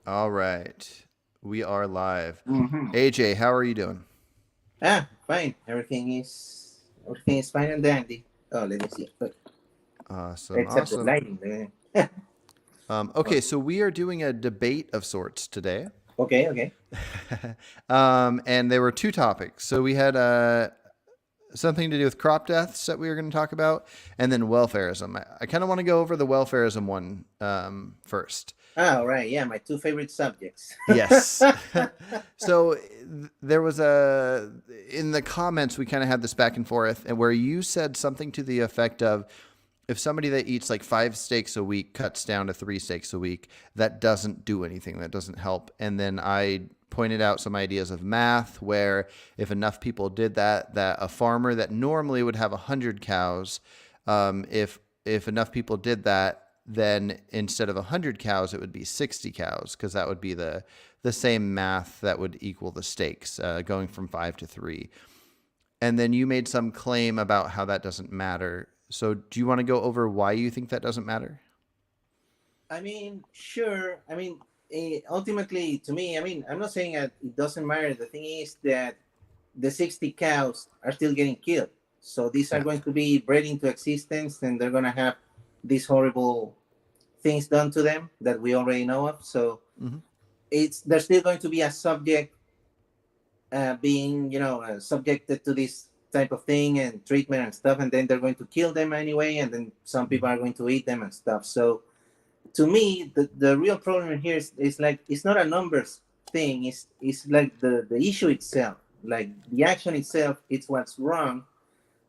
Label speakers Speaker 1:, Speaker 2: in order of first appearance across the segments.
Speaker 1: All right. We are live.
Speaker 2: Mm-hmm.
Speaker 1: AJ, how are you doing?
Speaker 2: Fine. Everything is fine and dandy. Oh, let me see. But
Speaker 1: Awesome.
Speaker 2: except the
Speaker 1: Awesome.
Speaker 2: lighting, man.
Speaker 1: Okay, so we are doing a debate of sorts today.
Speaker 2: Okay, okay.
Speaker 1: And there were two topics. So we had something to do with crop deaths that we were going to talk about, and then welfarism. I kind of want to go over the welfarism one first.
Speaker 2: All right. Yeah, my two favorite subjects.
Speaker 1: Yes. So there was a in the comments we kind of had this back and forth, and where you said something to the effect of, if somebody that eats like 5 steaks a week cuts down to 3 steaks a week, that doesn't do anything. That doesn't help. And then I pointed out some ideas of math where if enough people did that, that a farmer that normally would have 100 cows, if enough people did that, then instead of 100 cows, it would be 60 cows because that would be the same math that would equal the steaks, going from 5 to 3. And then you made some claim about how that doesn't matter. So do you want to go over why you think that doesn't matter?
Speaker 2: I mean, sure. I mean, ultimately, to me, I mean, I'm not saying that it doesn't matter. The thing is that the 60 cows are still getting killed. So these are
Speaker 1: Yeah.
Speaker 2: going to be bred into existence and they're going to have these horrible things done to them that we already know of. So
Speaker 1: Hmm.
Speaker 2: it's there's still going to be a subject being subjected to this type of thing and treatment and stuff, and then they're going to kill them anyway, and then some people
Speaker 1: Hmm.
Speaker 2: are going to eat them and stuff. So to me, the real problem here is like it's not a numbers thing. It's like the issue itself, like the action itself. It's what's wrong,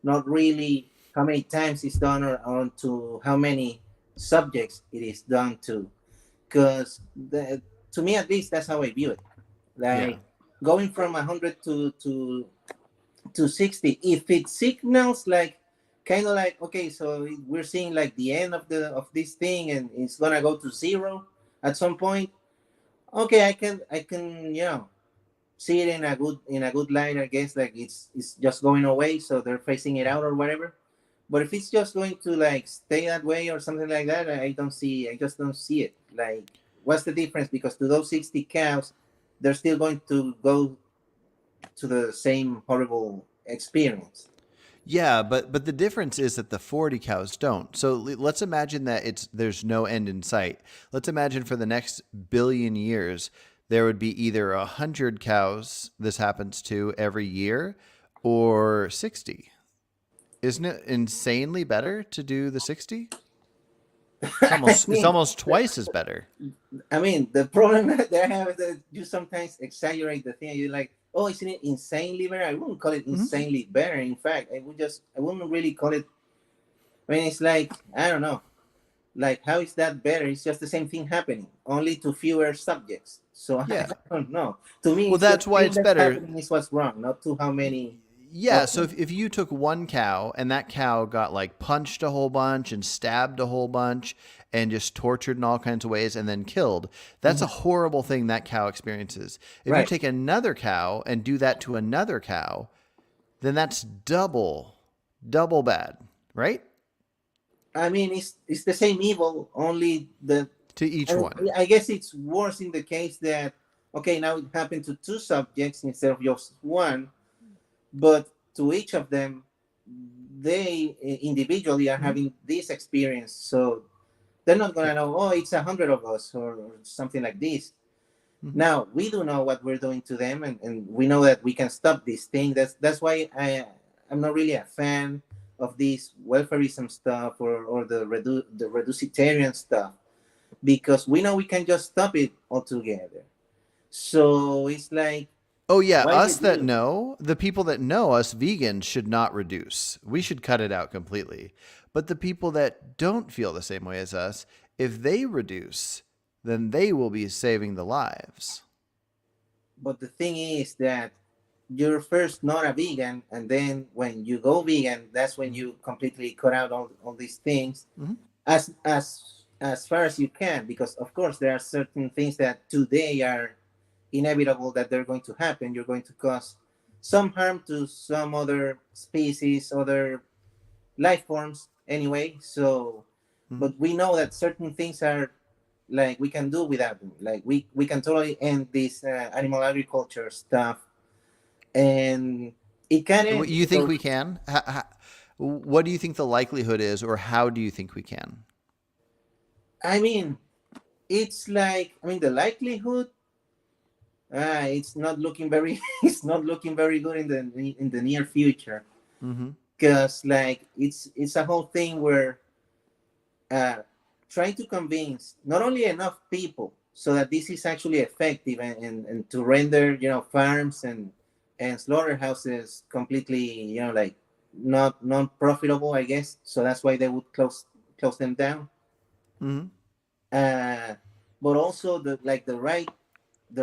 Speaker 2: not really how many times it's done or to how many subjects it is done to. Because to me, at least, that's how I view it.
Speaker 1: Yeah.
Speaker 2: Like going from 100 to 60, if it signals like kind of like, okay, so we're seeing like the end of this thing and it's gonna go to zero at some point. Okay, I can see it in a good light, I guess. Like it's just going away, so they're phasing it out or whatever. But if it's just going to like stay that way or something like that, I just don't see it. Like, what's the difference? Because to those 60 cows, they're still going to go to the same horrible experience.
Speaker 1: Yeah, but the difference is that the 40 cows don't. So let's imagine that there's no end in sight. Let's imagine for the next billion years there would be either 100 cows this happens to every year, or 60. Isn't it insanely better to do the 60? It's
Speaker 2: I
Speaker 1: almost it's
Speaker 2: mean,
Speaker 1: almost twice as better.
Speaker 2: the problem that I have is that you sometimes exaggerate the thing. You're like, oh, isn't it insanely better? I wouldn't call it
Speaker 1: Mhm.
Speaker 2: insanely better. In fact, I wouldn't really call it. I mean, it's like, I don't know. Like, how is that better? It's just the same thing happening, only to fewer subjects. So I
Speaker 1: Yeah.
Speaker 2: don't know. To me,
Speaker 1: Well,
Speaker 2: it's the
Speaker 1: that's why
Speaker 2: thing
Speaker 1: it's
Speaker 2: that's
Speaker 1: better.
Speaker 2: happening is what's wrong, not to how many
Speaker 1: Yeah,
Speaker 2: of
Speaker 1: so
Speaker 2: them.
Speaker 1: if you took one cow and that cow got like punched a whole bunch and stabbed a whole bunch and just tortured in all kinds of ways and then killed, that's a
Speaker 2: Mhm.
Speaker 1: horrible thing that cow experiences. If you
Speaker 2: Right.
Speaker 1: take another cow and do that to another cow, then that's double bad, right?
Speaker 2: I mean, it's the same evil, only the.
Speaker 1: To each one.
Speaker 2: I guess it's worse in the case that, okay, now it happened to two subjects instead of just one, but to each of them, they individually are
Speaker 1: Mhm.
Speaker 2: having this experience. So they're not
Speaker 1: Yeah.
Speaker 2: gonna know, oh, it's 100 of us or something like this.
Speaker 1: Mhm.
Speaker 2: Now we do know what we're doing to them, and we know that we can stop this thing. That's why I'm not really a fan of this welfarism stuff or the reducitarian stuff, because we know we can just stop it altogether. So it's like,
Speaker 1: Oh yeah,
Speaker 2: why
Speaker 1: us that
Speaker 2: reduce?
Speaker 1: know, the people that know us vegans should not reduce. We should cut it out completely. But the people that don't feel the same way as us, if they reduce, then they will be saving the lives.
Speaker 2: But the thing is that you're first not a vegan, and then when you go vegan, that's when
Speaker 1: Mhm.
Speaker 2: you completely cut out all these things
Speaker 1: Mhm.
Speaker 2: as far as you can, because of course there are certain things that today are inevitable that they're going to happen. You're going to cause some harm to some other species, other life forms anyway. So,
Speaker 1: Mhm.
Speaker 2: but we know that certain things are like we can do without them. Like we can totally end this animal agriculture stuff, and it can
Speaker 1: What
Speaker 2: end
Speaker 1: you think
Speaker 2: because
Speaker 1: we can? What do you think the likelihood is, or how do you think we can?
Speaker 2: I mean it's like I mean the likelihood it's not looking very it's not looking very good in the near future
Speaker 1: Mm-hmm.
Speaker 2: because like it's a whole thing where uh, trying to convince not only enough people so that this is actually effective and to render farms and slaughterhouses completely like not non-profitable, I guess, so that's why they would close them down.
Speaker 1: Mm-hmm.
Speaker 2: uh, but also the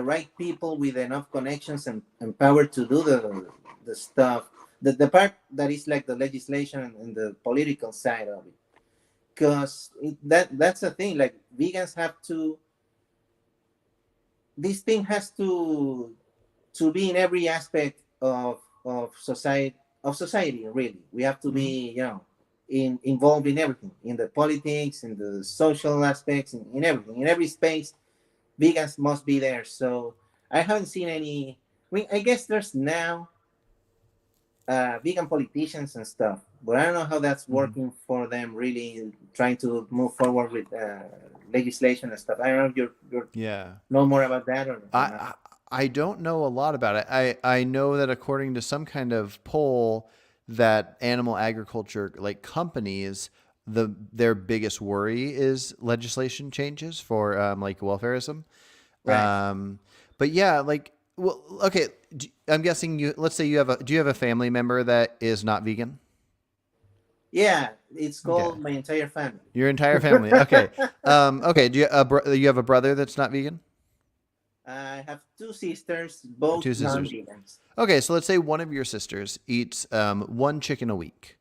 Speaker 2: right people with enough connections and power to do the stuff, the part that is like the legislation and the political side of it, because that's the thing, like vegans have to this thing has to be in every aspect of society, really. We have to
Speaker 1: Mm-hmm.
Speaker 2: be involved in everything, in the politics, in the social aspects, in everything, in every space. Vegans must be there. So I haven't seen any. I mean, I guess there's now vegan politicians and stuff, but I don't know how that's
Speaker 1: Mm-hmm.
Speaker 2: working for them. Really trying to move forward with legislation and stuff. I don't know if you
Speaker 1: Yeah.
Speaker 2: know more about that or
Speaker 1: I,
Speaker 2: not.
Speaker 1: I I don't know a lot about it. I know that according to some kind of poll, that animal agriculture like companies, their biggest worry is legislation changes for like welfarism.
Speaker 2: Right?
Speaker 1: But yeah, like, well, okay. I'm guessing you. Let's say you have a. Do you have a family member that is not vegan?
Speaker 2: Yeah, it's
Speaker 1: Okay,
Speaker 2: called my entire family.
Speaker 1: your entire family. Okay. Okay. Do you have a brother that's not vegan?
Speaker 2: I have two sisters, both
Speaker 1: Two sisters.
Speaker 2: non-vegans.
Speaker 1: Okay, so let's say one of your sisters eats one chicken a week.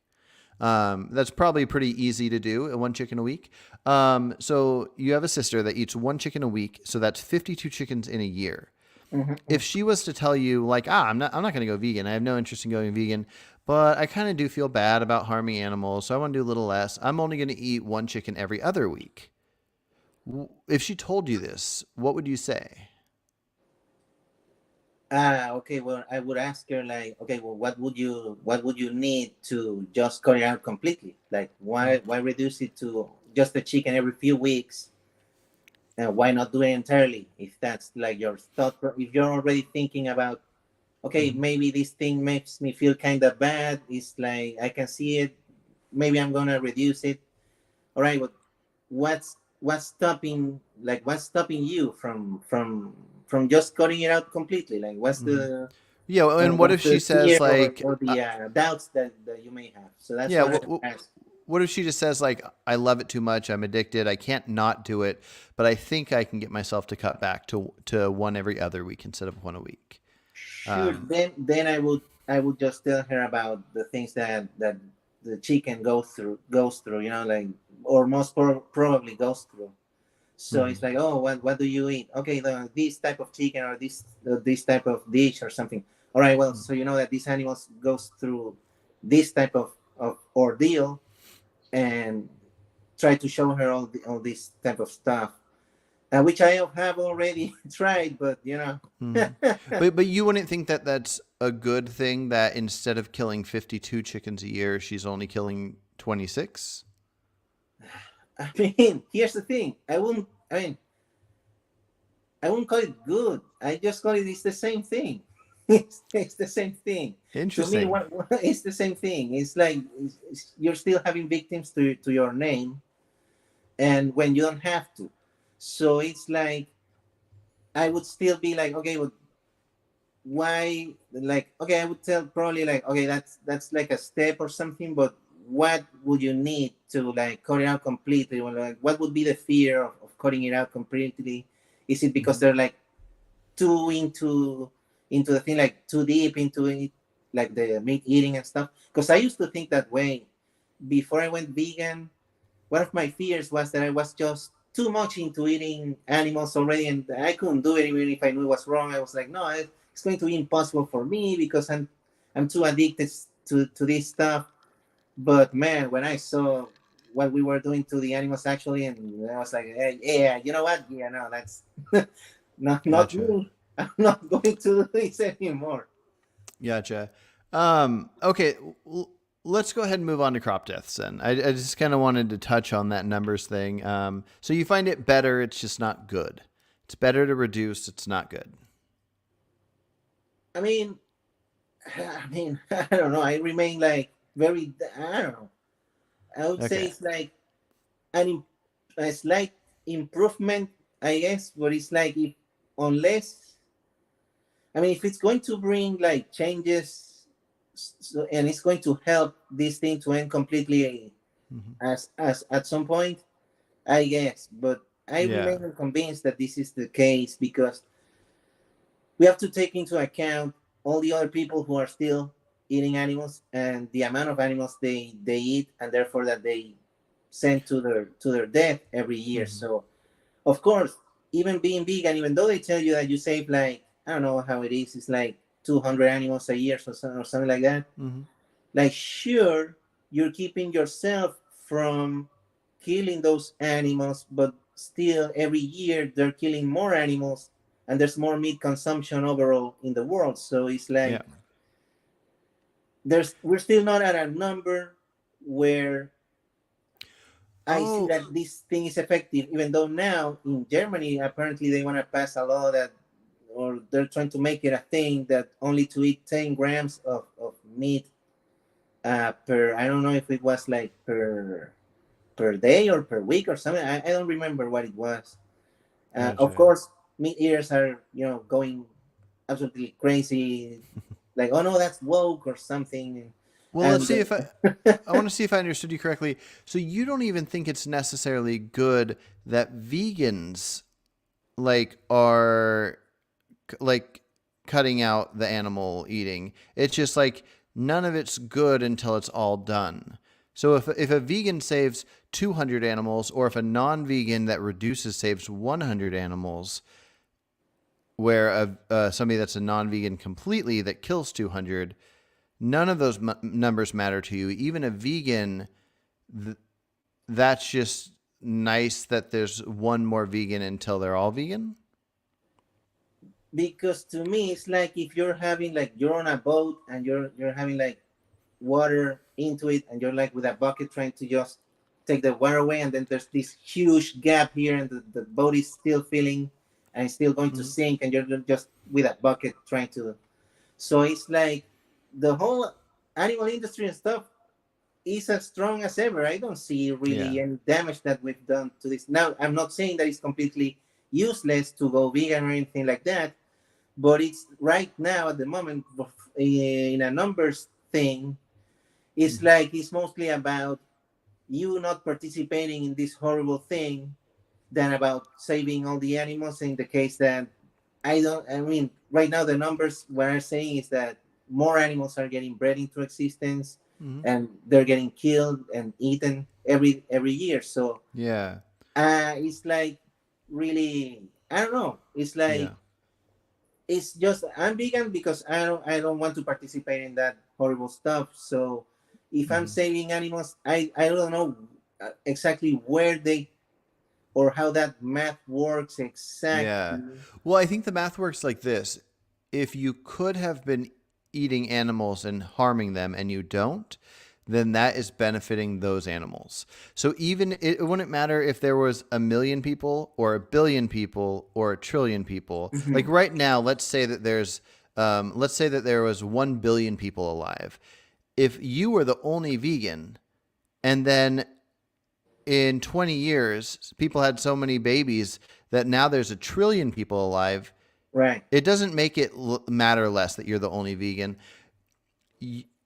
Speaker 1: That's probably pretty easy to do, one chicken a week. So you have a sister that eats one chicken a week, so that's 52 chickens in a year.
Speaker 2: Mhm.
Speaker 1: If she was to tell you like, I'm not going to go vegan. I have no interest in going vegan, but I kind of do feel bad about harming animals, so I want to do a little less. I'm only going to eat one chicken every other week. If she told you this, what would you say?
Speaker 2: Okay. Well, I would ask her like, okay, well, what would you need to just cut it out completely? Like, why reduce it to just a chicken every few weeks? And why not do it entirely? If that's like your thought, if you're already thinking about, okay,
Speaker 1: Mm-hmm.
Speaker 2: maybe this thing makes me feel kind of bad. It's like I can see it. Maybe I'm gonna reduce it. All right, but what's stopping you from just cutting it out completely? Like what's
Speaker 1: Mm-hmm.
Speaker 2: the
Speaker 1: Yeah, and what
Speaker 2: what's
Speaker 1: if she
Speaker 2: the
Speaker 1: says
Speaker 2: fear or,
Speaker 1: like,
Speaker 2: or the doubts that you may have? So that's
Speaker 1: yeah,
Speaker 2: what I ask.
Speaker 1: what if she just says like, I love it too much, I'm addicted, I can't not do it, but I think I can get myself to cut back to one every other week instead of one a week.
Speaker 2: Sure.
Speaker 1: Um,
Speaker 2: Then I would just tell her about the things that the chicken goes through. Like, or most probably goes through. So
Speaker 1: mhm,
Speaker 2: it's like, oh, what do you eat? Okay, this type of chicken or this type of dish or something. All right, well, so you know that these animals goes through this type of ordeal, and try to show her all this type of stuff, which I have already tried, but
Speaker 1: mhm. But you wouldn't think that that's a good thing that instead of killing 52 chickens a year, she's only killing 26?
Speaker 2: I mean, here's the thing. I wouldn't call it good. I just call it's the same thing. It's the same thing. To me,
Speaker 1: Interesting.
Speaker 2: it's the same thing. It's like you're still having victims to your name, and when you don't have to. So it's like I would still be like, okay, well, why? Like, okay, I would tell probably like, okay, that's like a step or something, but what would you need to like cut it out completely? Or like, what would be the fear of cutting it out completely? Is it because
Speaker 1: Hmm.
Speaker 2: they're like too into the thing, like too deep into it, like the meat eating and stuff? Because I used to think that way before I went vegan. One of my fears was that I was just too much into eating animals already, and I couldn't do it even if I knew it was wrong. I was like, no, it's going to be impossible for me because I'm too addicted to this stuff. But man, when I saw what we were doing to the animals actually, and I was like, hey, yeah, you know what? Yeah, no, that's not
Speaker 1: Gotcha.
Speaker 2: me. I'm not going to do this anymore.
Speaker 1: Gotcha. Okay, let's go ahead and move on to crop deaths then. I just kind of wanted to touch on that numbers thing. So you find it better, it's just not good. It's better to reduce, it's not good.
Speaker 2: I mean, I mean, I don't know. I remain like very. I don't know. I would say
Speaker 1: Okay.
Speaker 2: it's like a slight improvement, I guess. But it's like if unless I mean, if it's going to bring like changes, so, and it's going to help this thing to end completely
Speaker 1: Hmm.
Speaker 2: as at some point, I guess. But I
Speaker 1: Yeah.
Speaker 2: remain convinced that this is the case because we have to take into account all the other people who are still eating animals and the amount of animals they eat and therefore that they send to their death every year.
Speaker 1: Hmm.
Speaker 2: So of course, even being vegan, even though they tell you that you save like I don't know how it is, it's like 200 animals a year or something like that.
Speaker 1: Hmm.
Speaker 2: Like sure, you're keeping yourself from killing those animals, but still every year they're killing more animals and there's more meat consumption overall in the world. So it's
Speaker 1: Yeah.
Speaker 2: like there's we're still not at a number where I see
Speaker 1: Oh,
Speaker 2: that this thing is effective, even though now in Germany apparently they want to pass a law that, or they're trying to make it a thing that only to eat 10 grams of meat per. I don't know if it was like per day or per week or something. I don't remember what it was. Of
Speaker 1: gotcha.
Speaker 2: course, meat eaters are going absolutely crazy, like oh no, that's woke or something,
Speaker 1: Well, let's
Speaker 2: and
Speaker 1: see if I want to see if I understood you correctly. So you don't even think it's necessarily good that vegans like are like cutting out the animal eating. It's just like none of it's good until it's all done. So if a vegan saves 200 animals, or if a non-vegan that reduces saves 100 animals, where somebody that's a non-vegan completely that kills 200, none of those numbers matter to you. Even a vegan, that's just nice that there's one more vegan until they're all vegan.
Speaker 2: because to me it's like if you're having like you're on a boat and you're having like water into it and you're like with a bucket trying to just take the water away and then there's this huge gap here and the boat is still filling and it's still going to
Speaker 1: Mm-hmm.
Speaker 2: sink and you're just with a bucket trying to, so it's like the whole animal industry and stuff is as strong as ever. I don't see
Speaker 1: Yeah.
Speaker 2: really any damage that we've done to this. Now I'm not saying that it's completely useless to go vegan or anything like that, but it's right now at the moment in a numbers thing. It's
Speaker 1: Mm-hmm.
Speaker 2: like it's mostly about you not participating in this horrible thing than about saving all the animals. In the case that I mean, right now the numbers what I'm saying is that more animals are getting bred into existence,
Speaker 1: Mm-hmm.
Speaker 2: and they're getting killed and eaten every year. So
Speaker 1: Yeah.
Speaker 2: it's like really I don't know. It's
Speaker 1: Yeah.
Speaker 2: like it's just I'm vegan because I don't want to participate in that horrible stuff. So if I'm
Speaker 1: Mm-hmm.
Speaker 2: saving animals, I don't know exactly where they or how that math works
Speaker 1: Yeah.
Speaker 2: exactly.
Speaker 1: Well, I think the math works like this. If you could have been eating animals and harming them and you don't, then that is benefiting those animals. So even it wouldn't matter if there was a million people or a billion people or a trillion people. Like
Speaker 2: Mhm.
Speaker 1: right now, let's say that there was 1 billion people alive. If you were the only vegan, and then in 20 years, people had so many babies that now there's a trillion people alive.
Speaker 2: Right.
Speaker 1: It doesn't make it matter less that you're the only vegan.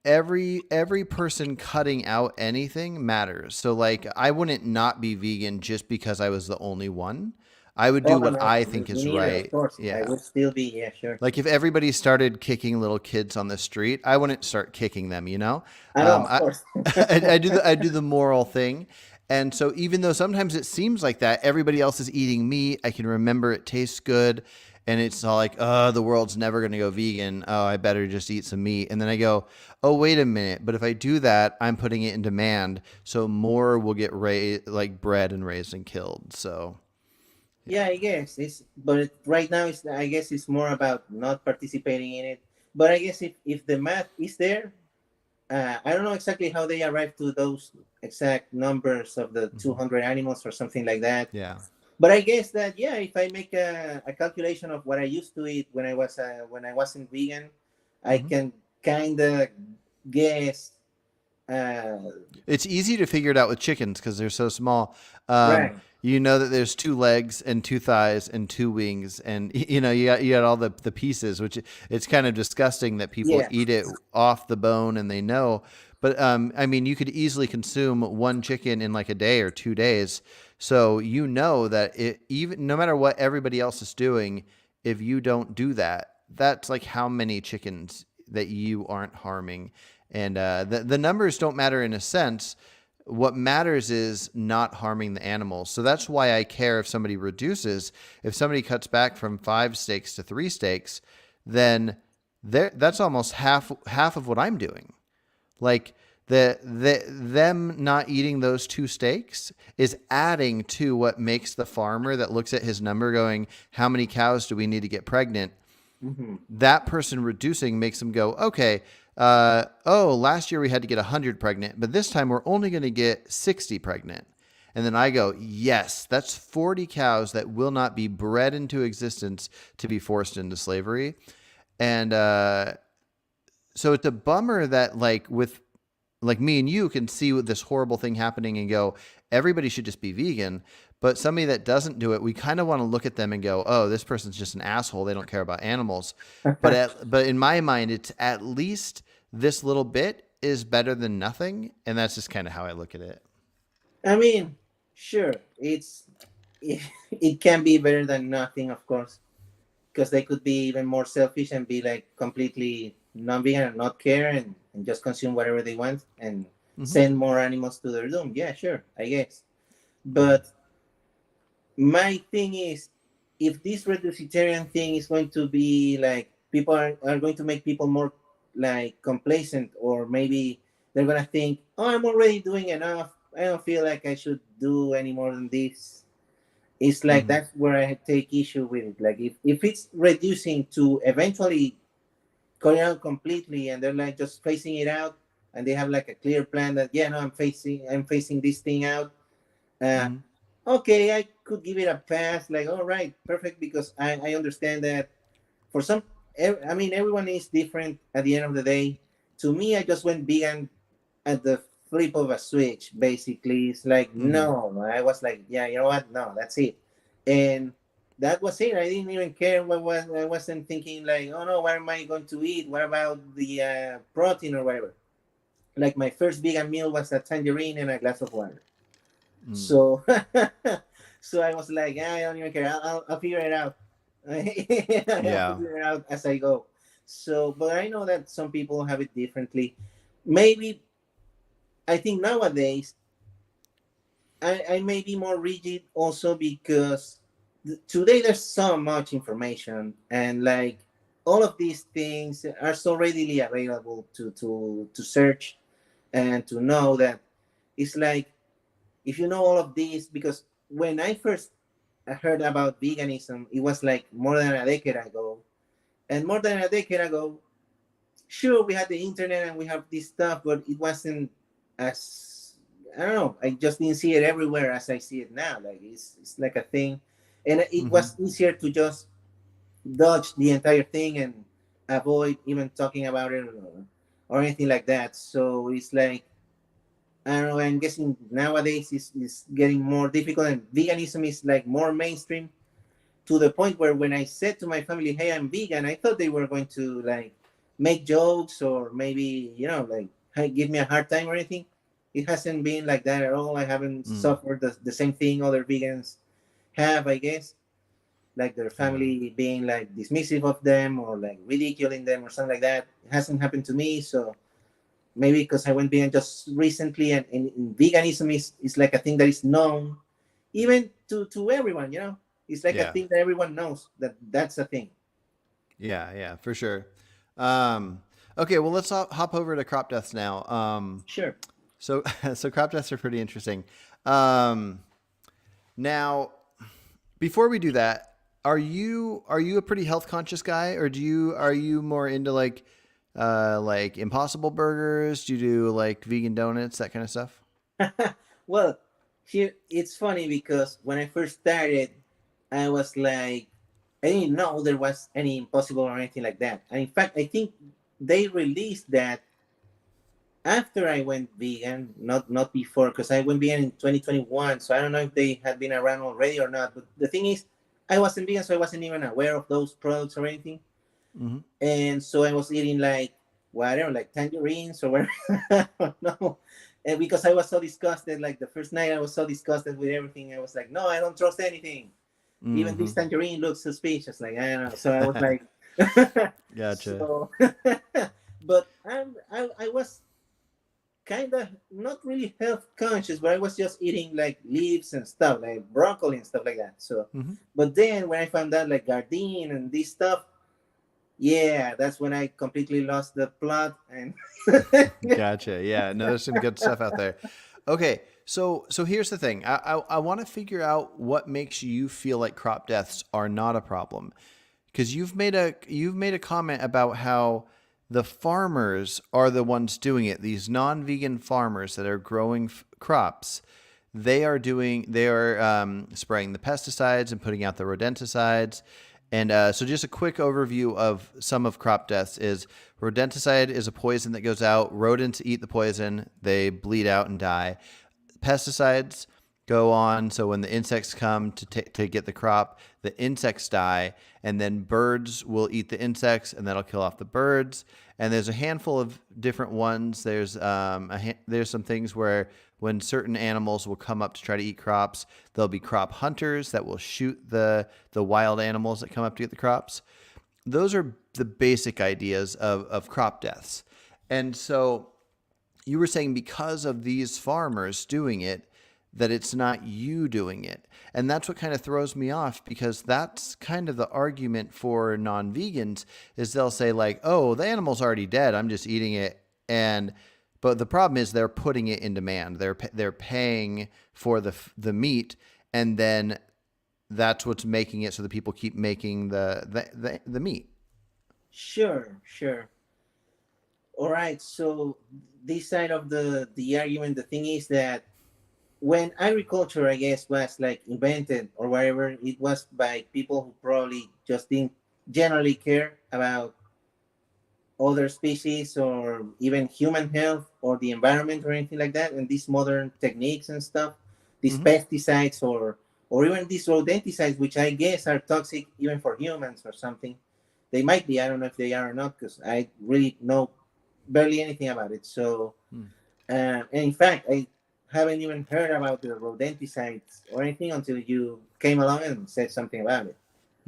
Speaker 1: Every person cutting out anything matters. So like I wouldn't not be vegan just because I was the only one. I would
Speaker 2: Oh
Speaker 1: do
Speaker 2: no,
Speaker 1: what
Speaker 2: no,
Speaker 1: I
Speaker 2: me
Speaker 1: think is
Speaker 2: neither. Of
Speaker 1: right.
Speaker 2: course, I
Speaker 1: Yeah.
Speaker 2: would still be. Yeah, sure.
Speaker 1: Like if everybody started kicking little kids on the street, I wouldn't start kicking them. You know,
Speaker 2: I know, of
Speaker 1: I,
Speaker 2: course.
Speaker 1: I do the moral thing, and so even though sometimes it seems like that, everybody else is eating meat. I can remember it tastes good, and it's all like, oh, the world's never going to go vegan. Oh, I better just eat some meat. And then I go, oh, wait a minute. But if I do that, I'm putting it in demand. So more will get like bred and raised and killed. So,
Speaker 2: Yeah, I guess it's, but right now it's, I guess it's more about not participating in it. But I guess if the math is there, I don't know exactly how they arrived to those exact numbers of the
Speaker 1: mhm.
Speaker 2: 200 animals or something like that.
Speaker 1: Yeah.
Speaker 2: But I guess that, yeah, if I make a calculation of what I used to eat when I wasn't vegan, I
Speaker 1: Hmm.
Speaker 2: can kind of guess. Uh,
Speaker 1: It's easy to figure it out with chickens because they're so small.
Speaker 2: right.
Speaker 1: You know that there's two legs and two thighs and two wings, and you got all the pieces, which it's kind of disgusting that people
Speaker 2: Yeah.
Speaker 1: eat it off the bone and they know. But I mean, you could easily consume one chicken in like a day or 2 days. So you know that even no matter what everybody else is doing, if you don't do that, that's like how many chickens that you aren't harming. And the numbers don't matter in a sense. What matters is not harming the animals. So that's why I care if somebody reduces. If somebody cuts back from 5 steaks to 3 steaks, then that's almost half of what I'm doing. Like them not eating those 2 steaks is adding to what makes the farmer that looks at his number going, how many cows do we need to get pregnant?
Speaker 2: Hmm.
Speaker 1: That person reducing makes them go, okay, last year we had to get 100 pregnant, but this time we're only going to get 60 pregnant. And then I go, yes, that's 40 cows that will not be bred into existence to be forced into slavery. And so it's a bummer that like me and you can see this horrible thing happening and go, everybody should just be vegan. But somebody that doesn't do it, we kind of want to look at them and go, oh, this person's just an asshole. They don't care about animals. But in my mind, it's at least this little bit is better than nothing. And that's just kind of how I look at it.
Speaker 2: I mean, sure, it can be better than nothing, of course, because they could be even more selfish and be like completely non-vegan and not care and just consume whatever they want and
Speaker 1: Hmm.
Speaker 2: send more animals to their doom. Yeah, sure, I guess. But my thing is, if this reducitarian thing is going to be like people are going to make people more like complacent, or maybe they're gonna think, oh, I'm already doing enough, I don't feel like I should do any more than this. It's like
Speaker 1: Hmm.
Speaker 2: that's where I take issue with it. Like if it's reducing to eventually cutting out completely and they're like just phasing it out, and they have like a clear plan that, yeah, no, I'm facing this thing out. uh,
Speaker 1: Hmm.
Speaker 2: okay, I could give it a pass. Like, all right, perfect, because I understand that for some, I mean, everyone is different at the end of the day. To me, I just went vegan at the flip of a switch. Basically, it's like,
Speaker 1: Hmm.
Speaker 2: no, I was like, yeah, you know what? No, that's it, and that was it. I didn't even care what was. I wasn't thinking like, oh no, what am I going to eat? What about the protein or whatever? Like my first vegan meal was a tangerine and a glass of water.
Speaker 1: Mm.
Speaker 2: So, so I was like, I don't even care. I'll figure it out. I'll
Speaker 1: Yeah.
Speaker 2: figure it out as I go. So, but I know that some people have it differently. Maybe I think nowadays I may be more rigid also because today there's so much information, and like all of these things are so readily available to search and to know that it's like, if you know all of these, because when I first heard about veganism, it was like more than a decade ago. And more than a decade ago, sure, we had the internet and we have this stuff, but it wasn't as, I don't know, I just didn't see it everywhere as I see it now. Like it's like a thing. And it
Speaker 1: Hmm.
Speaker 2: was easier to just dodge the entire thing and avoid even talking about it, or anything like that. So it's like, I don't know. I'm guessing nowadays is getting more difficult, and veganism is like more mainstream to the point where when I said to my family, "Hey, I'm vegan," I thought they were going to like make jokes or maybe like, hey, give me a hard time or anything. It hasn't been like that at all. I haven't
Speaker 1: Mm.
Speaker 2: suffered the same thing other vegans have, I guess, like their
Speaker 1: Yeah.
Speaker 2: family being like dismissive of them or like ridiculing them or something like that. It hasn't happened to me, so maybe because I went vegan just recently, and veganism is like a thing that is known even to everyone. It's like a
Speaker 1: Yeah.
Speaker 2: thing that everyone knows that that's a thing.
Speaker 1: Yeah, yeah, for sure. Okay, well, let's hop over to crop deaths now.
Speaker 2: Sure.
Speaker 1: So, so crop deaths are pretty interesting. Um, Now, before we do that, are you a pretty health conscious guy, or are you more into like Impossible Burgers? Do you do like vegan donuts, that kind of stuff?
Speaker 2: Well, here it's funny because when I first started, I was like, I didn't know there was any impossible or anything like that. And in fact, I think they released that after I went vegan, not before, because I went vegan in 2021. So I don't know if they had been around already or not. But the thing is, I wasn't vegan, so I wasn't even aware of those products or anything.
Speaker 1: Mm-hmm.
Speaker 2: And so I was eating like whatever, like tangerines or whatever. I don't know. And because I was so disgusted, like the first night I was so disgusted with everything, I was like, no, I don't trust anything. Even
Speaker 1: Mm-hmm.
Speaker 2: this tangerine looks suspicious. Like I don't know. So I was like,
Speaker 1: Gotcha.
Speaker 2: so, but I was kind of not really health conscious, but I was just eating like leaves and stuff, like broccoli and stuff like that. So,
Speaker 1: Mm-hmm.
Speaker 2: but then when I found out like Gardein and this stuff, yeah, that's when I completely lost the plot. And
Speaker 1: Gotcha. Yeah, no, there's some good stuff out there. Okay, so here's the thing. I want to figure out what makes you feel like crop deaths are not a problem, because you've made a comment about how the farmers are the ones doing it. These non-vegan farmers that are growing crops, they are spraying the pesticides and putting out the rodenticides. And so just a quick overview of some of crop deaths is rodenticide is a poison that goes out. Rodents eat the poison. They bleed out and die. Pesticides go on. So when the insects come to get the crop, the insects die, and then birds will eat the insects, and that'll kill off the birds. And there's a handful of different ones. There's some things where when certain animals will come up to try to eat crops, there'll be crop hunters that will shoot the wild animals that come up to get the crops. Those are the basic ideas of crop deaths. And so you were saying because of these farmers doing it, that it's not you doing it. And that's what kind of throws me off, because that's kind of the argument for non-vegans is they'll say like, oh, the animal's already dead, I'm just eating it. But the problem is they're putting it in demand. They're paying for the meat, and then that's what's making it so that people keep making the meat.
Speaker 2: sure, sure. All right. So this side of the argument, the thing is that when agriculture, I guess, was like invented or whatever, it was by people who probably just didn't generally care about other species or even human health or the environment or anything like that. And these modern techniques and stuff, these
Speaker 1: Mm-hmm.
Speaker 2: pesticides or even these rodenticides, which I guess are toxic even for humans or something. They might be. I don't know if they are or not because I really know barely anything about it. So, and in fact, I haven't even heard about the rodenticides or anything until you came along and said something about it.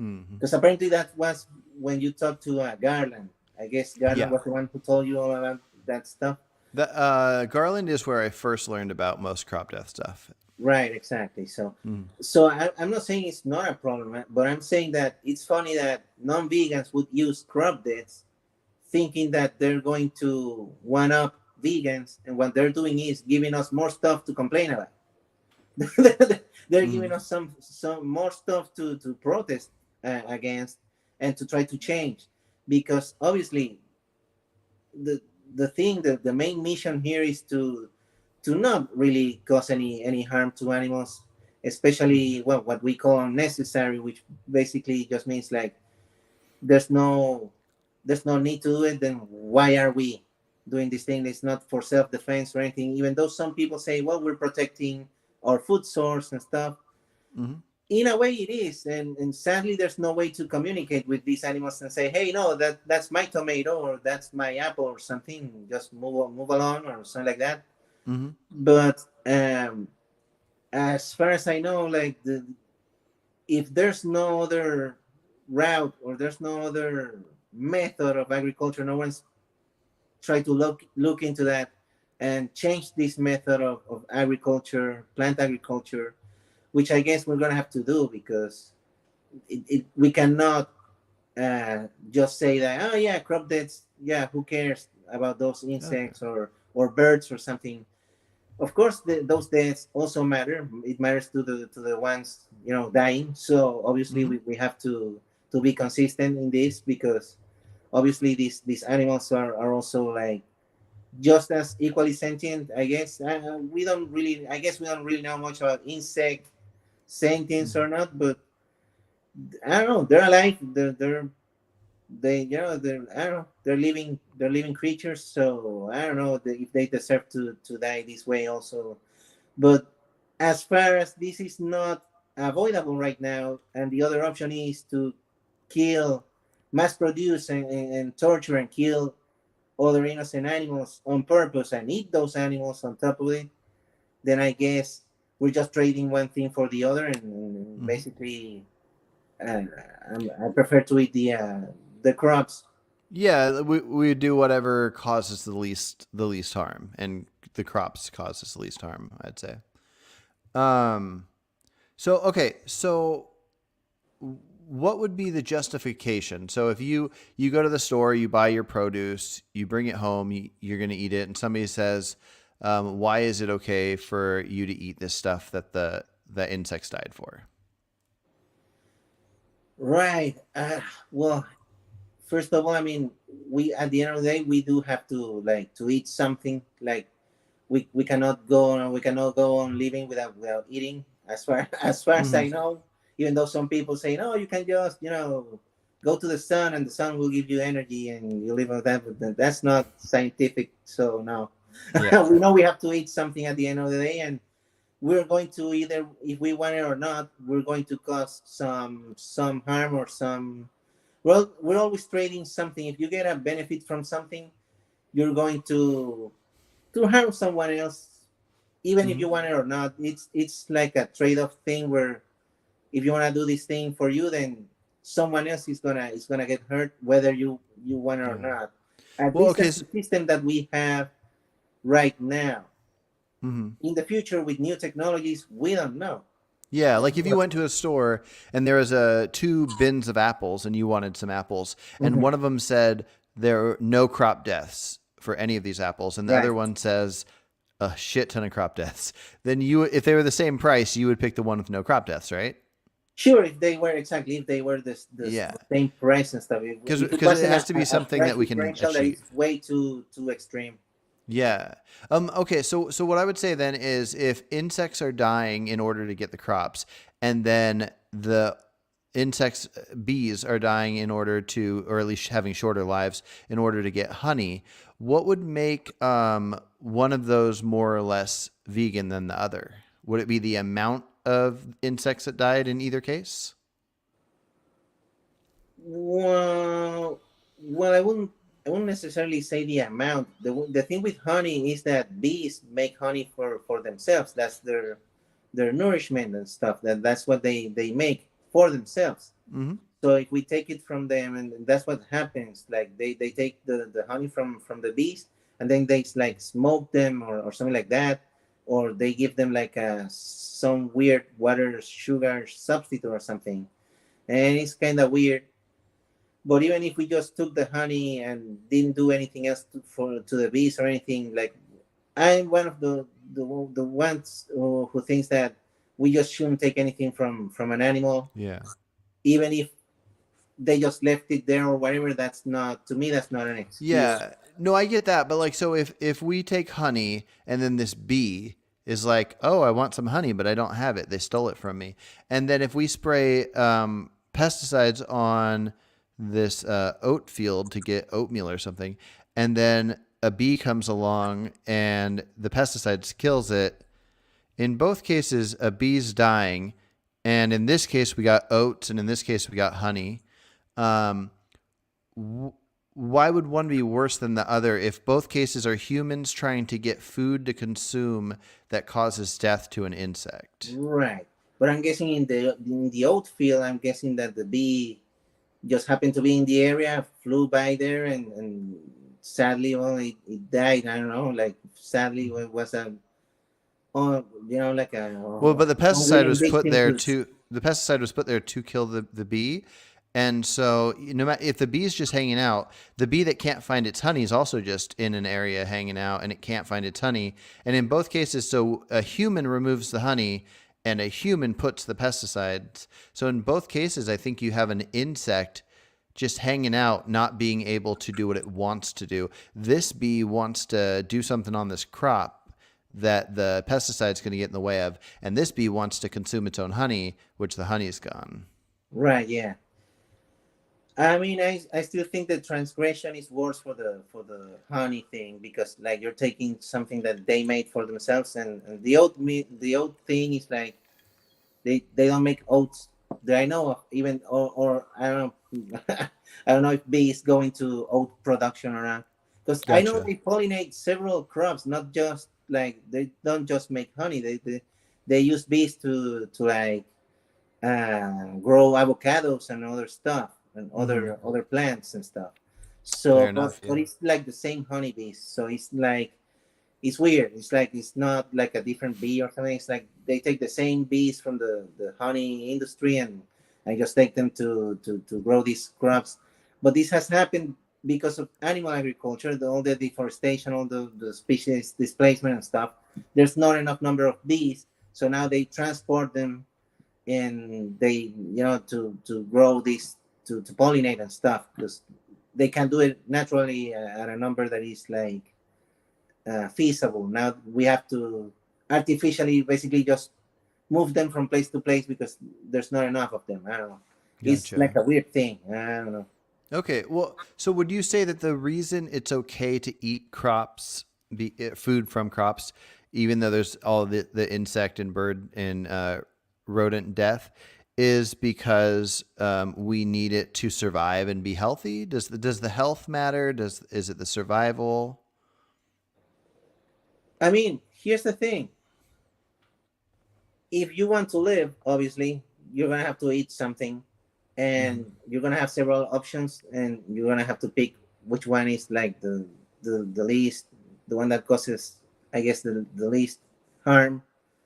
Speaker 1: Mm-hmm.
Speaker 2: Because apparently that was when you talked to Garland. I guess Garland
Speaker 1: Yeah.
Speaker 2: was the one who told you all about that stuff.
Speaker 1: The Garland is where I first learned about most crop death stuff.
Speaker 2: Right, exactly. So,
Speaker 1: Mm.
Speaker 2: I'm not saying it's not a problem, but I'm saying that it's funny that non-vegans would use crop deaths, thinking that they're going to one up vegans, and what they're doing is giving us more stuff to complain about. They're
Speaker 1: Mm.
Speaker 2: giving us some more stuff to protest against and to try to change, because obviously the the main mission here is to not really cause any harm to animals, especially what we call unnecessary, which basically just means like there's no need to do it. Then why are we doing this thing? It's not for self-defense or anything, even though some people say, well, we're protecting our food source and stuff.
Speaker 1: Mm-hmm.
Speaker 2: In a way it is, and sadly there's no way to communicate with these animals and say, hey, no, that's my tomato or that's my apple or something, just move along or something like that.
Speaker 1: Mm-hmm.
Speaker 2: But as far as I know, like if there's no other route or there's no other method of agriculture, no one's tried to look into that and change this method of agriculture, plant agriculture, which I guess we're gonna have to do because we cannot just say that, oh yeah, crop deaths, yeah, who cares about those
Speaker 1: Okay.
Speaker 2: insects or birds or something. Of course, those deaths also matter. It matters to the ones, dying. So obviously
Speaker 1: Hmm.
Speaker 2: we have to be consistent in this, because obviously these animals are also like just as equally sentient, I guess. I guess we don't really know much about insect sentience or not, but I don't know, they're alive. I don't know, they're living creatures. So I don't know if they deserve to die this way also. But as far as this is not avoidable right now, and the other option is to kill, mass produce, and torture and kill other innocent animals on purpose and eat those animals on top of it, then I guess we're just trading one thing for the other, and
Speaker 1: Hmm.
Speaker 2: basically, I prefer to eat the crops.
Speaker 1: Yeah, we do whatever causes the least harm, and the crops causes the least harm, I'd say. Um. So okay. So what would be the justification? So if you go to the store, you buy your produce, you bring it home, you're going to eat it, and somebody says, "Why is it okay for you to eat this stuff that the insects died for?"
Speaker 2: Right. Well, first of all, I mean, we at the end of the day we do have to eat something. Like we cannot go on living without eating. As far as
Speaker 1: Hmm.
Speaker 2: I know, even though some people say no, you can just go to the sun and the sun will give you energy and you live on that, but that's not scientific. So no,
Speaker 1: Yeah.
Speaker 2: we know we have to eat something at the end of the day, and we're going to, either if we want it or not, we're going to cause some harm or some. Well, we're always trading something. If you get a benefit from something, you're going to harm someone else, even if
Speaker 1: Hmm.
Speaker 2: you want it or not. It's like a trade-off thing, where if you want to do this thing for you, then someone else is gonna get hurt, whether you want it or
Speaker 1: Yeah.
Speaker 2: not. At
Speaker 1: Well,
Speaker 2: least
Speaker 1: okay.
Speaker 2: that's the system that we have right now.
Speaker 1: Mhm.
Speaker 2: In the future, with new technologies, we don't know.
Speaker 1: Yeah, like if you went to a store and there was two bins of apples and you wanted some apples, and
Speaker 2: Mhm.
Speaker 1: one of them said there are no crop deaths for any of these apples, and the other
Speaker 2: Right.
Speaker 1: one says a shit ton of crop deaths, then if they were the same price, you would pick the one with no crop deaths, right?
Speaker 2: Sure, if they were
Speaker 1: Yeah,
Speaker 2: the same price and stuff. If it
Speaker 1: because it
Speaker 2: wasn't
Speaker 1: has
Speaker 2: a,
Speaker 1: to be
Speaker 2: a
Speaker 1: something
Speaker 2: price
Speaker 1: that we can
Speaker 2: differential that is
Speaker 1: achieve.
Speaker 2: way too extreme.
Speaker 1: Yeah. Okay. So what I would say then is if insects are dying in order to get the crops, and then the insects bees are dying in order to, or at least having shorter lives in order to get honey, what would make one of those more or less vegan than the other? Would it be the amount of insects that died in either case?
Speaker 2: Well, I wouldn't necessarily say the amount. The thing with honey is that bees make honey for themselves. That's their nourishment and stuff. That's what they make for themselves.
Speaker 1: Mm-hmm.
Speaker 2: So if we take it from them, and that's what happens, like they take the honey from the bees, and then they like smoke them, or something like that, or they give them like some weird water sugar substitute or something, and it's kind of weird. But even if we just took the honey and didn't do anything else to the bees or anything, like, I'm one of the ones who thinks that we just shouldn't take anything from an animal,
Speaker 1: Yeah.
Speaker 2: even if they just left it there or whatever. That's not, to me, that's not an excuse.
Speaker 1: Yeah. No, I get that, but like, so if we take honey and then this bee is like, "Oh, I want some honey, but I don't have it. They stole it from me." And then if we spray pesticides on this oat field to get oatmeal or something, and then a bee comes along and the pesticides kills it, in both cases a bee's dying, and in this case we got oats, and in this case we got honey. Um, why would one be worse than the other if both cases are humans trying to get food to consume that causes death to an insect?
Speaker 2: Right. But I'm guessing in the oat field, I'm guessing that the bee just happened to be in the area, flew by there, and sadly, well, it died. I don't know, like, sadly, it was a, like a
Speaker 1: Well, but the pesticide
Speaker 2: unwilling
Speaker 1: was put
Speaker 2: victim
Speaker 1: there
Speaker 2: to.
Speaker 1: to the pesticide was put there to kill the bee. And so no matter if the bee is just hanging out, the bee that can't find its honey is also just in an area hanging out and it can't find its honey. And in both cases, so a human removes the honey and a human puts the pesticides. So in both cases, I think you have an insect just hanging out, not being able to do what it wants to do. This bee wants to do something on this crop that the pesticide's going to get in the way of, and this bee wants to consume its own honey, which the honey's gone.
Speaker 2: Right. Yeah. I mean, I still think that transgression is worse for the honey thing, because like you're taking something that they made for themselves, and the oat thing is like they don't make oats that I know of, even, or I don't know. I don't know if bees go into oat production or not, because I know
Speaker 1: Gotcha.
Speaker 2: they pollinate several crops, not just like they don't just make honey. They use bees to like grow avocados and other stuff, and
Speaker 1: Mm-hmm.
Speaker 2: other plants and stuff.
Speaker 1: Fair
Speaker 2: So,
Speaker 1: enough.
Speaker 2: but
Speaker 1: Yeah.
Speaker 2: it's like the same honeybees. So it's like it's weird. It's like it's not like a different bee or something. It's like they take the same bees from the honey industry, and just take them to grow these crops. But this has happened because of animal agriculture, all the deforestation, all the species displacement and stuff. There's not enough number of bees, so now they transport them, and they, to grow this, to pollinate and stuff, because they can do it naturally at a number that is like feasible. Now we have to artificially basically just move them from place to place because there's not enough of them. I don't know. It's like
Speaker 1: Gotcha.
Speaker 2: a weird thing. I don't know.
Speaker 1: Okay. Well, so would you say that the reason it's okay to eat crops, food from crops, even though there's all the insect and bird and rodent death, is because we need it to survive and be healthy? Does the health matter? Is it the survival?
Speaker 2: I mean, here's the thing. If you want to live, obviously, you're gonna have to eat something,
Speaker 1: Hmm.
Speaker 2: and you're gonna have several options, and you're gonna have to pick which one is like the least, the one that causes, I guess, the least harm,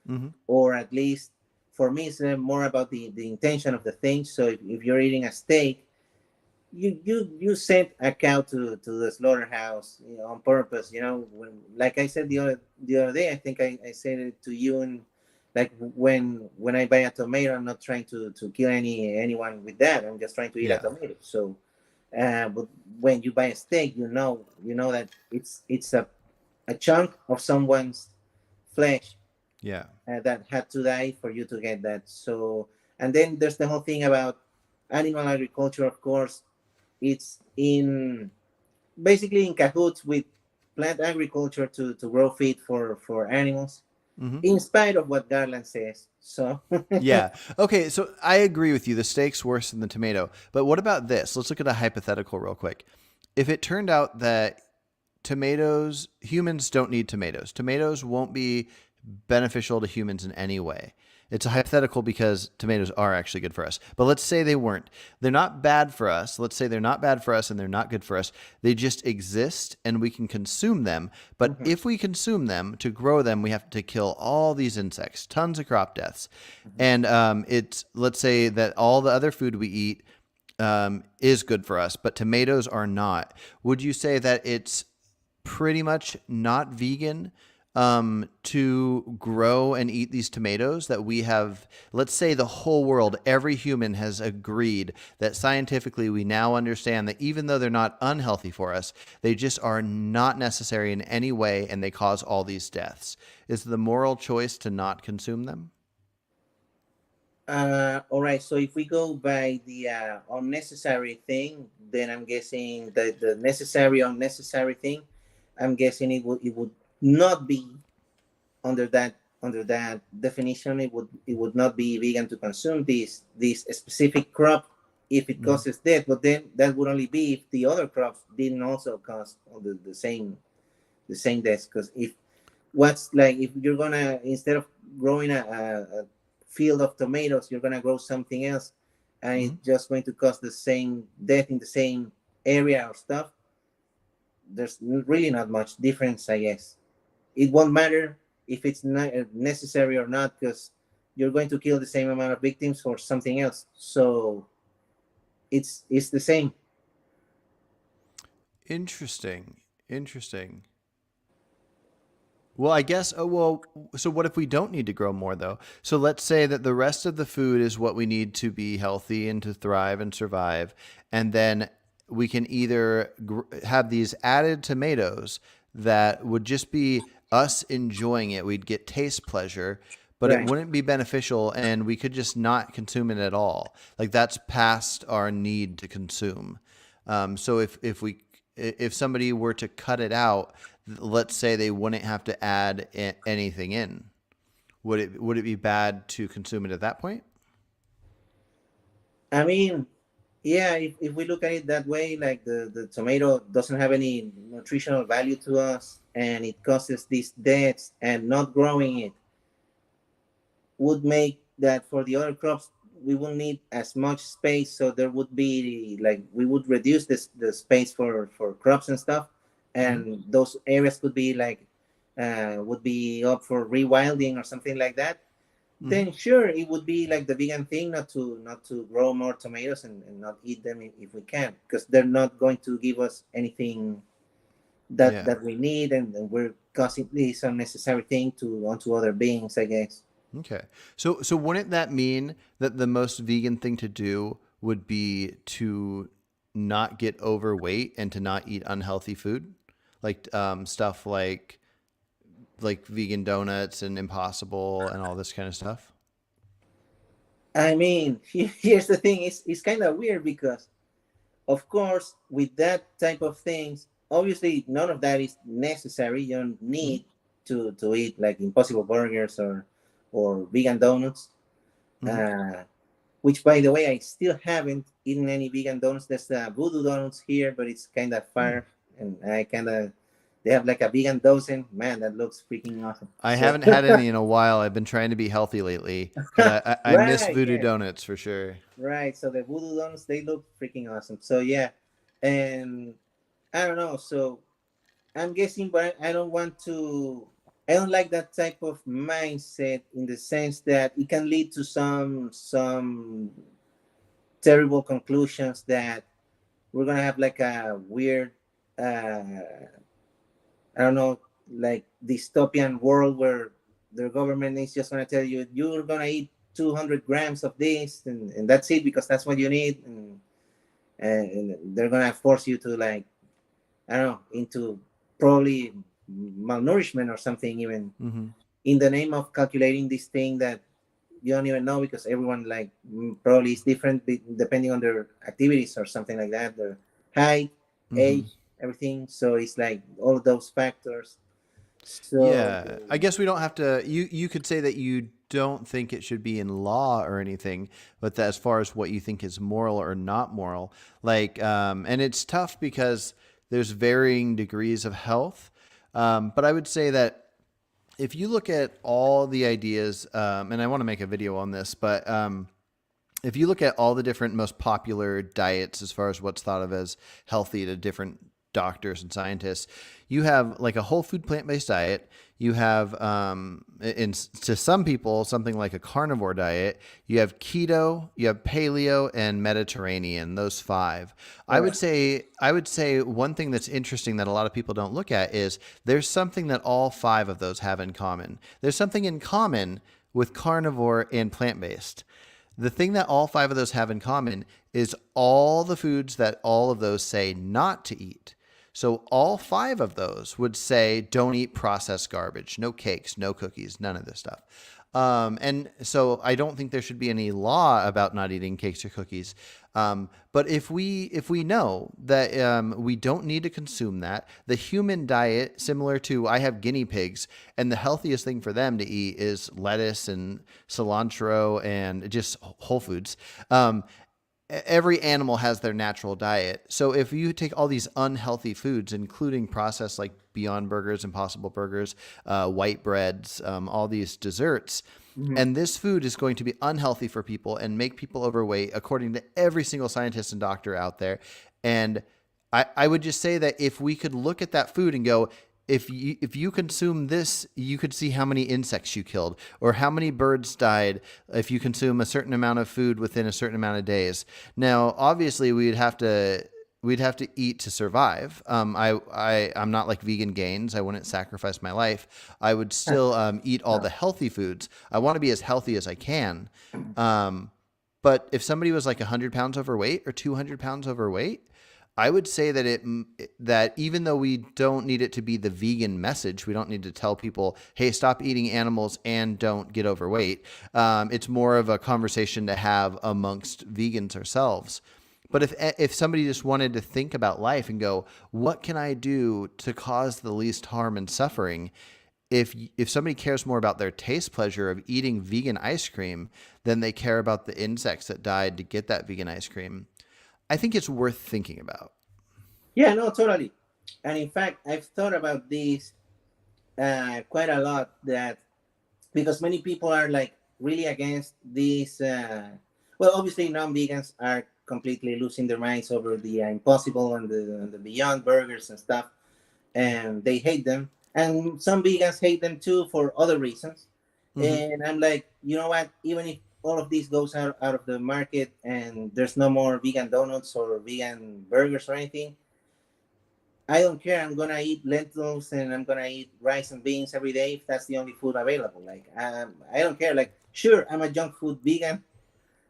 Speaker 1: Hmm.
Speaker 2: or at least for me, it's more about the intention of the thing. So if you're eating a steak, you sent a cow to the slaughterhouse, on purpose. Like I said the other day, I think I said it to you, and like when I buy a tomato, I'm not trying to kill anyone with that. I'm just trying to eat a
Speaker 1: Yeah.
Speaker 2: tomato. So, but when you buy a steak, you know that it's a chunk of someone's flesh
Speaker 1: Yeah.
Speaker 2: that had to die for you to get that. So, and then there's the whole thing about animal agriculture. Of course, it's in basically in cahoots with plant agriculture to grow feed for animals,
Speaker 1: Hmm.
Speaker 2: in spite of what Garland says. So,
Speaker 1: Yeah. Okay. So I agree with you. The steak's worse than the tomato. But what about this? Let's look at a hypothetical real quick. If it turned out that humans don't need tomatoes, tomatoes won't be beneficial to humans in any way. It's a hypothetical because tomatoes are actually good for us. But let's say they weren't. They're not bad for us. Let's say they're not bad for us and they're not good for us. They just exist and we can consume them. But
Speaker 2: mhm,
Speaker 1: if we consume them to grow them, we have to kill all these insects, tons of crop deaths.
Speaker 2: mhm.
Speaker 1: And let's say that all the other food we eat is good for us, but tomatoes are not. Would you say that it's pretty much not vegan to grow and eat these tomatoes that we have? Let's say the whole world, every human has agreed that scientifically we now understand that even though they're not unhealthy for us, they just are not necessary in any way and they cause all these deaths. Is the moral choice to not consume them?
Speaker 2: All right. So if we go by the unnecessary thing, then I'm guessing the necessary unnecessary thing. I'm guessing it would not be under that definition. It would not be vegan to consume this specific crop if it
Speaker 1: Mhm.
Speaker 2: causes death. But then that would only be if the other crops didn't also cause the same deaths. Because if you're gonna, instead of growing a field of tomatoes, you're gonna grow something else, and it's
Speaker 1: Mhm.
Speaker 2: just going to cause the same death in the same area or stuff. There's really not much difference, I guess. It won't matter if it's not necessary or not, because you're going to kill the same amount of victims for something else. So it's the same.
Speaker 1: Interesting. Interesting. Well, I guess, oh, well, so what if we don't need to grow more though? So let's say that the rest of the food is what we need to be healthy and to thrive and survive. And then we can either have these added tomatoes that would just be us enjoying it. We'd get taste pleasure, but it
Speaker 2: Right.
Speaker 1: wouldn't be beneficial and we could just not consume it at all. Like that's past our need to consume. So if somebody were to cut it out, let's say they wouldn't have to add anything in. Would it be bad to consume it at that point?
Speaker 2: I mean, yeah, if we look at it that way, like the tomato doesn't have any nutritional value to us and it causes these deaths, and not growing it would make that for the other crops we won't need as much space, so there would be like we would reduce the space for crops and stuff,
Speaker 1: Mm-hmm.
Speaker 2: and those areas could be like would be up for rewilding or something like that.
Speaker 1: Mm-hmm.
Speaker 2: Then sure, it would be like the vegan thing, not to grow more tomatoes and not eat them if we can, because they're not going to give us anything
Speaker 1: Yeah.
Speaker 2: that we need, and we're causing this unnecessary thing to onto other beings, I guess.
Speaker 1: Okay. So wouldn't that mean that the most vegan thing to do would be to not get overweight and to not eat unhealthy food? Like stuff like vegan donuts and impossible and all this kind of stuff?
Speaker 2: I mean, here's the thing: it's kind of weird because, of course, with that type of things, obviously none of that is necessary. You don't need to eat like Impossible Burgers or vegan donuts.
Speaker 1: Mm-hmm.
Speaker 2: Uh, which, by the way, I still haven't eaten any vegan donuts. There's Voodoo Donuts here, but it's kind of
Speaker 1: Mm.
Speaker 2: far, and I kind of they have like a vegan dozen. Man, that looks freaking awesome.
Speaker 1: I
Speaker 2: So
Speaker 1: haven't had any in a while. I've been trying to be healthy lately, but I miss
Speaker 2: right,
Speaker 1: Voodoo
Speaker 2: yeah.
Speaker 1: Donuts for sure.
Speaker 2: Right. So the voodoo donuts, they look freaking awesome. So yeah. And I don't know. So I'm guessing, but I don't want to I don't like that type of mindset, in the sense that it can lead to some terrible conclusions that we're gonna have like a weird I don't know, like dystopian world where the government is just gonna tell you you're gonna eat 200 grams of this, and that's it because that's what you need, and they're gonna force you to, like, I don't know, into probably malnourishment or something, even
Speaker 1: Mm-hmm.
Speaker 2: in the name of calculating this thing that you don't even know, because everyone, like, probably is different depending on their activities or something like that, their height,
Speaker 1: Mm-hmm.
Speaker 2: age, everything. So it's like all of those factors. So
Speaker 1: Yeah, I guess we don't have to. You could say that you don't think it should be in law or anything, but that as far as what you think is moral or not moral, like, and it's tough because there's varying degrees of health. But I would say that if you look at all the ideas, and I want to make a video on this, but if you look at all the different most popular diets as far as what's thought of as healthy to different doctors and scientists, you have like a whole food plant-based diet. You have, to some people, something like a carnivore diet. You have keto, you have paleo, and Mediterranean. Those five.
Speaker 2: right.
Speaker 1: I would say one thing that's interesting that a lot of people don't look at is there's something that all five of those have in common. There's something in common with carnivore and plant-based. The thing that all five of those have in common is all the foods that all of those say not to eat. So all five of those would say, don't eat processed garbage, no cakes, no cookies, none of this stuff. And so I don't think there should be any law about not eating cakes or cookies. But if we know that we don't need to consume that, the human diet, similar to I have guinea pigs, and the healthiest thing for them to eat is lettuce and cilantro and just whole foods. Every animal has their natural diet. So if you take all these unhealthy foods, including processed like Beyond Burgers, Impossible Burgers, white breads, all these desserts,
Speaker 2: Mhm.
Speaker 1: and this food is going to be unhealthy for people and make people overweight, according to every single scientist and doctor out there. And I would just say that if we could look at that food and go, if you consume this, you could see how many insects you killed or how many birds died if you consume a certain amount of food within a certain amount of days. Now, obviously, we'd have to eat to survive. I'm not like vegan gains. I wouldn't sacrifice my life. I would still eat all the healthy foods. I want to be as healthy as I can. But if somebody was like 100 pounds overweight or 200 pounds overweight, I would say that even though we don't need it to be the vegan message, we don't need to tell people, hey, stop eating animals and don't get overweight. It's more of a conversation to have amongst vegans ourselves. But if somebody just wanted to think about life and go, what can I do to cause the least harm and suffering? If somebody cares more about their taste pleasure of eating vegan ice cream than they care about the insects that died to get that vegan ice cream, I think it's worth thinking about.
Speaker 2: Yeah, no, totally. And in fact, I've thought about this quite a lot. That because many people are like really against this. Well, obviously, non-vegans are completely losing their minds over the Impossible and the Beyond Burgers and stuff, and they hate them. And some vegans hate them too for other reasons.
Speaker 1: Mm-hmm.
Speaker 2: And I'm like, you know what? Even if all of this goes out of the market and there's no more vegan donuts or vegan burgers or anything, I don't care. I'm gonna eat lentils and I'm gonna eat rice and beans every day if that's the only food available. Like, I don't care. Like, sure, I'm a junk food vegan,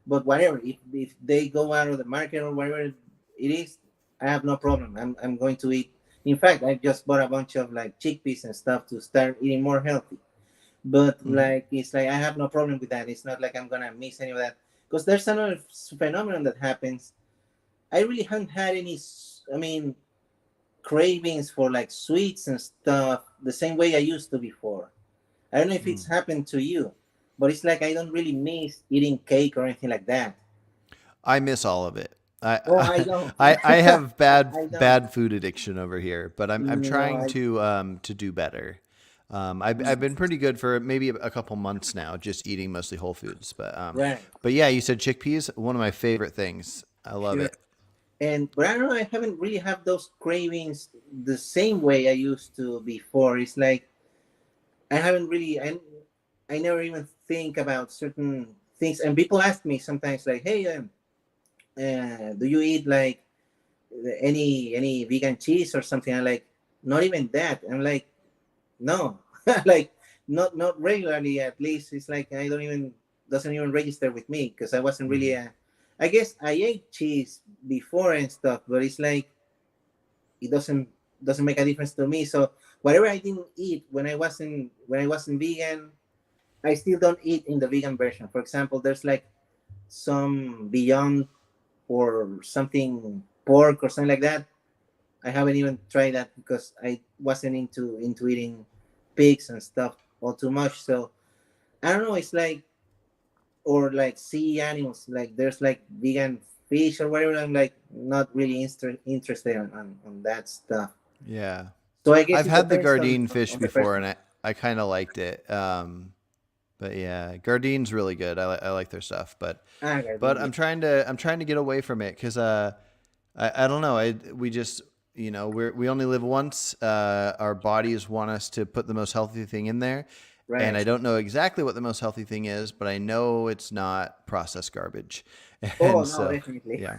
Speaker 2: but whatever. If they go out of the market or whatever it is, I have no problem. I'm going to eat. In fact, I just bought a bunch of like chickpeas and stuff to start eating more healthy. But
Speaker 1: Mm-hmm.
Speaker 2: like, it's like I have no problem with that. It's not like I'm gonna miss any of that because there's another phenomenon that happens. I really haven't had any. I mean, cravings for like sweets and stuff the same way I used to before. I don't know if it's happened to you, but it's like I don't really miss eating cake or anything like that.
Speaker 1: I miss all of it.
Speaker 2: Oh, I don't.
Speaker 1: I have
Speaker 2: I don't.
Speaker 1: bad food addiction over here, but I'm
Speaker 2: No,
Speaker 1: trying
Speaker 2: I.
Speaker 1: to do better. I've been pretty good for maybe a couple months now, just eating mostly whole foods.
Speaker 2: Right.
Speaker 1: But yeah, you said chickpeas, one of my favorite things. I love
Speaker 2: Sure.
Speaker 1: it.
Speaker 2: And but I don't know. I haven't really had those cravings the same way I used to before. It's like I haven't really. I never even think about certain things. And people ask me sometimes, like, "Hey, do you eat like any vegan cheese or something?" I'm like, "Not even that." I'm like, "No, like not regularly. At least it's like I don't even doesn't even register with me because I wasn't really
Speaker 1: Hmm.
Speaker 2: a. I guess I ate cheese before and stuff, but it's like it doesn't make a difference to me. So whatever I didn't eat when I wasn't vegan, I still don't eat in the vegan version. For example, there's like some Beyond or something pork or something like that. I haven't even tried that because I wasn't into eating pigs and stuff all too much. So I don't know. It's like or like sea animals. Like there's like vegan fish or whatever. I'm like not really interested on that stuff.
Speaker 1: Yeah,
Speaker 2: So I guess
Speaker 1: I've
Speaker 2: it
Speaker 1: had the
Speaker 2: depends
Speaker 1: Gardein fish
Speaker 2: on the
Speaker 1: before,
Speaker 2: person.
Speaker 1: and I kind of liked it. But yeah, Gardein's really good. I like their stuff,
Speaker 2: Ah,
Speaker 1: but
Speaker 2: Gardenia.
Speaker 1: I'm trying to get away from it because I don't know. We just, we only live once. Our bodies want us to put the most healthy thing in there. And
Speaker 2: Right.
Speaker 1: I don't know exactly what the most healthy thing is, but I know it's not processed garbage.
Speaker 2: Oh
Speaker 1: And
Speaker 2: no,
Speaker 1: so,
Speaker 2: definitely.
Speaker 1: yeah.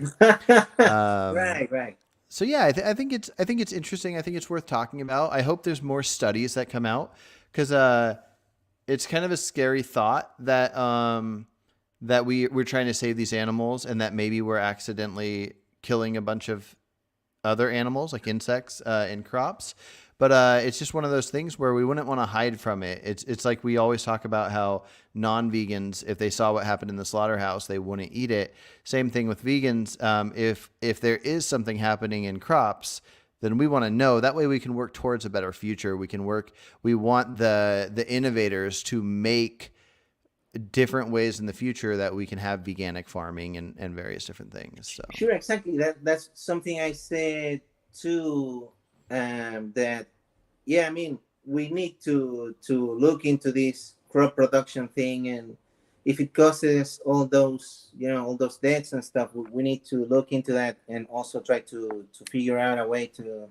Speaker 1: Um,
Speaker 2: Right, right.
Speaker 1: so yeah, I think it's interesting. I think it's worth talking about. I hope there's more studies that come out because it's kind of a scary thought that we're trying to save these animals and that maybe we're accidentally killing a bunch of other animals like insects in crops. But it's just one of those things where we wouldn't want to hide from it. It's like we always talk about how non-vegans, if they saw what happened in the slaughterhouse, they wouldn't eat it. Same thing with vegans. If there is something happening in crops, then we want to know. That way we can work towards a better future. We can work. We want the innovators to make different ways in the future that we can have veganic farming and various different things. So
Speaker 2: Sure, exactly. That's something I said too. That yeah, I mean, we need to look into this crop production thing, and if it causes all those all those deaths and stuff, we need to look into that and also try to figure out a way to,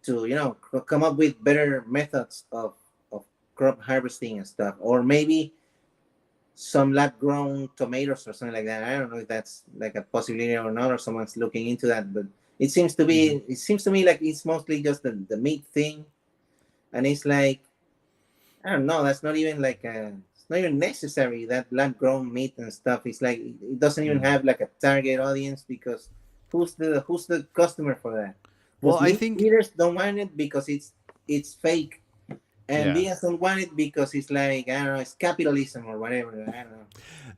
Speaker 2: to come up with better methods of crop harvesting and stuff, or maybe some lab grown tomatoes or something like that. I don't know if that's like a possibility or not, or someone's looking into that, but
Speaker 1: Mhm.
Speaker 2: it seems to me like it's mostly just the meat thing. And it's like, I don't know, that's not even like it's not even necessary, that lab grown meat and stuff. It's like it doesn't even
Speaker 1: Mm.
Speaker 2: have like a target audience, because who's the customer for that?
Speaker 1: Well,
Speaker 2: Because
Speaker 1: I
Speaker 2: meat
Speaker 1: think
Speaker 2: eaters don't want it because it's fake, and
Speaker 1: yeah.
Speaker 2: vegans don't want it because it's like, I don't know, it's capitalism or whatever. I don't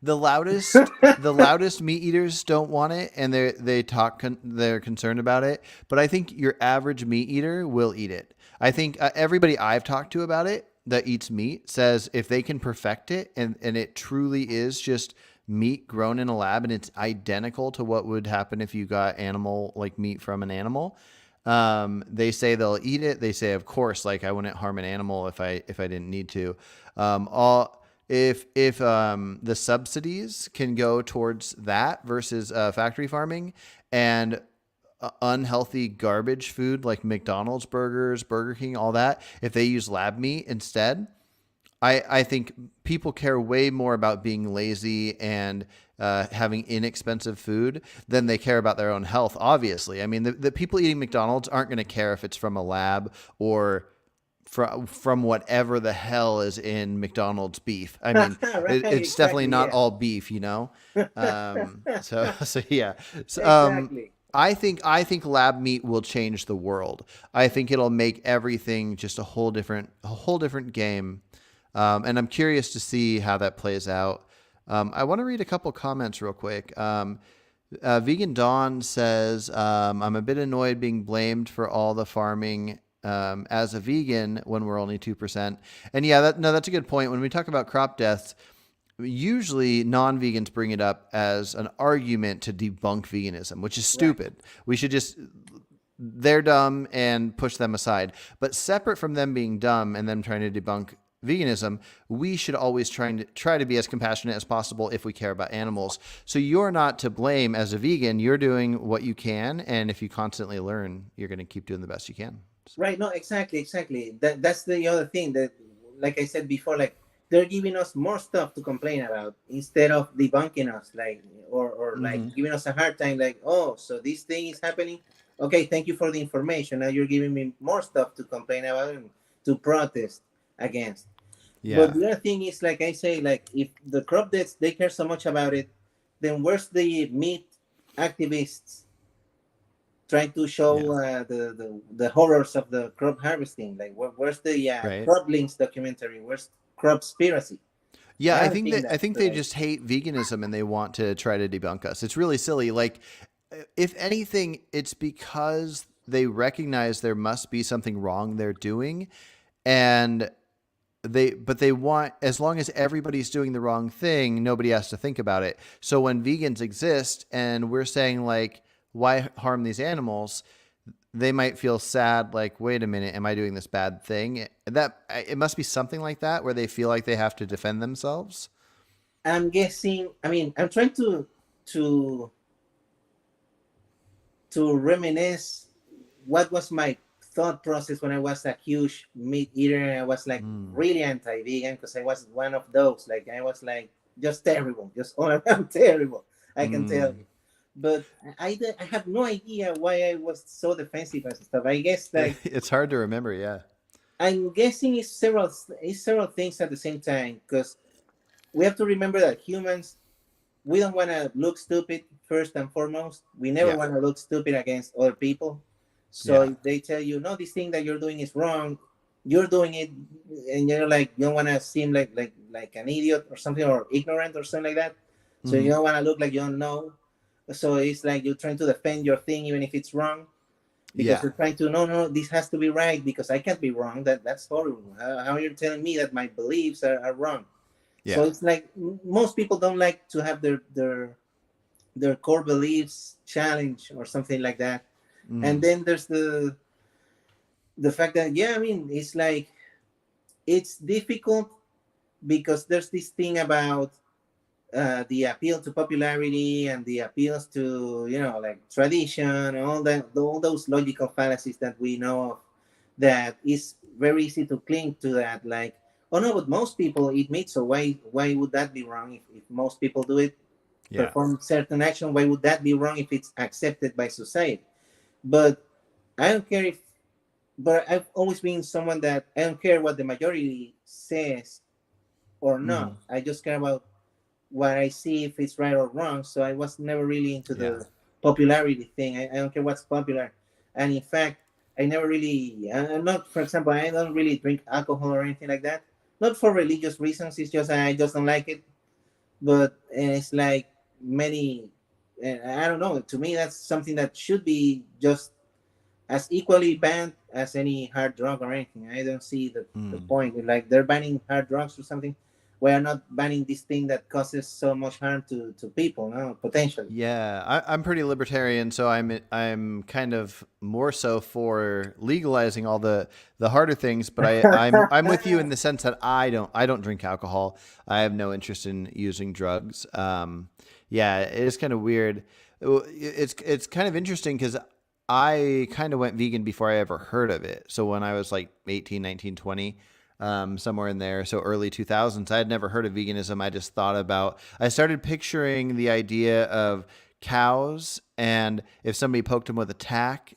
Speaker 1: The loudest meat eaters don't want it, and they're concerned about it. But I think your average meat eater will eat it. I think everybody I've talked to about it that eats meat says if they can perfect it, and it truly is just meat grown in a lab and it's identical to what would happen if you got animal like meat from an animal. They say they'll eat it. They say, of course, like I wouldn't harm an animal if I didn't need to. All if the subsidies can go towards that versus factory farming and unhealthy garbage food like McDonald's burgers, Burger King, all that, if they use lab meat instead, I think people care way more about being lazy and having inexpensive food than they care about their own health, obviously. I mean, the people eating McDonald's aren't going to care if it's from a lab or from whatever the hell is in McDonald's beef. I
Speaker 2: know.
Speaker 1: mean,
Speaker 2: Right,
Speaker 1: it's definitely
Speaker 2: exactly,
Speaker 1: not
Speaker 2: yeah.
Speaker 1: all beef, you know. So yeah. So,
Speaker 2: Exactly.
Speaker 1: I think lab meat will change the world. I think it'll make everything just a whole different game. And I'm curious to see how that plays out. I want to read a couple comments real quick. Vegan Dawn says, I'm a bit annoyed being blamed for all the farming as a vegan when we're only 2%. And yeah, that's a good point. When we talk about crop deaths, usually non-vegans bring it up as an argument to debunk veganism, which is
Speaker 2: Right.
Speaker 1: stupid. We should just they're dumb and push them aside. But separate from them being dumb and them trying to debunk veganism, we should always try to be as compassionate as possible if we care about animals. So you're not to blame as a vegan. You're doing what you can, and if you constantly learn, you're going to keep doing the best you can. So,
Speaker 2: Right. No, exactly. That's the other thing that, like I said before, like they're giving us more stuff to complain about instead of debunking us, like, or like
Speaker 1: mm-hmm.
Speaker 2: giving us a hard time, like, oh, so this thing is happening. Okay, thank you for the information. Now you're giving me more stuff to complain about and to protest against. But
Speaker 1: Yeah,
Speaker 2: the other thing is, like I say, like if the crop deaths they care so much about it, then where's the meat activists trying to
Speaker 1: yeah,
Speaker 2: show the horrors of the crop harvesting? Like, where's the
Speaker 1: right.
Speaker 2: crop links documentary? Where's crop spiracy? I
Speaker 1: Yeah, I
Speaker 2: haven't
Speaker 1: think
Speaker 2: seen
Speaker 1: that I
Speaker 2: that.
Speaker 1: think they just hate veganism and they want to try to debunk us. It's really silly. Like, if anything, it's because they recognize there must be something wrong they're doing, and they want, as long as everybody's doing the wrong thing, nobody has to think about it. So when vegans exist and we're saying like, why harm these animals, they might feel sad, like, wait a minute, am I doing this bad thing? That it must be something like that where they feel like they have to defend themselves.
Speaker 2: I'm guessing. I mean, I'm trying to to reminisce what was my thought process when I was a huge meat eater and I was like
Speaker 1: Mm.
Speaker 2: really anti-vegan, because I was one of those. Like I was like just terrible, just all around terrible. I can tell
Speaker 1: Mm.
Speaker 2: you. But I have no idea why I was so defensive and stuff. I guess like
Speaker 1: It's hard to remember. Yeah.
Speaker 2: I'm guessing it's several things at the same time, because we have to remember that humans, we don't want to look stupid first and foremost. We never
Speaker 1: Yeah.
Speaker 2: want to look stupid against other people. So
Speaker 1: Yeah.
Speaker 2: if they tell you, no, this thing that you're doing is wrong, you're doing it, and you're like, you don't want to seem like an idiot or something, or ignorant or something like that. So you
Speaker 1: Mm-hmm.
Speaker 2: don't want to look like you don't know. So it's like you're trying to defend your thing even if it's wrong, because
Speaker 1: Yeah.
Speaker 2: you're trying to, no, no, this has to be right because I can't be wrong. That's horrible. How you're telling me that my beliefs are wrong? So
Speaker 1: Yeah.
Speaker 2: it's like most people don't like to have their core beliefs challenged or something like that. And
Speaker 1: Mm.
Speaker 2: then there's the fact that, yeah, I mean, it's like it's difficult because there's this thing about the appeal to popularity and the appeals to, like tradition and all those logical fallacies that we know of. that is very easy to cling to that. Like, oh no, but most people eat meat, so why would that be wrong if most people do it,
Speaker 1: Yeah.
Speaker 2: perform certain action? Why would that be wrong if it's accepted by society? But I don't care if. But I've always been someone that I don't care what the majority says or
Speaker 1: Hmm.
Speaker 2: not. I just care about what I see, if it's right or wrong. So I was never really into
Speaker 1: Yeah.
Speaker 2: the popularity thing. I don't care what's popular. And in fact, I never really, I'm not, for example, I don't really drink alcohol or anything like that. Not for religious reasons. It's just I just don't like it. But it's like many, I don't know. To me, that's something that should be just as equally banned as any hard drug or anything. I don't see the
Speaker 1: Mm.
Speaker 2: point. Like they're banning hard drugs or something. We are not banning this thing that causes so much harm to people, no, potentially.
Speaker 1: Yeah, I'm pretty libertarian, so I'm kind of more so for legalizing all the harder things. But I'm with you in the sense that I don't drink alcohol. I have no interest in using drugs. Yeah, it is kind of weird. It's kind of interesting because I kind of went vegan before I ever heard of it. So when I was like 18, 19, 20, somewhere in there, so early 2000s, I had never heard of veganism. I started picturing the idea of cows, and if somebody poked them with a tack,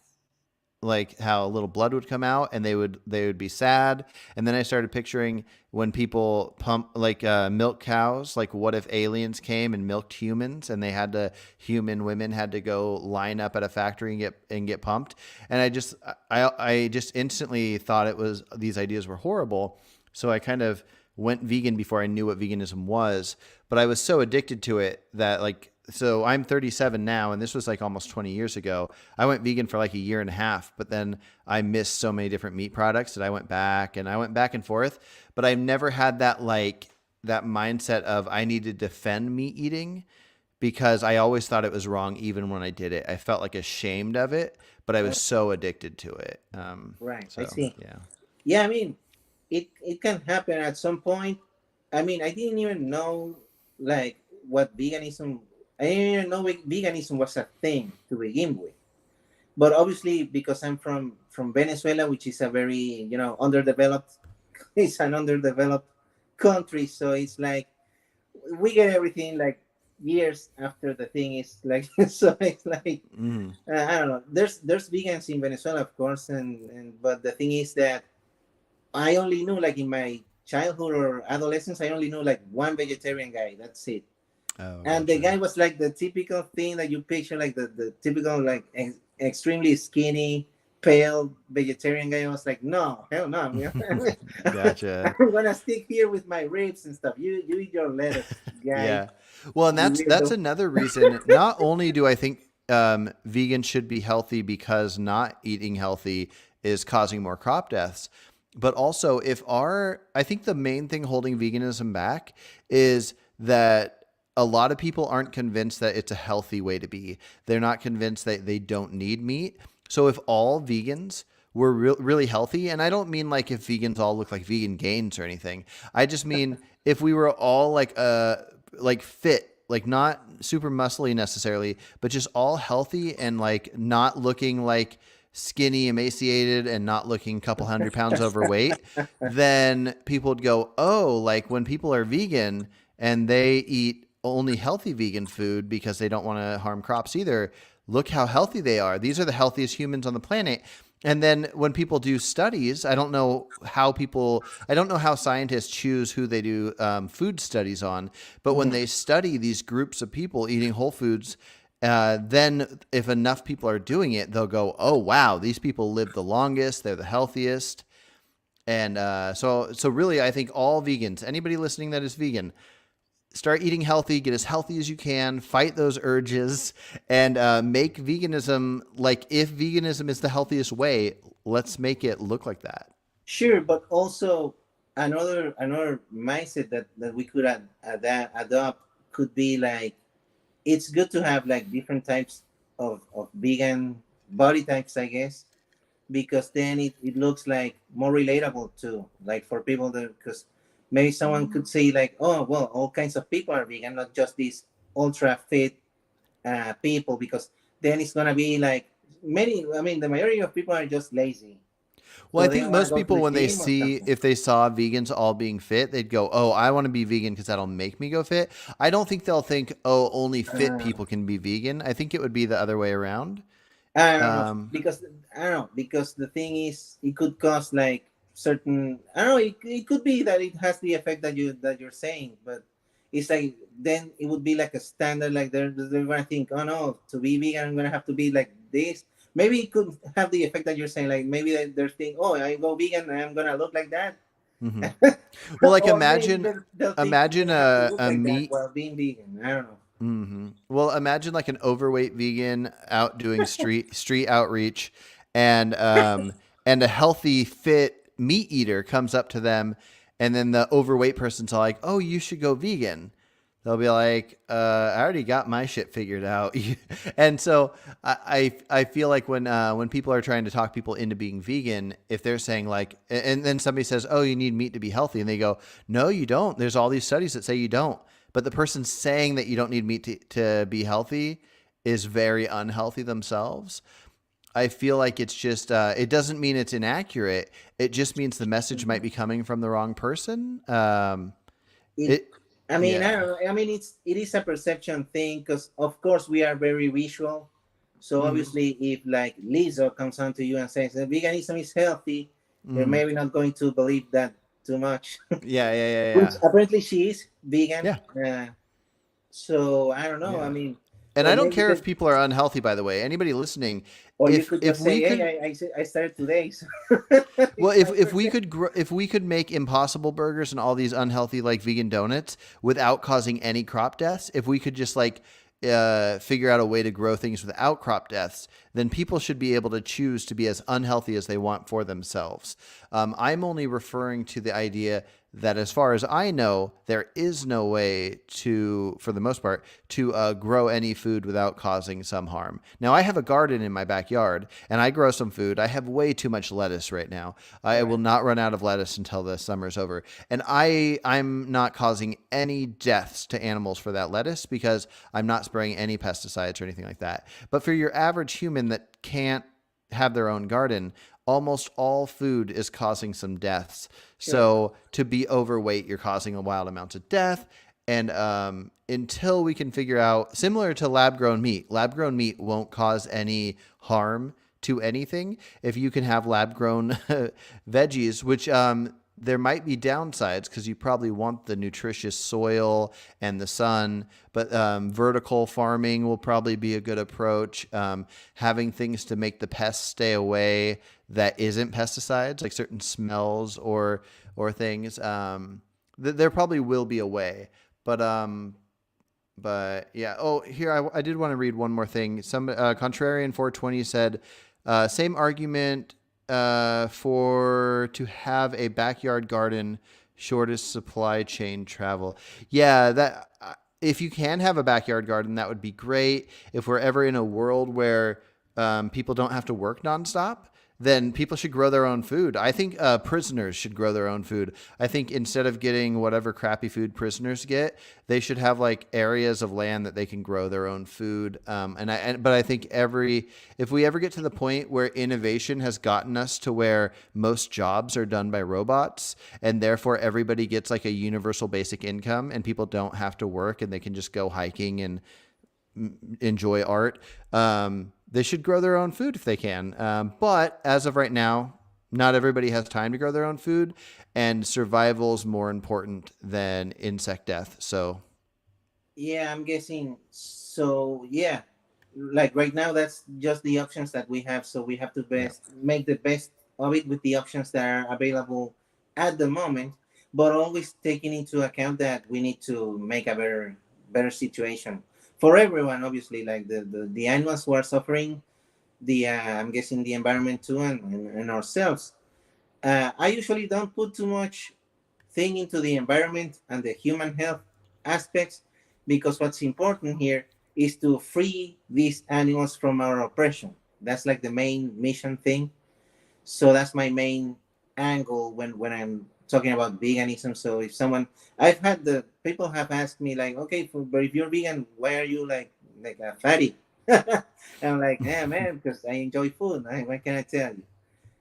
Speaker 1: like how a little blood would come out and they would be sad. And then I started picturing when people pump like milk cows, like what if aliens came and milked humans, and human women had to go line up at a factory and get pumped. And I just instantly thought these ideas were horrible. So I kind of went vegan before I knew what veganism was, but I was so addicted to it that so I'm 37 now, and this was like almost 20 years ago. I went vegan for like a year and a half, but then I missed so many different meat products that I went back and forth. But I've never had that mindset of I need to defend meat eating, because I always thought it was wrong even when I did it. I felt like ashamed of it, but I was so addicted to it.
Speaker 2: Right, I
Speaker 1: So
Speaker 2: see.
Speaker 1: yeah.
Speaker 2: Yeah, I mean, it can happen at some point. I mean, I didn't even know like what veganism. I didn't even know veganism was a thing to begin with. But obviously, because I'm from Venezuela, which is a very underdeveloped, it's an underdeveloped country. So it's like we get everything like years after the thing is like. So it's like
Speaker 1: Mm.
Speaker 2: I don't know. There's vegans in Venezuela, of course, and but the thing is that I only knew like in my childhood or adolescence, I only knew like one vegetarian guy. That's it.
Speaker 1: Oh,
Speaker 2: And the
Speaker 1: gotcha.
Speaker 2: guy was like the typical thing that you picture, like the typical like extremely skinny, pale vegetarian guy. I was like, no, hell no.
Speaker 1: Gotcha.
Speaker 2: I'm gonna stick here with my ribs and stuff. You eat your lettuce, guy.
Speaker 1: Yeah. Well, and
Speaker 2: You
Speaker 1: that's
Speaker 2: weirdo.
Speaker 1: another reason. Not only do I think vegans should be healthy because not eating healthy is causing more crop deaths, but also I think the main thing holding veganism back is that a lot of people aren't convinced that it's a healthy way to be. They're not convinced that they don't need meat. So if all vegans were really healthy, and I don't mean like if vegans all look like vegan gains or anything. I just mean if we were all like fit, like not super muscly necessarily, but just all healthy and like not looking like skinny, emaciated, and not looking a couple 100 pounds overweight, then people would go, oh, like when people are vegan and they eat only healthy vegan food because they don't want to harm crops either, look how healthy they are. These are the healthiest humans on the planet. And then when people do studies, I don't know how scientists choose who they do food studies on, but when
Speaker 2: Mhm.
Speaker 1: they study these groups of people eating whole foods, then if enough people are doing it, they'll go, oh, wow, these people live the longest, they're the healthiest. And so really, I think all vegans, anybody listening that is vegan, start eating healthy, get as healthy as you can, fight those urges, and make veganism like if veganism is the healthiest way, let's make it look like that.
Speaker 2: Sure, but also another mindset that we could adopt could be like it's good to have like different types of vegan body types, I guess, because then it looks like more relatable too, like for people that because maybe someone could say like, oh well, all kinds of people are vegan, not just these ultra fit people, because then it's gonna be like many. I mean, the majority of people are just lazy.
Speaker 1: Well, I
Speaker 2: So they
Speaker 1: think
Speaker 2: don't want to
Speaker 1: most
Speaker 2: go to
Speaker 1: people,
Speaker 2: the
Speaker 1: when they
Speaker 2: gym or
Speaker 1: see,
Speaker 2: something.
Speaker 1: if they saw vegans all being fit, they'd go, "Oh, I want to be vegan because that'll make me go fit." I don't think they'll think, "Oh, only fit
Speaker 2: Uh,
Speaker 1: people can be vegan." I think it would be the other way around.
Speaker 2: I don't know
Speaker 1: Um,
Speaker 2: because I don't know because the thing is it could cause like certain I don't know it could be that it has the effect that you're saying, but it's like then it would be like a standard like they're gonna think, oh no, to be vegan I'm gonna have to be like this. Maybe it could have the effect that you're saying, like maybe they're thinking, oh, I go vegan and I'm gonna look like that.
Speaker 1: mhm. Well, like
Speaker 2: Or maybe
Speaker 1: imagine,
Speaker 2: they'll think you're
Speaker 1: imagine
Speaker 2: gonna have to look
Speaker 1: a
Speaker 2: like that
Speaker 1: meat.
Speaker 2: while being vegan. I don't know.
Speaker 1: Well, imagine like an overweight vegan out doing street outreach, and um, and a healthy, fit meat eater comes up to them, and then the overweight person's all like, "Oh, you should go vegan." They'll be like, "I already got my shit figured out." And so I feel like when people are trying to talk people into being vegan, if they're saying like, and then somebody says, "Oh, you need meat to be healthy," and they go, "No, you don't. There's all these studies that say you don't." But the person saying that you don't need meat to be healthy is very unhealthy themselves. I feel like it's just, it doesn't mean it's inaccurate. It just means the message might be coming from the wrong person.
Speaker 2: It
Speaker 1: It,
Speaker 2: I mean, I
Speaker 1: yeah.
Speaker 2: don't know. I mean, it is a perception thing because of course we are very visual. So
Speaker 1: Hmm.
Speaker 2: obviously if like Lizzo comes on to you and says that veganism is healthy, you're
Speaker 1: Hmm.
Speaker 2: maybe not going to believe that too much.
Speaker 1: Yeah, yeah, yeah,
Speaker 2: Which
Speaker 1: yeah.
Speaker 2: apparently she is vegan.
Speaker 1: Yeah,
Speaker 2: So I don't know. I
Speaker 1: yeah.
Speaker 2: mean,
Speaker 1: And
Speaker 2: or
Speaker 1: I don't
Speaker 2: maybe
Speaker 1: care if
Speaker 2: that,
Speaker 1: people are unhealthy, by the way. Anybody listening,
Speaker 2: or you could
Speaker 1: if
Speaker 2: just
Speaker 1: we
Speaker 2: say, hey,
Speaker 1: could,
Speaker 2: I started today. So
Speaker 1: well,
Speaker 2: it's my
Speaker 1: if
Speaker 2: first
Speaker 1: we
Speaker 2: day.
Speaker 1: could if we could make Impossible Burgers and all these unhealthy like vegan donuts without causing any crop deaths, if we could just like figure out a way to grow things without crop deaths, then people should be able to choose to be as unhealthy as they want for themselves. I'm only referring to the idea that, as far as I know, there is no way to, for the most part, to grow any food without causing some harm. Now, I have a garden in my backyard and I grow some food. I have way too much lettuce right now. I will
Speaker 2: Right.
Speaker 1: not run out of lettuce until the summer's over. And I'm not causing any deaths to animals for that lettuce because I'm not spraying any pesticides or anything like that. But for your average human that can't have their own garden, almost all food is causing some deaths.
Speaker 2: Sure.
Speaker 1: So to be overweight, you're causing a wild amounts of death. And until we can figure out, similar to lab grown meat won't cause any harm to anything. If you can have lab grown veggies, which there might be downsides because you probably want the nutritious soil and the sun, but vertical farming will probably be a good approach. Having things to make the pests stay away that isn't pesticides, like certain smells or things. There probably will be a way, but yeah. Oh, here I did want to read one more thing. Some contrarian 420 said, same argument for to have a backyard garden, shortest supply chain travel. Yeah, that if you can have a backyard garden, that would be great. If we're ever in a world where people don't have to work nonstop, then people should grow their own food. I think prisoners should grow their own food. I think instead of getting whatever crappy food prisoners get, they should have like areas of land that they can grow their own food. But I think if we ever get to the point where innovation has gotten us to where most jobs are done by robots, and therefore everybody gets like a universal basic income, and people don't have to work, and they can just go hiking and enjoy art. They should grow their own food if they can. But as of right now, not everybody has time to grow their own food, and survival is more important than insect death. So,
Speaker 2: Yeah, I'm guessing. So yeah, like right now, that's just the options that we have. So we have to
Speaker 1: yeah.
Speaker 2: best make the best of it with the options that are available at the moment, but always taking into account that we need to make a better situation for everyone. Obviously, like the animals who are suffering, the I'm guessing the environment too, and ourselves. I usually don't put too much thing into the environment and the human health aspects because what's important here is to free these animals from our oppression. That's like the main mission thing. So that's my main angle when I'm talking about veganism. So if someone, I've had the people have asked me like, okay, but if you're vegan, why are you like a fatty? And I'm like, yeah, man, because I enjoy food. What can I tell you?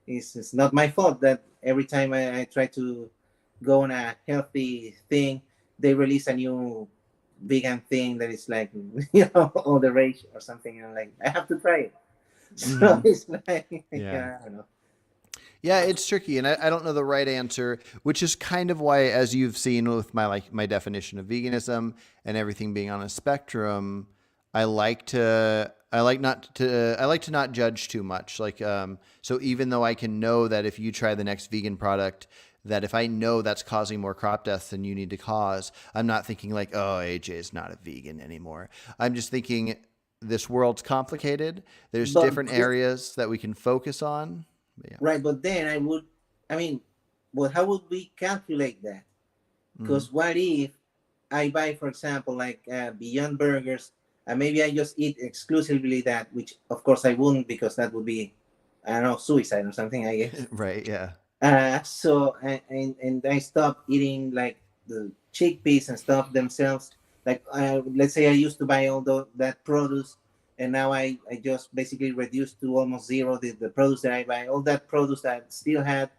Speaker 2: It's not my fault that every time I try to go on a healthy thing, they release a new vegan thing that is like all the rage or something. And I'm like, I have to try it. So
Speaker 1: Hmm.
Speaker 2: it's like,
Speaker 1: Yeah.
Speaker 2: yeah, I don't know.
Speaker 1: Yeah, it's tricky, and I don't know the right answer, which is kind of why, as you've seen with my definition of veganism and everything being on a spectrum, I like to not judge too much. So even though I can know that if you try the next vegan product, that if I know that's causing more crop deaths than you need to cause, I'm not thinking like, oh, AJ is not a vegan anymore. I'm just thinking this world's complicated. There's
Speaker 2: But
Speaker 1: different areas that we can focus on. But yeah.
Speaker 2: right, but then I mean, well, how would we calculate that?
Speaker 1: Mhm.
Speaker 2: Because what if I buy, for example, like Beyond Burgers, and maybe I just eat exclusively that, which of course I wouldn't because that would be, I don't know, suicide or something, I guess.
Speaker 1: Right. Yeah.
Speaker 2: So and I stopped eating like the chickpeas and stuff themselves. Like let's say I used to buy all that produce, and now I just basically reduced to almost zero the produce that I buy. All that produce that I still had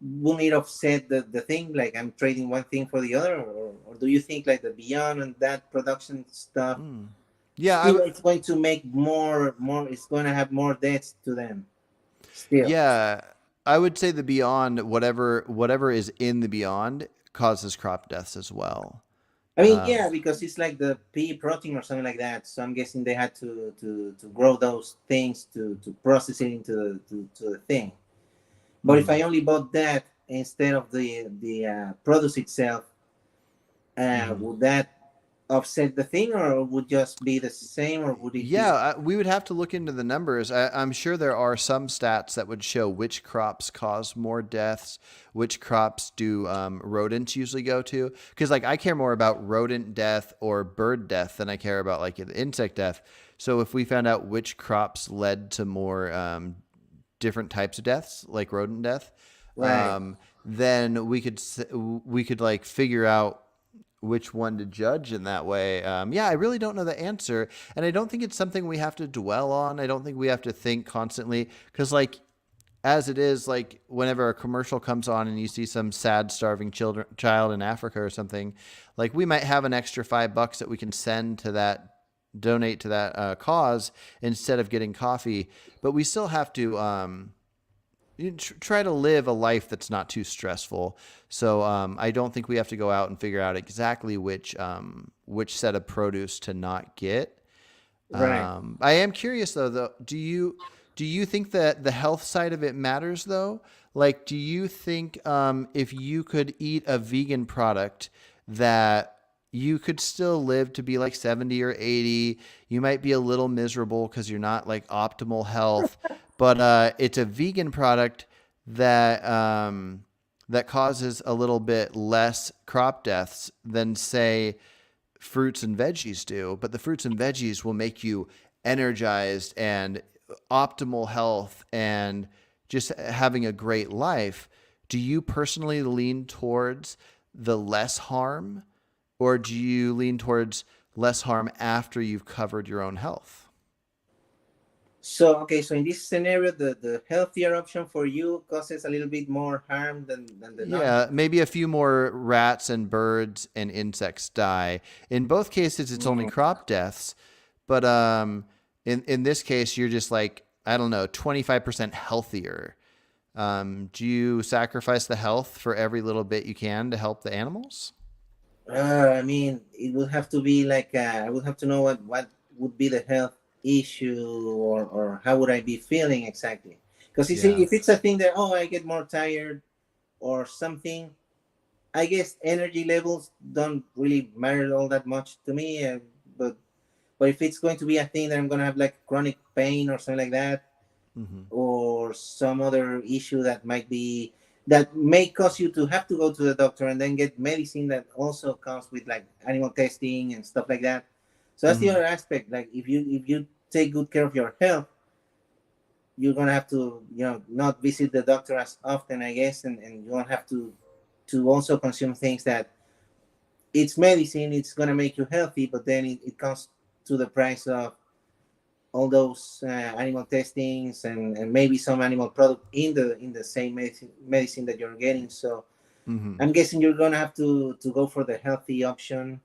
Speaker 2: will it offset the thing? Like I'm trading one thing for the other, or do you think like the Beyond and that production stuff
Speaker 1: Mm. Yeah.
Speaker 2: still it's going to make more? It's going to have more deaths to them still.
Speaker 1: Yeah. I would say the beyond, whatever is in the beyond, causes crop deaths as well.
Speaker 2: I mean,
Speaker 1: Um,
Speaker 2: yeah, because it's like the pea protein or something like that. So I'm guessing they had to grow those things to process it into to the thing. But if
Speaker 1: mhm,
Speaker 2: I only bought that instead of the produce itself,
Speaker 1: mhm.
Speaker 2: would that offset the thing, or would just be the same, or would it
Speaker 1: Yeah,
Speaker 2: be
Speaker 1: we would have to look into the numbers. I'm sure there are some stats that would show which crops cause more deaths, which crops do rodents usually go to. Because like I care more about rodent death or bird death than I care about like insect death. So if we found out which crops led to more different types of deaths, like rodent death,
Speaker 2: right?
Speaker 1: then we could like figure out which one to judge in that way. Yeah, I really don't know the answer, and I don't think it's something we have to dwell on. I don't think we have to think constantly because, like, as it is, like whenever a commercial comes on and you see some sad, starving child in Africa or something, like we might have an extra $5 that we can send to that. Donate to that cause instead of getting coffee, but we still have to you try to live a life that's not too stressful. So I don't think we have to go out and figure out exactly which set of produce to not get.
Speaker 2: Right.
Speaker 1: I am curious though. Do you think that the health side of it matters though? Like, do you think if you could eat a vegan product that you could still live to be like 70 or 80? You might be a little miserable because you're not like optimal health, but it's a vegan product that that causes a little bit less crop deaths than say fruits and veggies do, but the fruits and veggies will make you energized and optimal health and just having a great life. Do you personally lean towards the less harm, or do you lean towards less harm after you've covered your own health?
Speaker 2: So okay, so in this scenario, the healthier option for you causes a little bit more harm than the non.
Speaker 1: Yeah, maybe a few more rats and birds and insects die. In both cases, it's only
Speaker 2: Mm.
Speaker 1: crop deaths, but in this case, you're just like I don't know, 25% healthier. Do you sacrifice the health for every little bit you can to help the animals?
Speaker 2: I mean, it would have to be like I would have to know what would be the health issue, or how would I be feeling exactly. Because you see,
Speaker 1: Yeah.
Speaker 2: if it's a thing that I get more tired or something, I guess energy levels don't really matter all that much to me. But if it's going to be a thing that I'm gonna have like chronic pain or something like that,
Speaker 1: Hmm.
Speaker 2: or some other issue that might be that may cause you to have to go to the doctor and then get medicine that also comes with like animal testing and stuff like that. So that's the
Speaker 1: Hmm.
Speaker 2: other aspect. Like if you take good care of your health, you're gonna have to not visit the doctor as often, I guess, and you don't have to also consume things that it's medicine, it's gonna make you healthy, but then it comes to the price of all those animal testings and maybe some animal product in the same medicine that you're getting. So
Speaker 1: Mm-hmm.
Speaker 2: I'm guessing you're gonna have to go for the healthy option,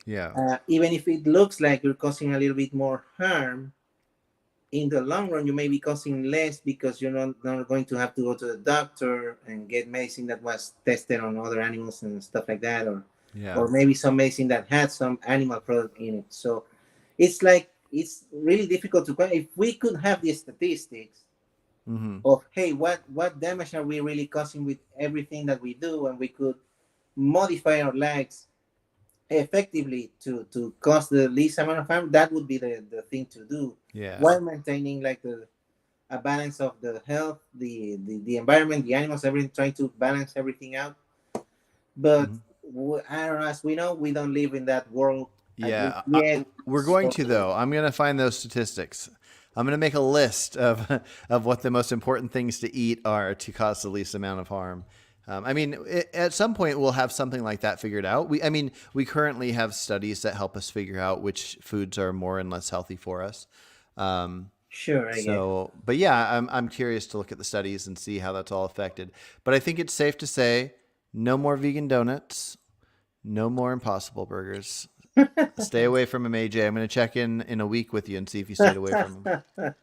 Speaker 1: Yeah.
Speaker 2: even if it looks like you're causing a little bit more harm. In the long run, you may be causing less because you're not going to have to go to the doctor and get medicine that was tested on other animals and stuff like that,
Speaker 1: Yeah.
Speaker 2: or maybe some medicine that had some animal product in it. So it's like it's really difficult to if we could have the statistics
Speaker 1: Mm-hmm.
Speaker 2: of, hey, what damage are we really causing with everything that we do, and we could modify our lives effectively to cause the least amount of harm. That would be the thing to do,
Speaker 1: Yeah.
Speaker 2: while maintaining like the a balance of the health, the environment, the animals, everything, trying to balance everything out. But
Speaker 1: Mm-hmm.
Speaker 2: I don't know, as we know, we don't live in that world at least
Speaker 1: Yeah,
Speaker 2: yet.
Speaker 1: we're going to
Speaker 2: So
Speaker 1: though. I'm going to find those statistics. I'm going to make a list of of what the most important things to eat are to cause the least amount of harm. I mean, at some point we'll have something like that figured out. I mean, we currently have studies that help us figure out which foods are more and less healthy for us. Um,
Speaker 2: sure, I guess.
Speaker 1: but yeah, I'm curious to look at the studies and see how that's all affected. But I think it's safe to say no more vegan donuts, no more Impossible Burgers. Stay away from him, AJ. I'm going to check in a week with you and see if you stayed away from him.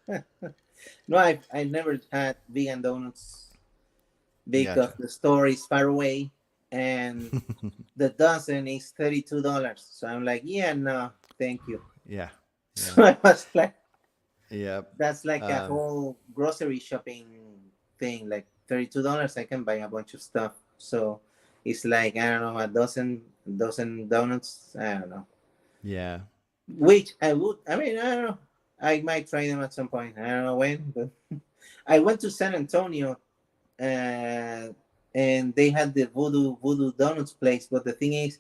Speaker 2: No, I never had vegan donuts because
Speaker 1: Gotcha.
Speaker 2: the store is far away and the dozen is $32. So I'm like, yeah, no, thank you.
Speaker 1: Yeah. Yeah.
Speaker 2: So I was like,
Speaker 1: Yeah.
Speaker 2: that's like a
Speaker 1: Um,
Speaker 2: whole grocery shopping thing. Like $32, I can buy a bunch of stuff. So it's like, I don't know, a dozen donuts. I don't know.
Speaker 1: yeah.
Speaker 2: Which I would. I mean, I don't know. I might try them at some point. I don't know when, but I went to San Antonio, uh, and they had the Voodoo Donuts place. But the thing is,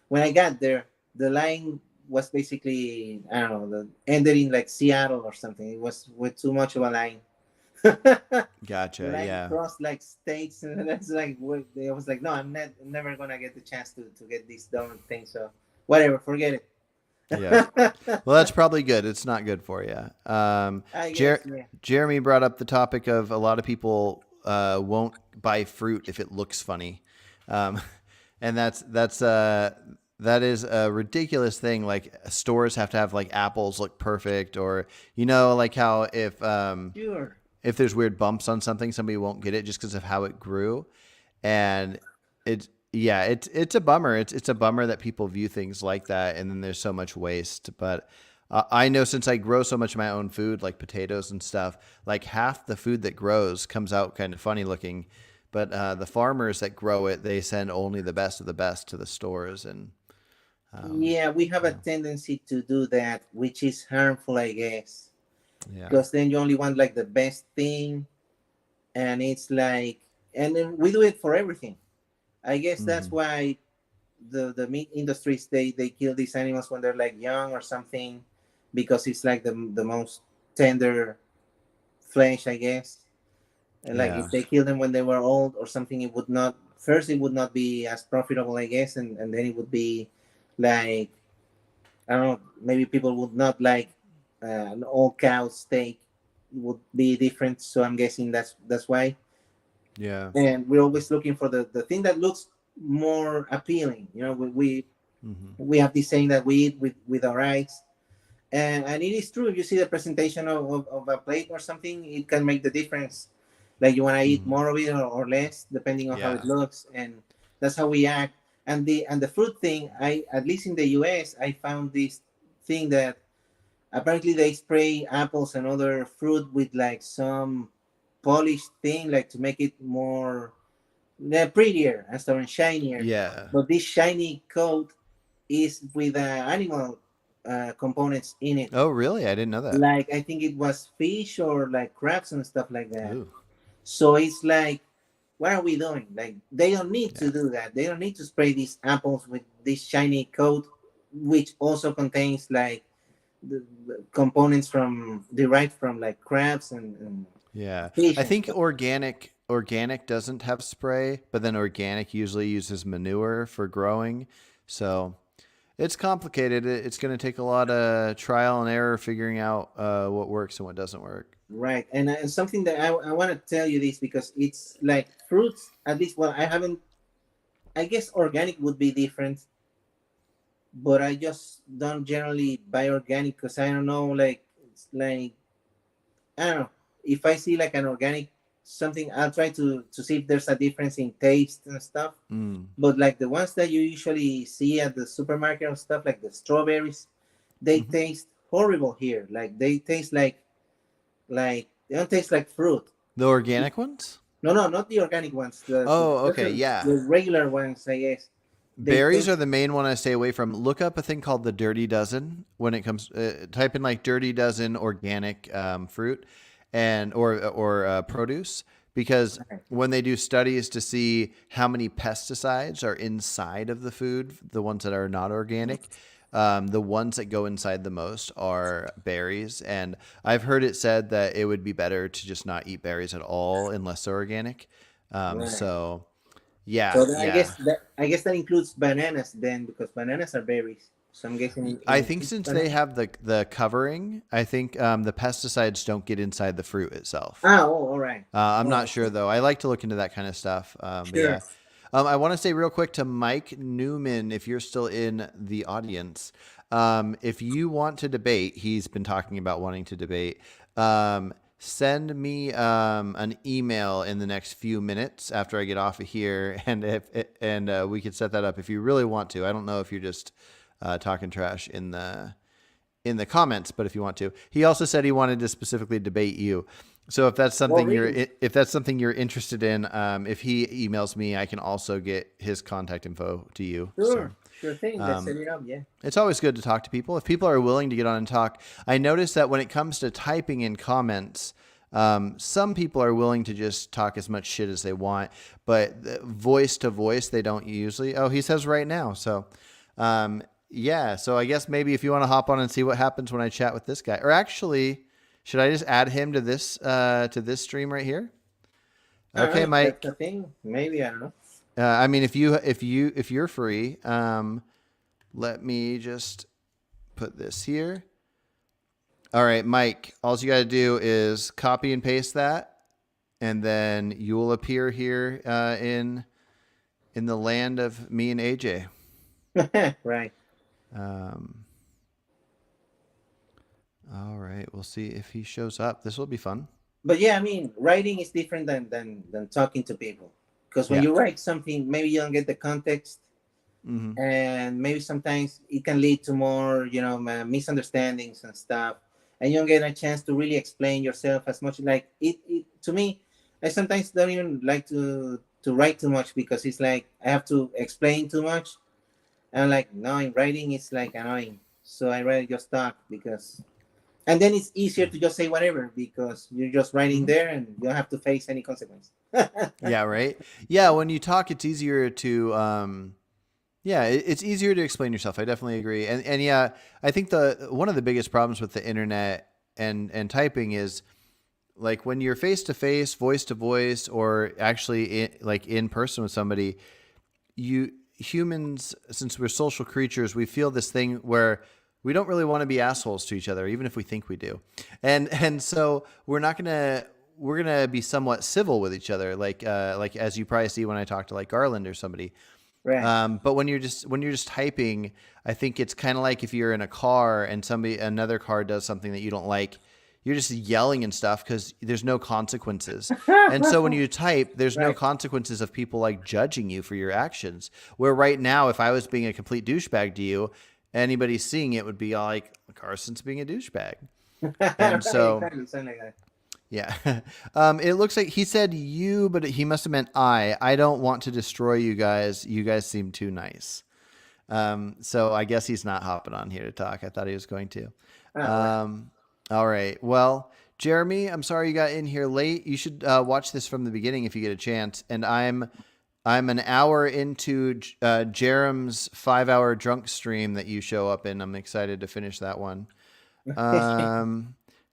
Speaker 2: when I got there, the line was basically, I don't know, ended in like Seattle or something. It was with too much of a line. The
Speaker 1: Gotcha.
Speaker 2: line
Speaker 1: Yeah.
Speaker 2: crossed like states, and that's like what I was like. No, I'm never gonna get the chance to get this donut thing. So whatever, forget it.
Speaker 1: Yeah. Well, that's probably good. It's not good for you.
Speaker 2: I guess, yeah.
Speaker 1: Jeremy brought up the topic of a lot of people won't buy fruit if it looks funny, um, and that is a ridiculous thing. Like stores have to have like apples look perfect, or like how
Speaker 2: Sure.
Speaker 1: if there's weird bumps on something, somebody won't get it just because of how it grew, and it's a bummer. It's a bummer that people view things like that, and then there's so much waste. But I know since I grow so much of my own food, like potatoes and stuff, like half the food that grows comes out kind of funny looking. But the farmers that grow it, they send only the best of the best to the stores, and
Speaker 2: Yeah, we have a
Speaker 1: yeah,
Speaker 2: tendency to do that, which is harmful, I guess,
Speaker 1: yeah,
Speaker 2: because then you only want like the best thing, and it's like, and then we do it for everything. I guess that's
Speaker 1: hmm,
Speaker 2: why the meat industries they kill these animals when they're like young or something, because it's like the most tender flesh, I guess. And like
Speaker 1: yeah,
Speaker 2: if they kill them when they were old or something, it would not first it would not be as profitable, I guess, and then it would be like, I don't know, maybe people would not like an all cow steak. It would be different. So I'm guessing that's why.
Speaker 1: yeah,
Speaker 2: And we're always looking for the thing that looks more appealing.
Speaker 1: hmm,
Speaker 2: We have this saying that we eat with our eyes. And it is true. If you see the presentation of a plate or something, it can make the difference. Like you want to eat
Speaker 1: hmm,
Speaker 2: more of it or less, depending on how it
Speaker 1: yeah,
Speaker 2: looks, and that's how we act. And the fruit thing, I at least in the U.S., I found this thing that apparently they spray apples and other fruit with like some polished thing, like to make it more prettier and so and shinier.
Speaker 1: yeah.
Speaker 2: But this shiny coat is with animal components in it.
Speaker 1: Oh, really? I didn't know that.
Speaker 2: Like I think it was fish or like crabs and stuff like that.
Speaker 1: Ooh,
Speaker 2: So it's like, what are we doing? Like they don't need to
Speaker 1: yeah.
Speaker 2: do that. They don't need to spray these apples with this shiny coat, which also contains like the components from derived from like crabs and
Speaker 1: Yeah.
Speaker 2: fish
Speaker 1: I
Speaker 2: and
Speaker 1: think
Speaker 2: stuff.
Speaker 1: organic doesn't have spray, but then organic usually uses manure for growing. So It's complicated. It's going to take a lot of trial and error figuring out what works and what doesn't work.
Speaker 2: Right. And something that I want to tell you this because it's like fruits, at least, well, I haven't, I guess organic would be different, but I just don't generally buy organic because I don't know, like, it's like, I don't know. If I see like an organic something, I'll try to see if there's a difference in taste and stuff.
Speaker 1: Mm.
Speaker 2: But like the ones that you usually see at the supermarket and stuff, like the strawberries, they
Speaker 1: Mm-hmm.
Speaker 2: taste horrible here. Like they taste like they don't taste like fruit.
Speaker 1: The organic ones?
Speaker 2: No, no, not the organic ones.
Speaker 1: Oh, okay, yeah.
Speaker 2: The regular ones, I guess. They
Speaker 1: Berries
Speaker 2: taste.
Speaker 1: are the main one I stay away from. Look up a thing called the Dirty Dozen when it comes. Type in like Dirty Dozen organic fruit and or produce because when they do studies to see how many pesticides are inside of the food, the ones that are not organic, the ones that go inside the most are berries. And I've heard it said that it would be better to just not eat berries at all unless they're organic.
Speaker 2: Right.
Speaker 1: So
Speaker 2: So
Speaker 1: yeah, yeah.
Speaker 2: I guess that includes bananas then, because bananas are berries. So I'm guessing
Speaker 1: I
Speaker 2: in
Speaker 1: think since they
Speaker 2: banana.
Speaker 1: have the covering, I think the pesticides don't get inside the fruit itself.
Speaker 2: Ah, oh, all right.
Speaker 1: I'm
Speaker 2: Oh,
Speaker 1: not sure though. I like to look into that kind of stuff. But
Speaker 2: sure.
Speaker 1: yeah, I want to say real quick to Mike Newman, if you're still in the audience, if you want to debate, he's been talking about wanting to debate. Send me an email in the next few minutes after I get off of here, and we could set that up if you really want to. I don't know if you're just talking trash in the comments, but if you want to, he also said he wanted to specifically debate you. So if that's
Speaker 2: Oh,
Speaker 1: something
Speaker 2: really?
Speaker 1: you're interested in, if he emails me, I can also get his contact info to you. So
Speaker 2: Sure. Sure thing. Let's set it up. Yeah.
Speaker 1: it's always good to talk to people. If people are willing to get on and talk, I notice that when it comes to typing in comments, some people are willing to just talk as much shit as they want, but voice to voice, they don't usually. Oh, he says right now. So, yeah. So I guess maybe if you want to hop on and see what happens when I chat with this guy, or actually, should I just add him to this stream right here?
Speaker 2: I don't
Speaker 1: Okay,
Speaker 2: know if that's
Speaker 1: Mike.
Speaker 2: the thing. Maybe I don't know.
Speaker 1: I mean, if you're free, let me just put this here. All right, Mike, all you got to do is copy and paste that, and then you will appear here in the land of me and AJ.
Speaker 2: Right.
Speaker 1: Um, all right, we'll see if he shows up. This will be fun.
Speaker 2: But yeah, I mean, writing is different than talking to people. Because when
Speaker 1: Yeah.
Speaker 2: you write something, maybe you don't get the context,
Speaker 1: Mm-hmm.
Speaker 2: and maybe sometimes it can lead to more, misunderstandings and stuff, and you don't get a chance to really explain yourself as much. Like it to me, I sometimes don't even like to write too much because it's like I have to explain too much. And I'm like, no, in writing it's like annoying. So I rather just talk because, and then it's easier to just say whatever because you're just writing
Speaker 1: Mm-hmm.
Speaker 2: there and you don't have to face any consequence.
Speaker 1: Yeah, right. Yeah, when you talk, it's easier to yeah, it's easier to explain yourself. I definitely agree. And yeah, I think the one of the biggest problems with the internet and typing is like when you're face to face, voice to voice, or actually like in person with somebody, you humans, since we're social creatures, we feel this thing where we don't really want to be assholes to each other, even if we think we do. And so we're gonna be somewhat civil with each other, like as you probably see when I talk to like Garland or somebody.
Speaker 2: Right.
Speaker 1: But when you're just typing, I think it's kind of like if you're in a car and another car does something that you don't like, you're just yelling and stuff because there's no consequences. And so when you type, there's no
Speaker 2: Right.
Speaker 1: consequences of people like judging you for your actions. Where right now, if I was being a complete douchebag to you, anybody seeing it would be all like, Carson's being a douchebag. And
Speaker 2: Right,
Speaker 1: so
Speaker 2: exactly, something like that.
Speaker 1: yeah. It looks like he said you, but he must have meant I. I don't want to destroy you guys. You guys seem too nice. So I guess he's not hopping on here to talk. I thought he was going to.
Speaker 2: Oh, right.
Speaker 1: All right. Well, Jeremy, I'm sorry you got in here late. You should watch this from the beginning if you get a chance. And I'm an hour into Jerem's 5-hour drunk stream that you show up in. I'm excited to finish that one.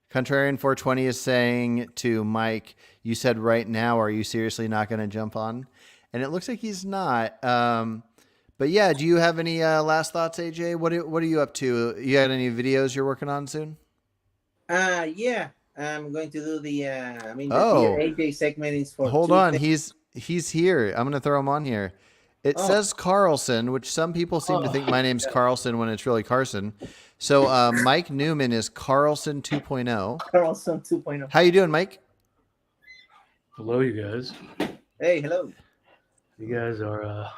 Speaker 1: Contrarian 420 is saying to Mike, you said right now, are you seriously not going to jump on? And it looks like he's not. But yeah, do you have any last thoughts, AJ? What are you up to? You got any videos you're working on soon?
Speaker 2: Yeah, I'm going to do the. I mean, the Dear
Speaker 1: Oh,
Speaker 2: AJ segment is for
Speaker 1: hold on.
Speaker 2: Tuesday.
Speaker 1: He's here. I'm gonna throw him on here. It
Speaker 2: Oh,
Speaker 1: says Carlson, which some people seem to
Speaker 2: oh,
Speaker 1: think my name's Carlson when it's really Carson. So Mike Newman is Carlson 2.0.
Speaker 2: Carlson 2.0.
Speaker 1: How you doing, Mike?
Speaker 3: Hello, you guys.
Speaker 2: Hey, hello.
Speaker 3: You guys are.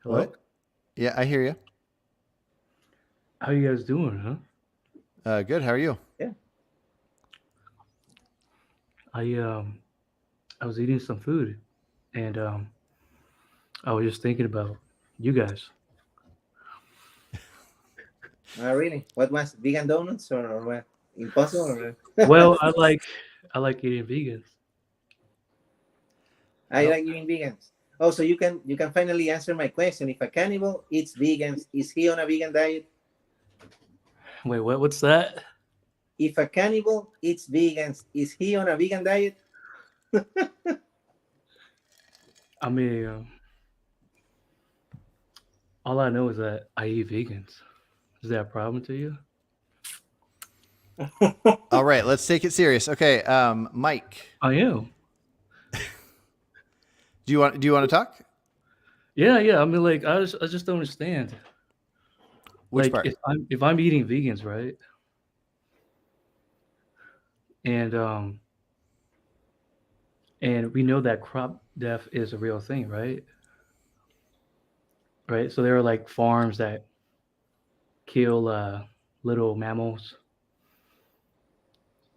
Speaker 3: Hello.
Speaker 1: What? Yeah, I hear you.
Speaker 3: How you guys doing, huh?
Speaker 1: Good. How are you?
Speaker 2: Yeah.
Speaker 3: I was eating some food, and I was just thinking about you guys.
Speaker 2: Really? What was vegan donuts or what? Impossible? Or
Speaker 3: Well, I like eating vegans.
Speaker 2: I
Speaker 1: Oh.
Speaker 2: like eating vegans. Oh, so you can finally answer my question. If a cannibal eats vegans, is he on a vegan diet?
Speaker 3: Wait, what? What's that?
Speaker 2: If a cannibal eats vegans, is he on a vegan diet?
Speaker 3: I mean, all I know is that I eat vegans. Is that a problem to you?
Speaker 1: All right, let's take it serious. Okay, Mike,
Speaker 3: I am.
Speaker 1: do you want to talk?
Speaker 3: Yeah. I mean, like, I just don't understand.
Speaker 1: Which
Speaker 3: Like,
Speaker 1: part?
Speaker 3: if I'm eating vegans, right? And we know that crop death is a real thing, right? Right. So there are like farms that kill little mammals.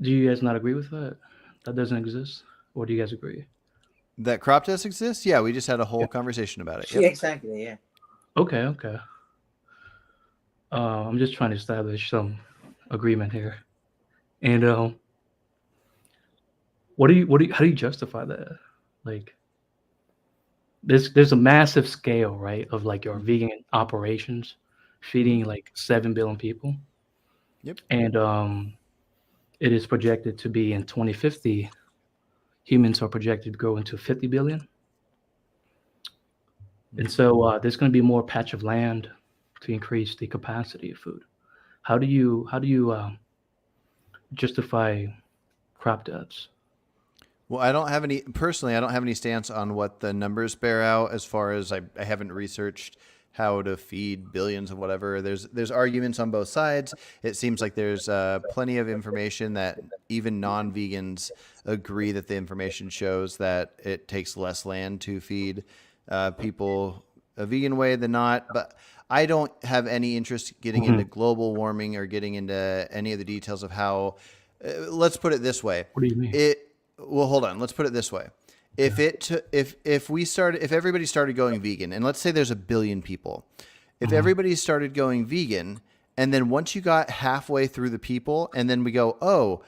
Speaker 3: Do you guys not agree with that? That doesn't exist, or do you guys agree?
Speaker 1: That crop dust exists? Yeah, we just had a whole
Speaker 3: Yeah.
Speaker 1: conversation about it.
Speaker 2: Yeah,
Speaker 1: Yep.
Speaker 2: exactly. Yeah.
Speaker 3: Okay. I'm just trying to establish some agreement here. And how do you justify that? Like, there's a massive scale, right, of like your vegan operations feeding like 7 billion people,
Speaker 1: Yep.
Speaker 3: and it is projected to be in 2050, humans are projected to grow into 50 billion, and so there's going to be more patch of land to increase the capacity of food. How do you justify crop deaths?
Speaker 1: Well, I don't have any stance on what the numbers bear out as far as I haven't researched how to feed billions of whatever. There's arguments on both sides. It seems like there's plenty of information that even non-vegans agree that the information shows that it takes less land to feed people a vegan way than not. But I don't have any interest getting into global warming or getting into any of the details of how. Let's put it this way.
Speaker 3: What do you mean?
Speaker 1: Well, hold on. Let's put it this way. If everybody started going vegan, and let's say there's 1 billion people, if everybody started going vegan, and then once you got halfway through the people, and then we go,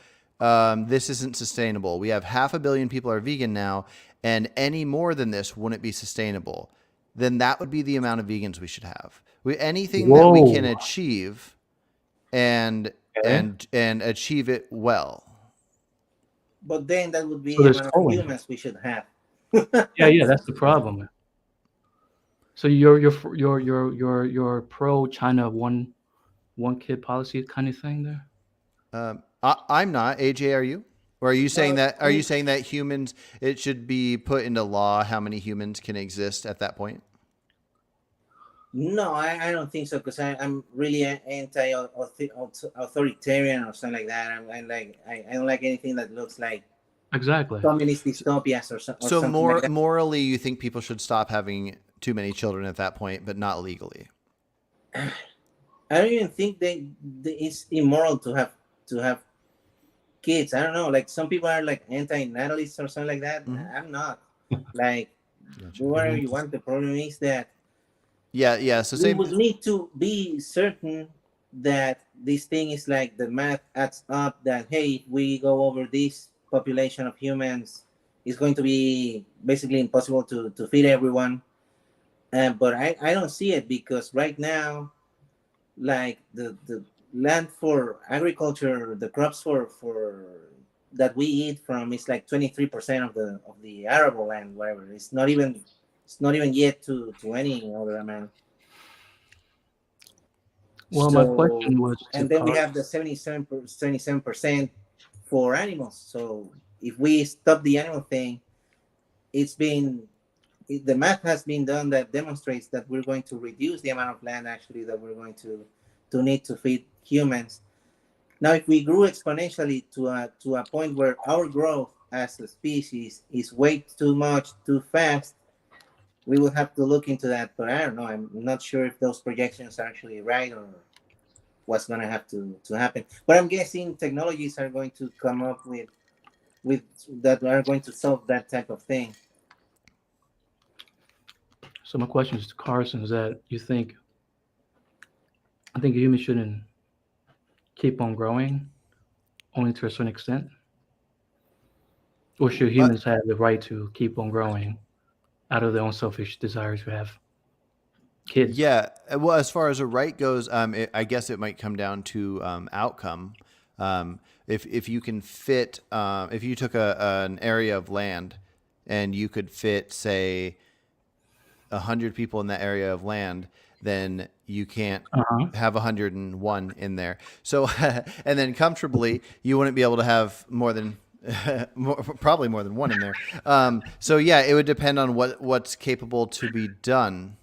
Speaker 1: this isn't sustainable. We have 500 million people are vegan now, and any more than this wouldn't be sustainable. Then that would be the amount of vegans we should have. Anything that we can achieve, and achieve it well.
Speaker 2: But then that would be
Speaker 3: So
Speaker 2: the
Speaker 3: there's
Speaker 2: amount of
Speaker 3: colon.
Speaker 2: humans we should have.
Speaker 3: Yeah, that's the problem. So you're pro China one kid policy kind of thing there?
Speaker 1: I'm not. AJ, are you? Or are you saying
Speaker 2: No,
Speaker 1: that? Are you saying that humans? It should be put into law how many humans can exist at that point.
Speaker 2: No, I don't think so, because I'm really anti-authoritarian or something like that. I don't like anything that looks like
Speaker 3: Exactly.
Speaker 2: communist dystopias or
Speaker 1: So
Speaker 2: something like that.
Speaker 1: morally, you think people should stop having too many children at that point, but not legally.
Speaker 2: I don't even think it's immoral to have kids. I don't know. Like, some people are like anti-natalists or something like that. I'm not. Like, do whatever you want. The problem is that
Speaker 1: Yeah. So
Speaker 2: we
Speaker 1: same.
Speaker 2: would need to be certain that this thing is like the math adds up, that hey, if we go over this population of humans, it's going to be basically impossible to feed everyone. But I don't see it, because right now, like the land for agriculture, the crops for that we eat from is like 23% of the arable land, whatever. It's not even yet to any other amount.
Speaker 3: Well, my
Speaker 2: So,
Speaker 3: question was to
Speaker 2: and then we
Speaker 3: Carl.
Speaker 2: have the 77% for animals. So if we stop the animal thing, it's been the math has been done that demonstrates that we're going to reduce the amount of land actually that we're going to need to feed humans. Now, if we grew exponentially to a point where our growth as a species is way too much too fast, we will have to look into that. But I don't know. I'm not sure if those projections are actually right or what's going to have to happen. But I'm guessing technologies are going to come up with that are going to solve that type of thing.
Speaker 3: So my question is to Carson: is that I think humans shouldn't keep on growing only to a certain extent, or should
Speaker 1: Uh,
Speaker 3: humans have the right to keep on growing out of their own selfish desires to have kids?
Speaker 1: Yeah, well, as far as a right goes, I guess it might come down to outcome. If you can fit, if you took an area of land and you could fit, say, 100 people in that area of land, then you can't
Speaker 3: Uh huh.
Speaker 1: have 101 in there. So, and then comfortably, you wouldn't be able to have more than probably more than one in there. So yeah, it would depend on what's capable to be done.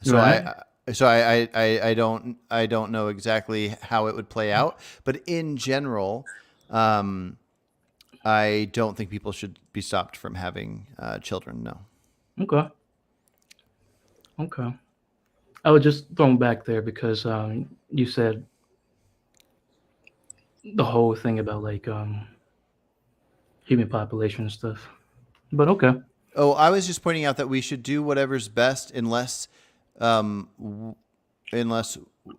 Speaker 1: So
Speaker 3: Right.
Speaker 1: I don't know exactly how it would play out, but in general, I don't think people should be stopped from having children. No.
Speaker 3: Okay. Okay. I was just thrown back there because you said the whole thing about like human population and stuff. But okay.
Speaker 1: Oh, I was just pointing out that we should do whatever's best unless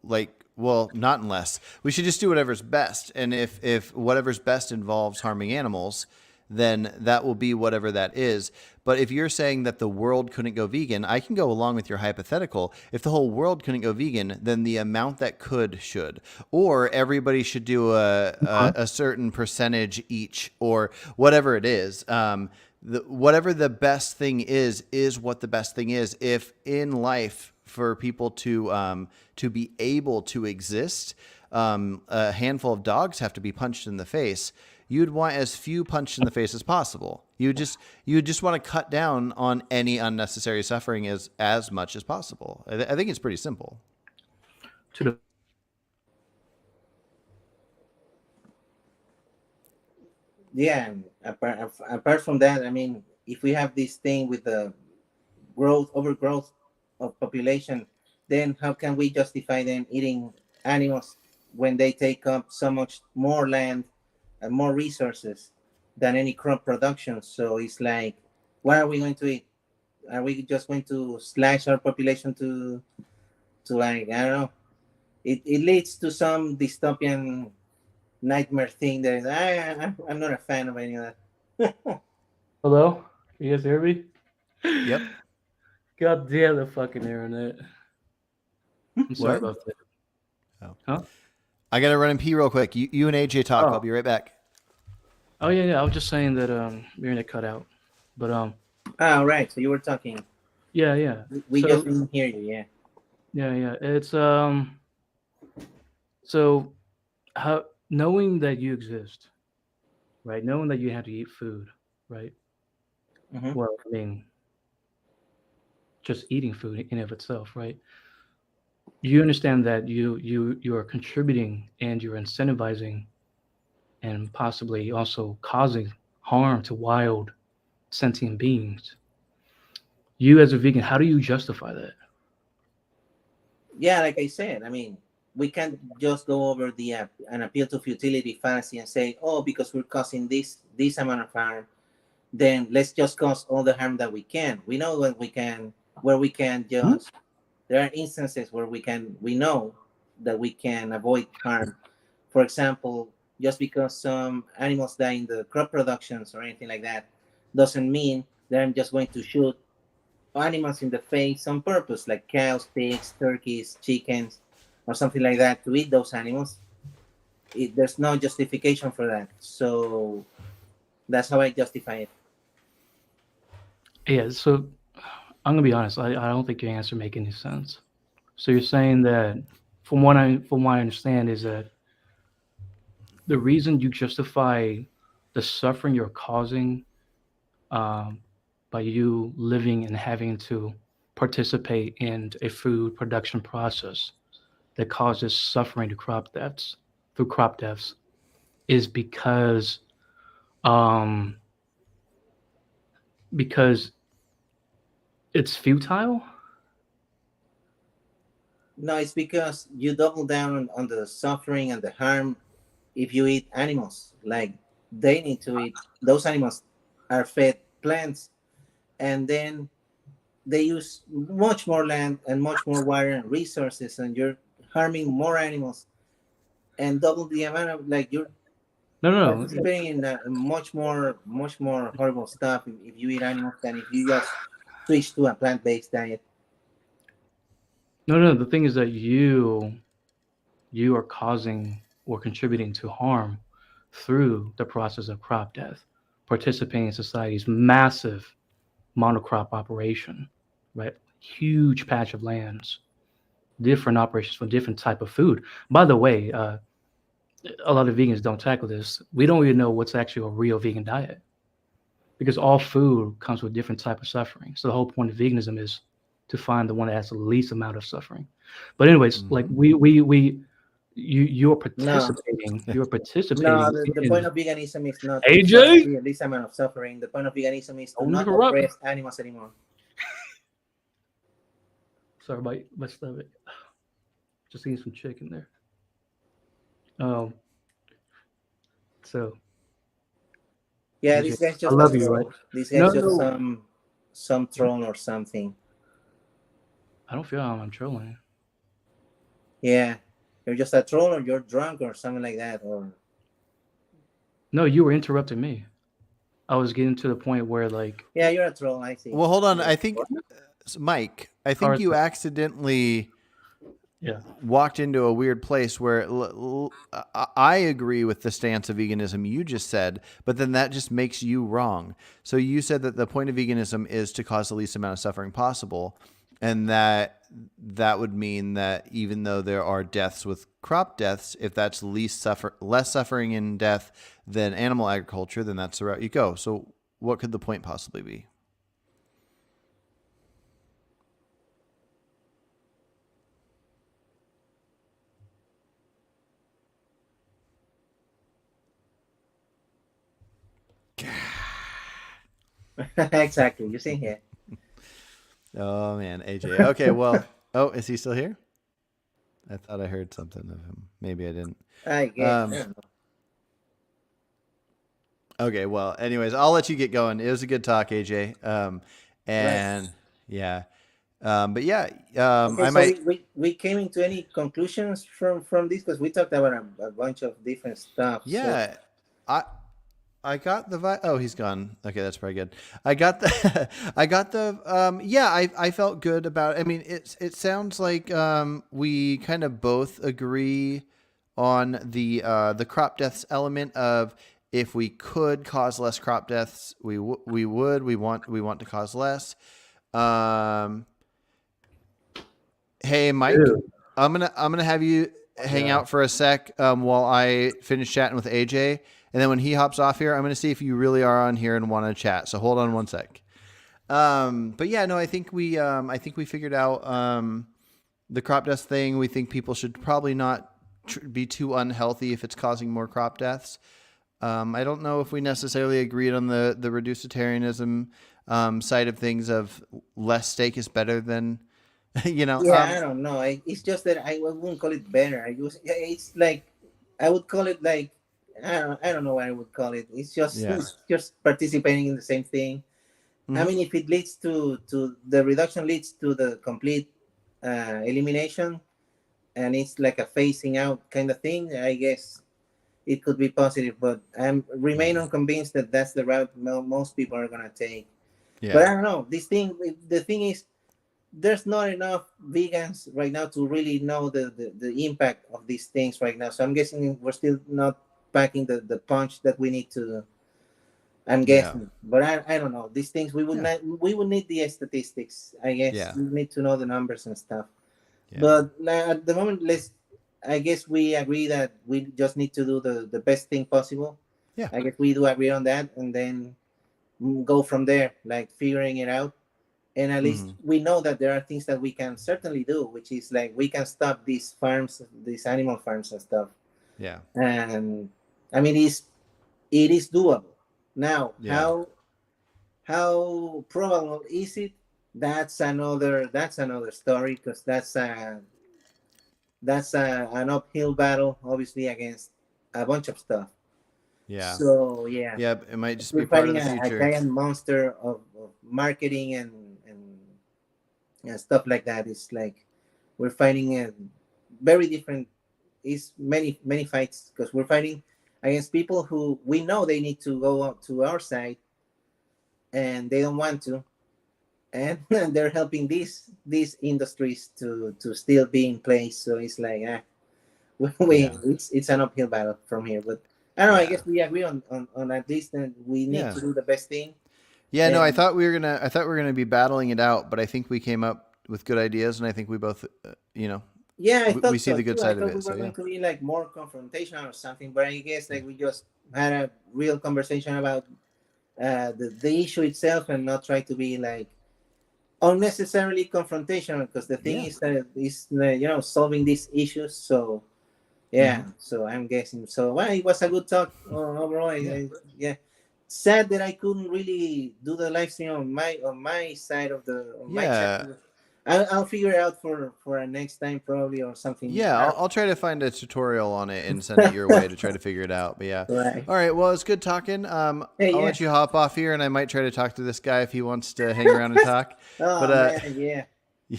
Speaker 1: like well not unless we should just do whatever's best, and if whatever's best involves harming animals, then that will be whatever that is. But if you're saying that the world couldn't go vegan, I can go along with your hypothetical. If the whole world couldn't go vegan, then the amount that could should, or everybody should do
Speaker 3: Okay.
Speaker 1: a certain percentage each, or whatever it is. Whatever the best thing is what the best thing is. If in life for people to be able to exist, a handful of dogs have to be punched in the face. You'd want as few punched in the face as possible. You just want to cut down on any unnecessary suffering as much as possible. I think it's pretty simple.
Speaker 3: To the
Speaker 2: Yeah, and apart from that, I mean, if we have this thing with the overgrowth of population, then how can we justify them eating animals when they take up so much more land and more resources than any crop production? So it's like, what are we going to eat? Are we just going to slash our population to like, I don't know? It leads to some dystopian nightmare thing that I'm not a fan of any of that.
Speaker 3: hello, you guys hear me?
Speaker 1: Yep.
Speaker 3: God damn the fucking internet. I'm sorry
Speaker 1: What?
Speaker 3: about that.
Speaker 1: Oh.
Speaker 3: Huh?
Speaker 1: I got to run and pee real quick. You and AJ talk. I'll
Speaker 3: Oh.
Speaker 1: be right back.
Speaker 3: Oh yeah, yeah. I was just saying that your internet cut out. But
Speaker 2: All right, so you were talking.
Speaker 3: yeah, yeah.
Speaker 2: We
Speaker 3: So
Speaker 2: just didn't hear you. Yeah.
Speaker 3: yeah, yeah. It's so how knowing that you exist, right? Knowing that you have to eat food, right?
Speaker 2: Mm-hmm.
Speaker 3: Well, I mean, just eating food in of itself, right? You understand that you are contributing and you're incentivizing and possibly also causing harm to wild sentient beings. You as a vegan, how do you justify that?
Speaker 2: Yeah, like I said, I mean, we can't just go over the an appeal to futility fallacy and say, oh, because we're causing this amount of harm, then let's just cause all the harm that we can. We know that where we can
Speaker 3: Hmm?
Speaker 2: just. There are instances where we know that we can avoid harm. For example, just because some animals die in the crop productions or anything like that, doesn't mean that I'm just going to shoot animals in the face on purpose, like cows, pigs, turkeys, chickens, or something like that, to eat those animals. there's no justification for that. So that's how I justify it.
Speaker 3: Yeah, so I'm gonna be honest. I don't think your answer make any sense. So you're saying that, from what I understand, is that the reason you justify the suffering you're causing um, by you living and having to participate in a food production process that causes suffering to through crop deaths is um, because it's futile.
Speaker 2: No, it's because you double down on the suffering and the harm if you eat animals. Like they need to eat. Those animals are fed plants, and then they use much more land and much more water and resources, and you're harming more animals and double the amount of, like, you're
Speaker 3: No, no, no.
Speaker 2: participating in much more horrible stuff if you eat animals than if you just switch to a plant-based diet.
Speaker 3: No, no. The thing is that you are causing or contributing to harm through the process of crop death, participating in society's massive monocrop operation, right? Huge patch of lands, different operations for different type of food. By the way, a lot of vegans don't tackle this. We don't even know what's actually a real vegan diet because all food comes with different type of suffering. So the whole point of veganism is to find the one that has the least amount of suffering. But anyways, like you're
Speaker 2: No,
Speaker 3: participating.
Speaker 2: no, the point
Speaker 3: In
Speaker 2: of veganism is not to find
Speaker 3: AJ.
Speaker 2: the least amount of suffering. The point of veganism is to
Speaker 3: Don't
Speaker 2: not
Speaker 3: interrupt me.
Speaker 2: oppress animals anymore.
Speaker 3: Sorry, my stomach. Just eating some chicken there. Um. So
Speaker 2: Yeah,
Speaker 3: AJ,
Speaker 2: this guy's
Speaker 3: I
Speaker 2: just a
Speaker 3: love you, right?
Speaker 2: troll. This
Speaker 3: No,
Speaker 2: guy's just
Speaker 3: no.
Speaker 2: some troll or something.
Speaker 3: I don't feel I'm trolling.
Speaker 2: Yeah, you're just a troll, or you're drunk, or something like that. Or
Speaker 3: No, you were interrupting me. I was getting to the point where like
Speaker 2: yeah, you're a troll. I see.
Speaker 1: Well, hold on.
Speaker 2: Yeah.
Speaker 1: I think, Mike, I think
Speaker 3: cars.
Speaker 1: you accidentally
Speaker 3: Yeah.
Speaker 1: walked into a weird place where I agree with the stance of veganism you just said, but then that just makes you wrong. So you said that the point of veganism is to cause the least amount of suffering possible, and that would mean that even though there are deaths with crop deaths, if that's less suffering in death than animal agriculture, then that's the route you go. So what could the point possibly be?
Speaker 2: Exactly. You see here.
Speaker 1: Oh man, AJ. Okay, well, oh, is he still here? I thought I heard something of him. Maybe I didn't.
Speaker 2: I guess.
Speaker 1: Um, okay, well, anyways, I'll let you get going. It was a good talk, AJ. And yeah, but yeah,
Speaker 2: Okay,
Speaker 1: I
Speaker 2: so
Speaker 1: might.
Speaker 2: we came into any conclusions from this, because we talked about a bunch of different stuff. So
Speaker 1: Yeah, I got the vibe. Oh, he's gone. Okay, that's probably good. I got the, I got the. Yeah, I felt good about. I mean, it sounds like we kind of both agree on the crop deaths element of, if we could cause less crop deaths, we would. We want to cause less. Hey, Mike,
Speaker 3: Dude.
Speaker 1: I'm gonna have you hang out for a sec while I finish chatting with AJ, and then when he hops off here, I'm gonna see if you really are on here and want to chat. So hold on one sec. But yeah, no, I think we figured out the crop deaths thing. We think people should probably not be too unhealthy if it's causing more crop deaths. I don't know if we necessarily agreed on the reducitarianism side of things, of less steak is better than, you know.
Speaker 2: yeah, I don't know. It's just that I wouldn't call it better. It's like, I would call it like, I don't know what I would call it.
Speaker 1: Yeah.
Speaker 2: It's just participating in the same thing.
Speaker 1: Mhm.
Speaker 2: I mean, if it leads to the reduction leads to the complete elimination, and it's like a phasing out kind of thing, I guess it could be positive. But I remain unconvinced that that's the route most people are gonna take. But
Speaker 1: Yeah.
Speaker 2: I don't know. The thing is, there's not enough vegans right now to really know the impact of these things right now. So I'm guessing we're still not packing the punch that we need to. I'm
Speaker 1: Yeah.
Speaker 2: guessing, but I don't know. These things
Speaker 1: Yeah.
Speaker 2: we would need the statistics. I guess
Speaker 1: Yeah.
Speaker 2: we need to know the numbers and stuff.
Speaker 1: Yeah.
Speaker 2: But at the moment, let's. I guess we agree that we just need to do the best thing possible.
Speaker 1: Yeah.
Speaker 2: I guess we do agree on that, and then go from there, like figuring it out. And at least
Speaker 1: Hmm.
Speaker 2: we know that there are things that we can certainly do, which is like we can stop these farms, these animal farms and stuff.
Speaker 1: Yeah.
Speaker 2: And I mean, it is doable. Now,
Speaker 1: Yeah.
Speaker 2: how probable is it? That's another story, because an uphill battle, obviously, against a bunch of stuff.
Speaker 1: Yeah.
Speaker 2: So yeah,
Speaker 1: Yeah. It might just be
Speaker 2: we're
Speaker 1: part of
Speaker 2: fighting
Speaker 1: the
Speaker 2: a
Speaker 1: future.
Speaker 2: giant monster of marketing and stuff like that. It's like we're fighting a very different. It's many fights, because we're fighting against people who we know they need to go up to our side, and they don't want to, and they're helping these industries to still be in place. So it's like
Speaker 1: Yeah.
Speaker 2: it's an uphill battle from here. But I don't know. I
Speaker 1: Yeah.
Speaker 2: guess we agree on at least that we need
Speaker 1: Yeah.
Speaker 2: to do the best thing.
Speaker 1: Yeah. No,
Speaker 2: And
Speaker 1: I thought we were gonna be battling it out, but I think we came up with good ideas, and I think we both,
Speaker 2: yeah, I
Speaker 1: we
Speaker 2: thought
Speaker 1: see
Speaker 2: so
Speaker 1: the good
Speaker 2: too. I
Speaker 1: side of
Speaker 2: thought we
Speaker 1: it.
Speaker 2: were
Speaker 1: So
Speaker 2: going
Speaker 1: yeah.
Speaker 2: to be like more confrontational or something, but I guess
Speaker 1: Yeah.
Speaker 2: like we just had a real conversation about the issue itself, and not try to be like unnecessarily confrontational, because the thing
Speaker 1: Yeah.
Speaker 2: is that is solving these issues. So
Speaker 1: Hmm.
Speaker 2: yeah, so I'm guessing. So well, it was a good talk overall.
Speaker 1: Yeah.
Speaker 2: Yeah, sad that I couldn't really do the live stream on my side of the on my
Speaker 1: Yeah.
Speaker 2: channel. I'll figure it out for a next time probably, or something.
Speaker 1: Yeah,
Speaker 2: I
Speaker 1: I'll try to find a tutorial on it and send it your way to try to figure it out. But yeah.
Speaker 2: Right.
Speaker 1: All right. Well, it's good talking.
Speaker 2: Hey,
Speaker 1: I'll
Speaker 2: yeah.
Speaker 1: let you hop off here, and I might try to talk to this guy if he wants to hang around and talk. But
Speaker 2: Oh man, yeah.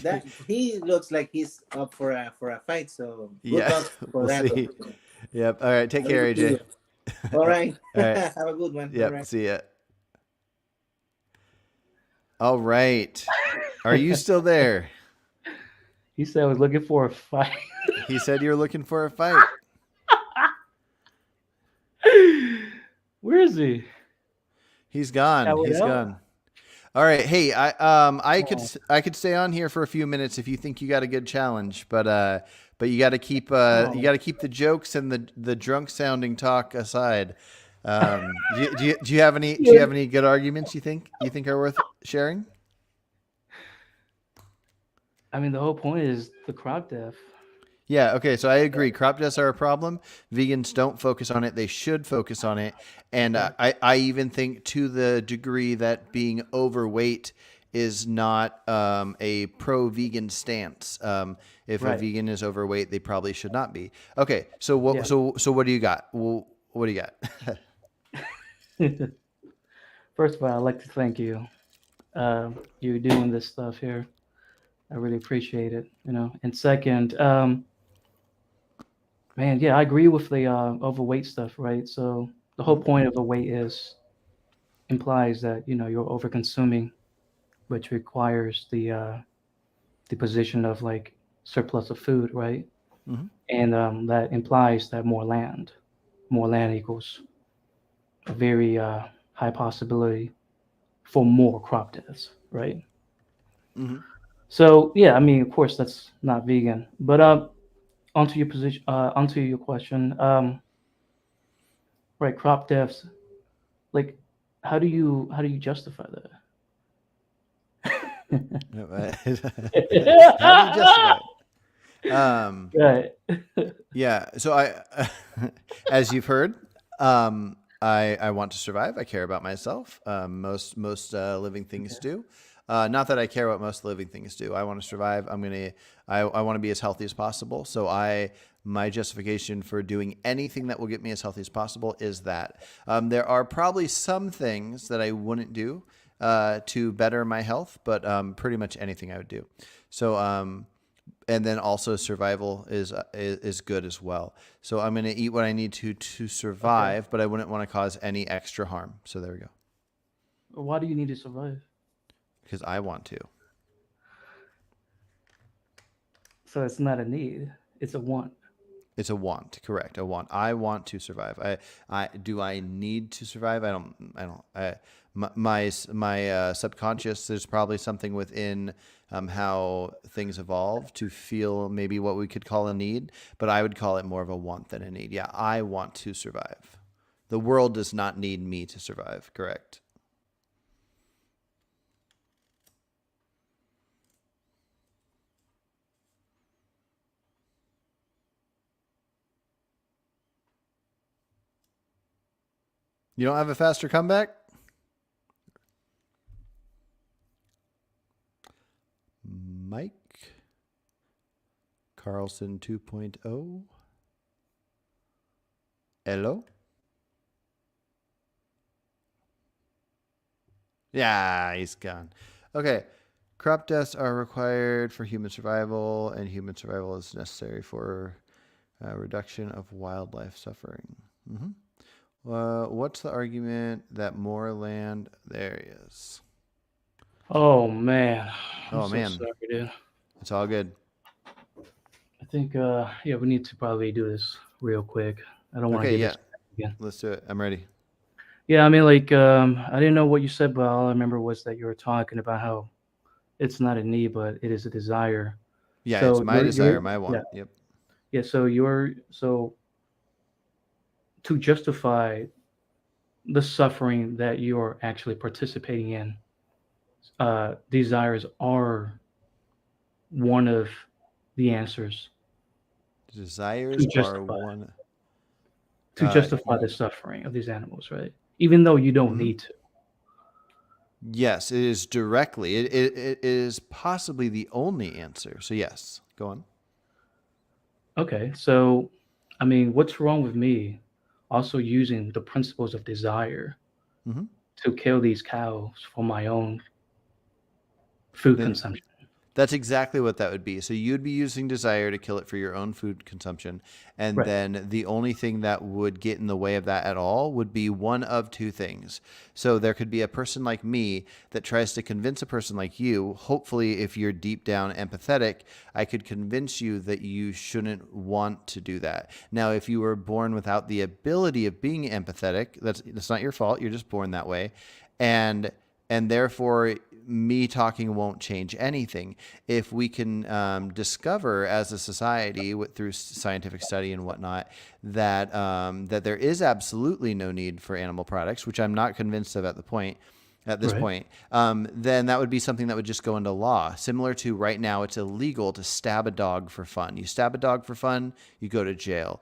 Speaker 2: That he looks like he's up for a fight. So good
Speaker 1: yeah,
Speaker 2: luck for
Speaker 1: we'll
Speaker 2: that.
Speaker 1: see. Yep. All right. Take
Speaker 2: I'll leave
Speaker 1: care,
Speaker 2: it to
Speaker 1: AJ.
Speaker 2: you. All right.
Speaker 1: All right.
Speaker 2: Have a good one. All
Speaker 1: Yep.
Speaker 2: right.
Speaker 1: See ya. All right. Are you still there?
Speaker 3: He said I was looking for a fight.
Speaker 1: He said you were looking for a fight.
Speaker 3: Where is he?
Speaker 1: He's gone.
Speaker 3: Shout it
Speaker 1: He's
Speaker 3: out.
Speaker 1: gone. All right. Hey,
Speaker 3: Oh,
Speaker 1: I could stay on here for a few minutes if you think you got a good challenge, but you got to keep
Speaker 3: oh.
Speaker 1: the jokes and the drunk sounding talk aside. Do you have any good arguments you think are worth sharing?
Speaker 3: I mean, the whole point is the crop death.
Speaker 1: Yeah, okay, so I agree. Crop deaths are a problem. Vegans don't focus on it. They should focus on it. And
Speaker 3: Okay.
Speaker 1: I even think to the degree that being overweight is not a pro-vegan stance. If a
Speaker 3: Right.
Speaker 1: vegan is overweight, they probably should not be. Okay, so
Speaker 3: Yeah.
Speaker 1: what do you got? Well, what do you got?
Speaker 3: First of all, I'd like to thank you. You doing this stuff here. I really appreciate it. And second, man, yeah, I agree with the overweight stuff, right? So the whole point of the weight implies that you're over consuming, which requires the position of like surplus of food, right?
Speaker 1: Mhm.
Speaker 3: And that implies that more land equals a very high possibility for more crop deaths, right?
Speaker 1: Mhm.
Speaker 3: So yeah, I mean, of course, that's not vegan, but onto your question, right? Crop deaths, like, how do you justify
Speaker 1: How do you justify
Speaker 3: that?
Speaker 1: it?
Speaker 3: Right.
Speaker 1: Yeah. So as you've heard, I want to survive. I care about myself. Most living things do. Not that I care what most living things do. I want to survive. I want to be as healthy as possible. So my justification for doing anything that will get me as healthy as possible is that there are probably some things that I wouldn't do to better my health, but pretty much anything I would do. So and then also survival is good as well. So I'm going to eat what I need to survive, but I wouldn't want to cause any extra harm. So there we go.
Speaker 3: Why do you need to survive?
Speaker 1: Because I want to.
Speaker 3: So it's not a need; it's a want.
Speaker 1: It's a want, correct? A want. I want to survive. I need to survive? My subconscious. There's probably something within how things evolve to feel maybe what we could call a need, but I would call it more of a want than a need. Yeah, I want to survive. The world does not need me to survive. Correct. You don't have a faster comeback? Mike Carlson 2.0. Hello? Yeah, he's gone. Okay. Crop deaths are required for human survival, and human survival is necessary for reduction of wildlife suffering. What's the argument that more land? There he is.
Speaker 3: Oh man, I'm
Speaker 1: Oh,
Speaker 3: so
Speaker 1: man.
Speaker 3: sorry, dude.
Speaker 1: It's all good.
Speaker 3: I think yeah, we need to probably do this real quick. I don't want to
Speaker 1: Okay,
Speaker 3: get
Speaker 1: yeah.
Speaker 3: this again.
Speaker 1: Let's do it. I'm ready.
Speaker 3: Yeah, I mean, like, I didn't know what you said, but all I remember was that you were talking about how it's not a need, but it is a desire.
Speaker 1: Yeah, it's
Speaker 3: So
Speaker 1: my desire, my
Speaker 3: yeah,
Speaker 1: want. Yep.
Speaker 3: yeah. So to justify the suffering that you're actually participating in, desires are one of the answers
Speaker 1: Desires
Speaker 3: to
Speaker 1: are
Speaker 3: justify
Speaker 1: one.
Speaker 3: the suffering of these animals, right? Even though you don't
Speaker 1: Mhm.
Speaker 3: need to.
Speaker 1: Yes, it is directly. It is possibly the only answer. So yes, go on.
Speaker 3: Okay, so I mean, what's wrong with me also using the principles of desire
Speaker 1: hmm
Speaker 3: to kill these cows for my own food
Speaker 1: Then
Speaker 3: consumption?
Speaker 1: that's exactly what that would be. So you'd be using desire to kill it for your own food consumption. And
Speaker 3: Right.
Speaker 1: then the only thing that would get in the way of that at all would be one of two things. So there could be a person like me that tries to convince a person like you. Hopefully, if you're deep down empathetic, I could convince you that you shouldn't want to do that. Now, if you were born without the ability of being empathetic, that's not your fault. You're just born that way. And therefore me talking won't change anything. If we can discover as a society through scientific study and whatnot that there is absolutely no need for animal products, which I'm not convinced of at this
Speaker 3: Right.
Speaker 1: point, then that would be something that would just go into law. Similar to right now, it's illegal to stab a dog for fun. You stab a dog for fun, you go to jail.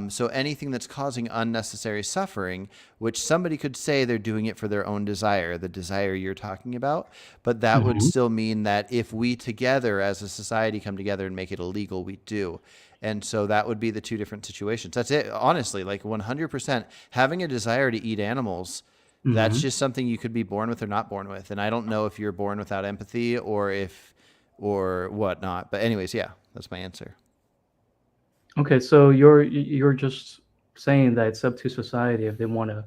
Speaker 1: So anything that's causing unnecessary suffering, which somebody could say they're doing it for their own desire, the desire you're talking about, but that would
Speaker 3: Mhm.
Speaker 1: still mean that if we together as a society come together and make it illegal, we do. And so that would be the two different situations. That's it. Honestly, like 100%, having a desire to eat animals, that's
Speaker 3: Mhm.
Speaker 1: just something you could be born with or not born with. And I don't know if you're born without empathy or whatnot. But anyways, yeah, that's my answer.
Speaker 3: Okay, so you're just saying that it's up to society if they want to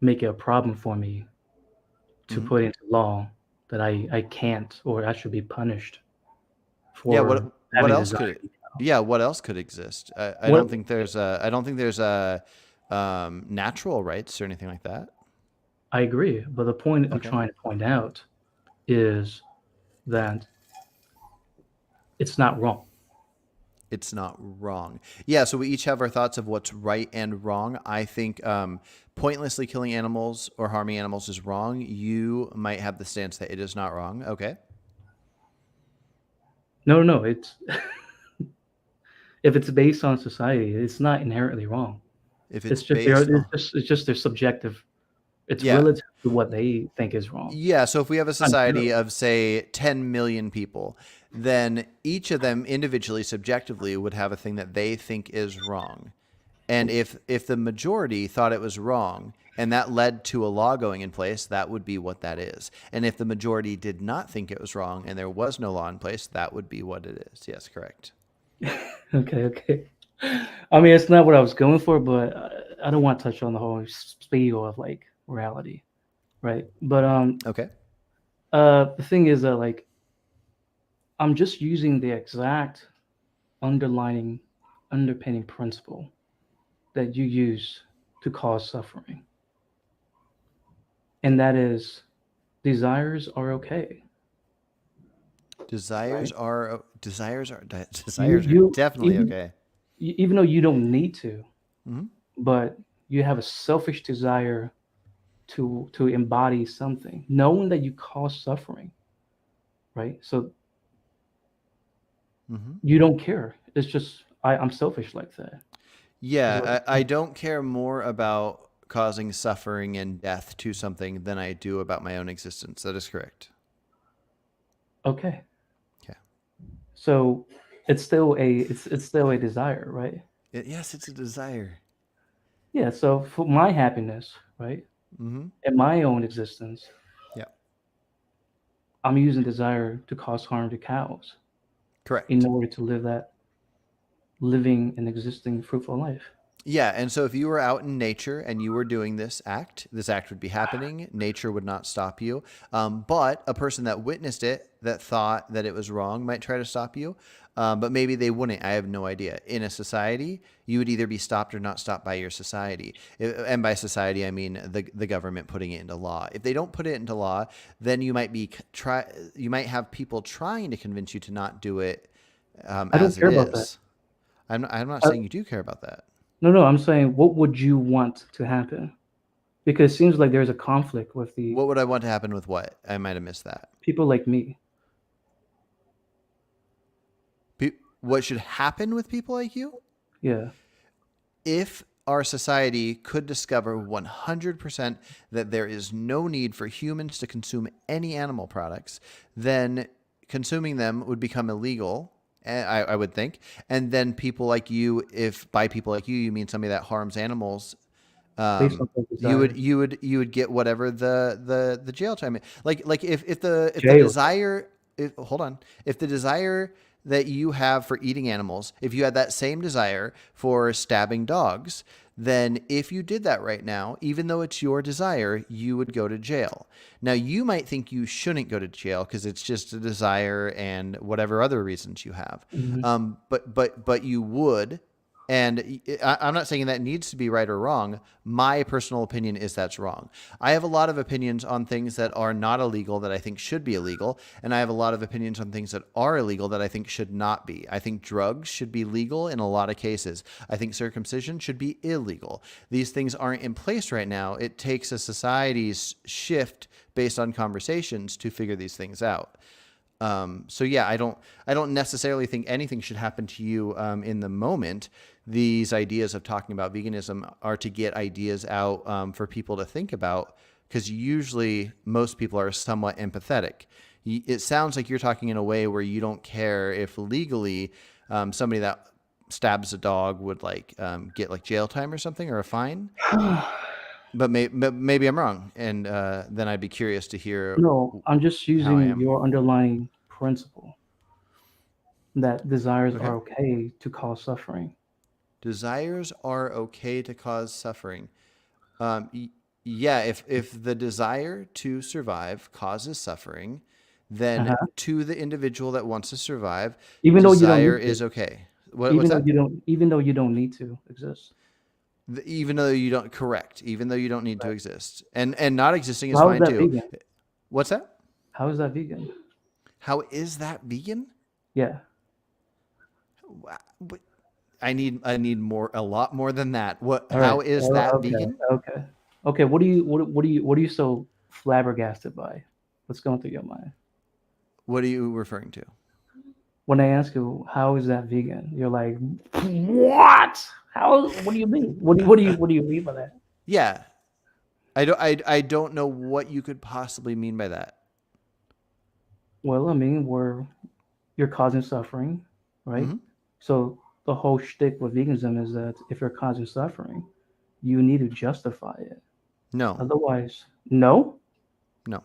Speaker 3: make it a problem for me to
Speaker 1: hmm
Speaker 3: put into law that I can't or I should be punished
Speaker 1: Yeah.
Speaker 3: for
Speaker 1: What
Speaker 3: having
Speaker 1: else
Speaker 3: desire.
Speaker 1: could? Yeah. What else could exist? I
Speaker 3: What
Speaker 1: don't think there's a. I don't think there's a natural rights or anything like that.
Speaker 3: I agree, but the point I'm
Speaker 1: Okay.
Speaker 3: trying to point out is that it's not wrong.
Speaker 1: It's not wrong. Yeah, so we each have our thoughts of what's right and wrong. I think pointlessly killing animals or harming animals is wrong. You might have the stance that it is not wrong. Okay.
Speaker 3: No, it's if it's based on society, it's not inherently wrong.
Speaker 1: If
Speaker 3: It's
Speaker 1: it's
Speaker 3: just their
Speaker 1: based on,
Speaker 3: it's just their subjective. It's
Speaker 1: yeah.
Speaker 3: relative to what they think is wrong.
Speaker 1: Yeah, so if we have a
Speaker 3: It's not
Speaker 1: society
Speaker 3: inherently.
Speaker 1: of say 10 million people, then each of them individually subjectively would have a thing that they think is wrong. And if the majority thought it was wrong and that led to a law going in place, that would be what that is. And if the majority did not think it was wrong and there was no law in place, that would be what it is. Yes, correct.
Speaker 3: Okay. I mean, it's not what I was going for, but I don't want to touch on the whole spiel of like morality, right? But
Speaker 1: Okay.
Speaker 3: the thing is that like I'm just using the exact underpinning principle that you use to cause suffering. And that is desires are okay.
Speaker 1: Desires
Speaker 3: Right?
Speaker 1: are
Speaker 3: You
Speaker 1: desires are
Speaker 3: you
Speaker 1: definitely
Speaker 3: even
Speaker 1: okay.
Speaker 3: even though you don't need to,
Speaker 1: Hmm.
Speaker 3: but you have a selfish desire to embody something, knowing that you cause suffering, right? So
Speaker 1: Hmm.
Speaker 3: you don't care. It's just I'm selfish like that. Is what
Speaker 1: Yeah,
Speaker 3: it's
Speaker 1: I don't care more about causing suffering and death to something than I do about my own existence. That is correct.
Speaker 3: okay.
Speaker 1: Okay.
Speaker 3: So it's still a desire, right?
Speaker 1: Yes, it's a desire.
Speaker 3: Yeah. So for my happiness, right,
Speaker 1: Hmm.
Speaker 3: and my own existence,
Speaker 1: Yeah,
Speaker 3: I'm using desire to cause harm to cows in
Speaker 1: correct.
Speaker 3: order to live that living and existing fruitful life.
Speaker 1: Yeah, and so if you were out in nature and you were doing this act would be happening. Nature would not stop you. But a person that witnessed it, that thought that it was wrong, might try to stop you. But maybe they wouldn't. I have no idea. In a society, you would either be stopped or not stopped by your society. And by society, I mean the government putting it into law. If they don't put it into law, then you might have people trying to convince you to not do it
Speaker 3: I don't
Speaker 1: as it
Speaker 3: care about that.
Speaker 1: is. I'm not
Speaker 3: Uh,
Speaker 1: saying you do care about that.
Speaker 3: no, no, I'm saying what would you want to happen? Because it seems like there's a conflict with the
Speaker 1: What would I want to happen with what? I might have missed that.
Speaker 3: people like me.
Speaker 1: What should happen with people like you?
Speaker 3: Yeah.
Speaker 1: If our society could discover 100% that there is no need for humans to consume any animal products, then consuming them would become illegal. I would think. And then people like you, if by people like you mean somebody that harms animals,
Speaker 3: Based on those desires.
Speaker 1: you would get whatever the jail time is. Like if the
Speaker 3: Jail.
Speaker 1: desire hold on, if the desire that you have for eating animals, if you had that same desire for stabbing dogs, then if you did that right now, even though it's your desire, you would go to jail. Now you might think you shouldn't go to jail because it's just a desire and whatever other reasons you have,
Speaker 3: Mhm.
Speaker 1: but you would. And I'm not saying that needs to be right or wrong. My personal opinion is that's wrong. I have a lot of opinions on things that are not illegal that I think should be illegal. And I have a lot of opinions on things that are illegal that I think should not be. I think drugs should be legal in a lot of cases. I think circumcision should be illegal. These things aren't in place right now. It takes a society's shift based on conversations to figure these things out. So yeah, I don't necessarily think anything should happen to you in the moment. These ideas of talking about veganism are to get ideas out for people to think about, because usually most people are somewhat empathetic. It sounds like you're talking in a way where you don't care if legally somebody that stabs a dog would get like jail time or something or a fine. But maybe I'm wrong, and then I'd be curious to hear
Speaker 3: No, I'm just
Speaker 1: how I
Speaker 3: using
Speaker 1: am.
Speaker 3: your underlying principle that desires
Speaker 1: Okay.
Speaker 3: are okay to cause suffering.
Speaker 1: Desires are okay to cause suffering. Um, yeah, if the desire to survive causes suffering, then
Speaker 3: Uh-huh.
Speaker 1: to the individual that wants to survive,
Speaker 3: Even though you don't
Speaker 1: desire
Speaker 3: need to.
Speaker 1: is okay. What's that?
Speaker 3: Even though you don't need to exist.
Speaker 1: Even though you don't correct, even though you don't need to
Speaker 3: Right.
Speaker 1: exist, and not existing
Speaker 3: So
Speaker 1: is
Speaker 3: how is
Speaker 1: fine
Speaker 3: that
Speaker 1: too.
Speaker 3: vegan?
Speaker 1: What's that?
Speaker 3: How is that vegan?
Speaker 1: How is that vegan?
Speaker 3: Yeah.
Speaker 1: What- I need a lot more than that. What?
Speaker 3: All right.
Speaker 1: How is
Speaker 3: Oh,
Speaker 1: that
Speaker 3: okay.
Speaker 1: vegan?
Speaker 3: Okay. Okay. What are you so flabbergasted by? What's going through your mind?
Speaker 1: What are you referring to?
Speaker 3: When I ask you how is that vegan, you're like, what? How? What do you mean? What do you mean by that?
Speaker 1: Yeah, I don't know what you could possibly mean by that.
Speaker 3: Well, I mean, you're causing suffering, right?
Speaker 1: Hmm.
Speaker 3: So the whole shtick with veganism is that if you're causing suffering, you need to justify it.
Speaker 1: No,
Speaker 3: Otherwise, no.
Speaker 1: no,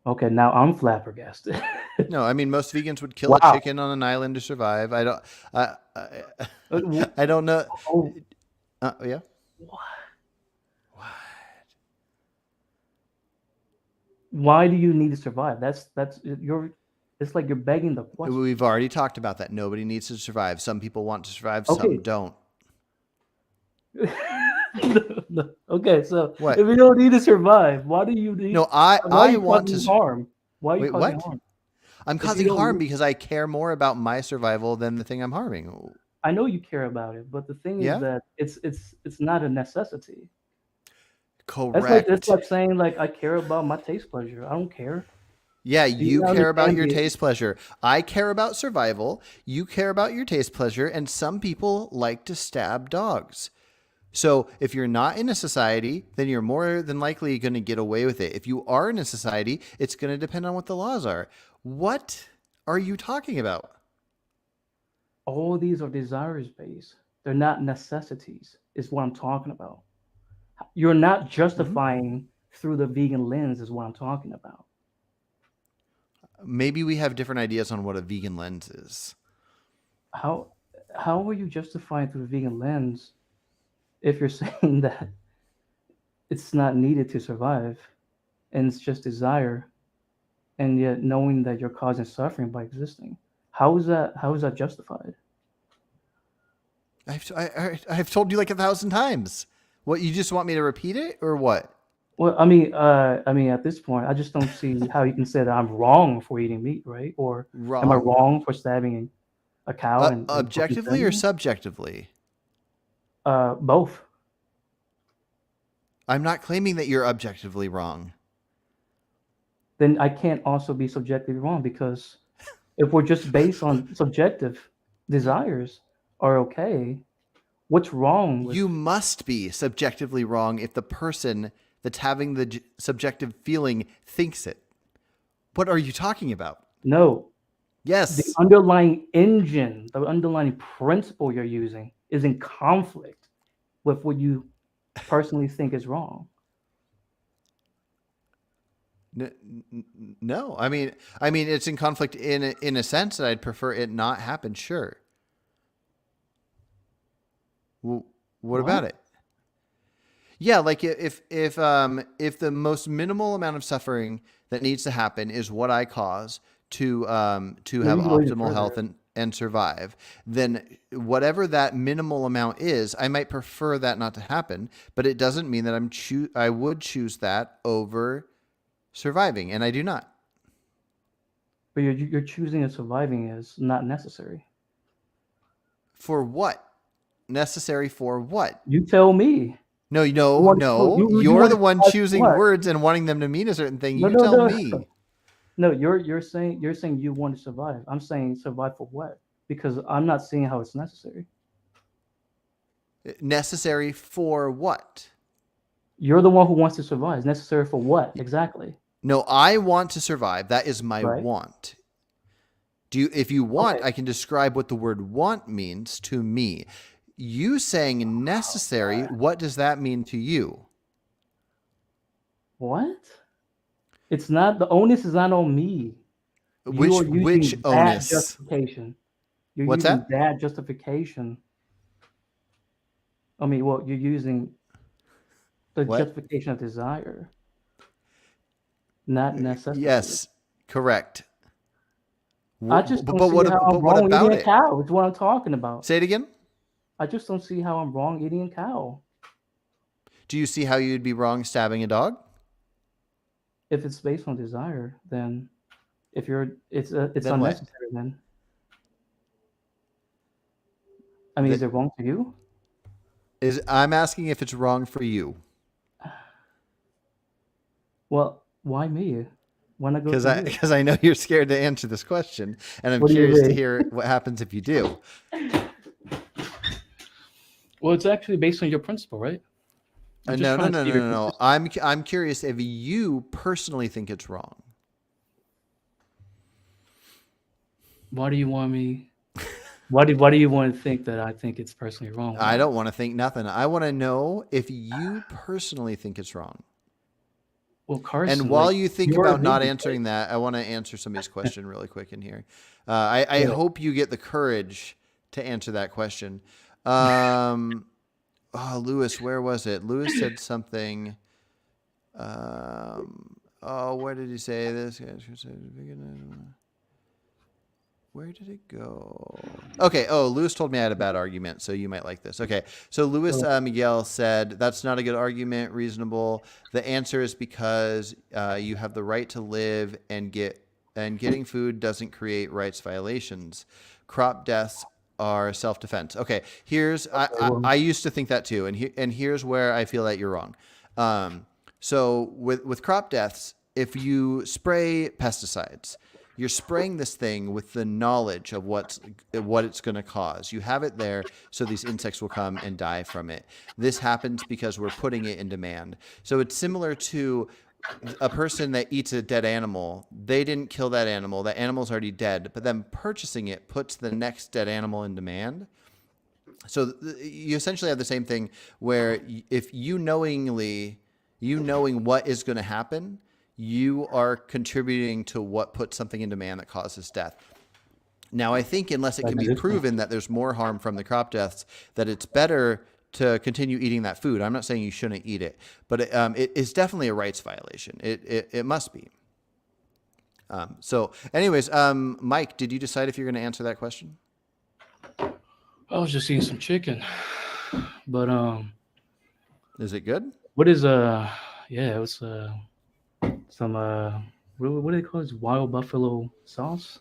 Speaker 3: Okay, now I'm flabbergasted.
Speaker 1: no. I mean, most vegans would kill a
Speaker 3: Wow.
Speaker 1: chicken on an island to survive. I,
Speaker 3: Uh, w-
Speaker 1: I don't know.
Speaker 3: oh,
Speaker 1: Yeah.
Speaker 3: why do you need to survive? That's you're It's like you're begging the question.
Speaker 1: We've already talked about that. Nobody needs to survive. Some people want to survive.
Speaker 3: Okay.
Speaker 1: Some don't.
Speaker 3: No. Okay, so
Speaker 1: What?
Speaker 3: if you don't need to survive, why do you need?
Speaker 1: No,
Speaker 3: Why are
Speaker 1: I
Speaker 3: you
Speaker 1: want
Speaker 3: causing
Speaker 1: to.
Speaker 3: harm? Why are you
Speaker 1: Wait,
Speaker 3: causing
Speaker 1: what?
Speaker 3: harm?
Speaker 1: I'm
Speaker 3: If you
Speaker 1: causing
Speaker 3: don't
Speaker 1: harm
Speaker 3: need-
Speaker 1: because I care more about my survival than the thing I'm harming.
Speaker 3: I know you care about it, but the thing
Speaker 1: Yeah?
Speaker 3: is that it's not a necessity.
Speaker 1: Correct.
Speaker 3: That's like saying like I care about my taste pleasure. I don't care.
Speaker 1: Yeah,
Speaker 3: Do
Speaker 1: you
Speaker 3: not
Speaker 1: care about
Speaker 3: understand
Speaker 1: your
Speaker 3: the-
Speaker 1: taste pleasure. I care about survival. You care about your taste pleasure. And some people like to stab dogs. So if you're not in a society, then you're more than likely going to get away with it. If you are in a society, it's going to depend on what the laws are. What are you talking about?
Speaker 3: All these are desires based. They're not necessities. Is what I'm talking about. You're not justifying through the vegan lens. Is what I'm talking about.
Speaker 1: Maybe we have different ideas on what a vegan lens is.
Speaker 3: How are you justifying through the vegan lens if you're saying that it's not needed to survive and it's just desire, and yet knowing that you're causing suffering by existing? How is that justified?
Speaker 1: I've told you like 1,000 times. What, you just want me to repeat it or what?
Speaker 3: Well, I mean, at this point, I just don't see how you can say that I'm wrong for eating meat, right? Or am I
Speaker 1: Wrong.
Speaker 3: wrong for stabbing a cow and
Speaker 1: Objectively or subjectively?
Speaker 3: both?
Speaker 1: I'm not claiming that you're objectively wrong.
Speaker 3: Then I can't also be subjectively wrong, because if we're just based on subjective desires are okay, what's wrong with
Speaker 1: You must be subjectively wrong if the person that's having the subjective feeling thinks it. What are you talking about?
Speaker 3: no?
Speaker 1: Yes.
Speaker 3: The underlying engine, the underlying principle you're using is in conflict with what you personally think is wrong.
Speaker 1: No, I mean, it's in conflict in a sense that I'd prefer it not happen. Sure. Well, what about it? Yeah, like if the most minimal amount of suffering that needs to happen is what I cause to have
Speaker 3: you can go even
Speaker 1: optimal health
Speaker 3: further.
Speaker 1: and survive, then whatever that minimal amount is, I might prefer that not to happen, but it doesn't mean that I would choose that over surviving, and I do not.
Speaker 3: But you're choosing that surviving is not necessary.
Speaker 1: For what? Necessary for what?
Speaker 3: You tell me.
Speaker 1: No,
Speaker 3: You want you
Speaker 1: you're
Speaker 3: want
Speaker 1: the
Speaker 3: to
Speaker 1: one
Speaker 3: survive
Speaker 1: choosing
Speaker 3: what?
Speaker 1: words and wanting them to mean a certain thing.
Speaker 3: No,
Speaker 1: You
Speaker 3: no,
Speaker 1: tell
Speaker 3: no.
Speaker 1: me.
Speaker 3: No, you're saying you want to survive. I'm saying survive for what? Because I'm not seeing how it's necessary.
Speaker 1: Necessary for what?
Speaker 3: You're the one who wants to survive. It's necessary for what exactly?
Speaker 1: No, I want to survive. That is my
Speaker 3: Right.
Speaker 1: want. If you want,
Speaker 3: Okay.
Speaker 1: I can describe what the word want means to me. You saying necessary, what does that mean to you?
Speaker 3: What? It's not, the onus is not on me. You are using
Speaker 1: Which
Speaker 3: that
Speaker 1: onus?
Speaker 3: justification. You're
Speaker 1: What's
Speaker 3: using
Speaker 1: that?
Speaker 3: that justification. I mean, well, you're using the
Speaker 1: What?
Speaker 3: justification of desire, not necessity.
Speaker 1: Yes, correct.
Speaker 3: I just don't see
Speaker 1: what
Speaker 3: how I'm
Speaker 1: what
Speaker 3: wrong
Speaker 1: about
Speaker 3: eating a
Speaker 1: it?
Speaker 3: cow. It's what I'm talking about.
Speaker 1: Say it again.
Speaker 3: I just don't see how I'm wrong eating a cow.
Speaker 1: Do you see how you'd be wrong stabbing a dog?
Speaker 3: If it's based on desire, then it's
Speaker 1: Then what?
Speaker 3: unnecessary. Then I mean, is it wrong to you?
Speaker 1: I'm asking if it's wrong for you.
Speaker 3: Well, why me? Why not go to you?
Speaker 1: Because I know you're scared to answer this question, and I'm
Speaker 3: What do you
Speaker 1: curious to
Speaker 3: mean?
Speaker 1: hear what happens if you do.
Speaker 3: Well, it's actually based on your principle, right? I'm just
Speaker 1: No.
Speaker 3: trying to see if you're consistent.
Speaker 1: I'm curious if you personally think it's wrong.
Speaker 3: Why do you want me? Why do you want to think that I think it's personally wrong?
Speaker 1: I don't want to think nothing. I want to know if you personally think it's wrong.
Speaker 3: Well, Carson,
Speaker 1: And while
Speaker 3: like,
Speaker 1: you think
Speaker 3: you're a
Speaker 1: about not
Speaker 3: vegan,
Speaker 1: answering
Speaker 3: right?
Speaker 1: that, I want to answer somebody's question really quick in here. I
Speaker 3: Yeah.
Speaker 1: hope you get the courage to answer that question. Lewis, where was it? Lewis said something. Where did he say this? Where did it go? Okay. Oh, Lewis told me I had a bad argument, so you might like this. Okay. So Lewis Miguel said that's not a good argument. Reasonable. The answer is because you have the right to live and getting food doesn't create rights violations. Crop deaths are self-defense. Okay. I used to think that too, and here's where I feel that you're wrong. So with crop deaths, if you spray pesticides, you're spraying this thing with the knowledge of what it's going to cause. You have it there so these insects will come and die from it. This happens because we're putting it in demand. So it's similar to a person that eats a dead animal. They didn't kill that animal. That animal's already dead, but then purchasing it puts the next dead animal in demand. So you essentially have the same thing where if you knowing what is going to happen, you are contributing to what puts something in demand that causes death. Now, I think unless it can be proven that there's more harm from the crop deaths, that it's better to continue eating that food. I'm not saying you shouldn't eat it, but it is definitely a rights violation. It must be. So anyways, Mike, did you decide if you're going to answer that question?
Speaker 3: I was just eating some chicken, but
Speaker 1: Is it good?
Speaker 3: what is yeah, it was some what do they call this, wild buffalo sauce?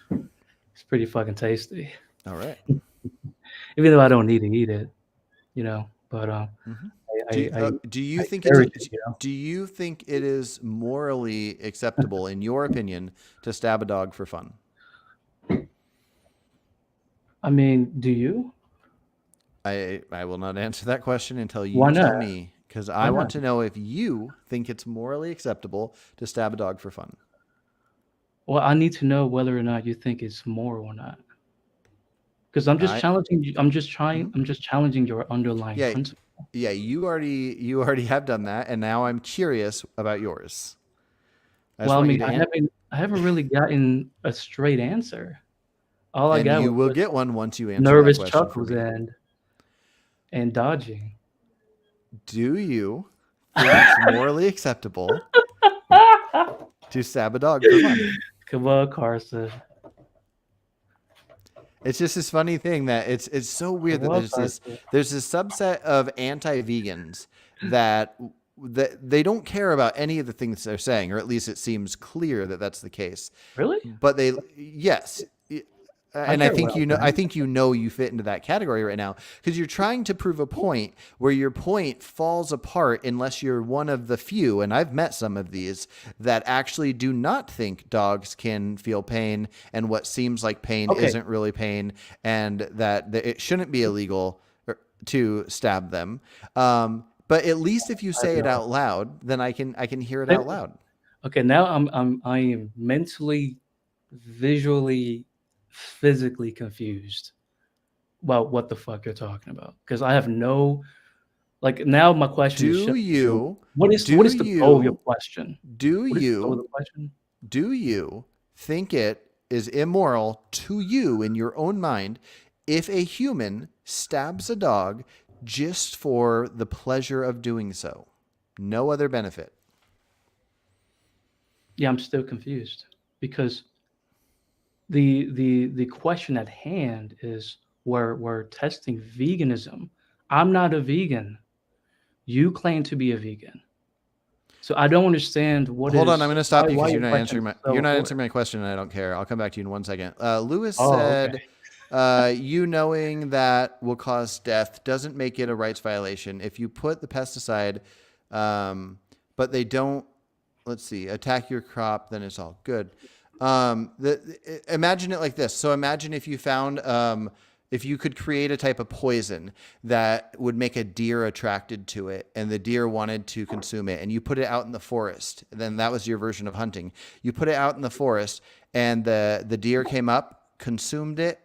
Speaker 3: It's pretty fucking tasty.
Speaker 1: All right.
Speaker 3: Even though I don't need to eat it, but
Speaker 1: do you think
Speaker 3: encourage
Speaker 1: it's
Speaker 3: it, you know?
Speaker 1: do you think it is morally acceptable, in your opinion, to stab a dog for fun?
Speaker 3: I mean, do you?
Speaker 1: I will not answer that question until you
Speaker 3: Why
Speaker 1: tell
Speaker 3: not?
Speaker 1: me, because
Speaker 3: Why
Speaker 1: I want
Speaker 3: not?
Speaker 1: to know if you think it's morally acceptable to stab a dog for fun.
Speaker 3: Well, I need to know whether or not you think it's moral or not. Because I'm just
Speaker 1: I
Speaker 3: challenging you. I'm just
Speaker 1: Mhm.
Speaker 3: challenging your underlying
Speaker 1: Yeah,
Speaker 3: principle.
Speaker 1: yeah, you already have done that, and now I'm curious about yours. I just
Speaker 3: Well, I
Speaker 1: want you
Speaker 3: mean,
Speaker 1: to
Speaker 3: I haven't really gotten a straight answer. All I
Speaker 1: and
Speaker 3: got
Speaker 1: you
Speaker 3: was
Speaker 1: will
Speaker 3: just
Speaker 1: get one once you answer that
Speaker 3: nervous
Speaker 1: question for
Speaker 3: chuckles
Speaker 1: me.
Speaker 3: and dodging.
Speaker 1: Do you think it's morally acceptable to stab a dog for fun?
Speaker 3: Come on, Carson.
Speaker 1: It's just this funny thing that it's so weird
Speaker 3: Come
Speaker 1: that
Speaker 3: on, Carson.
Speaker 1: there's this subset of anti-vegans that they don't care about any of the things they're saying, or at least it seems clear that that's the case.
Speaker 3: Really?
Speaker 1: But yes,
Speaker 3: I
Speaker 1: and
Speaker 3: care what I'm
Speaker 1: I
Speaker 3: saying.
Speaker 1: think you fit into that category right now because you're trying to prove a point where your point falls apart unless you're one of the few, and I've met some of these that actually do not think dogs can feel pain, and what seems like pain
Speaker 3: Okay.
Speaker 1: isn't really pain, and that it shouldn't be illegal to stab them. But at least if you say it out loud, then I can hear it out loud.
Speaker 3: Okay, now I am mentally, visually, physically confused about what the fuck you're talking about. Because I have no, like, now my question is
Speaker 1: Do you
Speaker 3: what is
Speaker 1: do
Speaker 3: the goal of your
Speaker 1: you
Speaker 3: question?
Speaker 1: do
Speaker 3: What is the goal of
Speaker 1: you
Speaker 3: the question?
Speaker 1: do you think it is immoral to you in your own mind if a human stabs a dog just for the pleasure of doing so? No other benefit.
Speaker 3: Yeah, I'm still confused because the question at hand is we're testing veganism. I'm not a vegan. You claim to be a vegan. So I don't understand
Speaker 1: Hold on, I'm going to stop you
Speaker 3: why
Speaker 1: because
Speaker 3: your question is so
Speaker 1: you're not
Speaker 3: important.
Speaker 1: answering my question, and I don't care. I'll come back to you in 1 second. Lewis
Speaker 3: Oh, okay.
Speaker 1: said, you knowing that will cause death doesn't make it a rights violation. If you put the pesticide, but they don't, let's see, attack your crop, then it's all good. Imagine it like this. So imagine if you found, if you could create a type of poison that would make a deer attracted to it, and the deer wanted to consume it, and you put it out in the forest, then that was your version of hunting. You put it out in the forest, and the deer came up, consumed it,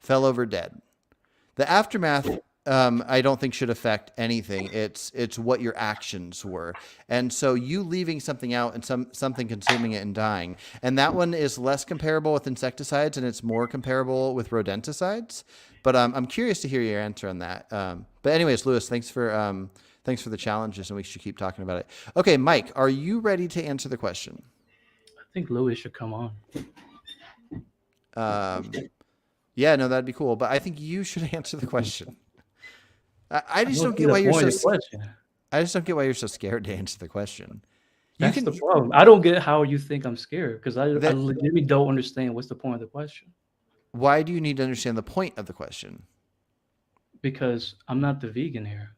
Speaker 1: fell over dead. The aftermath, I don't think should affect anything. It's what your actions were. And so you leaving something out and something consuming it and dying. And that one is less comparable with insecticides, and it's more comparable with rodenticides. But I'm curious to hear your answer on that. But anyways, Lewis, thanks for the challenges, and we should keep talking about it. Okay, Mike, are you ready to answer the question?
Speaker 3: I think Louis should come on.
Speaker 1: Yeah, no, that'd be cool. But I think you should answer the question. I just don't
Speaker 3: see
Speaker 1: get
Speaker 3: the
Speaker 1: why you're
Speaker 3: point of
Speaker 1: so.
Speaker 3: the question.
Speaker 1: I just don't get why you're so scared to answer the question. You
Speaker 3: That's
Speaker 1: can.
Speaker 3: the problem. I don't get how you think I'm scared because I
Speaker 1: That.
Speaker 3: legitimately don't understand what's the point of the question.
Speaker 1: Why do you need to understand the point of the question?
Speaker 3: Because I'm not the vegan here.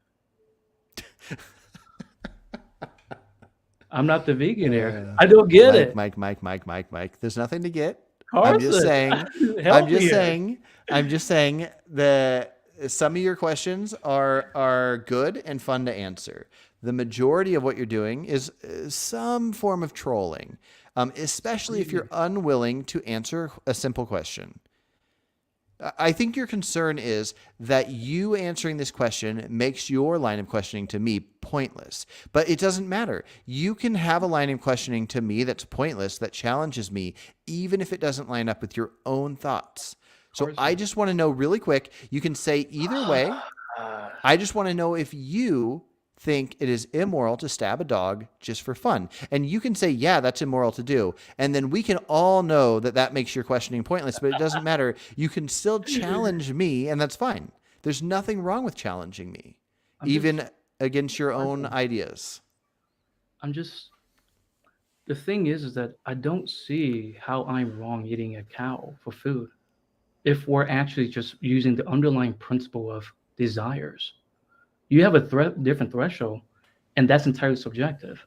Speaker 3: I'm not the vegan here. I don't get it.
Speaker 1: Mike. There's nothing to get.
Speaker 3: Carson,
Speaker 1: I'm just saying.
Speaker 3: help me here.
Speaker 1: I'm just saying that some of your questions are good and fun to answer. The majority of what you're doing is some form of trolling, especially if you're unwilling to answer a simple question. I think your concern is that you answering this question makes your line of questioning to me pointless. But it doesn't matter. You can have a line of questioning to me that's pointless, that challenges me, even if it doesn't line up with your own thoughts. So I just want to know really quick. You can say either way. I just want to know if you think it is immoral to stab a dog just for fun. And you can say, yeah, that's immoral to do. And then we can all know that that makes your questioning pointless, but it doesn't matter. You can still challenge me, and that's fine. There's nothing wrong with challenging me, even against your own ideas.
Speaker 3: The thing is that I don't see how I'm wrong eating a cow for food if we're actually just using the underlying principle of desires. You have a different threshold, and that's entirely subjective.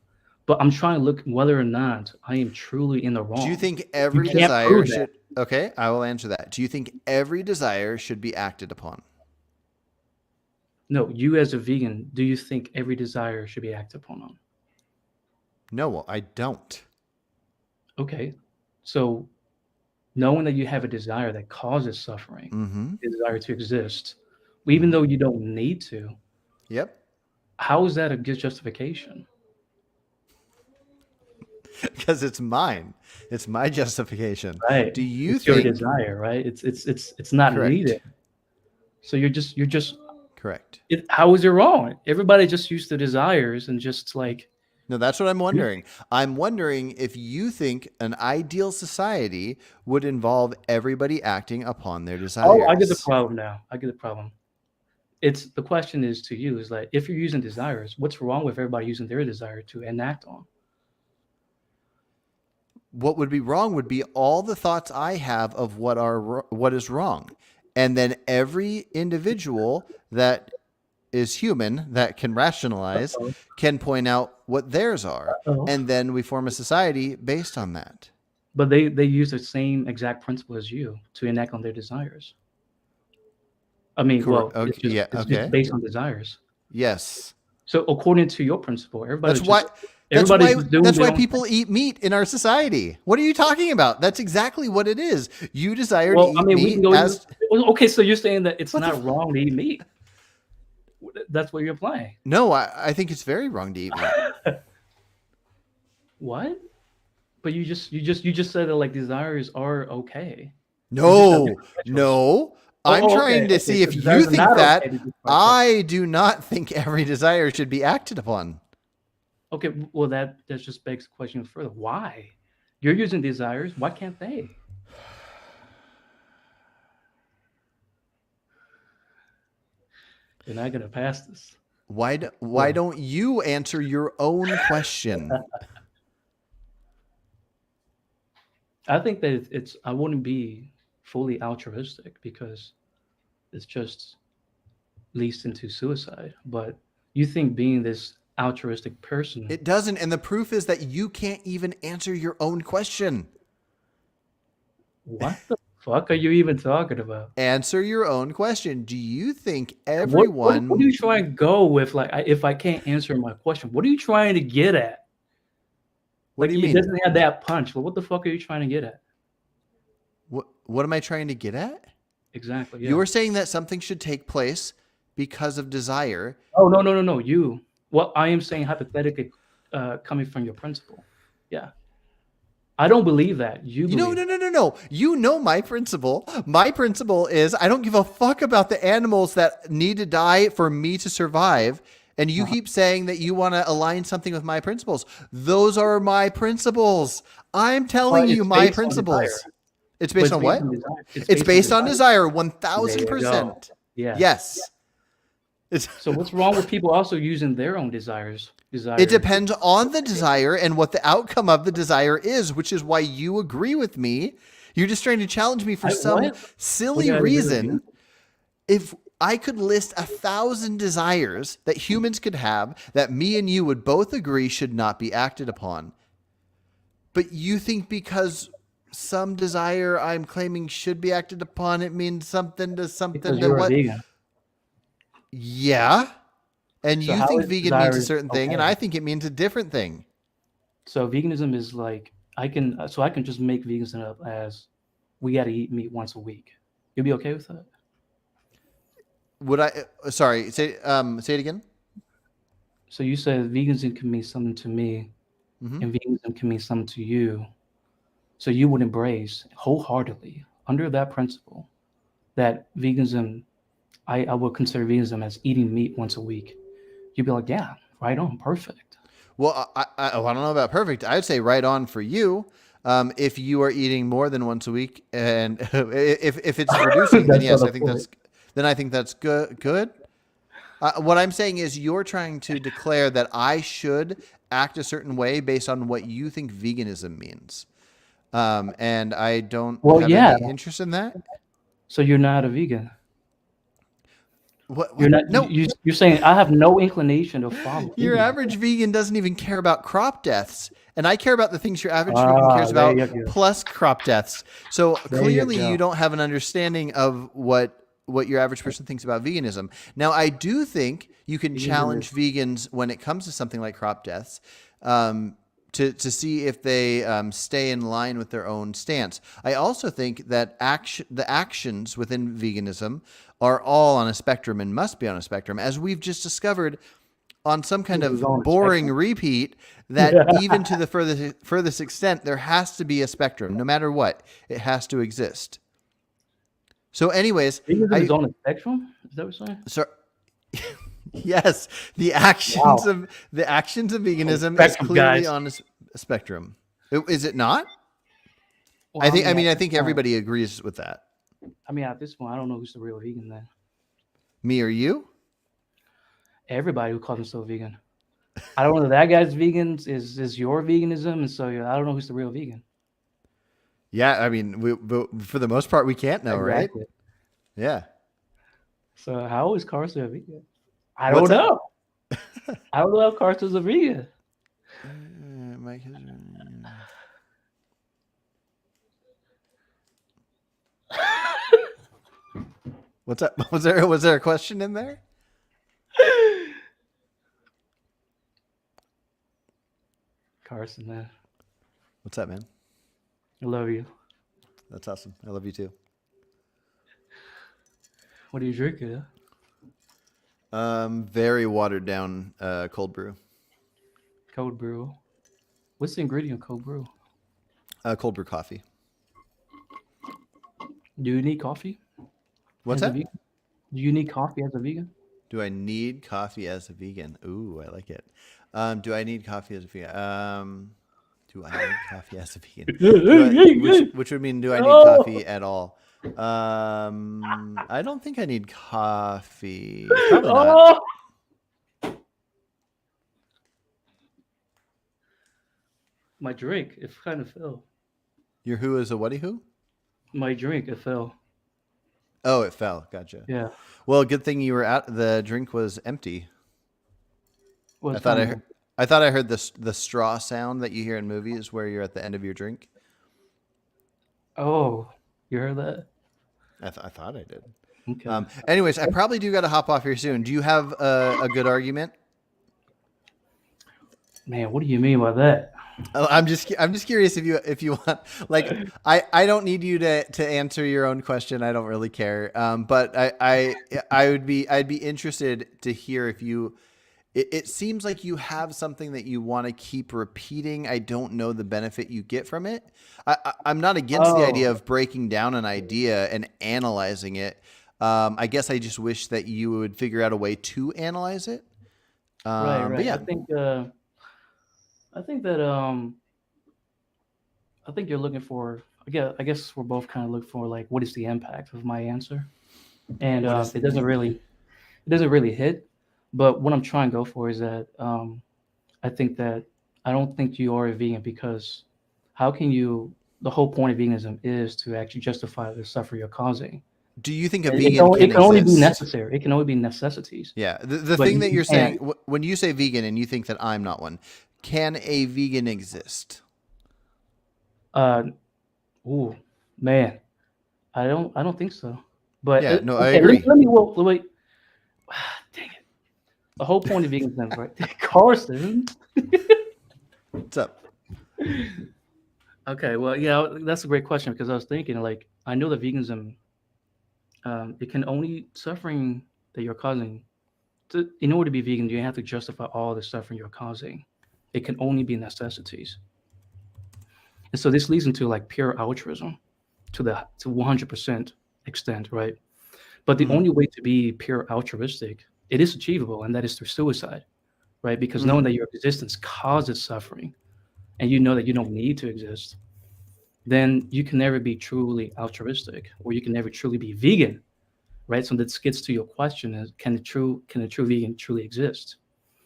Speaker 3: But I'm trying to look whether or not I am truly in the wrong.
Speaker 1: Do you think every desire should... Okay, I will answer that. Do you think every desire should be acted upon?
Speaker 3: No, you as a vegan, do you think every desire should be acted upon?
Speaker 1: No, I don't.
Speaker 3: Okay, so knowing that you have a desire that causes suffering, a desire to exist, even though you don't need to,
Speaker 1: yep.
Speaker 3: How is that a good justification?
Speaker 1: Because it's mine. It's my justification.
Speaker 3: Right.
Speaker 1: Do you
Speaker 3: it's
Speaker 1: think
Speaker 3: your desire, right? It's not
Speaker 1: Correct.
Speaker 3: needed. So you're just
Speaker 1: correct.
Speaker 3: How is it wrong? Everybody just used to desires and just like.
Speaker 1: No, that's what I'm wondering. I'm wondering if you think an ideal society would involve everybody acting upon their desires.
Speaker 3: Oh, I get the problem now. I get the problem. The question is to you is like, if you're using desires, what's wrong with everybody using their desire to enact on?
Speaker 1: What would be wrong would be all the thoughts I have of what is wrong. And then every individual that is human that can rationalize can point out what theirs are. And then we form a society based on that.
Speaker 3: But they use the same exact principle as you to enact on their desires. I mean,
Speaker 1: Correct.
Speaker 3: well, it's just based on desires.
Speaker 1: Yes.
Speaker 3: So according to your principle, everybody.
Speaker 1: That's why people eat meat in our society. What are you talking about? That's exactly what it is. You desire to eat meat.
Speaker 3: Okay, so you're saying that it's not wrong to eat meat. That's what you're implying.
Speaker 1: No, I think it's very wrong to eat meat.
Speaker 3: What? But you just said that like desires are okay.
Speaker 1: No. I'm trying to see if you think that. I do not think every desire should be acted upon.
Speaker 3: Okay, well that just begs the question further. Why? You're using desires. Why can't they? You're not gonna pass this.
Speaker 1: Why don't you answer your own question?
Speaker 3: I think that I wouldn't be fully altruistic because it's just leads into suicide. But you think being this altruistic person,
Speaker 1: it doesn't, and the proof is that you can't even answer your own question.
Speaker 3: What the fuck are you even talking about?
Speaker 1: Answer your own question. Do you think everyone...
Speaker 3: What are you trying to go with? Like, if I can't answer my question, what are you trying to get at?
Speaker 1: What do you mean?
Speaker 3: It doesn't have that punch. Well, what the fuck are you trying to get at?
Speaker 1: What am I trying to get at?
Speaker 3: Exactly. Yeah.
Speaker 1: You were saying that something should take place because of desire.
Speaker 3: Oh, no. You. What I am saying hypothetically, coming from your principle. Yeah. I don't believe that.
Speaker 1: No. You know my principle. My principle is I don't give a fuck about the animals that need to die for me to survive. And you keep saying that you want to align something with my principles. Those are my principles. I'm telling you my principles. It's
Speaker 3: But
Speaker 1: based
Speaker 3: it's
Speaker 1: on
Speaker 3: based
Speaker 1: what?
Speaker 3: on desire.
Speaker 1: It's based on desire,
Speaker 3: There you go.
Speaker 1: 1000%.
Speaker 3: Yes.
Speaker 1: Yes. It's,
Speaker 3: So what's wrong with people also using their own desires?
Speaker 1: it depends on the desire and what the outcome of the desire is, which is why you agree with me. You're just trying to challenge me for some
Speaker 3: What?
Speaker 1: silly
Speaker 3: What did I agree with you?
Speaker 1: reason. If I could list 1,000 desires that humans could have that me and you would both agree should not be acted upon, but you think because some desire I'm claiming should be acted upon, it means something to something
Speaker 3: Because
Speaker 1: to
Speaker 3: you're a
Speaker 1: what?
Speaker 3: vegan.
Speaker 1: Yeah. And
Speaker 3: So
Speaker 1: you
Speaker 3: how
Speaker 1: think
Speaker 3: is
Speaker 1: vegan means a
Speaker 3: desire
Speaker 1: certain thing, and
Speaker 3: okay?
Speaker 1: I think it means a different thing.
Speaker 3: So veganism is like I can just make veganism up as we got to eat meat once a week. You'll be okay with that?
Speaker 1: Would I? Sorry, say it again.
Speaker 3: So you said veganism can mean something to me,
Speaker 1: Hmm.
Speaker 3: and veganism can mean something to you. So you would embrace wholeheartedly under that principle that veganism, I would consider veganism as eating meat once a week. You'd be like, yeah, right on, perfect.
Speaker 1: Well, I don't know about perfect. I'd say right on for you. If you are eating more than once a week, and if it's reducing, then
Speaker 3: That's
Speaker 1: yes,
Speaker 3: not
Speaker 1: I
Speaker 3: a
Speaker 1: think
Speaker 3: point.
Speaker 1: that's good. Good. What I'm saying is you're trying to declare that I should act a certain way based on what you think veganism means. And I don't
Speaker 3: Well,
Speaker 1: have
Speaker 3: yeah.
Speaker 1: any interest in that.
Speaker 3: So you're not a vegan.
Speaker 1: What?
Speaker 3: You're not.
Speaker 1: No,
Speaker 3: You're saying I have no inclination to follow
Speaker 1: your
Speaker 3: veganism.
Speaker 1: average vegan doesn't even care about crop deaths. And I care about the things your average vegan
Speaker 3: Ah,
Speaker 1: cares
Speaker 3: there
Speaker 1: about
Speaker 3: you go.
Speaker 1: plus crop deaths. So
Speaker 3: There you
Speaker 1: clearly you
Speaker 3: go.
Speaker 1: don't have an understanding of what your average person thinks about veganism. Now, I do think you can
Speaker 3: Veganism
Speaker 1: challenge
Speaker 3: is
Speaker 1: vegans when it comes to something like crop deaths. To see if they stay in line with their own stance. I also think that the actions within veganism are all on a spectrum and must be on a spectrum, as we've just discovered on some kind
Speaker 3: This is
Speaker 1: of
Speaker 3: on a
Speaker 1: boring
Speaker 3: spectrum.
Speaker 1: repeat, that even to the furthest extent, there has to be a spectrum. No matter what, it has to exist. So anyways,
Speaker 3: Veganism is on a spectrum. Is that what you're saying?
Speaker 1: so yes,
Speaker 3: Wow.
Speaker 1: the actions of
Speaker 3: On a
Speaker 1: veganism is
Speaker 3: spectrum,
Speaker 1: clearly
Speaker 3: guys.
Speaker 1: on a spectrum. Is it not?
Speaker 3: Well,
Speaker 1: I mean,
Speaker 3: at
Speaker 1: I
Speaker 3: this
Speaker 1: think
Speaker 3: point,
Speaker 1: everybody agrees with that.
Speaker 3: at this point, I don't know who's the real vegan then.
Speaker 1: Me or you?
Speaker 3: Everybody who calls themselves vegan. I don't know. That guy's vegans is your veganism, and so I don't know who's the real vegan.
Speaker 1: Yeah, I mean, but for the most part, we can't know, right?
Speaker 3: Exactly.
Speaker 1: Yeah.
Speaker 3: So how is Carson a vegan? I
Speaker 1: What's
Speaker 3: don't
Speaker 1: that?
Speaker 3: know. I don't know if Carson's a vegan.
Speaker 1: Mike, what's that? Was there a question in there?
Speaker 3: Carson, man,
Speaker 1: What's that, man?
Speaker 3: I love you.
Speaker 1: That's awesome. I love you too.
Speaker 3: What are you drinking?
Speaker 1: Very watered down cold brew.
Speaker 3: Cold brew. What's the ingredient of cold brew?
Speaker 1: Cold brew coffee.
Speaker 3: Do you need coffee
Speaker 1: What's
Speaker 3: as a
Speaker 1: that?
Speaker 3: vegan? Do you need coffee as a vegan?
Speaker 1: Do I need coffee as a vegan? Ooh, I like it. Do I need coffee as a vegan? Do I need coffee as a vegan? Which would mean, do I need coffee at all? I don't think I need coffee. Probably not.
Speaker 3: Oh! My drink, it kind of fell.
Speaker 1: Your who is a whaty who?
Speaker 3: My drink, it fell.
Speaker 1: Oh, it fell. Gotcha.
Speaker 3: Yeah.
Speaker 1: Well, good thing you were out. The drink was empty.
Speaker 3: Well,
Speaker 1: I
Speaker 3: it's
Speaker 1: thought
Speaker 3: fine.
Speaker 1: I thought I heard the straw sound that you hear in movies where you're at the end of your drink.
Speaker 3: Oh, you heard that?
Speaker 1: I thought I did.
Speaker 3: Okay.
Speaker 1: Anyways, I probably do got to hop off here soon. Do you have a good argument?
Speaker 3: Man, what do you mean by that?
Speaker 1: I'm just curious if you want, like, I don't need you to answer your own question. I don't really care. But I'd be interested to hear if you. It seems like you have something that you want to keep repeating. I don't know the benefit you get from it. I'm not against the idea of breaking down an idea and analyzing it. I guess I just wish that you would figure out a way to analyze it.
Speaker 3: Right.
Speaker 1: But yeah,
Speaker 3: I think you're looking for I guess we're both kind of looking for like what is the impact of my answer, and
Speaker 1: What is
Speaker 3: it doesn't really hit. But what I'm trying to go for is that I think that I don't think you are a vegan because how can you? The whole point of veganism is to actually justify the suffering you're causing.
Speaker 1: Do you think a
Speaker 3: It
Speaker 1: vegan
Speaker 3: can,
Speaker 1: can
Speaker 3: it can only be
Speaker 1: exist?
Speaker 3: necessary. It can only be necessities.
Speaker 1: Yeah. The
Speaker 3: But
Speaker 1: thing
Speaker 3: you
Speaker 1: that you're
Speaker 3: can't.
Speaker 1: saying, when you say vegan and you think that I'm not one, can a vegan exist?
Speaker 3: Uh, ooh, man, I don't think so. But
Speaker 1: Yeah, no, I
Speaker 3: okay,
Speaker 1: agree.
Speaker 3: let me wait. Dang it. The whole point of veganism, right? Carson.
Speaker 1: What's up?
Speaker 3: Okay, well, yeah, that's a great question because I was thinking, like, I know that veganism, it can only suffering that you're causing. In order to be vegan, you have to justify all the suffering you're causing. It can only be necessities, and so this leads into like pure altruism to 100% extent, right? But the
Speaker 1: Hmm.
Speaker 3: only way to be pure altruistic, it is achievable, and that is through suicide, right? Because knowing
Speaker 1: Hmm.
Speaker 3: that your existence causes suffering, and you know that you don't need to exist, then you can never be truly altruistic, or you can never truly be vegan, right? So this gets to your question: is can a true vegan truly exist?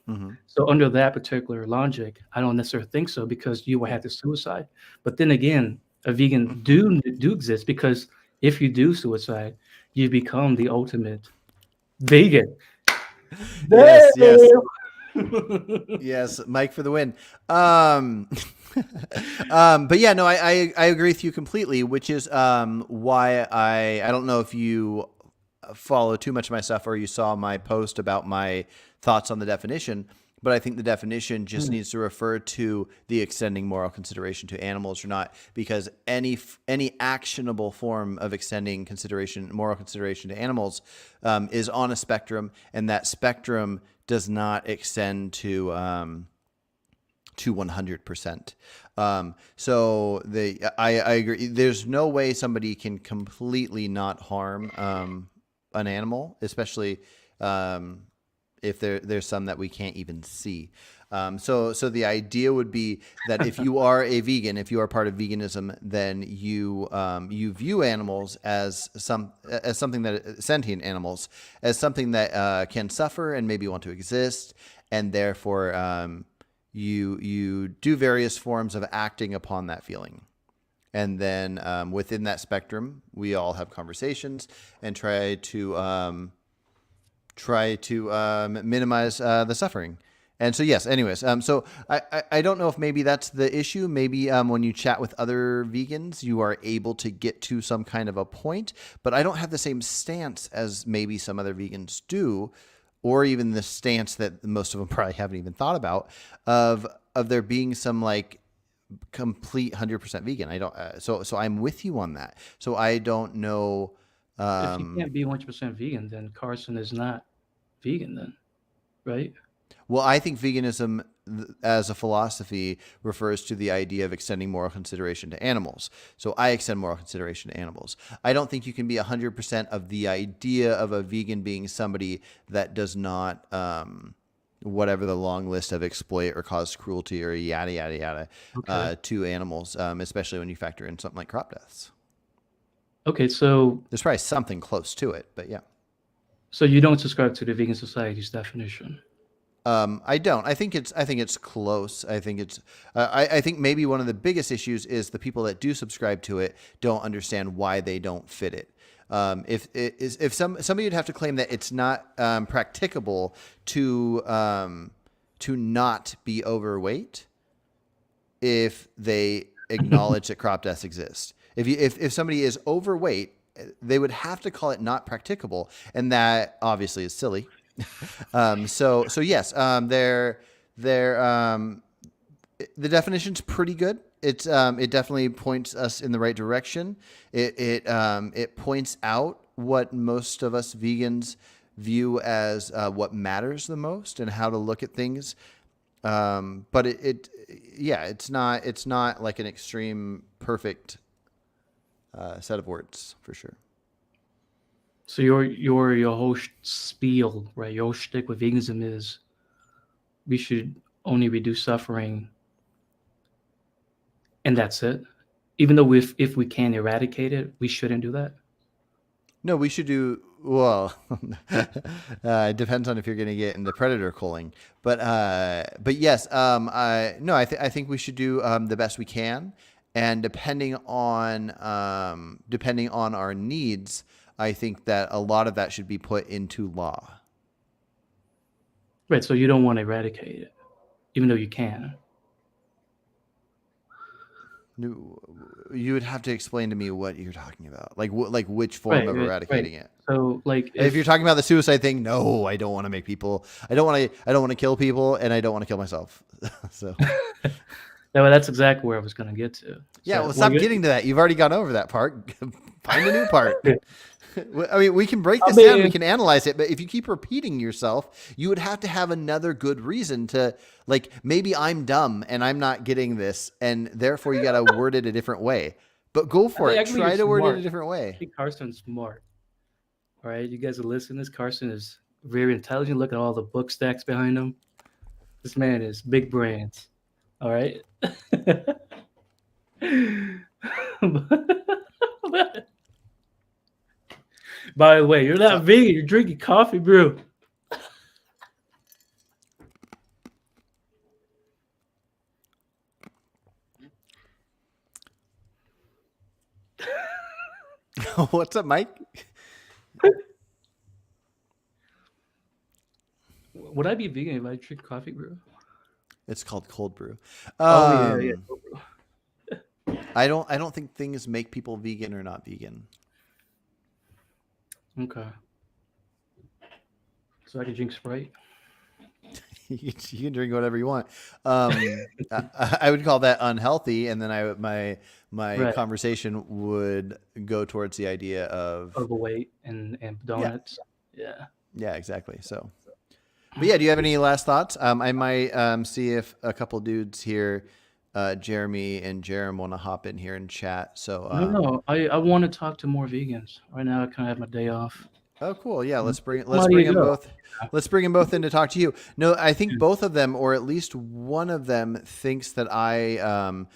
Speaker 1: Hmm.
Speaker 3: So under that particular logic, I don't necessarily think so because you will have to suicide. But then again, a vegan do exist because if you do suicide, you become the ultimate vegan.
Speaker 1: Yes, yes,
Speaker 3: Damn.
Speaker 1: yes. Mike for the win. Um, but yeah, no, I agree with you completely, which is why I don't know if you follow too much of my stuff or you saw my post about my thoughts on the definition, but I think the definition just needs to refer to the extending moral consideration to animals or not, because any actionable form of extending moral consideration to animals is on a spectrum, and that spectrum does not extend to 100%. I agree. There's no way somebody can completely not harm an animal, especially if there's some that we can't even see. So the idea would be that if you are a vegan, if you are part of veganism, then you view animals as something that sentient animals as something that can suffer and maybe want to exist, and therefore you do various forms of acting upon that feeling. And then within that spectrum, we all have conversations and try to minimize the suffering. And so, yes, anyways, so I don't know if maybe that's the issue. Maybe when you chat with other vegans, you are able to get to some kind of a point, but I don't have the same stance as maybe some other vegans do, or even the stance that most of them probably haven't even thought about of there being some like complete 100% vegan. I don't, so I'm with you on that. So I don't know.
Speaker 3: If you can't be 100% vegan, then Carson is not vegan then, right?
Speaker 1: Well, I think veganism as a philosophy refers to the idea of extending moral consideration to animals. So I extend moral consideration to animals. I don't think you can be 100% of the idea of a vegan being somebody that does not, whatever the long list of exploit or cause cruelty or yada, yada, yada,
Speaker 3: Okay.
Speaker 1: to animals, especially when you factor in something like crop deaths.
Speaker 3: Okay, so
Speaker 1: There's probably something close to it, but yeah.
Speaker 3: you don't subscribe to the Vegan Society's definition.
Speaker 1: I don't. I think it's close. I think it's. I think maybe one of the biggest issues is the people that do subscribe to it don't understand why they don't fit it. If somebody would have to claim that it's not practicable to not be overweight if they acknowledge that crop deaths exist. If somebody is overweight, they would have to call it not practicable, and that obviously is silly. So yes, the definition's pretty good. It definitely points us in the right direction. It points out what most of us vegans view as what matters the most and how to look at things. But it's not like an extreme perfect set of words for sure.
Speaker 3: So your whole spiel, right? Your whole shtick with veganism is we should only reduce suffering, and that's it. even though if we can eradicate it, we shouldn't do that.
Speaker 1: No, we should do well. It depends on if you're going to get into predator culling, but yes, I think we should do the best we can, and depending on our needs, I think that a lot of that should be put into law.
Speaker 3: Right. So you don't want to eradicate it, even though you can.
Speaker 1: No, you would have to explain to me what you're talking about, like which form
Speaker 3: Right.
Speaker 1: of
Speaker 3: Right.
Speaker 1: eradicating
Speaker 3: Right.
Speaker 1: it.
Speaker 3: So like
Speaker 1: If you're talking about the suicide thing, no, I don't want to make people. I don't want to kill people, and I don't want to kill myself. So
Speaker 3: yeah, well, that's exactly where I was going to get to.
Speaker 1: yeah,
Speaker 3: So,
Speaker 1: well, stop getting to that. You've already gone over that part. Find a new part. I mean, we can break this down. We can analyze it, but if you keep repeating yourself, you would have to have another good reason to, like, maybe I'm dumb and I'm not getting this, and therefore you got to word it a different way. But go for it.
Speaker 3: actually
Speaker 1: Try
Speaker 3: you're
Speaker 1: to word it
Speaker 3: smart.
Speaker 1: a different
Speaker 3: I
Speaker 1: way.
Speaker 3: think Carson's smart. All right, you guys are listening. This Carson is very intelligent. Look at all the book stacks behind him. This man is big brains. All right. By the way, you're not vegan. You're drinking coffee brew.
Speaker 1: What's up, Mike?
Speaker 3: Would I be vegan if I drink coffee brew?
Speaker 1: It's called cold brew.
Speaker 3: Yeah.
Speaker 1: I don't think things make people vegan or not vegan.
Speaker 3: Okay. So I can drink Sprite.
Speaker 1: You can drink whatever you want. I would call that unhealthy, and then my
Speaker 3: Right.
Speaker 1: conversation would go towards the idea of
Speaker 3: Overweight and donuts. Yeah.
Speaker 1: yeah, exactly. So, but yeah, do you have any last thoughts? I might see if a couple dudes here, Jeremy and Jerem, want to hop in here and chat. So,
Speaker 3: No, I want to talk to more vegans. Right now, I kind of have my day off.
Speaker 1: oh, cool. Yeah, let's bring
Speaker 3: How do
Speaker 1: them
Speaker 3: you go?
Speaker 1: both. Let's bring them both in to talk to you. No, I think both of them, or at least one of them, thinks that I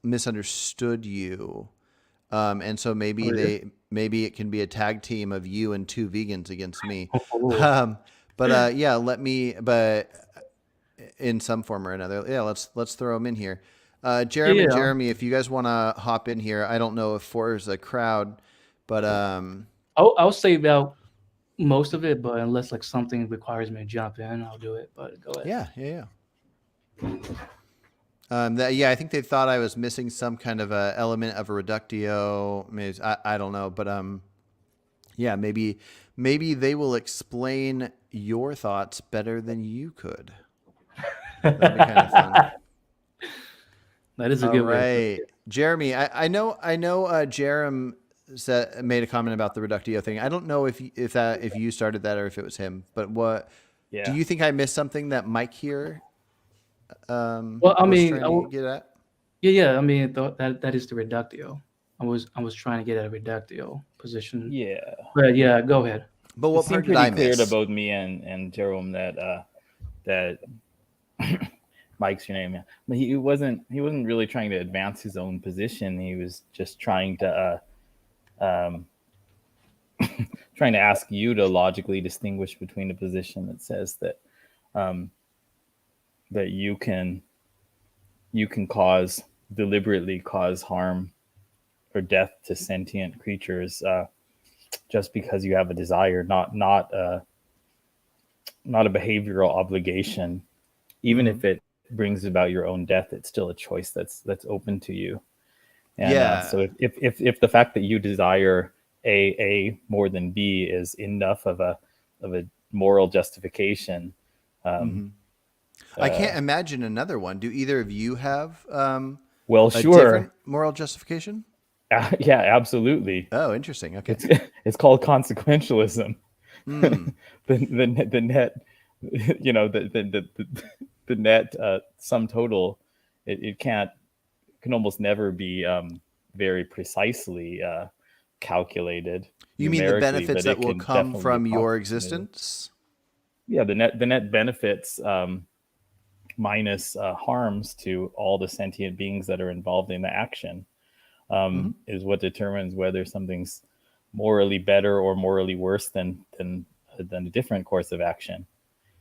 Speaker 1: misunderstood you, and so maybe maybe it can be a tag team of you and two vegans against me. But yeah, but in some form or another, yeah, let's throw them in here. Jeremy,
Speaker 3: Yeah.
Speaker 1: Jeremy, if you guys want to hop in here, I don't know if four is a crowd, but
Speaker 3: I'll save out most of it, but unless like something requires me to jump in, I'll do it. But go ahead.
Speaker 1: yeah. I think they thought I was missing some kind of a element of a reductio. Maybe, I don't know, but yeah, maybe they will explain your thoughts better than you could. That'd be kind of fun.
Speaker 3: That is a
Speaker 1: All
Speaker 3: good way.
Speaker 1: right, Jeremy. I know. Jerem made a comment about the reductio thing. I don't know if you started that or if it was him. But what do you think I missed something that Mike here?
Speaker 3: Well, I mean,
Speaker 1: trying to get at?
Speaker 3: yeah. I mean, that is the reductio. I was trying to get at a reductio position.
Speaker 4: Yeah.
Speaker 3: But yeah, go ahead.
Speaker 1: But what
Speaker 4: It seemed
Speaker 1: part did I
Speaker 4: pretty clear
Speaker 1: miss?
Speaker 4: to both me and Jerome that Mike's your name, yeah. But he wasn't really trying to advance his own position. He was just trying to trying to ask you to logically distinguish between a position that says that that you can deliberately cause harm or death to sentient creatures just because you have a desire, not a behavioral obligation. Even if it brings about your own death, it's still a choice that's open to you. And so if the fact that you desire A more than B is enough of a moral justification,
Speaker 1: I can't imagine another one. Do either of you have
Speaker 4: well,
Speaker 1: a
Speaker 4: sure,
Speaker 1: different moral justification?
Speaker 4: yeah, absolutely.
Speaker 1: Oh, interesting. Okay.
Speaker 4: It's called consequentialism.
Speaker 1: Mm.
Speaker 4: the net, you know, the net sum total, it can almost never be very precisely calculated.
Speaker 1: You mean the
Speaker 4: numerically,
Speaker 1: benefits
Speaker 4: but
Speaker 1: that
Speaker 4: it
Speaker 1: will
Speaker 4: can
Speaker 1: come
Speaker 4: definitely
Speaker 1: from
Speaker 4: be
Speaker 1: your
Speaker 4: approximated.
Speaker 1: existence?
Speaker 4: Yeah, the net benefits minus harms to all the sentient beings that are involved in the action, is what determines whether something's morally better or morally worse than a different course of action.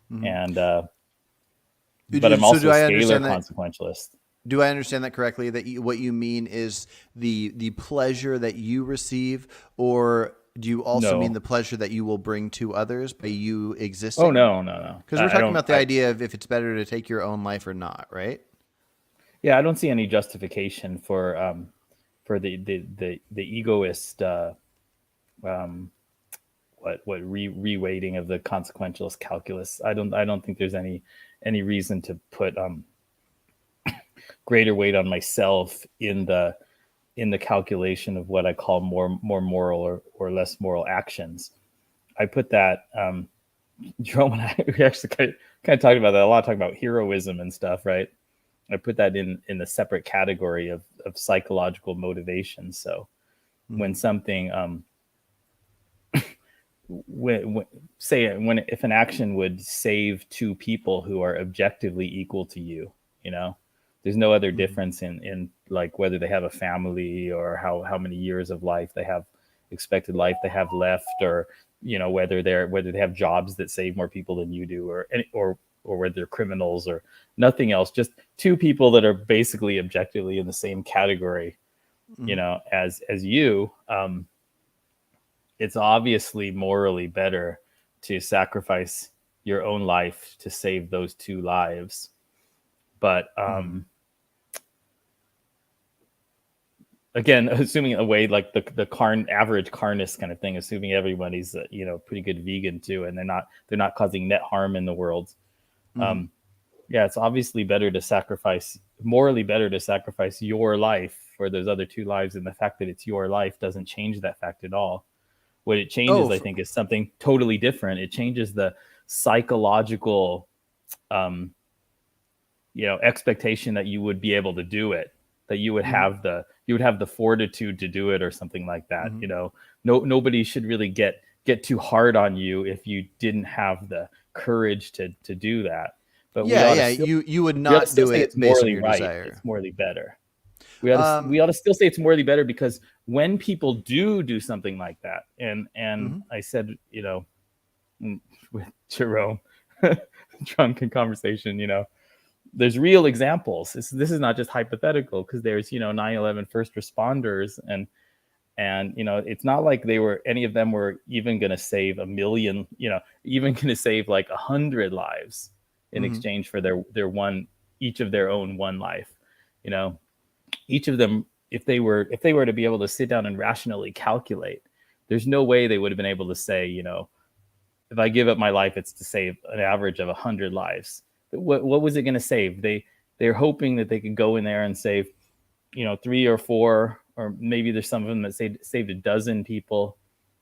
Speaker 4: And but I'm also a scalar consequentialist.
Speaker 1: Do I understand that correctly? That what you mean is the pleasure that you receive, or do you also mean the pleasure that you will bring to others by you existing?
Speaker 4: Oh, no.
Speaker 1: Because we're talking about the idea of if it's better to take your own life or not, right?
Speaker 4: Yeah, I don't see any justification for the egoist reweighting of the consequentialist calculus. I don't think there's any reason to put greater weight on myself in the calculation of what I call more moral or less moral actions. I put that, Jerome and I, we actually kind of talked about that a lot, talking about heroism and stuff, right? I put that in a separate category of psychological motivation. So when something, if an action would save two people who are objectively equal to you, there's no other difference in like whether they have a family or how many years of life they have, expected life they have left, or whether they have jobs that save more people than you do, or whether they're criminals or nothing else. Just two people that are basically objectively in the same category, as you. It's obviously morally better to sacrifice your own life to save those two lives. But again, assuming a way like the average carnist kind of thing, assuming everybody's pretty good vegan too, and they're not causing net harm in the world. It's obviously morally better to sacrifice your life for those other two lives, and the fact that it's your life doesn't change that fact at all. What it changes, I think, is something totally different. It changes the psychological expectation that you would be able to do it, that you would have the fortitude to do it, or something like that. Nobody should really get too hard on you if you didn't have the courage to do that. But
Speaker 1: you would not do it based on your desire.
Speaker 4: It's morally better. We ought to still say it's morally better, because when people do something like that, and I said, with Jerome, drunken conversation, there's real examples. This is not just hypothetical, because there's 9/11 first responders, and it's not like any of them were even going to save 1 million, even going to save like 100 lives in exchange for each of their own one life. Each of them, if they were to be able to sit down and rationally calculate, there's no way they would have been able to say, if I give up my life, it's to save an average of 100 lives. What was it going to save? They're hoping that they could go in there and save, 3 or 4, or maybe there's some of them that saved a dozen people,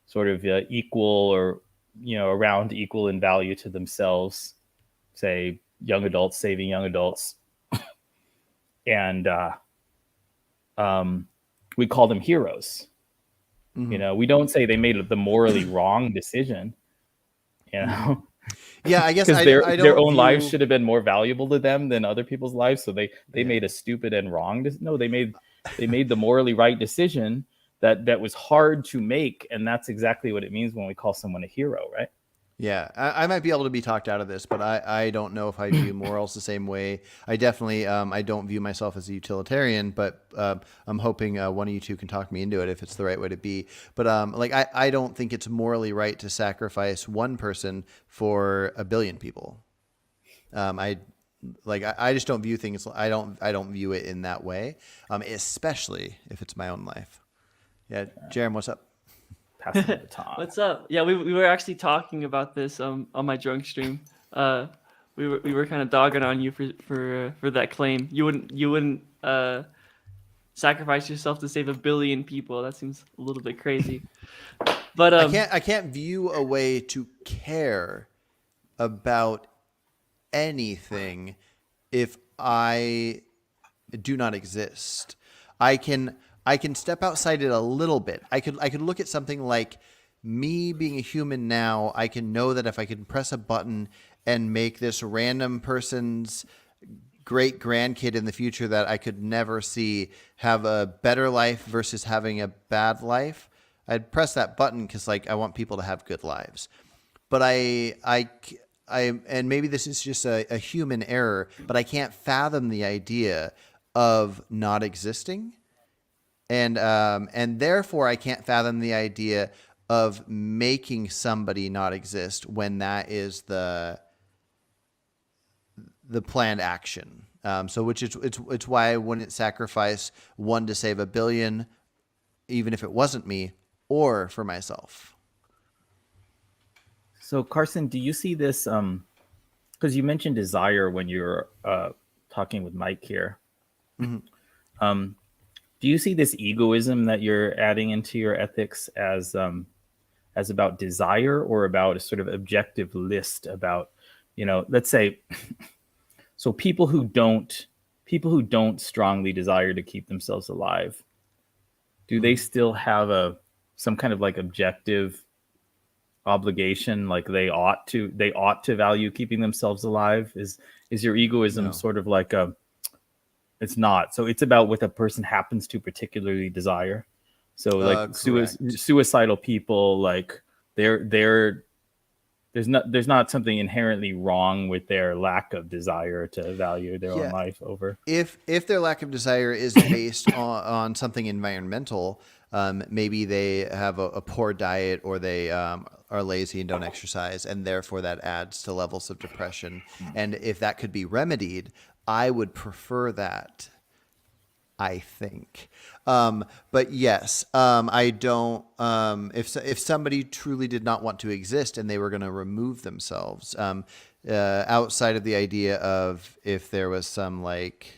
Speaker 4: sort of equal or around equal in value to themselves. Say young adults saving young adults, and we call them heroes. We don't say they made the morally wrong decision.
Speaker 1: Yeah, I guess
Speaker 4: because their own lives should have been more valuable to them than other people's lives. So they made a stupid and wrong. No, they made the morally right decision that was hard to make, and that's exactly what it means when we call someone a hero, right?
Speaker 1: Yeah, I might be able to be talked out of this, but I don't know if I view morals the same way. I definitely I don't view myself as a utilitarian, but I'm hoping one of you two can talk me into it if it's the right way to be. But I don't think it's morally right to sacrifice one person for 1 billion people. I just don't view things. I don't view it in that way, especially if it's my own life. Yeah, Jerem, what's up?
Speaker 5: What's up? Yeah, we were actually talking about this on my drunk stream. We were kind of dogging on you for that claim. You wouldn't sacrifice yourself to save 1 billion people. That seems a little bit crazy. But
Speaker 1: I can't view a way to care about anything if I do not exist. I can step outside it a little bit. I could look at something like me being a human now. I can know that if I can press a button and make this random person's great grandkid in the future that I could never see have a better life versus having a bad life, I'd press that button because like I want people to have good lives. But and maybe this is just a human error, but I can't fathom the idea of not existing. And therefore I can't fathom the idea of making somebody not exist when that is the planned action. So which is it's why I wouldn't sacrifice one to save a billion, even if it wasn't me or for myself.
Speaker 4: So Carson, do you see this? Because you mentioned desire when you were talking with Mike here.
Speaker 1: Mm-hmm.
Speaker 4: Do you see this egoism that you're adding into your ethics as about desire or about a sort of objective list about, let's say, so people who don't strongly desire to keep themselves alive, do they still have some kind of like objective obligation, like they ought to value keeping themselves alive? Is your egoism sort of like it's not, so it's about what a person happens to particularly desire? So like suicidal people, like there's not something inherently wrong with their lack of desire to value their own life over.
Speaker 1: If their lack of desire is based on something environmental, maybe they have a poor diet, or they are lazy and don't exercise, and therefore that adds to levels of depression. And if that could be remedied, I would prefer that, I think. But yes, I don't. If somebody truly did not want to exist and they were going to remove themselves, outside of the idea of if there was some like,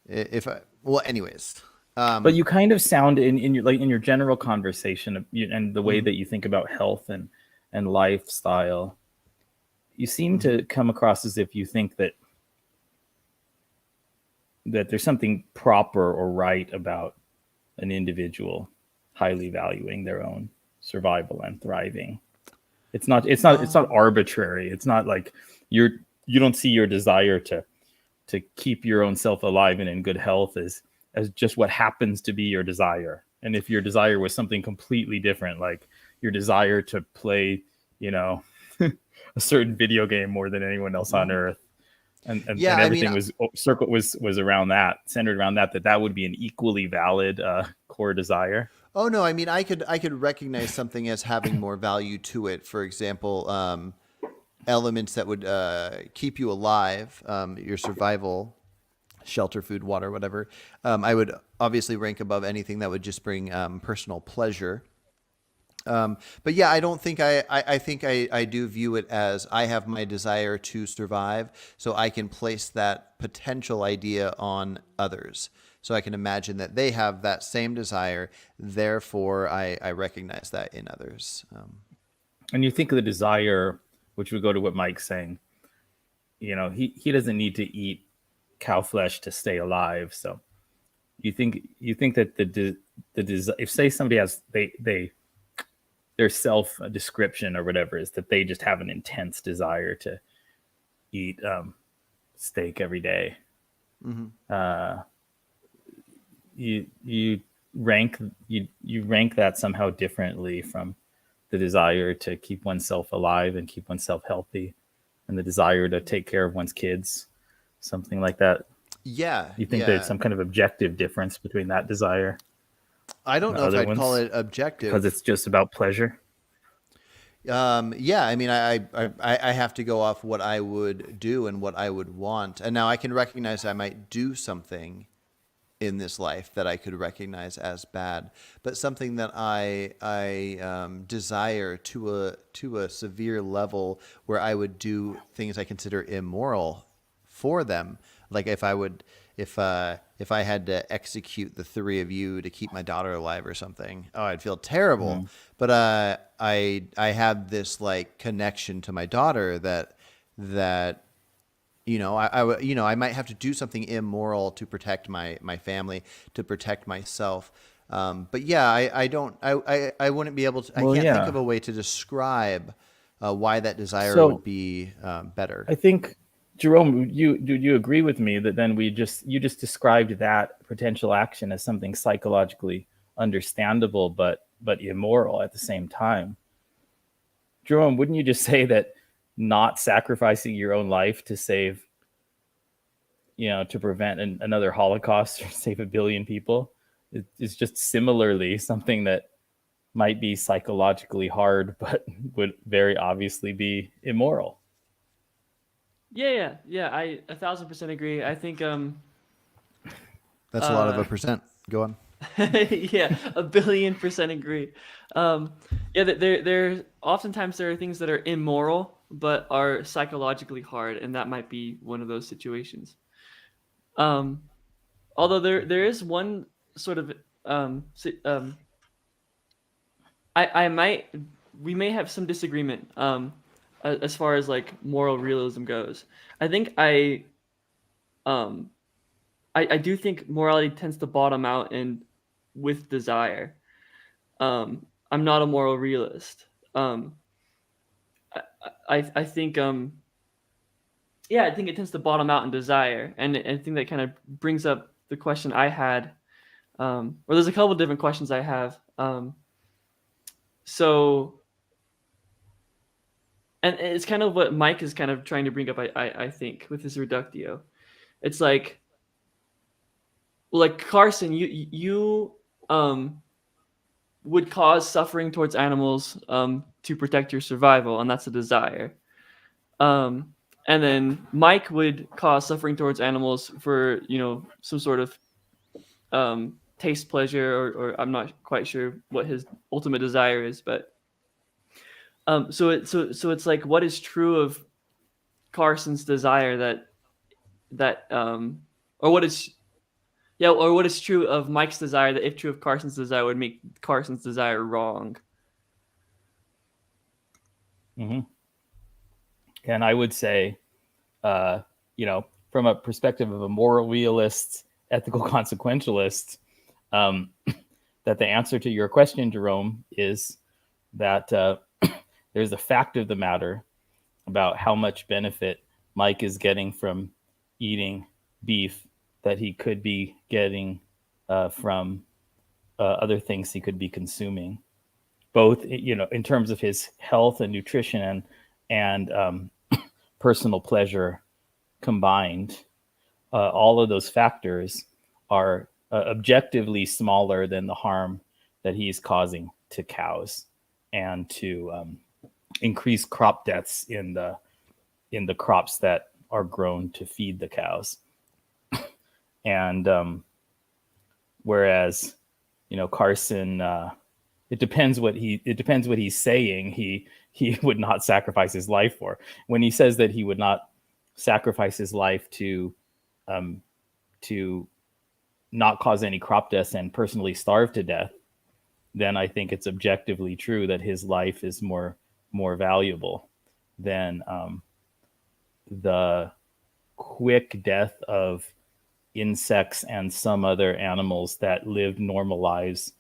Speaker 1: anyways.
Speaker 4: But you kind of sound in your general conversation and the way that you think about health and lifestyle, you seem to come across as if you think that there's something proper or right about an individual highly valuing their own survival and thriving. It's not arbitrary. It's not like you don't see your desire to keep your own self alive and in good health as just what happens to be your desire. And if your desire was something completely different, like your desire to play, a certain video game more than anyone else on earth, and everything was around that, centered around that would be an equally valid core desire.
Speaker 1: Oh no, I mean I could recognize something as having more value to it. For example, elements that would keep you alive, your survival, shelter, food, water, whatever. I would obviously rank above anything that would just bring personal pleasure. But yeah, I don't think I think I do view it as I have my desire to survive, so I can place that potential idea on others. So I can imagine that they have that same desire, therefore I recognize that in others.
Speaker 4: And you think of the desire, which would go to what Mike's saying, he doesn't need to eat cow flesh to stay alive. So you think that the if say somebody has their self description or whatever is that they just have an intense desire to eat steak every day. Mm-hmm. You rank that somehow differently from the desire to keep oneself alive and keep oneself healthy, and the desire to take care of one's kids, something like that.
Speaker 1: Yeah.
Speaker 4: You think there's some kind of objective difference between that desire?
Speaker 1: I don't know if I'd call it objective,
Speaker 4: because it's just about pleasure.
Speaker 1: Yeah, I mean, I have to go off what I would do and what I would want. And now I can recognize I might do something in this life that I could recognize as bad, but something that I desire to a severe level where I would do things I consider immoral for them. Like if I had to execute the three of you to keep my daughter alive or something, I'd feel terrible. Mm. But I have this like connection to my daughter that I might have to do something immoral to protect my family, to protect myself. But yeah, I wouldn't be able to. I can't think of a way to describe why that desire would be better.
Speaker 4: I think Jerome, do you agree with me that then you just described that potential action as something psychologically understandable but immoral at the same time? Jerome, wouldn't you just say that not sacrificing your own life to save, to prevent another Holocaust or save 1 billion people is just similarly something that might be psychologically hard but would very obviously be immoral?
Speaker 5: Yeah. I 1,000% agree. I think
Speaker 1: That's a lot of a percent. Go on.
Speaker 5: yeah, 1,000,000,000% agree. Yeah, there oftentimes there are things that are immoral but are psychologically hard, and that might be one of those situations. Although there is one sort of we may have some disagreement as far as like moral realism goes. I think I do think morality tends to bottom out and with desire. I'm not a moral realist. I think I think it tends to bottom out in desire, and I think that kind of brings up the question I had, or there's a couple different questions I have. So, and it's kind of what Mike is kind of trying to bring up. I think with his reductio, it's like Carson, you would cause suffering towards animals to protect your survival, and that's a desire. And then Mike would cause suffering towards animals for some sort of taste, pleasure, or I'm not quite sure what his ultimate desire is, but so it's like, what is true of Carson's desire or what is true of Mike's desire that, if true of Carson's desire, would make Carson's desire wrong?
Speaker 4: Mm-hmm. And I would say, from a perspective of a moral realist, ethical consequentialist, that the answer to your question, Jerome, is that there's a fact of the matter about how much benefit Mike is getting from eating beef that he could be getting from other things he could be consuming, both in terms of his health and nutrition and personal pleasure combined. All of those factors are objectively smaller than the harm that he's causing to cows and to increase crop deaths in the crops that are grown to feed the cows. And whereas Carson, it depends what he's saying he would not sacrifice his life for. When he says that he would not sacrifice his life to not cause any crop deaths and personally starve to death, then I think it's objectively true that his life is more valuable than the quick death of insects and some other animals that lived normal lives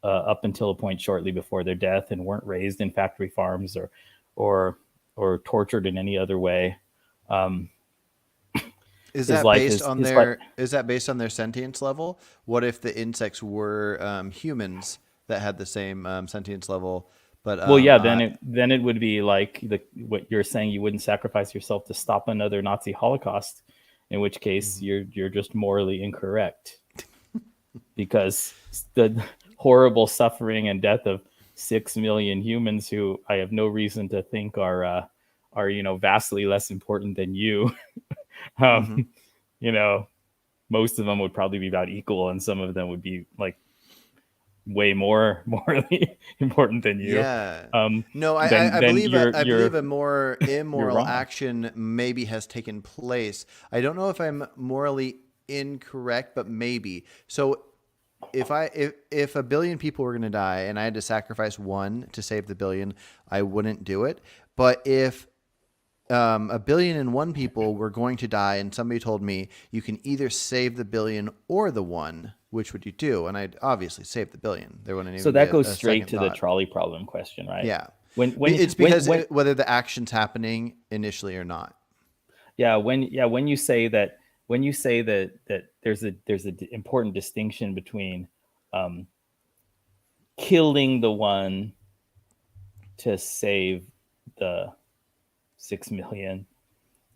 Speaker 4: up until a point shortly before their death and weren't raised in factory farms or tortured in any other way.
Speaker 1: Is that based on their sentience level? What if the insects were humans that had the same sentience level? But then it would be like what you're saying. You wouldn't sacrifice yourself to stop another Nazi Holocaust, in which case you're just morally incorrect, because the horrible suffering and death of 6 million humans who I have no reason to think are vastly less important than you. Most of them would probably be about equal, and some of them would be like way more morally important than you. Yeah. I believe a more immoral action maybe has taken place. I don't know if I'm morally incorrect, but maybe. So if 1 billion people were going to die and I had to sacrifice one to save the billion, I wouldn't do it. But if 1,000,000,001 people were going to die and somebody told me you can either save the billion or the one, which would you do? And I'd obviously save the billion. There wouldn't even
Speaker 4: so that
Speaker 1: be
Speaker 4: goes
Speaker 1: a
Speaker 4: straight to
Speaker 1: second
Speaker 4: the trolley problem question, right?
Speaker 1: Yeah.
Speaker 4: When
Speaker 1: it's because whether the action's happening initially or not.
Speaker 4: when you say that there's a important distinction between killing the one to save the 6 million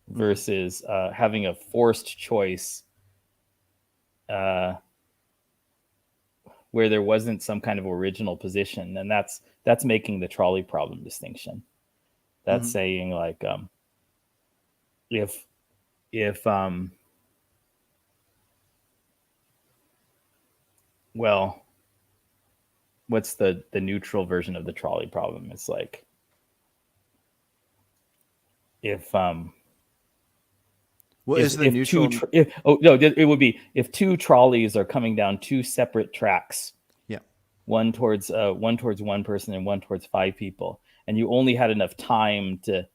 Speaker 4: versus having a forced choice where there wasn't some kind of original position, and that's making the trolley problem distinction. That's saying like if well, what's the neutral version of the trolley problem? It's like if
Speaker 1: What is the neutral?
Speaker 4: It would be if two trolleys are coming down two separate tracks.
Speaker 1: Yeah.
Speaker 4: One towards one person and one towards 5 people, and you only had enough time to.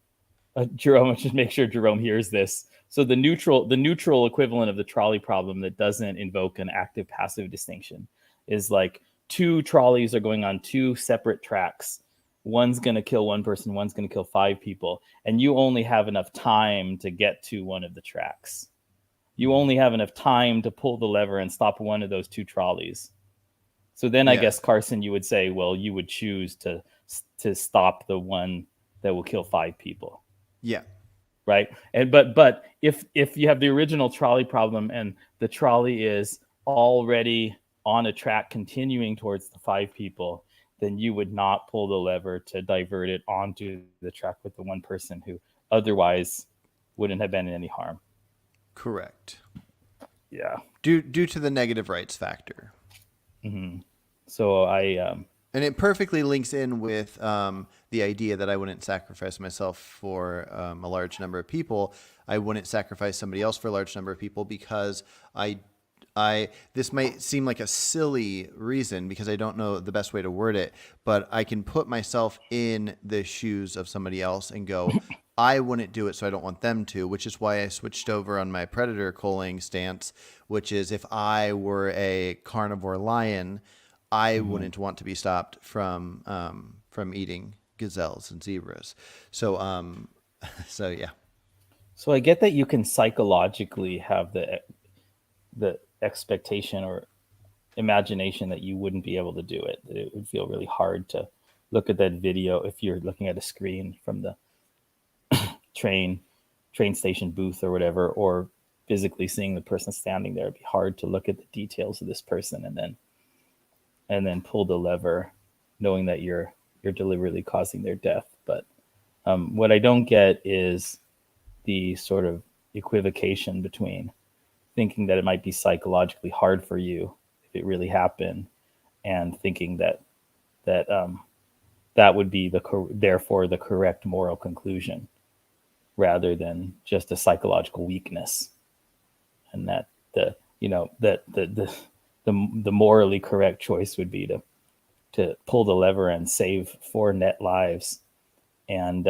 Speaker 4: Jerome, just make sure Jerome hears this. So the neutral equivalent of the trolley problem that doesn't invoke an active passive distinction is like two trolleys are going on two separate tracks. One's going to kill one person, one's going to kill 5 people, and you only have enough time to get to one of the tracks. You only have enough time to pull the lever and stop one of those two trolleys. So then I guess, Carson, you would say, well, you would choose to stop the one that will kill 5 people.
Speaker 1: Yeah.
Speaker 4: Right. And but if you have the original trolley problem and the trolley is already on a track continuing towards the 5 people, then you would not pull the lever to divert it onto the track with the one person who otherwise wouldn't have been in any harm.
Speaker 1: Correct.
Speaker 4: Yeah.
Speaker 1: Due to the negative rights factor.
Speaker 4: Mm-hmm. So
Speaker 1: and it perfectly links in with the idea that I wouldn't sacrifice myself for a large number of people. I wouldn't sacrifice somebody else for a large number of people because this might seem like a silly reason because I don't know the best way to word it, but I can put myself in the shoes of somebody else and go, I wouldn't do it, so I don't want them to, which is why I switched over on my predator culling stance, which is if I were a carnivore lion, I wouldn't want to be stopped from eating gazelles and zebras. So yeah.
Speaker 4: So I get that you can psychologically have the expectation or imagination that you wouldn't be able to do it. That it would feel really hard to look at that video if you're looking at a screen from the train station booth or whatever, or physically seeing the person standing there. It'd be hard to look at the details of this person and then pull the lever knowing that you're deliberately causing their death. But what I don't get is the sort of equivocation between thinking that it might be psychologically hard for you if it really happened and thinking that would be therefore the correct moral conclusion rather than just a psychological weakness, and that the morally correct choice would be to pull the lever and save 4 net lives, and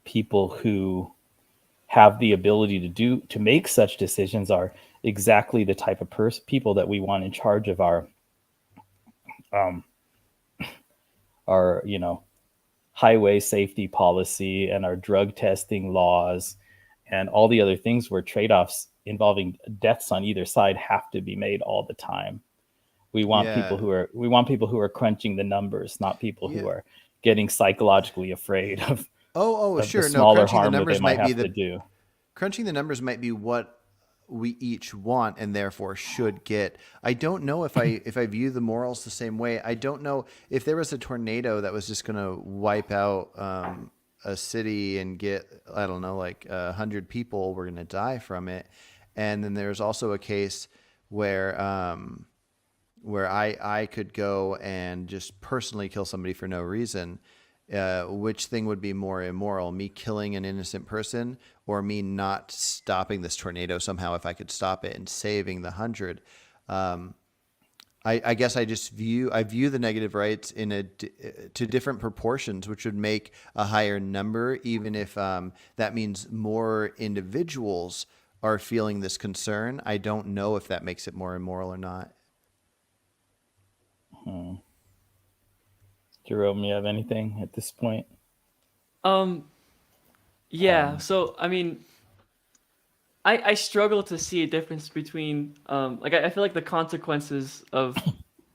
Speaker 4: people who have the ability to make such decisions are exactly the type of people that we want in charge of our highway safety policy and our drug testing laws and all the other things where trade-offs involving deaths on either side have to be made all the time. We want people who are crunching the numbers, not people who are getting psychologically afraid of
Speaker 1: sure.
Speaker 4: the smaller
Speaker 1: Crunching
Speaker 4: harm
Speaker 1: the numbers
Speaker 4: that they might
Speaker 1: might be
Speaker 4: have to do.
Speaker 1: Crunching the numbers might be what we each want and therefore should get. I don't know if I view the morals the same way. I don't know if there was a tornado that was just going to wipe out a city and get, I don't know, like 100 people were going to die from it. And then there's also a case where I could go and just personally kill somebody for no reason. Which thing would be more immoral, me killing an innocent person or me not stopping this tornado somehow if I could stop it and saving the 100? I guess I view the negative rights to different proportions, which would make a higher number, even if that means more individuals are feeling this concern. I don't know if that makes it more immoral or not.
Speaker 4: Jerome, you have anything at this point?
Speaker 5: Yeah. So I mean, I struggle to see a difference between like I feel like the consequences of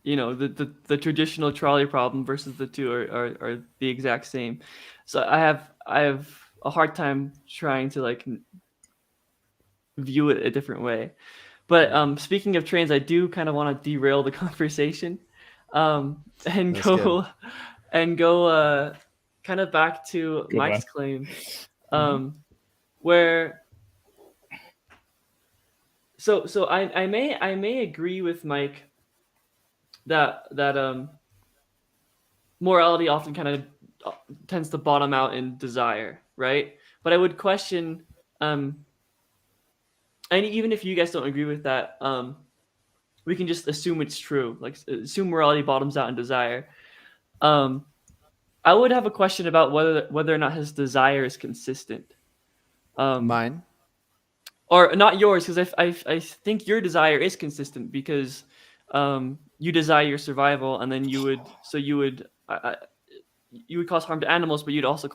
Speaker 5: the traditional trolley problem versus the two are the exact same. So I have a hard time trying to like view it a different way. But speaking of trains, I do kind of want to derail the conversation, and
Speaker 1: That's
Speaker 5: go and go kind of back to
Speaker 4: Good one.
Speaker 5: Mike's claim, where so I may agree with Mike that morality often kind of tends to bottom out in desire, right? But I would question, and even if you guys don't agree with that, we can just assume it's true. Like assume morality bottoms out in desire. Um, I would have a question about whether or not his desire is consistent.
Speaker 1: Mine.
Speaker 5: Or not yours, because I think your desire is consistent because you desire your survival, and then you would cause harm to animals, but you'd also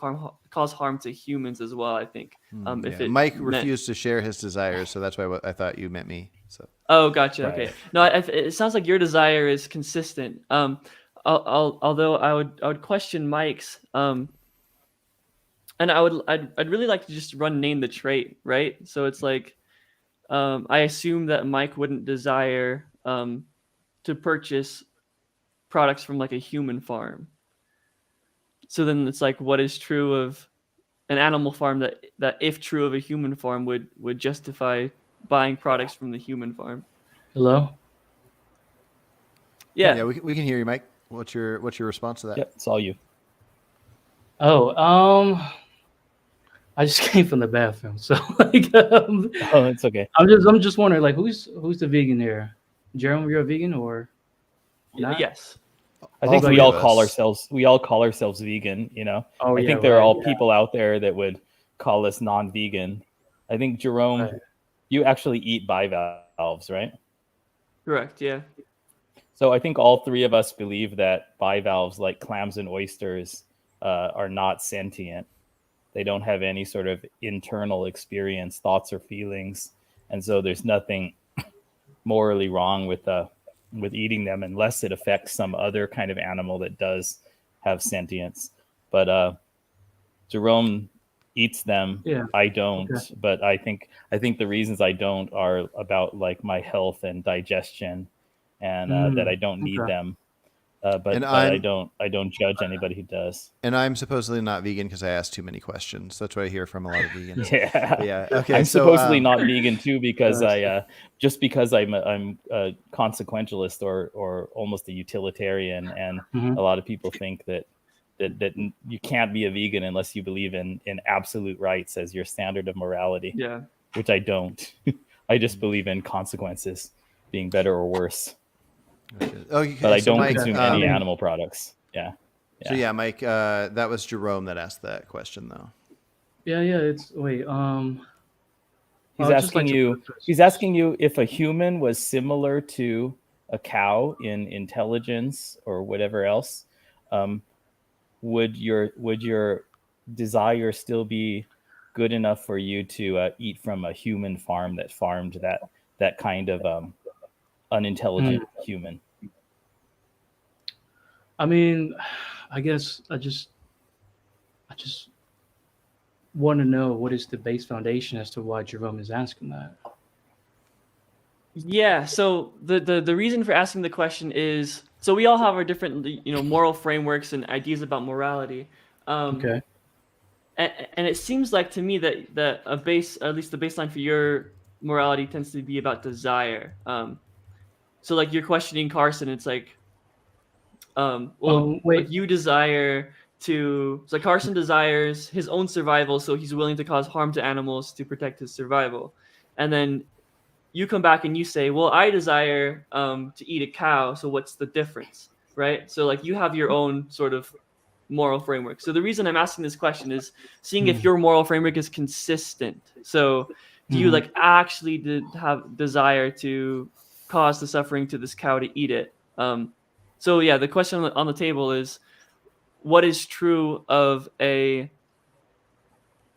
Speaker 5: cause harm to humans as well. I think if it
Speaker 1: Mike
Speaker 5: meant...
Speaker 1: refused to share his desires, so that's why I thought you meant me. So.
Speaker 5: Oh, gotcha.
Speaker 4: Right.
Speaker 5: Okay. No, it sounds like your desire is consistent. Although I would question Mike's. And I'd really like to just name the trait, right? So it's like, I assume that Mike wouldn't desire to purchase products from like a human farm. So then it's like, what is true of an animal farm that if true of a human farm would justify buying products from the human farm?
Speaker 3: Hello?
Speaker 5: Yeah.
Speaker 1: We can hear you, Mike. What's your response to that?
Speaker 4: Yep, it's all you.
Speaker 3: Oh, I just came from the bathroom, so like,
Speaker 4: Oh, it's okay.
Speaker 3: I'm just wondering, like, who's the vegan here? Jerome, you're a vegan or not?
Speaker 5: Yes.
Speaker 4: I think
Speaker 1: three
Speaker 4: we all
Speaker 1: of
Speaker 4: call
Speaker 1: us.
Speaker 4: ourselves vegan, you know.
Speaker 3: Oh,
Speaker 4: I
Speaker 3: yeah,
Speaker 4: think there are
Speaker 3: right,
Speaker 4: all
Speaker 3: yeah.
Speaker 4: people out there that would call us non-vegan. I think Jerome,
Speaker 3: Right.
Speaker 4: you actually eat bivalves, right?
Speaker 5: Correct. Yeah.
Speaker 4: So I think all three of us believe that bivalves, like clams and oysters, are not sentient. They don't have any sort of internal experience, thoughts or feelings, and so there's nothing morally wrong with eating them unless it affects some other kind of animal that does have sentience. But Jerome eats them.
Speaker 3: Yeah.
Speaker 4: I don't.
Speaker 3: Okay.
Speaker 4: But I think the reasons I don't are about like my health and digestion, and that I don't need
Speaker 3: okay.
Speaker 4: them. But I don't judge anybody who does.
Speaker 1: And I'm supposedly not vegan because I ask too many questions. That's what I hear from a lot of vegans.
Speaker 4: Yeah.
Speaker 1: But yeah. Okay.
Speaker 4: I'm
Speaker 1: so,
Speaker 4: supposedly not vegan too because
Speaker 3: Yes.
Speaker 4: because I'm a consequentialist or almost a utilitarian, and
Speaker 3: Mhm.
Speaker 4: a lot of people think that you can't be a vegan unless you believe in absolute rights as your standard of morality.
Speaker 5: Yeah.
Speaker 4: Which I don't. I just believe in consequences being better or worse.
Speaker 1: Okay,
Speaker 4: But I
Speaker 1: so
Speaker 4: don't
Speaker 1: Mike,
Speaker 4: consume any animal products. Yeah.
Speaker 1: So yeah, Mike, that was Jerome that asked that question, though.
Speaker 3: Yeah, it's wait.
Speaker 4: He's
Speaker 3: I'd just like
Speaker 4: asking
Speaker 3: to
Speaker 4: you.
Speaker 3: preface-
Speaker 4: He's asking you if a human was similar to a cow in intelligence or whatever else. Would your desire still be good enough for you to eat from a human farm that farmed that kind of unintelligent human?
Speaker 3: I mean, I guess I just want to know what is the base foundation as to why Jerome is asking that.
Speaker 5: Yeah. So the reason for asking the question is, so we all have our different moral frameworks and ideas about morality.
Speaker 3: Okay.
Speaker 5: And it seems like to me that at least the baseline for your morality tends to be about desire. So like you're questioning Carson, it's like,
Speaker 3: wait.
Speaker 5: like you desire to. So Carson desires his own survival, so he's willing to cause harm to animals to protect his survival, and then you come back and you say, well, I desire to eat a cow, so what's the difference, right? So like you have your own sort of moral framework. So the reason I'm asking this question is seeing if your moral framework is consistent. So do you like actually have desire to cause the suffering to this cow to eat it? So yeah, the question on the table is, what is true of a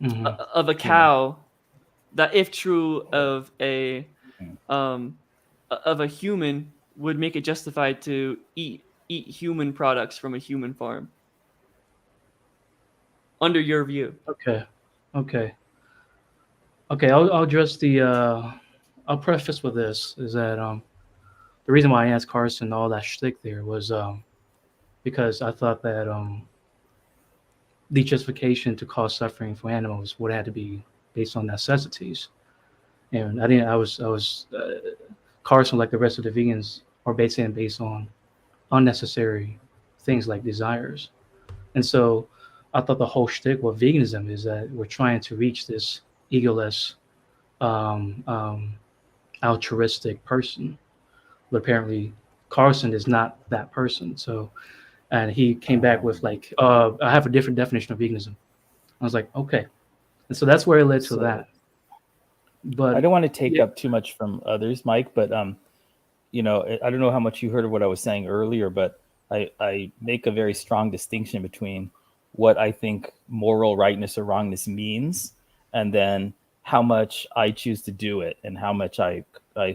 Speaker 5: of a cow, that if true of a human, would make it justified to eat human products from a human farm, under your view.
Speaker 3: Okay. I'll address the. I'll preface with this is that the reason why I asked Carson all that shtick there was because I thought that the justification to cause suffering for animals would have to be based on necessities, and I didn't. I was Carson, like the rest of the vegans, are based on unnecessary things like desires, and so I thought the whole shtick with veganism is that we're trying to reach this egoless, altruistic person, but apparently Carson is not that person. So, and he came back with like, I have a different definition of veganism. I was like, okay, and so that's where it led to that. But
Speaker 4: I don't want to take up too much from others, Mike, but you know, I don't know how much you heard of what I was saying earlier, but I make a very strong distinction between what I think moral rightness or wrongness means, and then how much I choose to do it, and how much I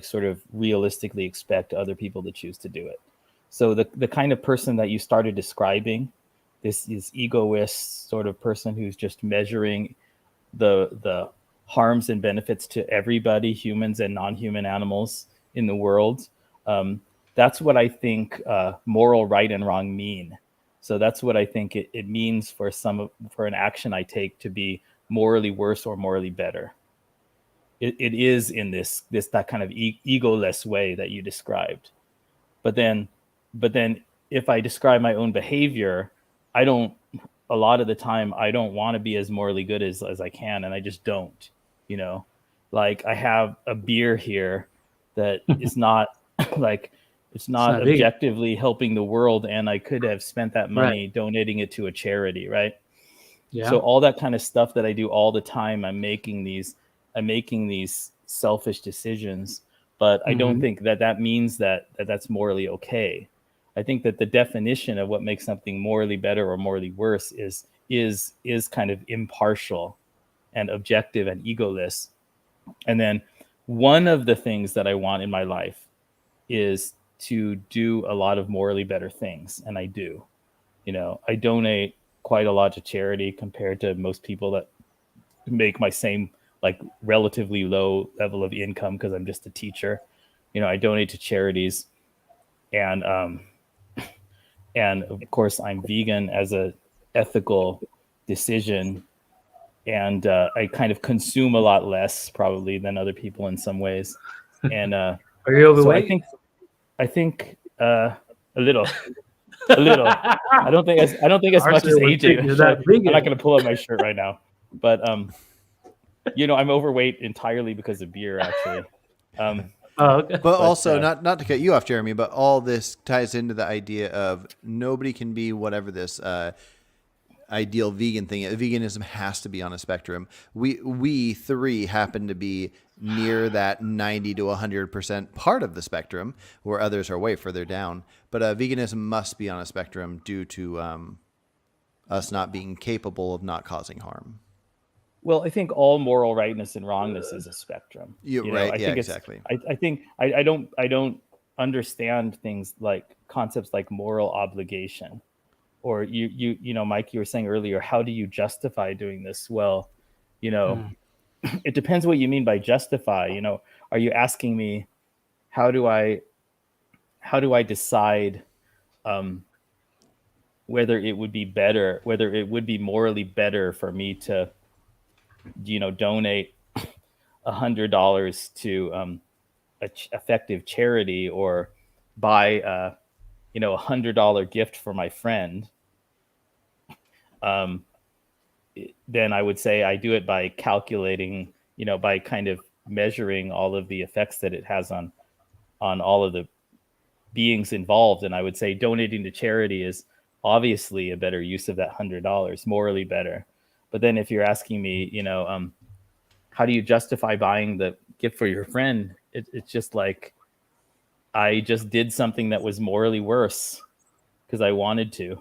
Speaker 4: sort of realistically expect other people to choose to do it. So the kind of person that you started describing, this egoist sort of person who's just measuring the harms and benefits to everybody, humans and non-human animals in the world, that's what I think moral right and wrong mean. So that's what I think it means for an action I take to be morally worse or morally better. It is in that kind of egoless way that you described. But then if I describe my own behavior, a lot of the time I don't want to be as morally good as I can, and I just don't. You know, like I have a beer here that is not like, it's not objectively helping the world, and I could have spent that money donating it to a charity, right? Yeah. So all that kind of stuff that I do all the time, I'm making these selfish decisions, but I don't think that means that's morally okay. I think that the definition of what makes something morally better or morally worse is kind of impartial and objective and egoless. And then one of the things that I want in my life is to do a lot of morally better things, and I do. You know, I donate quite a lot to charity compared to most people that make my same like relatively low level of income, because I'm just a teacher. You know, I donate to charities, and of course I'm vegan as a ethical decision, and I kind of consume a lot less probably than other people in some ways. And
Speaker 3: are you overweight?
Speaker 4: So I think a little. I don't think as much as AJ. I'm not going to pull up my shirt right now, but you know, I'm overweight entirely because of beer, actually.
Speaker 1: Okay. But also, not to cut you off, Jeremy, but all this ties into the idea of nobody can be whatever this ideal vegan thing. Veganism has to be on a spectrum. We three happen to be near that 90 to 100% part of the spectrum, where others are way further down. But veganism must be on a spectrum due to us not being capable of not causing harm.
Speaker 4: Well, I think all moral rightness and wrongness is a spectrum.
Speaker 1: Right? I think exactly.
Speaker 4: I think I don't understand things like concepts like moral obligation. Or you know, Mike, you were saying earlier, how do you justify doing this? Well, you know, it depends what you mean by justify. You know, are you asking me how do I decide whether it would be morally better for me to, you know, donate $100 to a effective charity, or buy you know, $100 gift for my friend? Then I would say I do it by calculating, you know, by kind of measuring all of the effects that it has on all of the beings involved. And I would say donating to charity is obviously a better use of that $100, morally better. But then if you're asking me, you know, how do you justify buying the gift for your friend? It's just like, I just did something that was morally worse because I wanted to.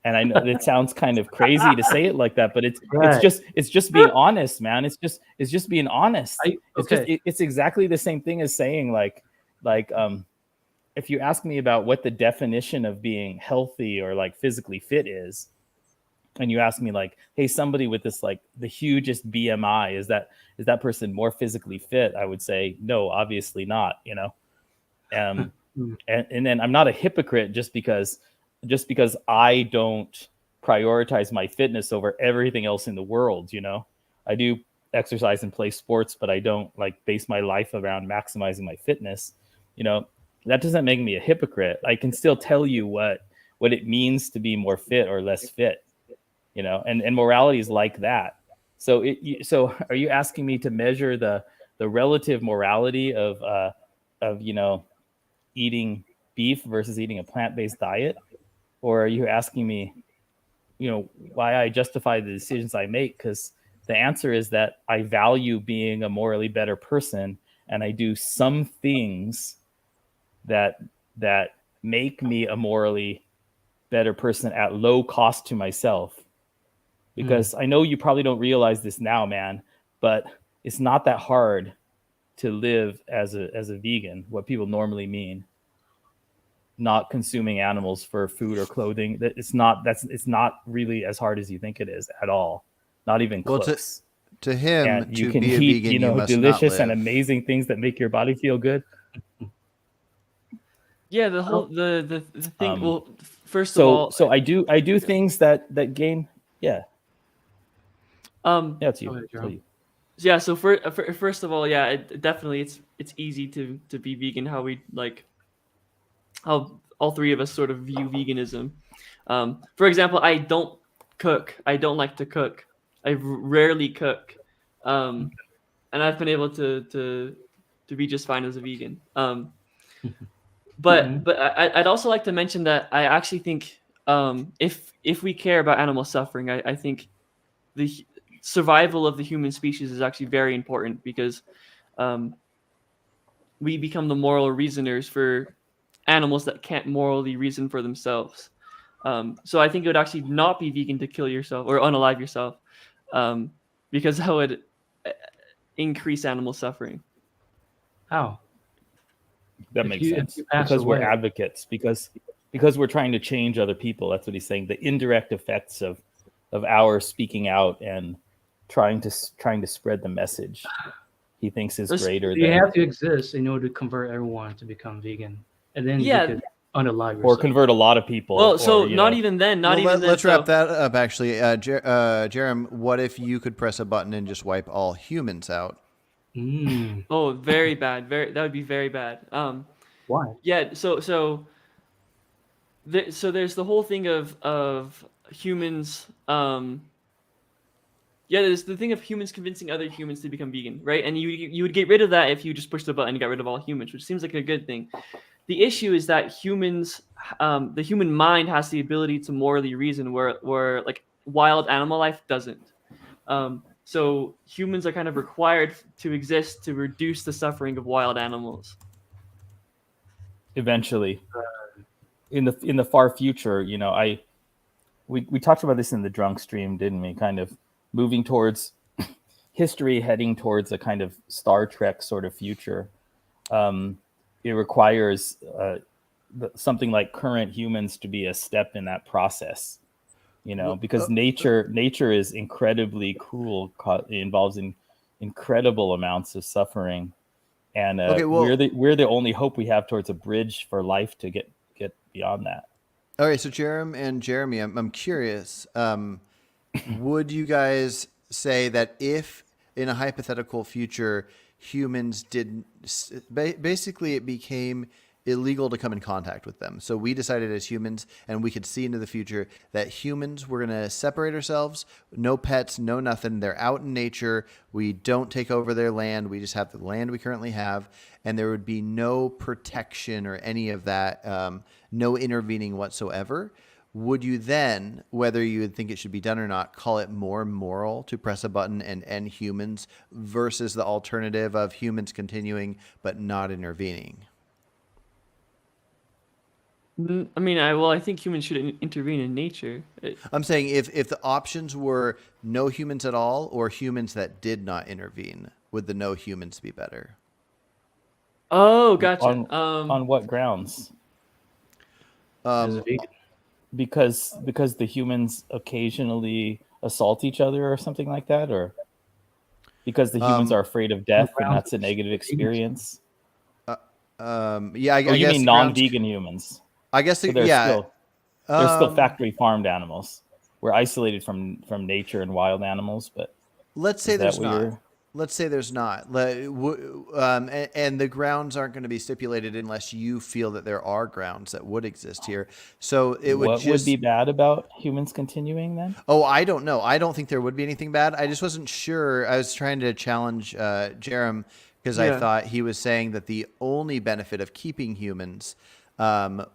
Speaker 4: And I know it sounds kind of crazy to say it like that, but it's
Speaker 3: Right.
Speaker 4: it's just being honest, man. It's just being honest.
Speaker 3: Okay.
Speaker 4: It's exactly the same thing as saying like if you ask me about what the definition of being healthy or like physically fit is, and you ask me like, hey, somebody with this like the hugest BMI, is that person more physically fit? I would say no, obviously not, you know. And then I'm not a hypocrite just because I don't prioritize my fitness over everything else in the world, you know. I do exercise and play sports, but I don't like base my life around maximizing my fitness, you know. That doesn't make me a hypocrite. I can still tell you what it means to be more fit or less fit, you know, and morality is like that. So so are you asking me to measure the relative morality of you know, eating beef versus eating a plant-based diet? Or are you asking me, you know, why I justify the decisions I make? Because the answer is that I value being a morally better person, and I do some things that make me a morally better person at low cost to myself. Because I know you probably don't realize this now, man, but it's not that hard to live as a vegan, what people normally mean. Not consuming animals for food or clothing. It's not really as hard as you think it is at all. Not even close.
Speaker 1: To him,
Speaker 4: And you
Speaker 1: to
Speaker 4: can
Speaker 1: be a
Speaker 4: eat,
Speaker 1: vegan,
Speaker 4: you know,
Speaker 1: you must
Speaker 4: delicious
Speaker 1: not
Speaker 4: and
Speaker 1: live.
Speaker 4: amazing things that make your body feel good.
Speaker 5: Yeah, the whole the thing. Well, first of
Speaker 4: So
Speaker 5: all,
Speaker 4: so I do things that gain. Yeah,
Speaker 5: um,
Speaker 4: yeah, it's you.
Speaker 3: Go ahead,
Speaker 4: It's
Speaker 3: Jerome.
Speaker 4: you.
Speaker 5: yeah. So first of all, yeah, definitely it's easy to be vegan. How we like how all three of us sort of view veganism. For example, I don't cook. I don't like to cook. I rarely cook, and I've been able to be just fine as a vegan. But I'd also like to mention that I actually think if we care about animal suffering, I think the survival of the human species is actually very important because um, we become the moral reasoners for animals that can't morally reason for themselves. So I think it would actually not be vegan to kill yourself or unalive yourself, because that would increase animal suffering.
Speaker 3: How?
Speaker 4: That
Speaker 3: If
Speaker 4: makes
Speaker 3: you
Speaker 4: sense
Speaker 3: pass
Speaker 4: because we're
Speaker 3: away,
Speaker 4: advocates, because we're trying to change other people. That's what he's saying. The indirect effects of our speaking out and trying to spread the message, he thinks is greater
Speaker 3: you
Speaker 4: than,
Speaker 3: have to exist in order to convert everyone to become vegan, and then you
Speaker 5: Yeah.
Speaker 3: could unalive
Speaker 4: or
Speaker 3: yourself.
Speaker 4: convert a lot of people.
Speaker 5: Well,
Speaker 4: or,
Speaker 5: so
Speaker 4: you
Speaker 5: not
Speaker 4: know,
Speaker 5: even then. Not
Speaker 1: Well,
Speaker 5: even then.
Speaker 1: let's wrap
Speaker 5: So
Speaker 1: that up. Actually, Jerem, what if you could press a button and just wipe all humans out?
Speaker 5: oh, very bad. That would be very bad.
Speaker 3: Why?
Speaker 5: Yeah. So there's the whole thing of humans. Yeah, there's the thing of humans convincing other humans to become vegan, right? And you would get rid of that if you just push the button and got rid of all humans, which seems like a good thing. The issue is that humans, the human mind has the ability to morally reason, where like wild animal life doesn't. So humans are kind of required to exist to reduce the suffering of wild animals.
Speaker 4: eventually, in the far future, you know, we talked about this in the drunk stream, didn't we? Kind of moving towards history, heading towards a kind of Star Trek sort of future. It requires something like current humans to be a step in that process, you know, because nature is incredibly cruel. It involves incredible amounts of suffering, and
Speaker 1: Okay, well,
Speaker 4: we're the only hope we have towards a bridge for life to get beyond that.
Speaker 1: all right. So, Jerem and Jeremy, I'm curious. Would you guys say that if in a hypothetical future humans did basically it became illegal to come in contact with them, so we decided as humans and we could see into the future that humans were going to separate ourselves, no pets, no nothing, they're out in nature, we don't take over their land, we just have the land we currently have, and there would be no protection or any of that, no intervening whatsoever, would you then, whether you would think it should be done or not, call it more moral to press a button and end humans versus the alternative of humans continuing but not intervening?
Speaker 5: I mean, I think humans should intervene in nature.
Speaker 1: I'm saying if the options were no humans at all or humans that did not intervene, would the no humans be better?
Speaker 5: Oh, gotcha.
Speaker 4: On what grounds?
Speaker 3: As a
Speaker 1: Um,
Speaker 3: vegan.
Speaker 4: Because the humans occasionally assault each other or something like that, or because the humans are afraid of death and that's a negative experience.
Speaker 1: yeah,
Speaker 4: Or
Speaker 1: I
Speaker 4: you
Speaker 1: guess
Speaker 4: mean
Speaker 1: the grounds.
Speaker 4: non-vegan humans?
Speaker 1: I guess
Speaker 4: So
Speaker 1: yeah.
Speaker 4: they're still factory farmed animals. We're isolated from nature and wild animals, but
Speaker 1: Let's say
Speaker 4: is that
Speaker 1: there's
Speaker 4: what
Speaker 1: not.
Speaker 4: you're?
Speaker 1: Let's say there's not. And the grounds aren't going to be stipulated unless you feel that there are grounds that would exist here. So it would
Speaker 4: What would
Speaker 1: just.
Speaker 4: be bad about humans continuing then?
Speaker 1: Oh, I don't know. I don't think there would be anything bad. I just wasn't sure. I was trying to challenge Jerem because I
Speaker 5: Yeah.
Speaker 1: thought he was saying that the only benefit of keeping humans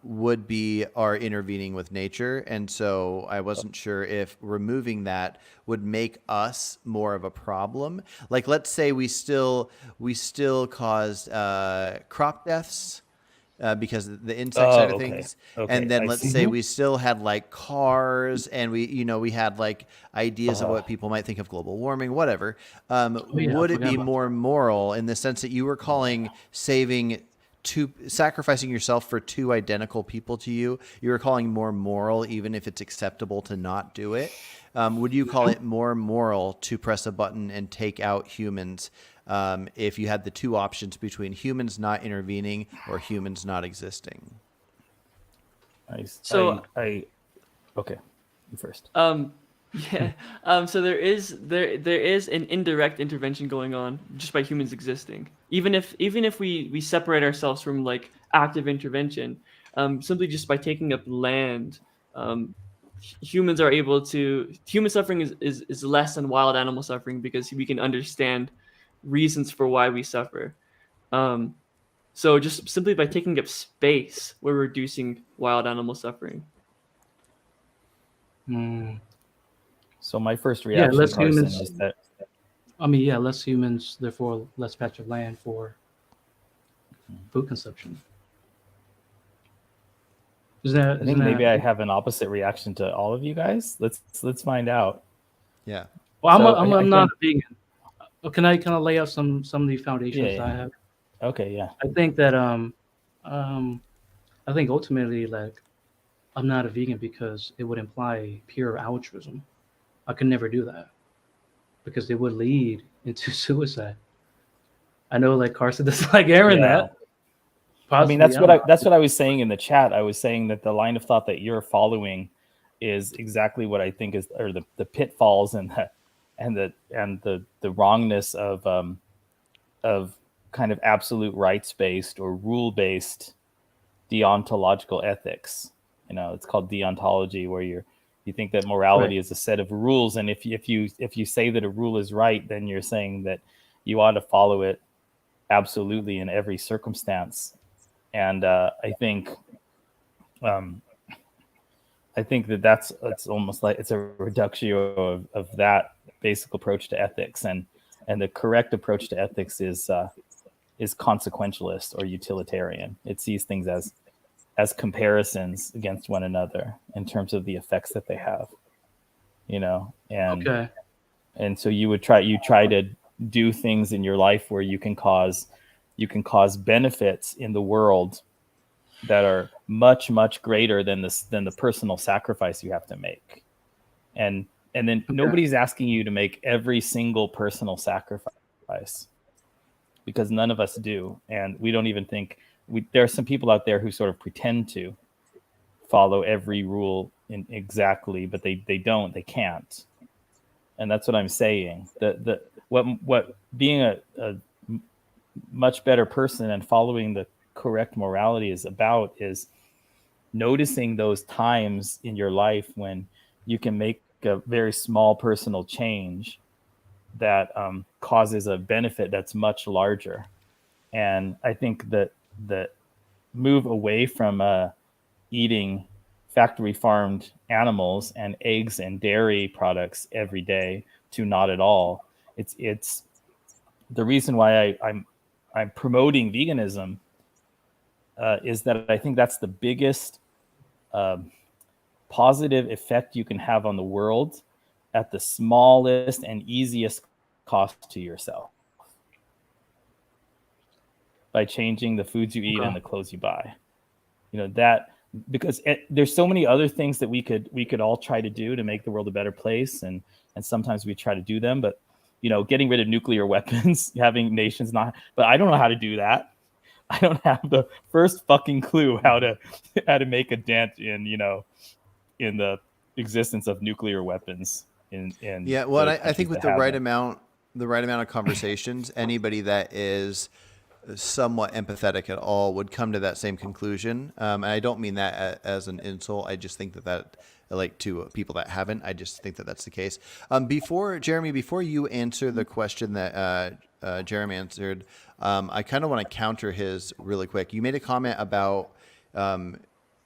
Speaker 1: would be our intervening with nature. And so I wasn't sure if removing that would make us more of a problem. Like, let's say we still caused crop deaths. Because the insect
Speaker 4: Oh,
Speaker 1: side of
Speaker 4: okay.
Speaker 1: things,
Speaker 4: Okay,
Speaker 1: and then
Speaker 4: I
Speaker 1: let's
Speaker 4: see.
Speaker 1: say we still had like cars, and we had like ideas of what people might think of global warming, whatever.
Speaker 3: yeah,
Speaker 1: Would
Speaker 3: I
Speaker 1: it
Speaker 3: forgot
Speaker 1: be
Speaker 3: about
Speaker 1: more moral in the sense that you were calling sacrificing yourself for two identical people to you? You were calling more moral, even if it's acceptable to not do it. Would you call it more moral to press a button and take out humans? If you had the two options between humans not intervening or humans not existing.
Speaker 5: So
Speaker 4: Okay, you first.
Speaker 5: yeah. So there is an indirect intervention going on just by humans existing. Even if we separate ourselves from like active intervention, simply just by taking up land, humans are able to. Human suffering is less than wild animal suffering because we can understand reasons for why we suffer. Um, so just simply by taking up space, we're reducing wild animal suffering.
Speaker 3: Mm.
Speaker 4: So my first
Speaker 3: Yeah,
Speaker 4: reaction,
Speaker 3: less
Speaker 4: Carson,
Speaker 3: humans.
Speaker 4: is that
Speaker 3: I mean, yeah, less humans, therefore less patch of land for food consumption.
Speaker 4: I think maybe I have an opposite reaction to all of you guys. Let's find out.
Speaker 1: Yeah.
Speaker 3: Well,
Speaker 4: So
Speaker 3: I'm
Speaker 4: I
Speaker 3: not
Speaker 4: think,
Speaker 3: a vegan. Can I lay out some of the foundations
Speaker 4: yeah.
Speaker 3: I have?
Speaker 4: Okay, yeah.
Speaker 3: I think that um I think ultimately like I'm not a vegan because it would imply pure altruism. I could never do that because it would lead into suicide. I know like Carson doesn't like airing
Speaker 4: Yeah.
Speaker 3: that.
Speaker 4: I mean,
Speaker 3: Possibly, I don't know.
Speaker 4: that's what I was saying in the chat. I was saying that the line of thought that you're following is exactly what I think is, or the pitfalls and the wrongness of kind of absolute rights based or rule based deontological ethics. You know, it's called deontology, where you think that morality is a set of rules, and if you say that a rule is right, then you're saying that you ought to follow it absolutely in every circumstance. And I think that it's almost like it's a reductio of that basic approach to ethics, and the correct approach to ethics is consequentialist or utilitarian. It sees things as comparisons against one another in terms of the effects that they have, you know. And so you try to do things in your life where you can cause benefits in the world that are much greater than the personal sacrifice you have to make. And then nobody's asking you to make every single personal sacrifice, because none of us do, and we don't even think there are some people out there who sort of pretend to follow every rule in exactly, but they can't. And that's what I'm saying. What being a much better person and following the correct morality is about is noticing those times in your life when you can make a very small personal change that causes a benefit that's much larger. And I think that move away from eating factory farmed animals and eggs and dairy products every day to not at all. It's the reason why I'm promoting veganism is that I think that's the biggest positive effect you can have on the world at the smallest and easiest cost to yourself by changing the foods you eat and the clothes you buy. That, because there's so many other things that we could all try to do to make the world a better place, and sometimes we try to do them, but getting rid of nuclear weapons, having nations not, but I don't know how to do that. I don't have the first fucking clue how to make a dent in in the existence of nuclear weapons in
Speaker 1: yeah, well, I think with the right amount of conversations, anybody that is somewhat empathetic at all would come to that same conclusion. And I don't mean that as an insult. I just think that like to people that haven't, I just think that that's the case. Before you answer the question that Jeremy answered, I kind of want to counter his really quick. You made a comment about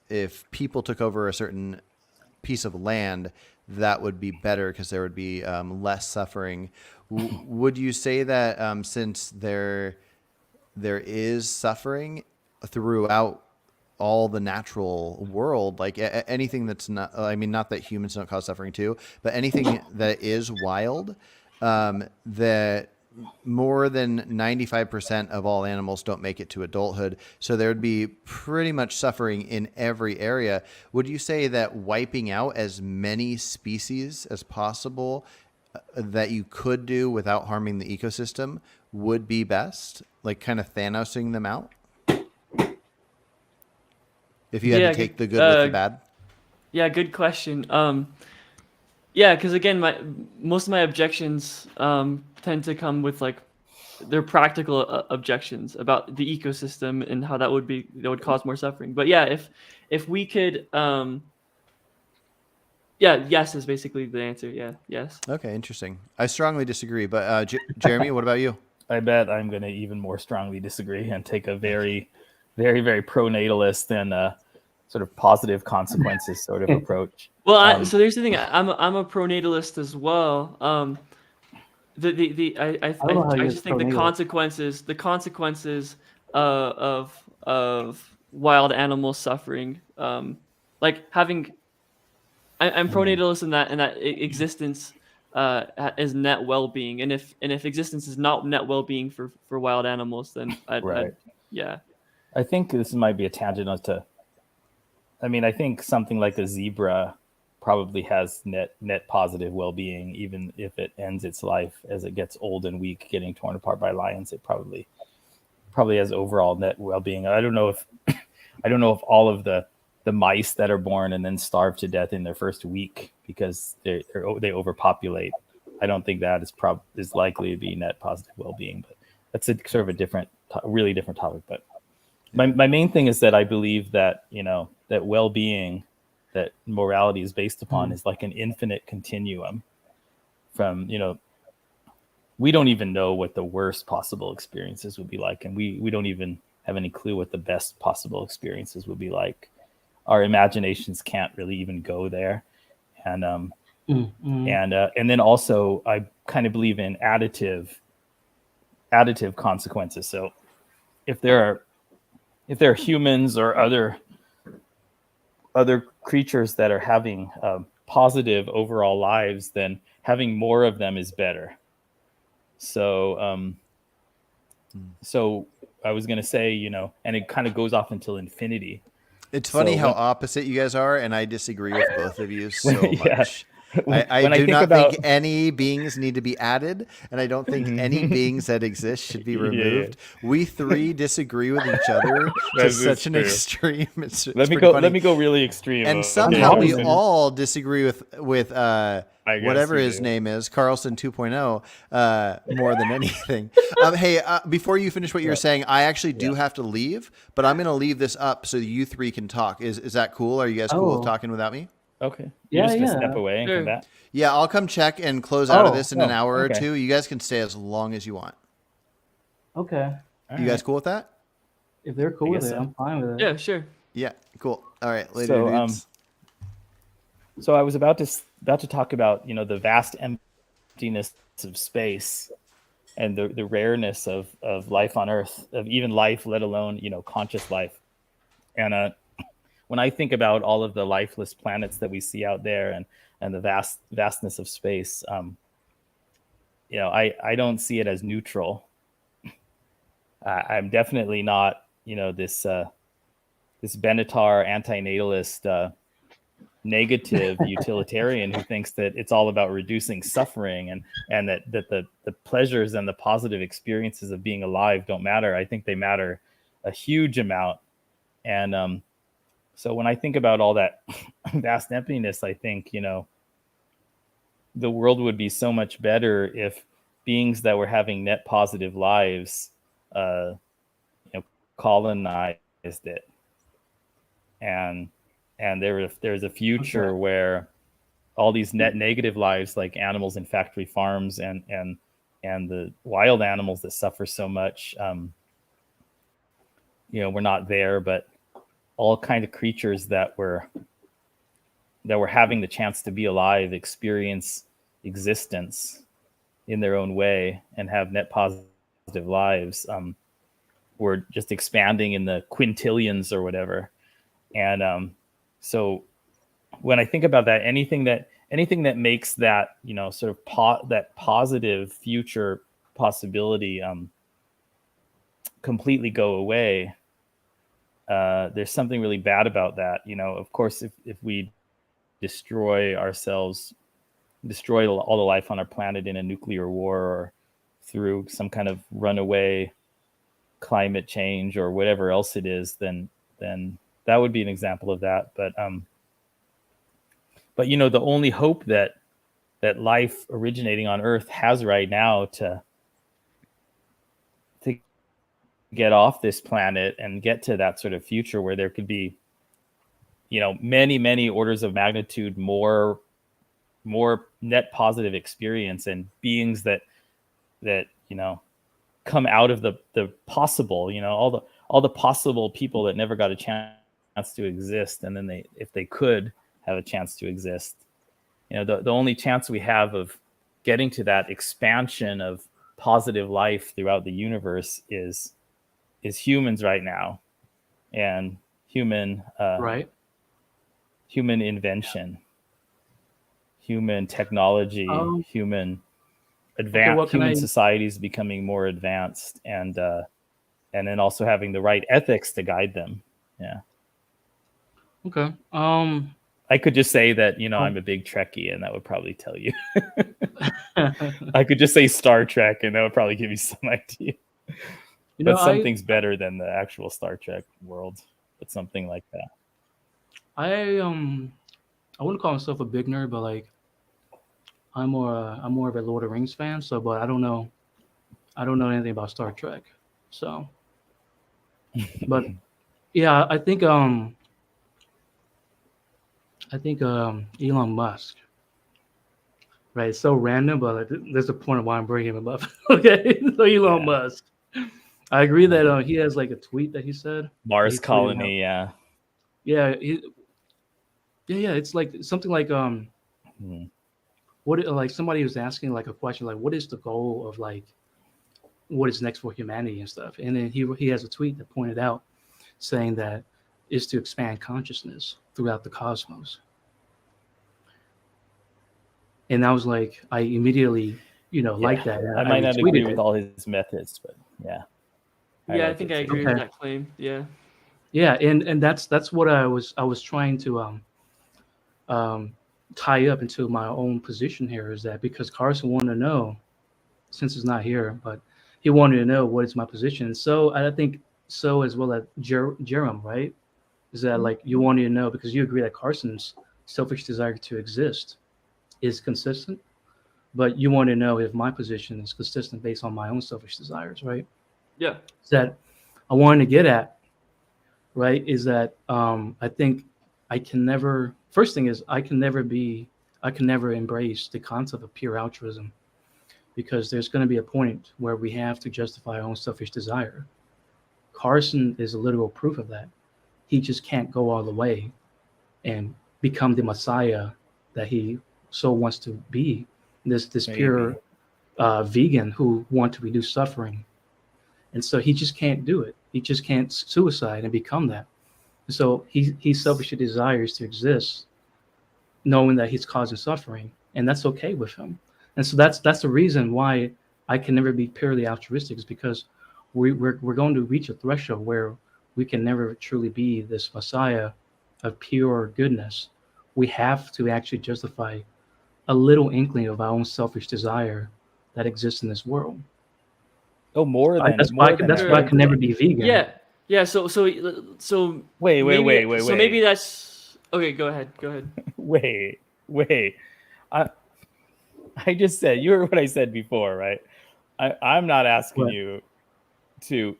Speaker 1: if people took over a certain piece of land, that would be better because there would be less suffering. Would you say that since there is suffering throughout all the natural world, like anything that's not, I mean, not that humans don't cause suffering too, but anything that is wild, that more than 95% of all animals don't make it to adulthood. So there would be pretty much suffering in every area. Would you say that wiping out as many species as possible that you could do without harming the ecosystem would be best? Like kind of Thanosing them out? If you had to take the good with the bad?
Speaker 5: Yeah, good question. Yeah, because again, most of my objections tend to come with like they're practical objections about the ecosystem and how that would cause more suffering. But yeah, if we could, yes is basically the answer. Yeah, yes.
Speaker 1: Okay, interesting. I strongly disagree, but Jeremy, what about you?
Speaker 4: I bet I'm going to even more strongly disagree and take a very, very, very pro-natalist and sort of positive consequences sort of approach.
Speaker 5: Well, so there's the thing. I'm a pro-natalist as well. I just think the consequences of wild animal suffering, like having, I'm pro-natalist in that existence is net well-being, and if existence is not net well-being for wild animals, then yeah.
Speaker 4: I think this might be a tangent onto. I mean, I think something like a zebra probably has net positive well-being, even if it ends its life as it gets old and weak, getting torn apart by lions. It probably has overall net well-being. I don't know if all of the mice that are born and then starve to death in their first week because they overpopulate. I don't think that is likely to be net positive well-being. But that's a sort of really different topic. But my main thing is that I believe that that well-being, that morality is based upon is like an infinite continuum from, we don't even know what the worst possible experiences would be like. And we don't even have any clue what the best possible experiences would be like. Our imaginations can't really even go there. And, and then also I kind of believe in additive consequences. So if there are humans or other creatures that are having positive overall lives, then having more of them is better. So, so I was going to say, and it kind of goes off until infinity.
Speaker 1: It's funny how opposite you guys are, and I disagree with both of you so much. I do not think any beings need to be added, and I don't think any beings that exist should be removed. Yeah. We three disagree with each other to such an extreme.
Speaker 4: Let me go really extreme.
Speaker 1: And somehow we all disagree with whatever his name is, Carlson 2.0, more than anything. Hey, before you finish what you were saying, I actually do have to leave, but I'm going to leave this up so you three can talk. Is that cool? Are you guys cool with talking without me?
Speaker 4: Okay. You're just gonna step away and come back?
Speaker 1: Yeah, I'll come check and close out of this in an hour or two. You guys can stay as long as you want.
Speaker 3: Okay.
Speaker 1: You guys cool with that?
Speaker 3: If they're cool with it, I'm fine with it.
Speaker 5: Yeah, sure.
Speaker 1: Yeah, cool. All right, later, dudes.
Speaker 4: So I was about to talk about, the vast emptiness of space and the rareness of life on Earth, of even life, let alone, conscious life. And when I think about all of the lifeless planets that we see out there, and the vastness of space, I don't see it as neutral. I'm definitely not, this Benatar antinatalist, negative utilitarian who thinks that it's all about reducing suffering, and that the pleasures and the positive experiences of being alive don't matter. I think they matter a huge amount. And so when I think about all that vast emptiness, I think, the world would be so much better if beings that were having net positive lives colonized it, and there's a future where all these net negative lives, like animals in factory farms and the wild animals that suffer so much, we're not there, but all kind of creatures that were having the chance to be alive, experience existence in their own way, and have net positive lives, were just expanding in the quintillions or whatever. And so when I think about that, anything that makes that, sort of that positive future possibility completely go away, there's something really bad about that. Of course, if we destroy ourselves, destroy all the life on our planet in a nuclear war, or through some kind of runaway climate change or whatever else it is, then that would be an example of that. But the only hope that life originating on Earth has right now to get off this planet and get to that sort of future where there could be, many orders of magnitude more net positive experience, and beings that come out of the possible, all the possible people that never got a chance to exist, and then if they could have a chance to exist, the only chance we have of getting to that expansion of positive life throughout the universe is humans right now, and human invention, human technology, human societies becoming more advanced, and then also having the right ethics to guide them. Yeah.
Speaker 3: Okay.
Speaker 4: I could just say that, I'm a big Trekkie, and that would probably tell you. I could just say Star Trek, and that would probably give you some idea. But something's better than the actual Star Trek world. But something like that.
Speaker 3: I wouldn't call myself a big nerd, but like I'm more of a Lord of the Rings fan. So, but I don't know anything about Star Trek. So, but yeah, I think Elon Musk. Right, it's so random, but there's a point of why I'm bringing him up. Okay, so Elon Musk. I agree that he has like a tweet that he said
Speaker 4: Mars colony, yeah.
Speaker 3: It's like something like what, like somebody was asking like a question like, what is the goal of like what is next for humanity and stuff, and then he has a tweet that pointed out saying that is to expand consciousness throughout the cosmos. And I was like, I immediately, like that.
Speaker 4: I might not agree with all his methods, but yeah.
Speaker 5: I think I agree with that claim. Yeah.
Speaker 3: Yeah, and that's what I was trying to tie up into my own position here, is that because Carson wanted to know, since he's not here, but he wanted to know what is my position. So I think so as well as Jerem, right? Is that like you wanted to know because you agree that Carson's selfish desire to exist is consistent, but you want to know if my position is consistent based on my own selfish desires, right?
Speaker 5: Yeah.
Speaker 3: That I wanted to get at, right, is that I think I can never. First thing is I can never embrace the concept of pure altruism, because there's going to be a point where we have to justify our own selfish desire. Carson is a literal proof of that. He just can't go all the way and become the Messiah that he so wants to be, this pure vegan who want to reduce suffering. And so he just can't do it. He just can't suicide and become that. So he selfishly desires to exist, knowing that he's causing suffering, and that's okay with him. And so that's the reason why I can never be purely altruistic, is because we're going to reach a threshold where we can never truly be this Messiah of pure goodness. We have to actually justify a little inkling of our own selfish desire that exists in this world.
Speaker 4: Oh, more than
Speaker 3: That's
Speaker 4: more
Speaker 3: why
Speaker 4: than
Speaker 3: that's why I can never be
Speaker 4: everything.
Speaker 3: vegan.
Speaker 5: Yeah. So
Speaker 4: Wait.
Speaker 5: So maybe that's okay. Go ahead.
Speaker 4: Wait. I just said, you heard what I said before, right? I'm not asking
Speaker 3: What?
Speaker 4: you to.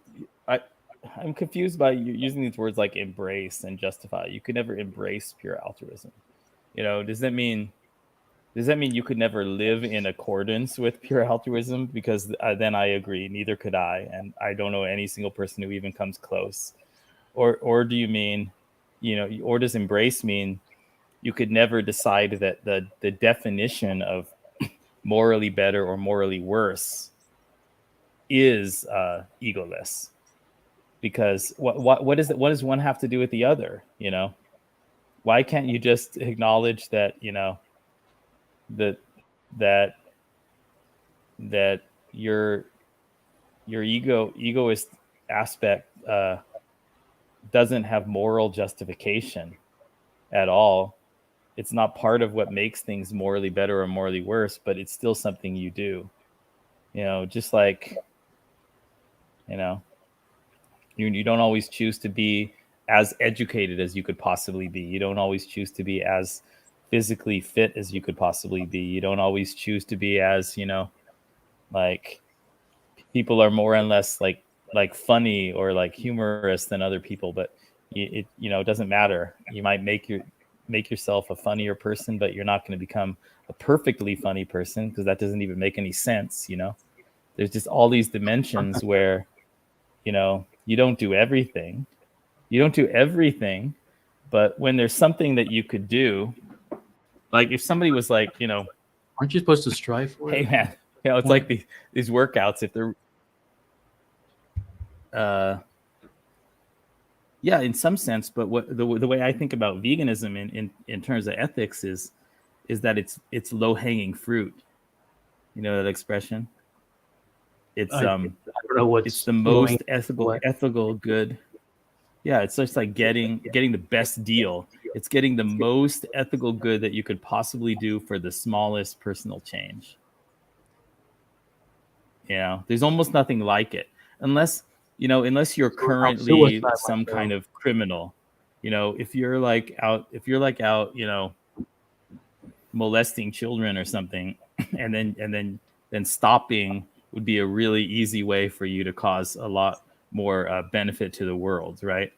Speaker 4: I'm confused by you using these words like embrace and justify. You could never embrace pure altruism. Does that mean you could never live in accordance with pure altruism? Because then I agree, neither could I, and I don't know any single person who even comes close. Or do you mean, or does embrace mean you could never decide that the definition of morally better or morally worse is egoless? Because what does one have to do with the other? Why can't you just acknowledge that that your egoist aspect doesn't have moral justification at all? It's not part of what makes things morally better or morally worse, but it's still something you do. Just like you don't always choose to be as educated as you could possibly be. You don't always choose to be as physically fit as you could possibly be. You don't always choose to be as, like, people are more and less like funny or like humorous than other people, but it doesn't matter. You might make yourself a funnier person, but you're not going to become a perfectly funny person, because that doesn't even make any sense. There's just all these dimensions where you don't do everything. But when there's something that you could do, like if somebody was like,
Speaker 3: Aren't you supposed to strive for
Speaker 4: hey
Speaker 3: it?
Speaker 4: man, it's like these workouts, if they're yeah, in some sense, but what the way I think about veganism in terms of ethics is that it's low-hanging fruit. You know that expression? It's
Speaker 3: I don't know what's
Speaker 4: it's the most ethical good. Yeah, it's just like getting the best deal. It's getting the most ethical good that you could possibly do for the smallest personal change. There's almost nothing like it, unless you're currently some kind of criminal. If you're like out molesting children or something, and then stopping would be a really easy way for you to cause a lot more benefit to the world, right?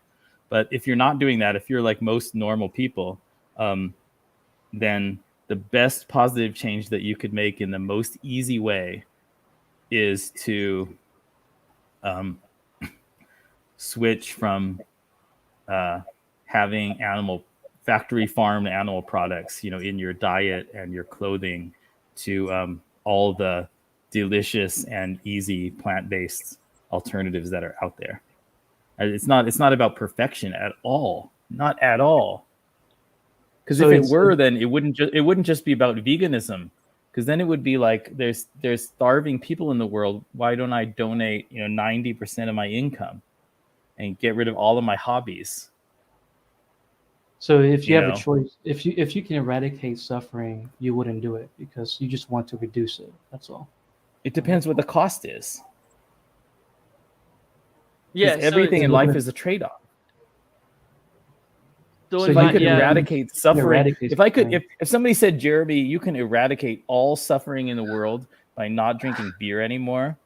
Speaker 4: But if you're not doing that, if you're like most normal people, then the best positive change that you could make in the most easy way is to switch from having factory farmed animal products, in your diet and your clothing, to all the delicious and easy plant-based alternatives that are out there. It's not about perfection at all, not at all. Because
Speaker 3: So
Speaker 4: if it were, then it wouldn't just be about veganism. Because then it would be like there's starving people in the world. Why don't I donate 90% of my income and get rid of all of my hobbies?
Speaker 3: So if you have a choice, if you can eradicate suffering, you wouldn't do it because you just want to reduce it. That's all.
Speaker 4: It depends what the cost is.
Speaker 5: Yeah,
Speaker 4: Because everything in life is a trade-off.
Speaker 5: So
Speaker 4: if I could eradicate suffering, if somebody said, Jeremy, you can eradicate all suffering in the world by not drinking beer anymore,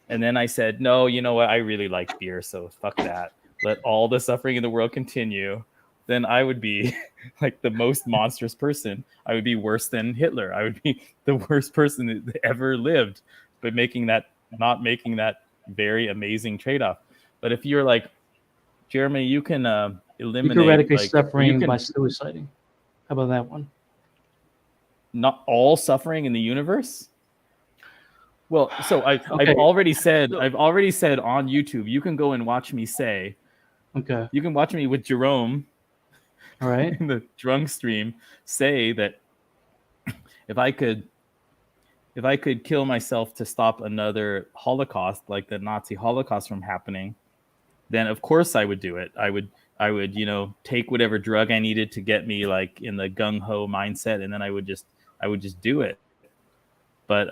Speaker 4: and then I said, no, you know what, I really like beer, so fuck that. Let all the suffering in the world continue. Then I would be like the most monstrous person. I would be worse than Hitler. I would be the worst person that ever lived, but not making that very amazing trade-off. But if you're like, Jeremy, you can eliminate.
Speaker 3: You can eradicate suffering by suiciding. How about that one?
Speaker 4: Not all suffering in the universe. Well, so I've already said on YouTube, you can go and watch me say
Speaker 3: Okay.
Speaker 4: You can watch me with Jerome
Speaker 3: All right.
Speaker 4: in the drunk stream say that if I could kill myself to stop another Holocaust, like the Nazi Holocaust from happening, then of course I would do it. I would, take whatever drug I needed to get me like in the gung ho mindset, and then I would just do it. But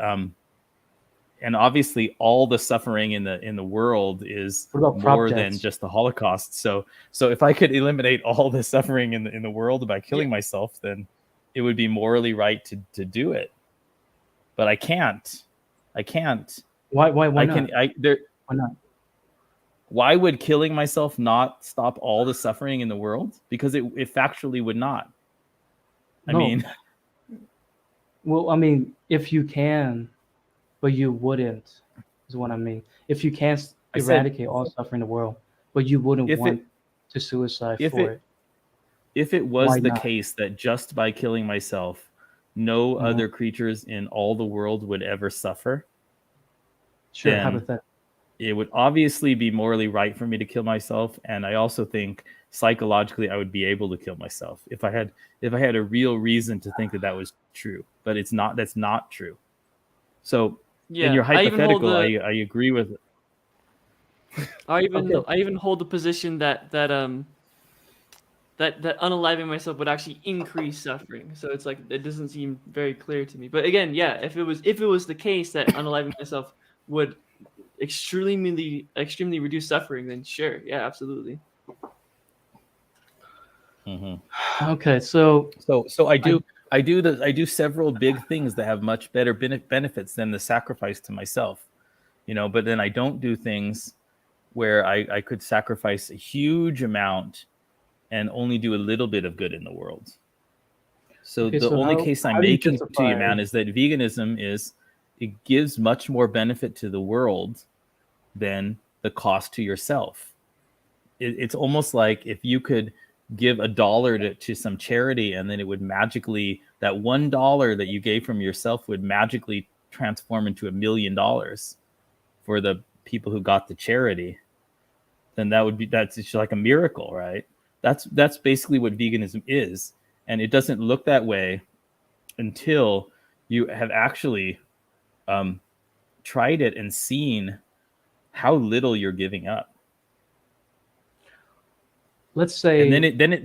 Speaker 4: and obviously all the suffering in the world is
Speaker 3: What about prop
Speaker 4: more than
Speaker 3: jets?
Speaker 4: just the Holocaust. So if I could eliminate all the suffering in the world by killing myself, then it would be morally right to do it. But I can't.
Speaker 3: Why
Speaker 4: I
Speaker 3: not?
Speaker 4: can.
Speaker 3: Why not?
Speaker 4: Why would killing myself not stop all the suffering in the world? Because it factually would not. I
Speaker 3: No.
Speaker 4: mean,
Speaker 3: Well, I mean, if you can, but you wouldn't, is what I mean. If you can't
Speaker 4: I said-
Speaker 3: eradicate all suffering in the world, but you wouldn't
Speaker 4: If
Speaker 3: want
Speaker 4: it-
Speaker 3: to suicide
Speaker 4: if
Speaker 3: for
Speaker 4: it-
Speaker 3: it.
Speaker 4: if it was
Speaker 3: Why
Speaker 4: the
Speaker 3: not?
Speaker 4: case that just by killing myself, no
Speaker 3: Mhm.
Speaker 4: other creatures in all the world would ever suffer,
Speaker 3: Sure,
Speaker 4: then
Speaker 3: hypothetical.
Speaker 4: it would obviously be morally right for me to kill myself. And I also think psychologically I would be able to kill myself if I had a real reason to think that was true. But it's not. That's not true. So
Speaker 5: Yeah,
Speaker 4: in your
Speaker 5: I even hold
Speaker 4: hypothetical,
Speaker 5: the
Speaker 4: I agree with it.
Speaker 5: I even
Speaker 3: Okay.
Speaker 5: I even hold the position that unaliving myself would actually increase suffering. So it's like it doesn't seem very clear to me. But again, yeah, if it was the case that unaliving myself would extremely reduce suffering, then sure, yeah, absolutely.
Speaker 3: Okay, so
Speaker 4: So I do several big things that have much better benefits than the sacrifice to myself, but then I don't do things where I could sacrifice a huge amount and only do a little bit of good in the world. So
Speaker 3: Okay,
Speaker 4: the
Speaker 3: so
Speaker 4: only
Speaker 3: how-
Speaker 4: case
Speaker 3: how
Speaker 4: I'm
Speaker 3: do you
Speaker 4: making to you,
Speaker 3: justify-
Speaker 4: man, is that veganism it gives much more benefit to the world than the cost to yourself. It's almost like if you could give $1 to some charity, and then it would magically, that $1 that you gave from yourself would magically transform into $1 million for the people who got the charity, then that's just like a miracle, right? That's basically what veganism is. And it doesn't look that way until you have actually tried it and seen how little you're giving up.
Speaker 3: let's say
Speaker 4: And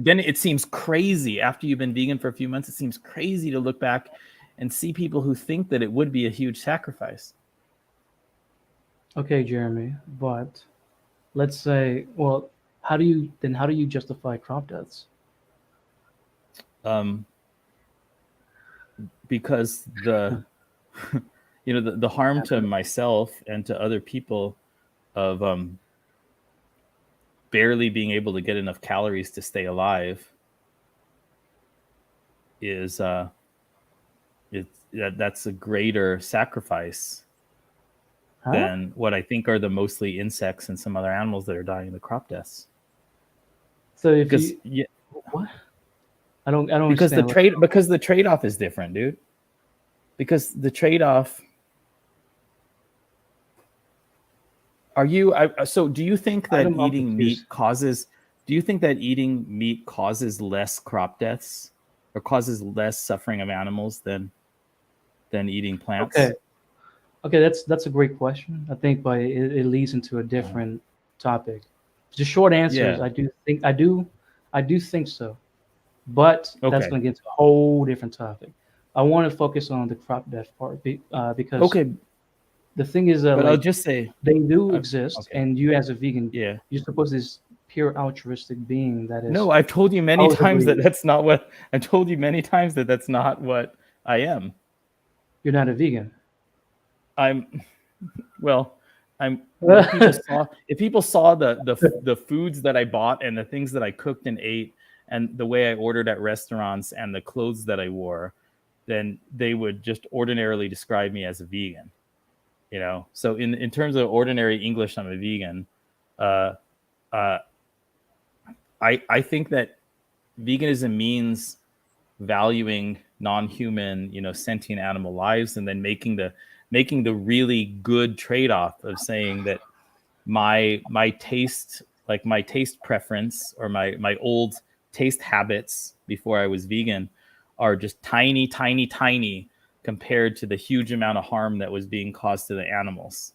Speaker 4: then it seems crazy after you've been vegan for a few months. It seems crazy to look back and see people who think that it would be a huge sacrifice.
Speaker 3: okay, Jeremy, but let's say, well, how do you justify crop deaths?
Speaker 4: Because the the harm to myself and to other people of barely being able to get enough calories to stay alive is that's a greater sacrifice than what I think are the mostly insects and some other animals that are dying in the crop deaths.
Speaker 3: So if
Speaker 4: Because
Speaker 3: you what? I don't
Speaker 4: because
Speaker 3: understand.
Speaker 4: the trade-off is different, dude. Because the trade-off. So do you think that
Speaker 3: I'm
Speaker 4: eating meat
Speaker 3: confused.
Speaker 4: causes? Do you think that eating meat causes less crop deaths or causes less suffering of animals than eating plants?
Speaker 3: Okay, that's a great question. I think, but it leads into a different topic. The short answer is
Speaker 4: Yeah.
Speaker 3: I do think so, but that's
Speaker 4: Okay.
Speaker 3: going to get to a whole different topic. I want to focus on the crop death part because
Speaker 4: Okay,
Speaker 3: the thing is that
Speaker 4: but I'll
Speaker 3: like,
Speaker 4: just say,
Speaker 3: they do exist,
Speaker 4: okay.
Speaker 3: and you as a vegan,
Speaker 4: Yeah.
Speaker 3: you're supposed to be this pure altruistic being that is.
Speaker 4: No, I've told you many times that
Speaker 3: supposedly-
Speaker 4: that's not what I've told you many times that that's not what I am.
Speaker 3: You're not a vegan.
Speaker 4: I'm if people saw the foods that I bought and the things that I cooked and ate and the way I ordered at restaurants and the clothes that I wore, then they would just ordinarily describe me as a vegan. So in terms of ordinary English, I'm a vegan. I think that veganism means valuing non-human, sentient animal lives, and then making the really good trade-off of saying that my taste like my taste preference or my old taste habits before I was vegan are just tiny, tiny, tiny compared to the huge amount of harm that was being caused to the animals.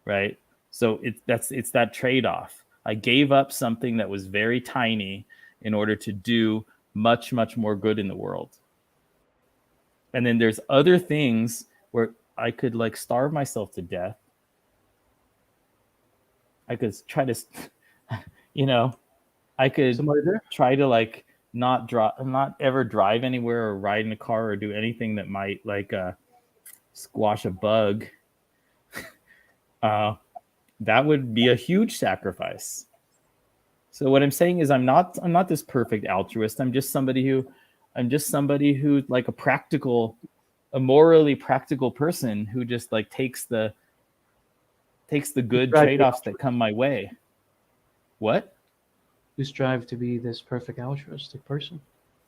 Speaker 4: Right? So it's that trade-off. I gave up something that was very tiny in order to do much, much more good in the world. And then there's other things where I could like starve myself to death. I could try to, you know, I could
Speaker 3: Somebody there?
Speaker 4: try to like not ever drive anywhere or ride in a car or do anything that might like squash a bug. That would be a huge sacrifice. So what I'm saying is I'm not this perfect altruist. I'm just somebody who like a morally practical person who just like takes the good trade-offs that come my way. What?
Speaker 3: You strive to be this perfect altruistic person.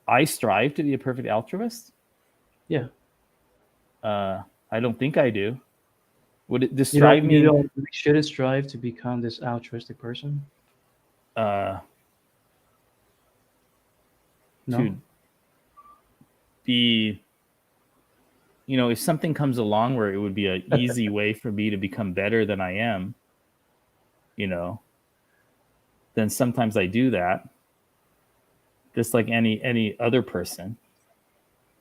Speaker 4: I strive to be a perfect altruist?
Speaker 3: Yeah.
Speaker 4: I don't think I do. Would it
Speaker 3: You
Speaker 4: describe me?
Speaker 3: Should it strive to become this altruistic person?
Speaker 4: No. To be, if something comes along where it would be an easy way for me to become better than I am, then sometimes I do that. Just like any other person,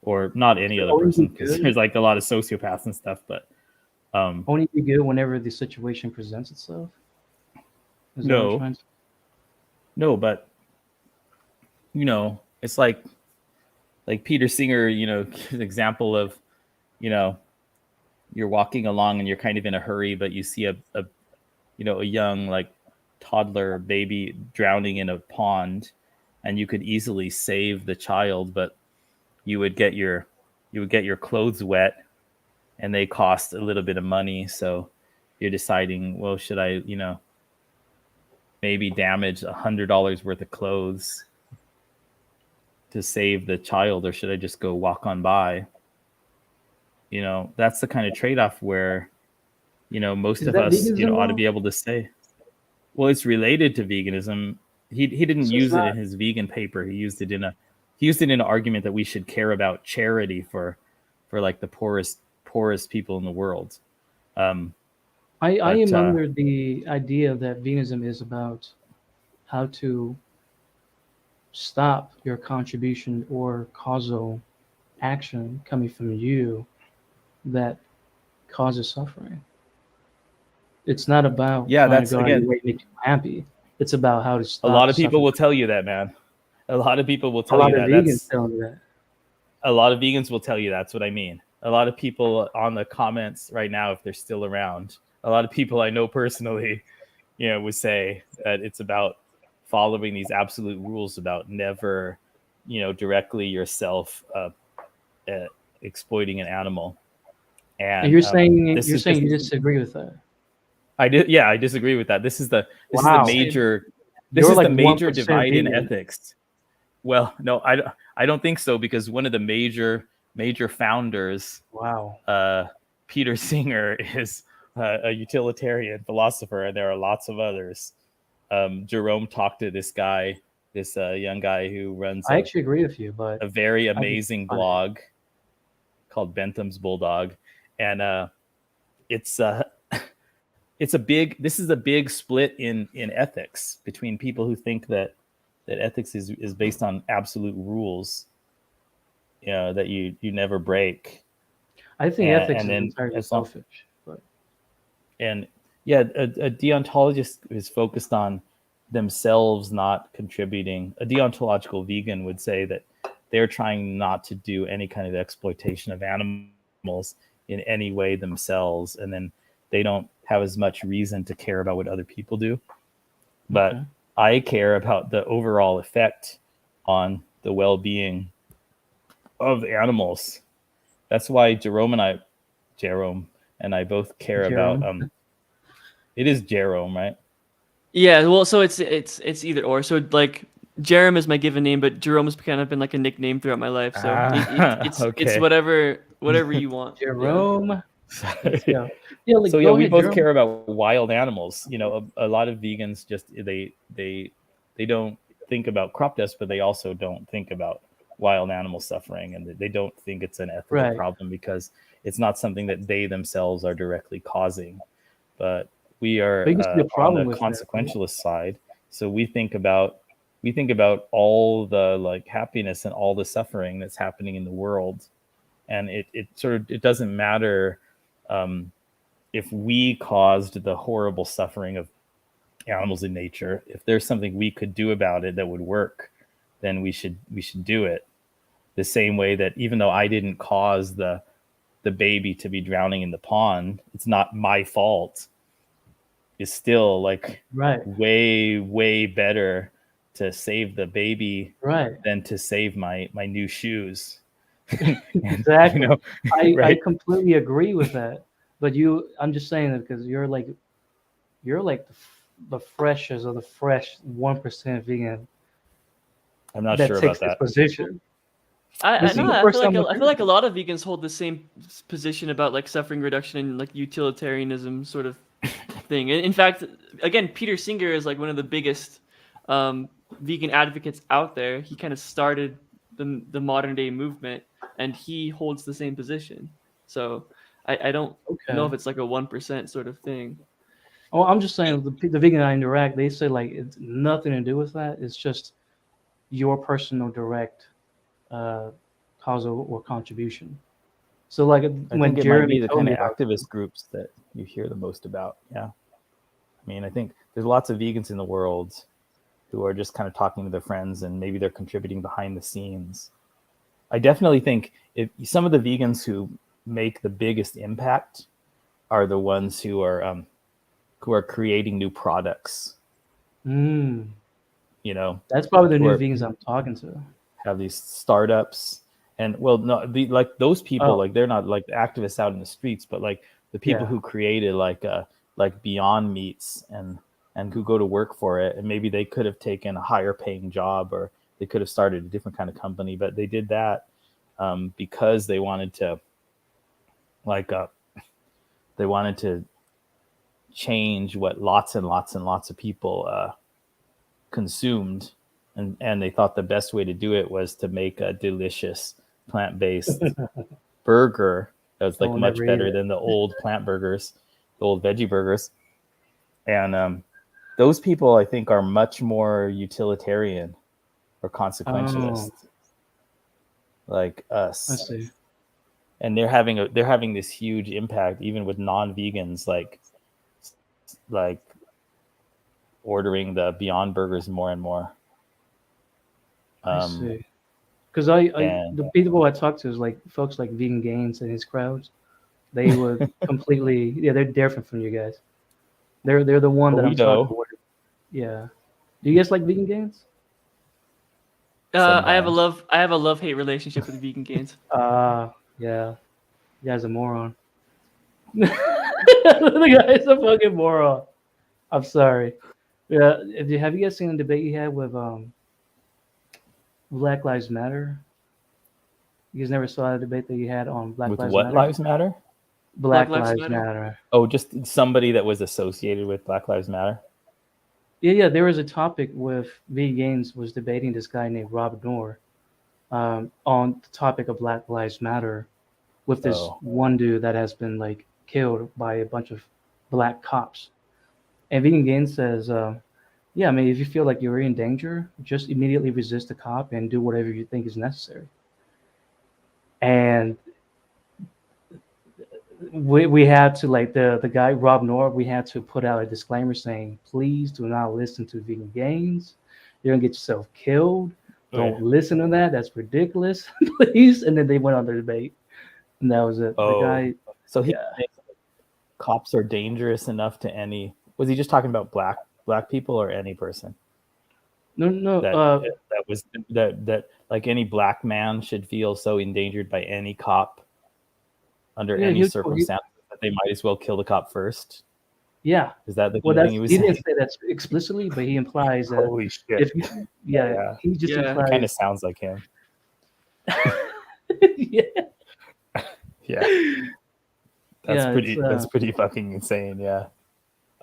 Speaker 4: or not any other person, because there's like a lot of sociopaths and stuff, but
Speaker 3: only be good whenever the situation presents itself.
Speaker 4: No, but it's like Peter Singer, an example of, you're walking along and you're kind of in a hurry, but you see a young like toddler baby drowning in a pond, and you could easily save the child, but you would get your clothes wet, and they cost a little bit of money. So you're deciding, well, should I, maybe damage $100 worth of clothes to save the child, or should I just go walk on by? That's the kind of trade-off where, most of us, ought to be able to say, well, it's related to veganism. He didn't use it in his vegan paper. He used it in an argument that we should care about charity for like the poorest people in the world.
Speaker 3: I am under the idea that veganism is about how to stop your contribution or causal action coming from you that causes suffering. It's not about
Speaker 4: that's again
Speaker 3: make you happy. It's about how to stop.
Speaker 4: A lot of people will tell you that, man. A lot of people will tell you that.
Speaker 3: Vegans tell you that.
Speaker 4: A lot of vegans will tell you that's what I mean. A lot of people on the comments right now, if they're still around, a lot of people I know personally, would say that it's about following these absolute rules about never, directly yourself exploiting an animal. And
Speaker 3: you're saying you disagree with that.
Speaker 4: I disagree with that. This is the major divide in ethics. Well, no, I don't think so, because one of the major founders, Peter Singer, is a utilitarian philosopher, and there are lots of others. Jerome talked to this guy, this young guy who runs
Speaker 3: I actually agree with you, but
Speaker 4: a very amazing blog called Bentham's Bulldog, and this is a big split in ethics between people who think that ethics is based on absolute rules, that you never break.
Speaker 3: I think ethics is entirely selfish.
Speaker 4: A deontologist is focused on themselves not contributing. A deontological vegan would say that they're trying not to do any kind of exploitation of animals in any way themselves, and then they don't have as much reason to care about what other people do. But I care about the overall effect on the well-being of animals. That's why Jerome and I both care about it is Jerome, right?
Speaker 5: Yeah, well, so it's either or. So like Jerome is my given name, but Jerome has kind of been like a nickname throughout my life. So it's whatever you want.
Speaker 3: Jerome. Yeah, yeah. Like,
Speaker 4: So yeah,
Speaker 3: go
Speaker 4: we
Speaker 3: ahead,
Speaker 4: both
Speaker 3: Jeremy.
Speaker 4: care about wild animals. You know, a lot of vegans just they don't think about crop dust, but they also don't think about wild animal suffering, and they don't think it's an ethical
Speaker 3: Right.
Speaker 4: problem because it's not something that they themselves are directly causing. But we are
Speaker 3: But you can see the
Speaker 4: on
Speaker 3: problem
Speaker 4: the
Speaker 3: with that, right?
Speaker 4: consequentialist side, so we think about all the like happiness and all the suffering that's happening in the world, and it sort of it doesn't matter if we caused the horrible suffering of animals in nature. If there's something we could do about it that would work, then we should do it. The same way that even though I didn't cause the baby to be drowning in the pond, it's not my fault. It's still like
Speaker 3: Right.
Speaker 4: way better to save the baby
Speaker 3: Right.
Speaker 4: than to save my new shoes. And,
Speaker 3: Exactly.
Speaker 4: you know,
Speaker 3: I
Speaker 4: right?
Speaker 3: completely agree with that. But I'm just saying that because you're like the freshest of the fresh 1% vegan
Speaker 4: I'm not
Speaker 3: that
Speaker 4: sure
Speaker 3: takes
Speaker 4: about
Speaker 3: this
Speaker 4: that.
Speaker 3: position.
Speaker 5: I
Speaker 3: This is
Speaker 5: no,
Speaker 3: the
Speaker 5: I
Speaker 3: first
Speaker 5: feel like
Speaker 3: time I'm
Speaker 5: I feel
Speaker 3: hearing
Speaker 5: like a
Speaker 3: it.
Speaker 5: lot of vegans hold the same position about like suffering reduction and like utilitarianism sort of thing. In fact, again, Peter Singer is like one of the biggest vegan advocates out there. He kind of started the modern day movement, and he holds the same position. So I don't know if
Speaker 3: Okay.
Speaker 5: it's like a 1% sort of thing.
Speaker 3: Oh, I'm just saying the vegan I interact, they say like it's nothing to do with that. It's just your personal direct causal or contribution. So like
Speaker 4: I
Speaker 3: when
Speaker 4: think it might
Speaker 3: Jeremy
Speaker 4: be the
Speaker 3: told
Speaker 4: kind
Speaker 3: me
Speaker 4: of
Speaker 3: about,
Speaker 4: activist groups that you hear the most about. Yeah. I mean, I think there's lots of vegans in the world who are just kind of talking to their friends and maybe they're contributing behind the scenes. I definitely think if some of the vegans who make the biggest impact are the ones who are creating new products,
Speaker 3: mm,
Speaker 4: you know,
Speaker 3: that's probably the
Speaker 4: who
Speaker 3: new
Speaker 4: are
Speaker 3: vegans I'm talking to.
Speaker 4: have these startups. And well, no, like those people,
Speaker 3: Oh,
Speaker 4: like they're not like activists out in the streets, but like the people
Speaker 3: yeah.
Speaker 4: who created like Beyond Meats and who go to work for it, and maybe they could have taken a higher paying job or they could have started a different kind of company, but they did that because they wanted to like they wanted to change what lots and lots and lots of people consumed, and they thought the best way to do it was to make a delicious plant-based burger that was
Speaker 3: I
Speaker 4: like
Speaker 3: will
Speaker 4: much
Speaker 3: never eat
Speaker 4: better
Speaker 3: it.
Speaker 4: than the old plant burgers, the old veggie burgers. And those people I think are much more utilitarian or consequentialist
Speaker 3: Oh,
Speaker 4: like
Speaker 3: I
Speaker 4: us,
Speaker 3: see.
Speaker 4: and they're having this huge impact even with non-vegans, like ordering the Beyond Burgers more and more.
Speaker 3: I
Speaker 4: Um,
Speaker 3: see. Because
Speaker 4: and
Speaker 3: the people I talk to is like folks like Vegan Gains and his crowds. They would completely, yeah, they're different from you guys. They're the one
Speaker 4: but
Speaker 3: that
Speaker 4: we
Speaker 3: I'm talking
Speaker 4: know
Speaker 3: with. Yeah. Do you guys like Vegan Gains?
Speaker 4: sometimes.
Speaker 5: I have a love hate relationship with vegan gains.
Speaker 3: Yeah. You guys a moron. The guy's a fucking moron. I'm sorry. Yeah. Have you guys seen the debate he had with Black Lives Matter? You guys never saw the debate that he had on Black
Speaker 4: With
Speaker 3: Lives
Speaker 4: what
Speaker 3: Matter?
Speaker 4: lives matter?
Speaker 5: Black
Speaker 3: Black
Speaker 5: Lives
Speaker 3: Lives
Speaker 5: Matter.
Speaker 3: Matter.
Speaker 4: Oh, just somebody that was associated with Black Lives Matter.
Speaker 3: Yeah. There was a topic with Vegans was debating this guy named Rob Noor on the topic of Black Lives Matter with this
Speaker 4: Oh,
Speaker 3: one dude that has been like killed by a bunch of black cops. And Vegan Gains says, yeah, I mean, if you feel like you're in danger, just immediately resist the cop and do whatever you think is necessary. And we had to like the guy Rob Noor, we had to put out a disclaimer saying, please do not listen to Vegan Gains. You're gonna get yourself killed.
Speaker 4: okay.
Speaker 3: Don't listen to that. That's ridiculous. Please. And then they went on the debate, and that was it. The
Speaker 4: Oh,
Speaker 3: guy,
Speaker 4: so he
Speaker 3: yeah,
Speaker 4: thinks cops are dangerous enough to any. Was he just talking about black people or any person
Speaker 3: no,
Speaker 4: that was that like any black man should feel so endangered by any cop under
Speaker 3: yeah,
Speaker 4: any circumstance that they might as well kill the cop first?
Speaker 3: yeah.
Speaker 4: Is that the
Speaker 3: Well,
Speaker 4: kind of thing he was
Speaker 3: he didn't
Speaker 4: saying?
Speaker 3: say that explicitly, but he implies that
Speaker 4: Holy shit!
Speaker 3: if you, yeah,
Speaker 4: Yeah,
Speaker 3: he just
Speaker 5: Yeah.
Speaker 4: it kind
Speaker 3: implies,
Speaker 4: of sounds like him.
Speaker 3: yeah.
Speaker 4: Yeah.
Speaker 3: Yeah, it's
Speaker 4: that's pretty fucking insane. Yeah.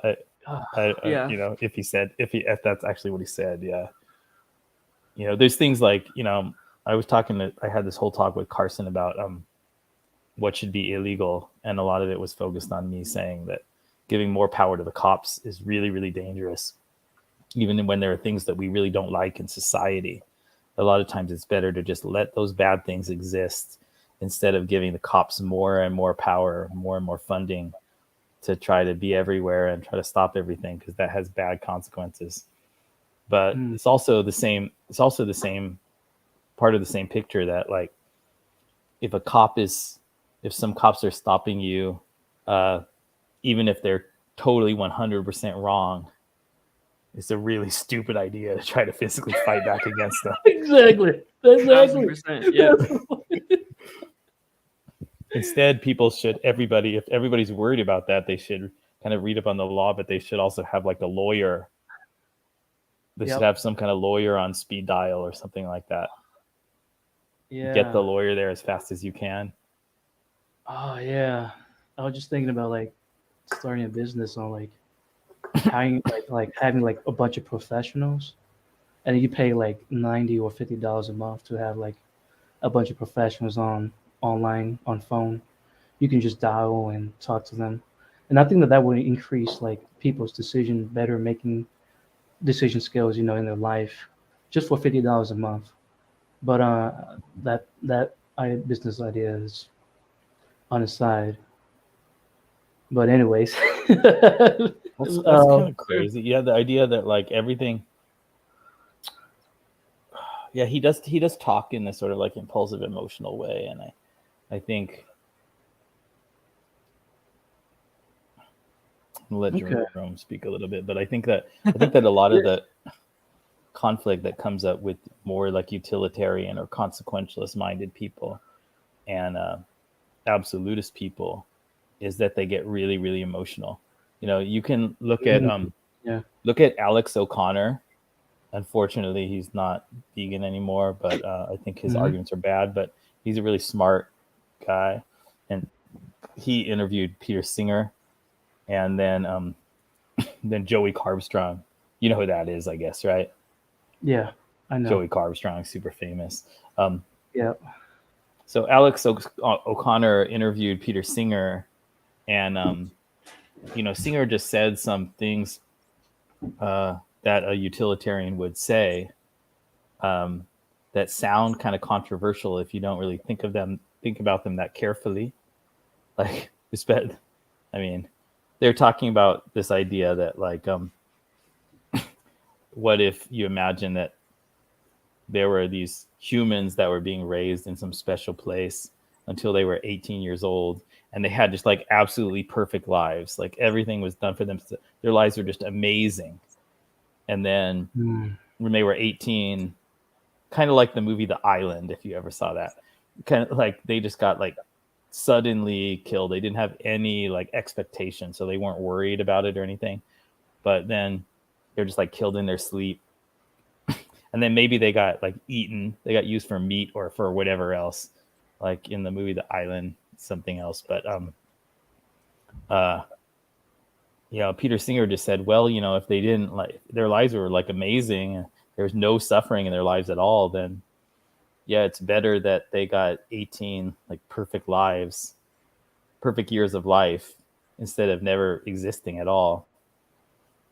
Speaker 5: Yeah.
Speaker 4: You know, if that's actually what he said, yeah. You know, there's things like, you know, I had this whole talk with Carson about what should be illegal, and a lot of it was focused on me saying that giving more power to the cops is really, really dangerous, even when there are things that we really don't like in society. A lot of times it's better to just let those bad things exist instead of giving the cops more and more power, more and more funding to try to be everywhere and try to stop everything, because that has bad consequences. But it's also the same part of the same picture that, like, if some cops are stopping you, even if they're totally 100% wrong, it's a really stupid idea to try to physically fight back against them.
Speaker 3: exactly.
Speaker 5: 1000%. Yeah.
Speaker 4: Instead, if everybody's worried about that, they should kind of read up on the law, but they should also have like a lawyer. They should have some kind of lawyer on speed dial or something like that.
Speaker 3: Yeah.
Speaker 4: Get the lawyer there as fast as you can.
Speaker 3: Oh yeah. I was just thinking about like starting a business on like having having like a bunch of professionals, and you pay like $90 or $50 a month to have like a bunch of professionals online on phone. You can just dial and talk to them, and I think that would increase like people's better making decision skills, you know, in their life, just for $50 a month. But that business idea is on the side. But anyways,
Speaker 4: That's kind of crazy. Yeah, the idea that like everything. Yeah, he does talk in this sort of like impulsive, emotional way, and I think I'll let Jerome speak a little bit, but I think that a lot of the conflict that comes up with more like utilitarian or consequentialist minded people and absolutist people is that they get really, really emotional. You know, you can look at Alex O'Connor. Unfortunately, he's not vegan anymore, but I think his arguments are bad, but he's a really smart guy. And he interviewed Peter Singer and then Joey Carbstrong. You know who that is, I guess, right?
Speaker 3: Yeah, I know.
Speaker 4: Joey Carbstrong, super famous.
Speaker 3: Yeah.
Speaker 4: So Alex O'Connor interviewed Peter Singer, and you know, Singer just said some things that a utilitarian would say that sound kind of controversial if you don't really think about them that carefully. Like, I mean, they're talking about this idea that like, what if you imagine that there were these humans that were being raised in some special place until they were 18 years old, and they had just like absolutely perfect lives. Like everything was done for them. Their lives were just amazing. And then when they were 18, kind of like the movie The Island, if you ever saw that, kind of like they just got like suddenly killed. They didn't have any like expectation, so they weren't worried about it or anything. But then they're just like killed in their sleep. And then maybe they got like eaten. They got used for meat or for whatever else, like in the movie The Island, something else. But you know, Peter Singer just said, well, you know, if they didn't like their lives were like amazing, there's no suffering in their lives at all, then yeah, it's better that they got 18 like perfect lives, perfect years of life, instead of never existing at all.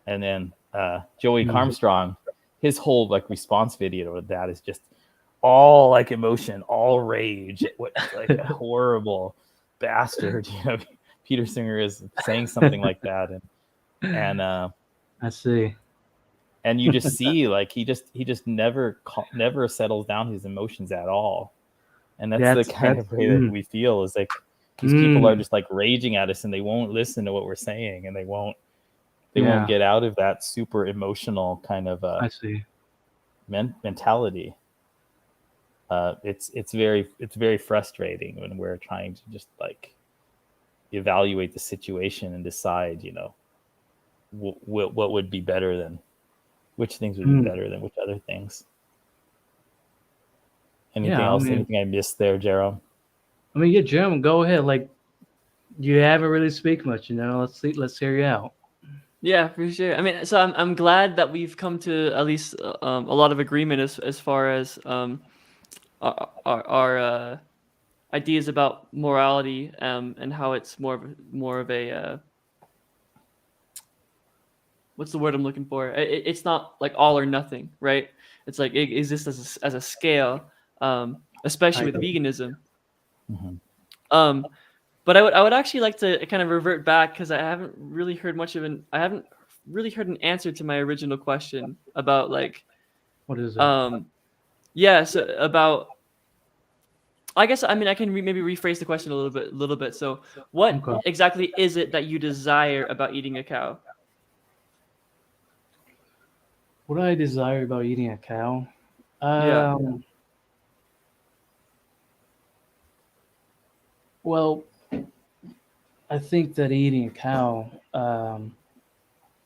Speaker 4: And then Joey Carbstrong, his whole like response video to that is just all like emotion, all rage. What like a horrible bastard, you know. Peter Singer is saying something like that, and
Speaker 3: I see.
Speaker 4: And you just see like he just never settles down his emotions at all, and that's the kind of way that we feel is like these people are just like raging at us and they won't listen to what we're saying, and they won't get out of that super emotional kind of
Speaker 3: I see
Speaker 4: mentality. It's very frustrating when we're trying to just like evaluate the situation and decide, you know, what would be better than which things would be better than which other things. Anything else? Anything I missed there, Jerome?
Speaker 3: I mean, yeah, Jerome, go ahead. Like, You haven't really speak much, Let's see. Let's hear you out.
Speaker 5: Yeah, for sure. I mean, so I'm glad that we've come to at least a lot of agreement as far as our ideas about morality and how it's more of a what's the word I'm looking for? It's not like all or nothing, right? It's like it exists as a scale, especially with veganism.
Speaker 4: Mm-hmm.
Speaker 5: But I would actually like to kind of revert back because I haven't really heard an answer to my original question about like
Speaker 3: What is it?
Speaker 5: yeah, so about I guess I mean I can maybe rephrase the question a little bit. So what
Speaker 3: Okay.
Speaker 5: exactly is it that you desire about eating a cow?
Speaker 3: What do I desire about eating a cow?
Speaker 5: Yeah.
Speaker 3: Well, I think that eating a cow,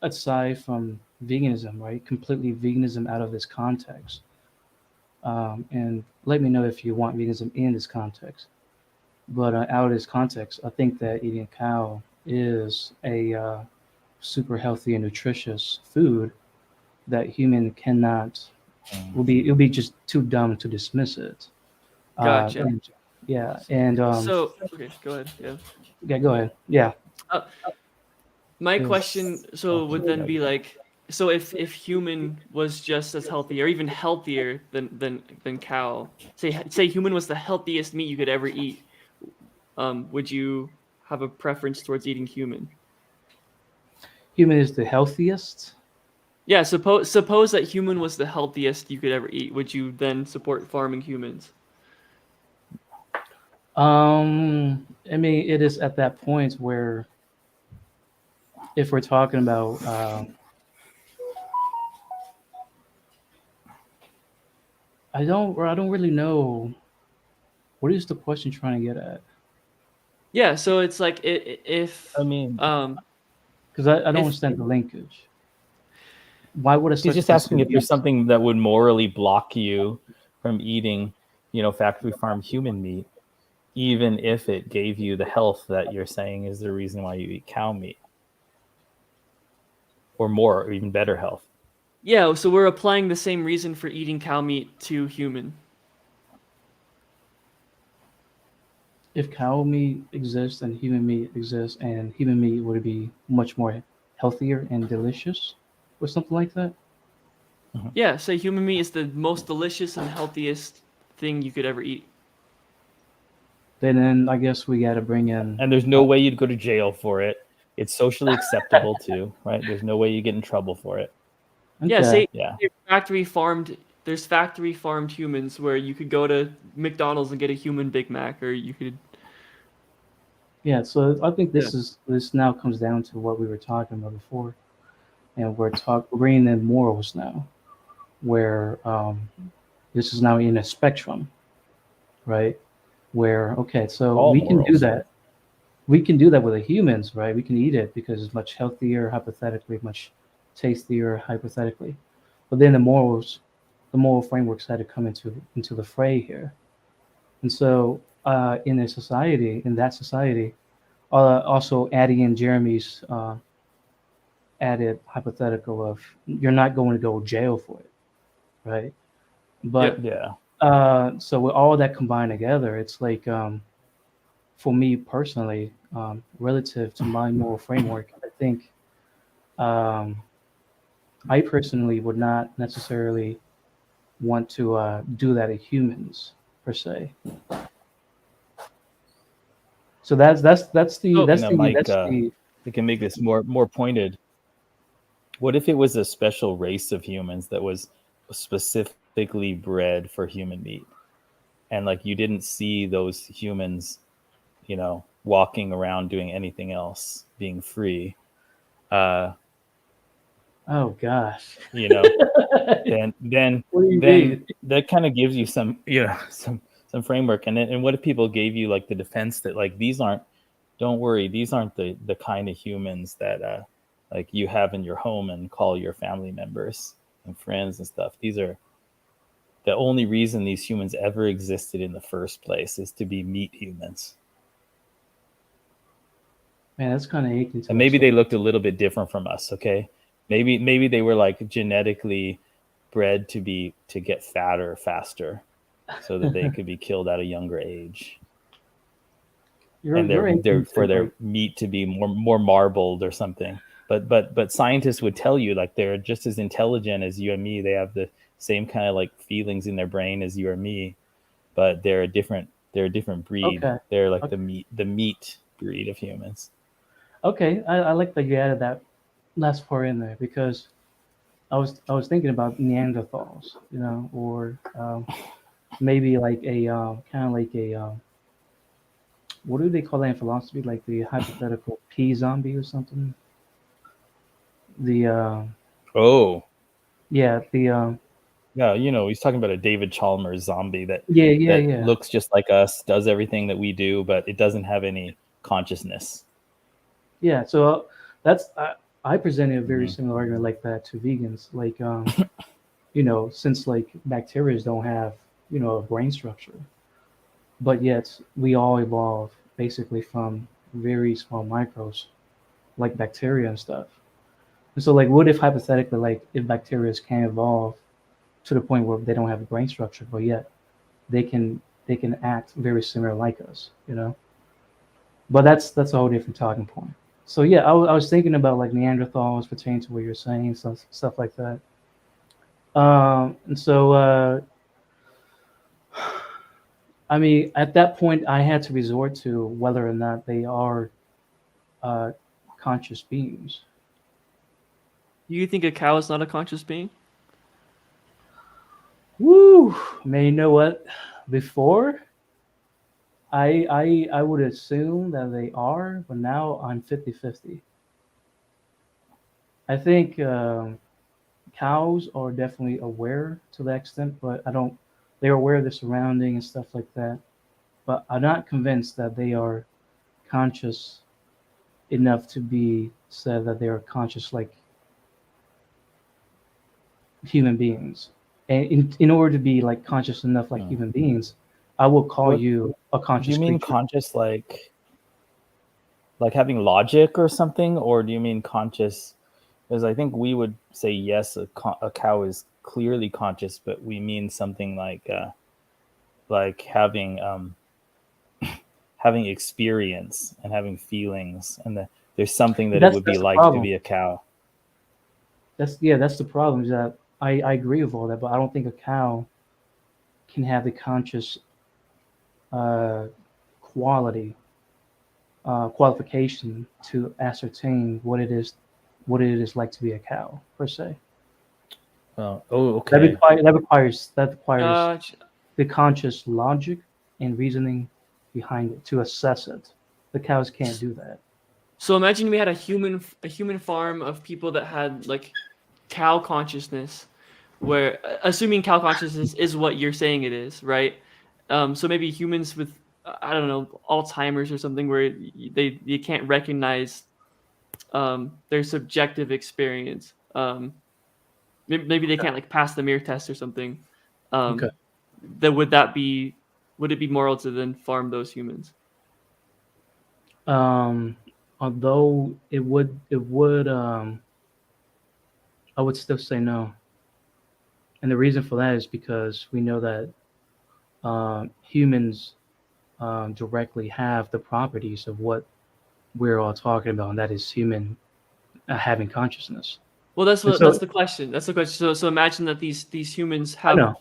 Speaker 3: aside from veganism, right? Completely veganism out of this context. And let me know if you want veganism in this context. But out of this context, I think that eating a cow is a super healthy and nutritious food that human cannot it'll be just too dumb to dismiss it.
Speaker 5: Gotcha.
Speaker 3: And, yeah, and
Speaker 5: So okay, go ahead. Yeah.
Speaker 3: yeah, go ahead. Yeah,
Speaker 5: Uh, my
Speaker 3: Yes.
Speaker 5: question would then be like, so if human was just as healthy or even healthier than cow, say human was the healthiest meat you could ever eat, would you have a preference towards eating human?
Speaker 3: human is the healthiest.
Speaker 5: Yeah, suppose that human was the healthiest you could ever eat. Would you then support farming humans?
Speaker 3: I mean, it is at that point where, if we're talking about, I don't really know. What is the question trying to get at?
Speaker 5: Yeah, so it's like if
Speaker 4: I mean,
Speaker 3: Because I don't
Speaker 5: If-
Speaker 3: understand the linkage. Why would I
Speaker 4: he's
Speaker 3: start
Speaker 4: just
Speaker 3: to
Speaker 4: asking
Speaker 3: consume
Speaker 4: if there's
Speaker 3: meat?
Speaker 4: something that would morally block you from eating, factory farmed human meat, even if it gave you the health that you're saying is the reason why you eat cow meat, or more, or even better health.
Speaker 5: yeah, so we're applying the same reason for eating cow meat to human.
Speaker 3: If cow meat exists and human meat exists, and human meat would be much more healthier and delicious, or something like that.
Speaker 5: Yeah, say human meat is the most delicious and healthiest thing you could ever eat.
Speaker 3: Then I guess we got to bring in.
Speaker 4: And there's no way you'd go to jail for it. It's socially acceptable too, right? There's no way you get in trouble for it.
Speaker 5: Yeah,
Speaker 3: Okay.
Speaker 5: say
Speaker 4: Yeah.
Speaker 5: there's factory farmed humans where you could go to McDonald's and get a human Big Mac, or you could.
Speaker 3: Yeah, so I think this now comes down to what we were talking about before, and we're bringing in morals now, where this is now in a spectrum, right? Where okay, so
Speaker 4: All
Speaker 3: we can do
Speaker 4: morals.
Speaker 3: that. We can do that with the humans, right? We can eat it because it's much healthier, hypothetically, much tastier, hypothetically. But then the moral frameworks had to come into the fray here. And so, in that society, also adding in Jeremy's added hypothetical of you're not going to go to jail for it, right? But
Speaker 4: Yeah.
Speaker 3: so with all that combined together, it's like for me personally, relative to my moral framework, I think I personally would not necessarily want to do that to humans per se. So that's
Speaker 4: Mike,
Speaker 3: the
Speaker 4: we can make this more pointed. What if it was a special race of humans that was specifically bred for human meat, and like you didn't see those humans, walking around doing anything else, being free?
Speaker 3: oh gosh.
Speaker 4: Then
Speaker 3: What do you
Speaker 4: then
Speaker 3: mean?
Speaker 4: that kind of gives you some some framework. And what if people gave you like the defense that like don't worry, these aren't the kind of humans that like you have in your home and call your family members and friends and stuff. These are the only reason these humans ever existed in the first place is to be meat humans.
Speaker 3: Man, that's kind of aching to
Speaker 4: And maybe
Speaker 3: myself.
Speaker 4: they looked a little bit different from us. Okay, maybe they were like genetically bred to get fatter faster, so that they could be killed at a younger age, and
Speaker 3: You're
Speaker 4: they're for
Speaker 3: inconsistent.
Speaker 4: their meat to be more marbled or something. But scientists would tell you like they're just as intelligent as you and me. They have the same kind of like feelings in their brain as you or me, but they're a different breed.
Speaker 3: Okay.
Speaker 4: They're like
Speaker 3: Okay.
Speaker 4: the meat breed of humans.
Speaker 3: Okay, I like that you added that last part in there because I was thinking about Neanderthals, or maybe like a kind of like a what do they call that in philosophy? Like the hypothetical P zombie or something. The
Speaker 4: Oh,
Speaker 3: yeah, the
Speaker 4: yeah, he's talking about a David Chalmers zombie that
Speaker 3: yeah.
Speaker 4: looks just like us, does everything that we do, but it doesn't have any consciousness.
Speaker 3: Yeah, so that's I presented a very
Speaker 4: Mhm.
Speaker 3: similar argument like that to vegans. Like, since like bacteria don't have a brain structure, but yet we all evolve basically from very small microbes like bacteria and stuff. And so, like, what if hypothetically, like, if bacteria can evolve to the point where they don't have a brain structure, but yet they can act very similar like us. But that's a whole different talking point. So yeah, I was thinking about like Neanderthals pertaining to what you're saying, stuff like that. And so I mean, at that point, I had to resort to whether or not they are uh, conscious beings.
Speaker 5: You think a cow is not a conscious being?
Speaker 3: Woo! Man, you know what? Before, I would assume that they are, but now I'm 50-50. I think cows are definitely aware to that extent, but I don't. They're aware of their surrounding and stuff like that. But I'm not convinced that they are conscious enough to be said that they are conscious like human beings. And in order to be like conscious enough like
Speaker 4: Hmm.
Speaker 3: human beings, I will call
Speaker 4: What
Speaker 3: you a
Speaker 4: do you
Speaker 3: conscious
Speaker 4: mean
Speaker 3: creature.
Speaker 4: conscious like having logic or something, or do you mean conscious? Because I think we would say yes, a cow is clearly conscious, but we mean something like having experience and having feelings, and there's something that it
Speaker 3: That's
Speaker 4: would be
Speaker 3: that's the
Speaker 4: like to
Speaker 3: problem.
Speaker 4: be a cow.
Speaker 3: That's the problem is that I agree with all that, but I don't think a cow can have the conscious uh, quality qualification to ascertain what it is like to be a cow per se.
Speaker 4: Oh,
Speaker 3: That
Speaker 4: okay.
Speaker 3: require that requires
Speaker 5: Gotcha.
Speaker 3: the conscious logic and reasoning behind it to assess it. The cows can't do that.
Speaker 5: So imagine we had a human farm of people that had like cow consciousness, where assuming cow consciousness is what you're saying it is, right? So maybe humans with I don't know, Alzheimer's or something, where they you can't recognize their subjective experience. Maybe they can't like pass the mirror test or something.
Speaker 3: Okay.
Speaker 5: Um, would it be moral to then farm those humans?
Speaker 3: Um, Although I would still say no. And the reason for that is because we know that humans directly have the properties of what we're all talking about, and that is human having consciousness.
Speaker 5: Well, that's
Speaker 3: And
Speaker 5: what that's
Speaker 3: so
Speaker 5: the question. That's the question. So imagine that these humans
Speaker 3: I
Speaker 5: have
Speaker 3: know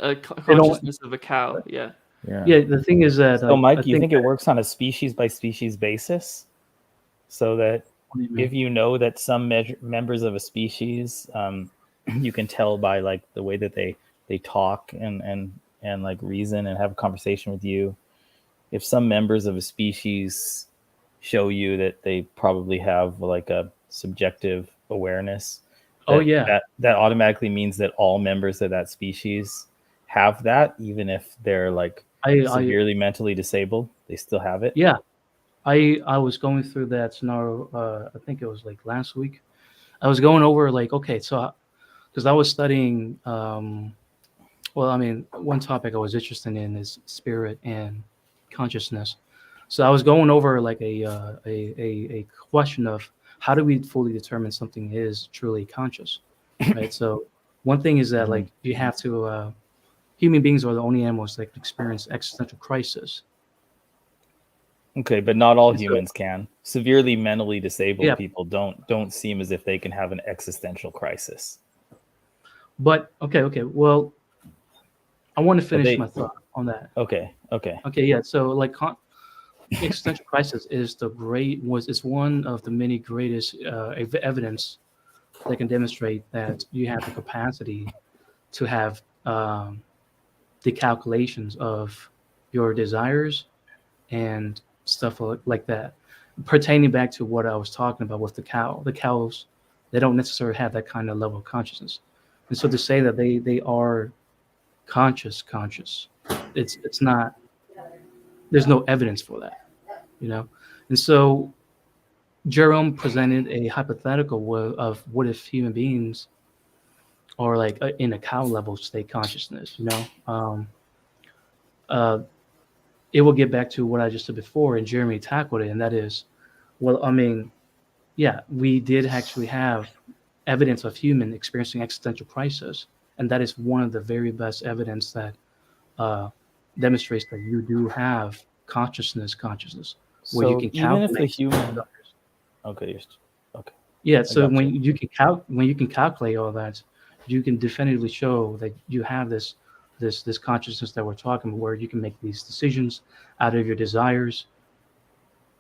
Speaker 5: a
Speaker 3: they don't.
Speaker 5: consciousness of a cow. Yeah.
Speaker 4: Yeah.
Speaker 3: Yeah, the thing is that
Speaker 4: So,
Speaker 3: like I
Speaker 4: Mike, you
Speaker 3: think
Speaker 4: think it
Speaker 3: that
Speaker 4: works on a species by species basis? So that
Speaker 3: what do you
Speaker 4: if
Speaker 3: mean?
Speaker 4: you know that some members of a species, you can tell by like the way that they talk and like reason and have a conversation with you. If some members of a species show you that they probably have like a subjective awareness,
Speaker 3: Oh
Speaker 4: that
Speaker 3: yeah,
Speaker 4: that automatically means that all members of that species have that, even if they're like
Speaker 3: I
Speaker 4: severely mentally disabled, they still have it.
Speaker 3: yeah, I was going through that scenario. I think it was like last week. I was going over like okay, so because I was studying. Well, I mean, one topic I was interested in is spirit and consciousness. So I was going over like a question of how do we fully determine something is truly conscious, right? So one thing is that like you have to human beings are the only animals that can experience existential crisis.
Speaker 4: Okay, but not all
Speaker 3: And so,
Speaker 4: humans can. Severely mentally disabled
Speaker 3: yeah,
Speaker 4: people don't seem as if they can have an existential crisis.
Speaker 3: but okay. Well, I want to
Speaker 4: But
Speaker 3: finish my thought on that.
Speaker 4: okay.
Speaker 3: Okay, yeah. So like existential crisis is it's one of the many greatest evidence that can demonstrate that you have the capacity to have the calculations of your desires and stuff like that. Pertaining back to what I was talking about with the cows, they don't necessarily have that kind of level of consciousness. And so to say that they are conscious, it's not. There's no evidence for that, you know. And so Jerome presented a hypothetical of what if human beings are like in a cow level state consciousness, you know. Uh, it will get back to what I just said before, and Jeremy tackled it, and that is, well, I mean, yeah, we did actually have evidence of human experiencing existential crisis, and that is one of the very best evidence that uh, demonstrates that you do have consciousness, where you
Speaker 4: So
Speaker 3: can
Speaker 4: even if the
Speaker 3: calculate.
Speaker 4: human, okay, okay,
Speaker 3: Yeah,
Speaker 4: I
Speaker 3: so
Speaker 4: got you.
Speaker 3: when you can calculate all that, you can definitively show that you have this consciousness that we're talking about, where you can make these decisions out of your desires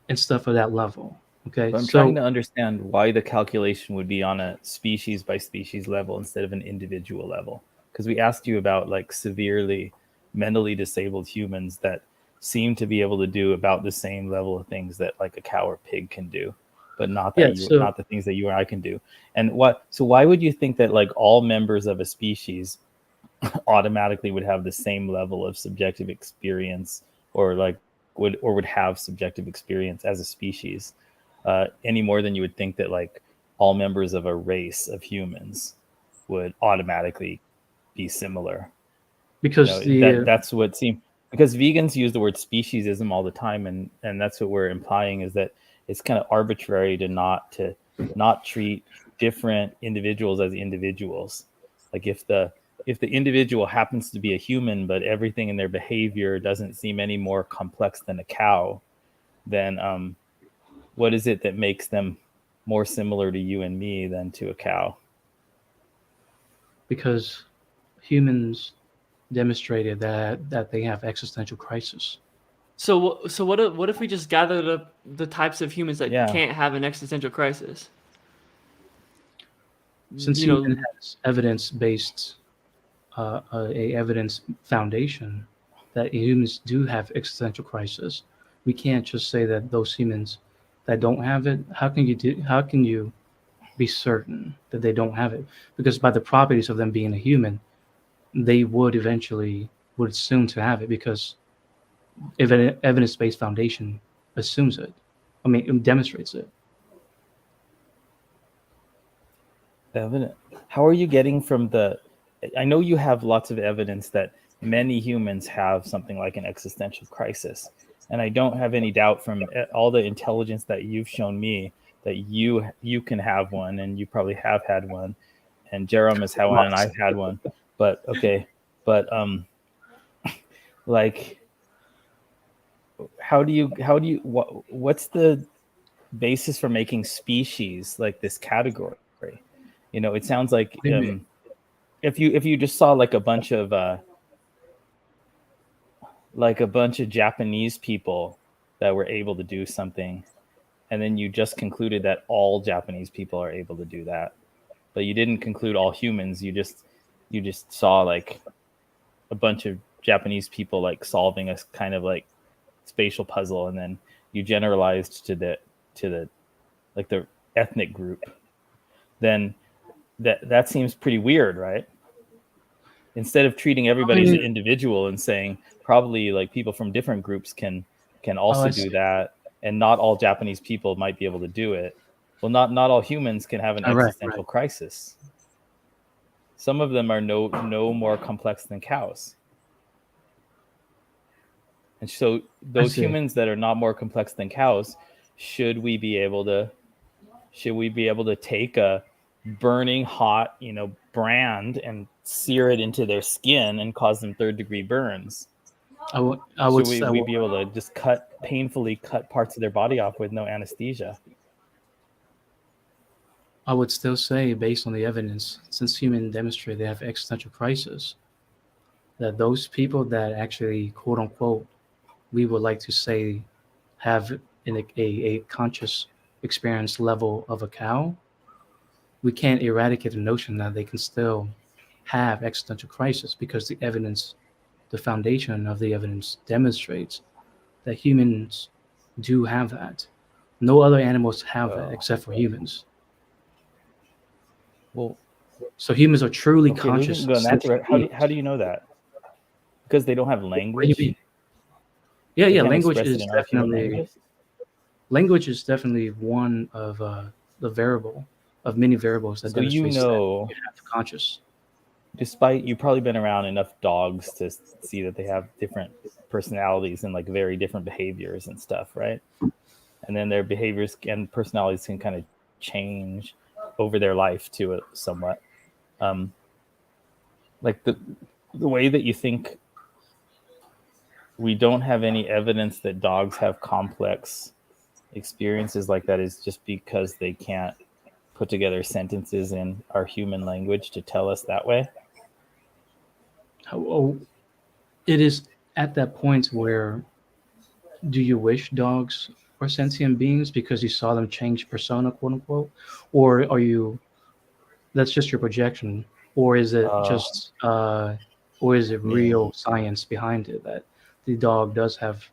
Speaker 3: and stuff of that level. Okay,
Speaker 4: But I'm trying to
Speaker 3: so
Speaker 4: understand why the calculation would be on a species by species level instead of an individual level. Because we asked you about like severely mentally disabled humans that seem to be able to do about the same level of things that like a cow or pig can do, but not
Speaker 3: yeah,
Speaker 4: not the things that you or I can do. And why would you think that like all members of a species automatically would have the same level of subjective experience, or like would have subjective experience as a species, any more than you would think that like all members of a race of humans would automatically be similar?
Speaker 3: because
Speaker 4: That's what seemed, because vegans use the word speciesism all the time, and that's what we're implying, is that it's kind of arbitrary to not treat different individuals as individuals. Like if the individual happens to be a human, but everything in their behavior doesn't seem any more complex than a cow, then what is it that makes them more similar to you and me than to a cow?
Speaker 3: because humans demonstrated that they have existential crisis.
Speaker 5: So what if we just gathered up the types of humans that
Speaker 4: Yeah.
Speaker 5: can't have an existential crisis?
Speaker 3: Since
Speaker 5: You
Speaker 3: human
Speaker 5: know,
Speaker 3: has evidence-based a evidence foundation that humans do have existential crisis, we can't just say that those humans that don't have it. How can you be certain that they don't have it? Because by the properties of them being a human, they would assume to have it, because if an evidence-based foundation assumes it, I mean, it demonstrates it.
Speaker 4: Evident. How are you getting from the? I know you have lots of evidence that many humans have something like an existential crisis, and I don't have any doubt from all the intelligence that you've shown me that you can have one, and you probably have had one, and Jerome has had one, and I've had one. But okay, but like, how do you what's the basis for making species like this category? It sounds like
Speaker 3: What do you mean?
Speaker 4: if you just saw like a bunch of Japanese people that were able to do something, and then you just concluded that all Japanese people are able to do that, but you didn't conclude all humans. You just saw like a bunch of Japanese people like solving a kind of like spatial puzzle, and then you generalized to the like the ethnic group. Then that seems pretty weird, right? Instead of treating everybody as an individual and saying probably like people from different groups can also do that, and not all Japanese people might be able to do it. Well, not all humans can have an existential crisis. Some of them are no more complex than cows. And so those humans that are not more complex than cows, should we be able to take a burning hot, brand and sear it into their skin and cause them 3rd-degree burns?
Speaker 3: Should
Speaker 4: we be able to just painfully cut parts of their body off with no anesthesia?
Speaker 3: I would still say, based on the evidence, since humans demonstrate they have existential crisis, that those people that actually, quote unquote, we would like to say have a conscious experience level of a cow, we can't eradicate the notion that they can still have existential crisis, because the evidence, the foundation of the evidence demonstrates that humans do have that. No other animals have that except for humans.
Speaker 4: Well,
Speaker 3: so humans are truly conscious.
Speaker 4: How do you know that? Because they don't have language.
Speaker 3: What do you mean? Yeah. Language is definitely one of the many variables that demonstrates that you have conscious.
Speaker 4: Despite you've probably been around enough dogs to see that they have different personalities and like very different behaviors and stuff, right? And then their behaviors and personalities can kind of change over their life to it somewhat. Like the way that you think we don't have any evidence that dogs have complex experiences like that is just because they can't put together sentences in our human language to tell us that way.
Speaker 3: It is at that point where, do you wish dogs were sentient beings because you saw them change persona, quote unquote, or are you? That's just your projection, or is it or is it real science behind it that the dog does have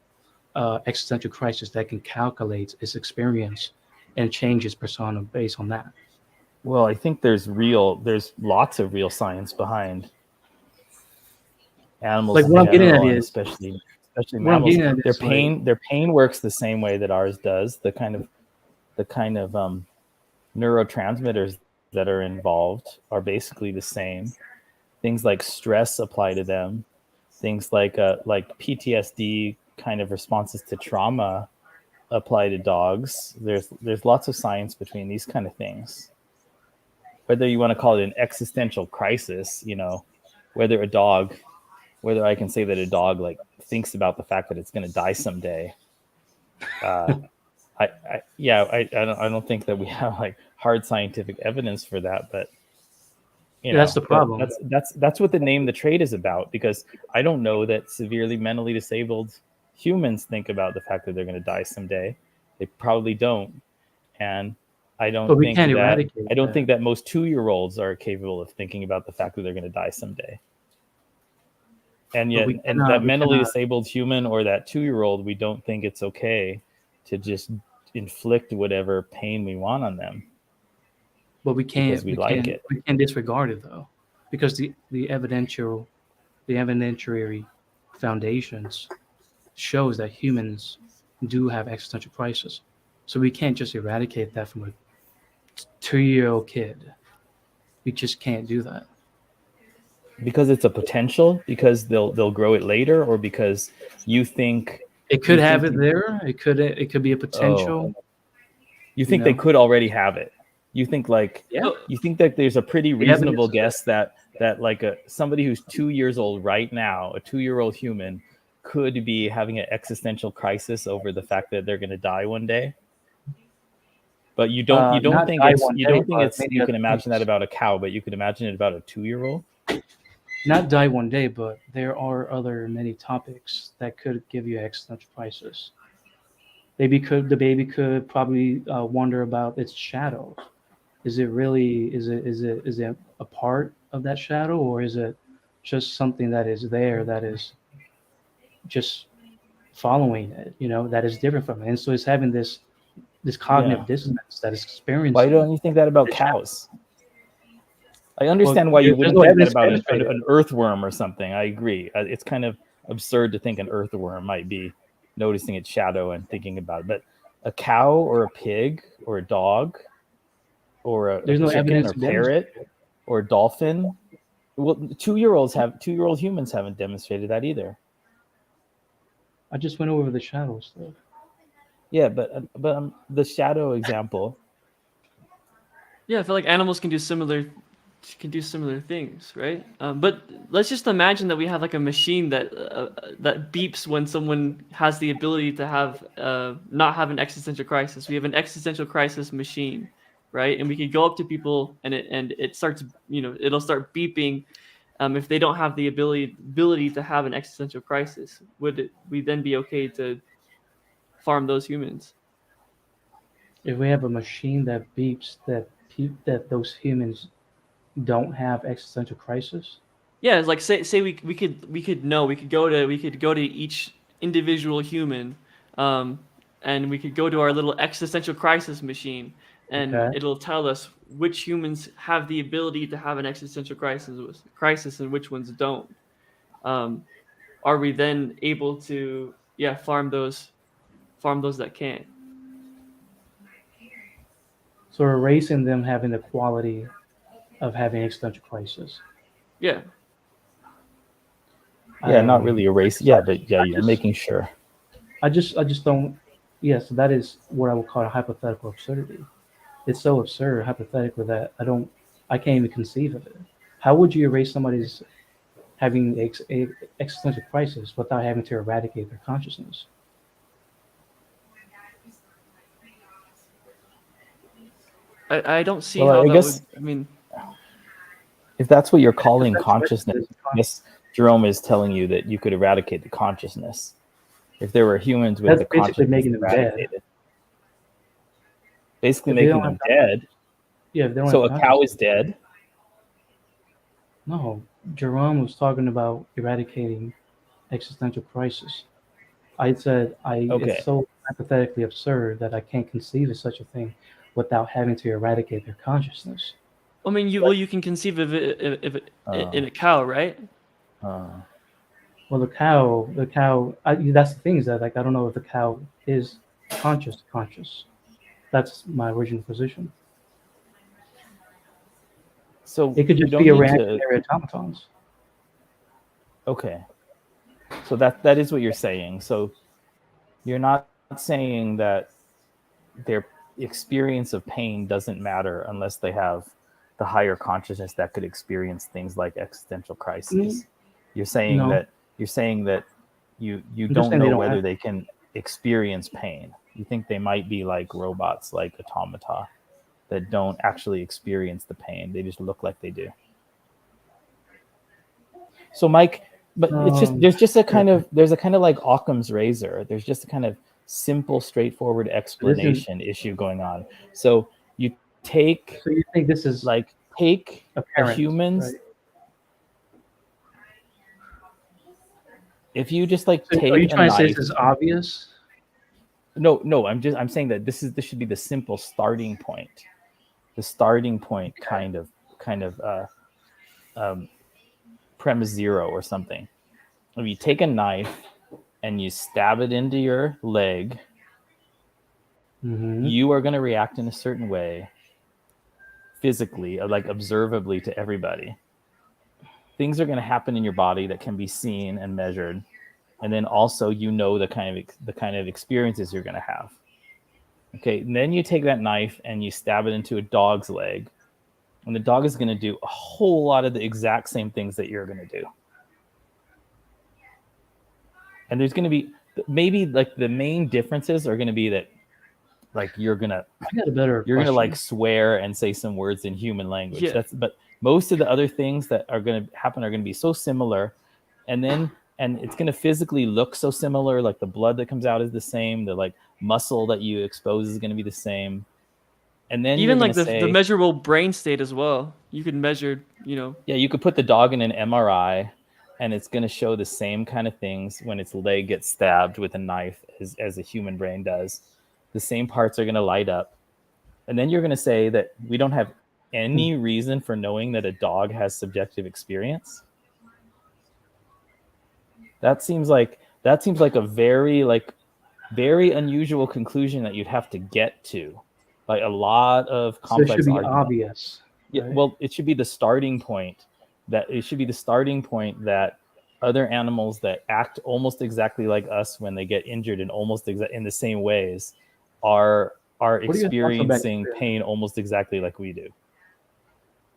Speaker 3: existential crisis that can calculate its experience and change its persona based on that?
Speaker 4: Well, I think there's lots of real science behind animals.
Speaker 3: Like what I'm getting at is,
Speaker 4: especially mammals. Their pain works the same way that ours does. The kind of neurotransmitters that are involved are basically the same. Things like stress apply to them. Things like PTSD kind of responses to trauma apply to dogs. There's lots of science between these kind of things. Whether you want to call it an existential crisis, whether I can say that a dog like thinks about the fact that it's going to die someday. I don't think that we have like hard scientific evidence for that, but
Speaker 3: that's the problem.
Speaker 4: That's what the name the trait is about, because I don't know that severely mentally disabled humans think about the fact that they're going to die someday. They probably don't, and I don't think that most 2-year-olds are capable of thinking about the fact that they're going to die someday. And yet, that mentally disabled human or that 2-year-old, we don't think it's okay to just inflict whatever pain we want on them.
Speaker 3: But we can't disregard it though, because the evidentiary foundations shows that humans do have existential crisis. So we can't just eradicate that from a 2-year-old kid. We just can't do that.
Speaker 4: Because it's a potential, because they'll grow it later, or because you think
Speaker 3: it could have it there. It could be a potential.
Speaker 4: You think they could already have it. You think you think that there's a pretty reasonable guess that like somebody who's 2 years old right now, a 2-year-old human, could be having an existential crisis over the fact that they're going to die one day. But you don't think you can imagine that about a cow, but you can imagine it about a 2-year-old.
Speaker 3: Not die one day, but there are many topics that could give you existential crisis. The baby could probably wonder about its shadow. Is it a part of that shadow, or is it just something that is there that is just following it, that is different from it? And so it's having this cognitive dissonance that is experiencing.
Speaker 4: Why don't you think that about cows? I understand why you wouldn't think that about an earthworm or something. I agree. It's kind of absurd to think an earthworm might be noticing its shadow and thinking about it. But a cow or a pig or a dog or a chicken or parrot or a dolphin. Well, 2-year-old humans haven't demonstrated that either.
Speaker 3: I just went over the shadow stuff.
Speaker 4: Yeah, but the shadow example.
Speaker 5: Yeah, I feel like animals can do similar things, right? But let's just imagine that we have like a machine that beeps when someone has the ability to have not have an existential crisis. We have an existential crisis machine, right? And we could go up to people and it starts, it'll start beeping if they don't have the ability to have an existential crisis. Would we then be okay to farm those humans?
Speaker 3: If we have a machine that beeps that those humans don't have existential crisis.
Speaker 5: Yeah, it's like say we could go to each individual human, and we could go to our little existential crisis machine, and
Speaker 3: Okay.
Speaker 5: it'll tell us which humans have the ability to have an existential crisis and which ones don't. Are we then able to farm those that can't?
Speaker 3: So erasing them having the quality of having existential crisis.
Speaker 5: Yeah.
Speaker 4: Yeah, not really erase. Yeah, but yeah, you're making sure.
Speaker 3: I just don't. Yes, that is what I would call a hypothetical absurdity. It's so absurd, hypothetically, that I can't even conceive of it. How would you erase somebody's having a existential crisis without having to eradicate their consciousness?
Speaker 5: I don't see
Speaker 4: Well,
Speaker 5: how
Speaker 4: I
Speaker 5: that
Speaker 4: guess-
Speaker 5: would. I mean,
Speaker 4: If that's what you're calling
Speaker 3: Existential
Speaker 4: consciousness,
Speaker 3: crisis is
Speaker 4: yes, Jerome is telling you that you could eradicate the consciousness. If there were humans with
Speaker 3: That's
Speaker 4: the
Speaker 3: basically
Speaker 4: consciousness
Speaker 3: making them dead.
Speaker 4: eradicated, basically
Speaker 3: If they
Speaker 4: making
Speaker 3: don't
Speaker 4: them dead.
Speaker 3: Yeah, if they don't
Speaker 4: So
Speaker 3: have
Speaker 4: a cow is dead.
Speaker 3: No, Jerome was talking about eradicating existential crisis. I said
Speaker 4: Okay.
Speaker 3: it's so hypothetically absurd that I can't conceive of such a thing without having to eradicate their consciousness.
Speaker 5: I mean, you can conceive of it in a cow, right?
Speaker 3: Well, the cow, that's the thing is that like I don't know if the cow is conscious. That's my original position.
Speaker 4: So
Speaker 3: It could
Speaker 4: you
Speaker 3: just
Speaker 4: don't
Speaker 3: be a
Speaker 4: need
Speaker 3: reactionary automatons.
Speaker 4: Okay. So that is what you're saying. So you're not saying that their experience of pain doesn't matter unless they have the higher consciousness that could experience things like existential crises. You're saying
Speaker 3: No.
Speaker 4: that you
Speaker 3: I'm just
Speaker 4: don't
Speaker 3: saying they
Speaker 4: know
Speaker 3: don't
Speaker 4: whether
Speaker 3: have-
Speaker 4: they can experience pain. You think they might be like robots, like automata, that don't actually experience the pain. They just look like they do. So Mike, but it's just there's a kind of like Occam's razor. There's just a kind of simple, straightforward explanation issue going on. So you take
Speaker 3: So you think this is
Speaker 4: take
Speaker 3: apparent,
Speaker 4: humans.
Speaker 3: right?
Speaker 4: If you just like
Speaker 3: So
Speaker 4: take
Speaker 3: are you
Speaker 4: a
Speaker 3: trying to say
Speaker 4: knife.
Speaker 3: this is obvious?
Speaker 4: No, I'm saying that this should be the simple starting point. The starting point kind of premise zero or something. If you take a knife and you stab it into your leg,
Speaker 3: Mm-hmm.
Speaker 4: you are going to react in a certain way physically, like observably to everybody. Things are going to happen in your body that can be seen and measured. And then also, the kind of experiences you're going to have. Okay, and then you take that knife and you stab it into a dog's leg, and the dog is going to do a whole lot of the exact same things that you're going to do. And there's going to be maybe like the main differences are going to be that like you're going to like swear and say some words in human language.
Speaker 5: Yeah.
Speaker 4: But most of the other things that are going to happen are going to be so similar, and it's going to physically look so similar. Like the blood that comes out is the same. The like muscle that you expose is going to be the same. And then
Speaker 5: even like the measurable brain state as well. You could measure,
Speaker 4: Yeah, you could put the dog in an MRI, and it's going to show the same kind of things when its leg gets stabbed with a knife as a human brain does. The same parts are going to light up. And then you're going to say that we don't have any reason for knowing that a dog has subjective experience. That seems like a very unusual conclusion that you'd have to get to. Like a lot of complex
Speaker 3: So it should be
Speaker 4: argument.
Speaker 3: obvious.
Speaker 4: Yeah,
Speaker 3: right?
Speaker 4: well, it should be the starting point that other animals that act almost exactly like us when they get injured in almost in the same ways are
Speaker 3: What are your thoughts on
Speaker 4: experiencing
Speaker 3: bacteria?
Speaker 4: pain almost exactly like we do.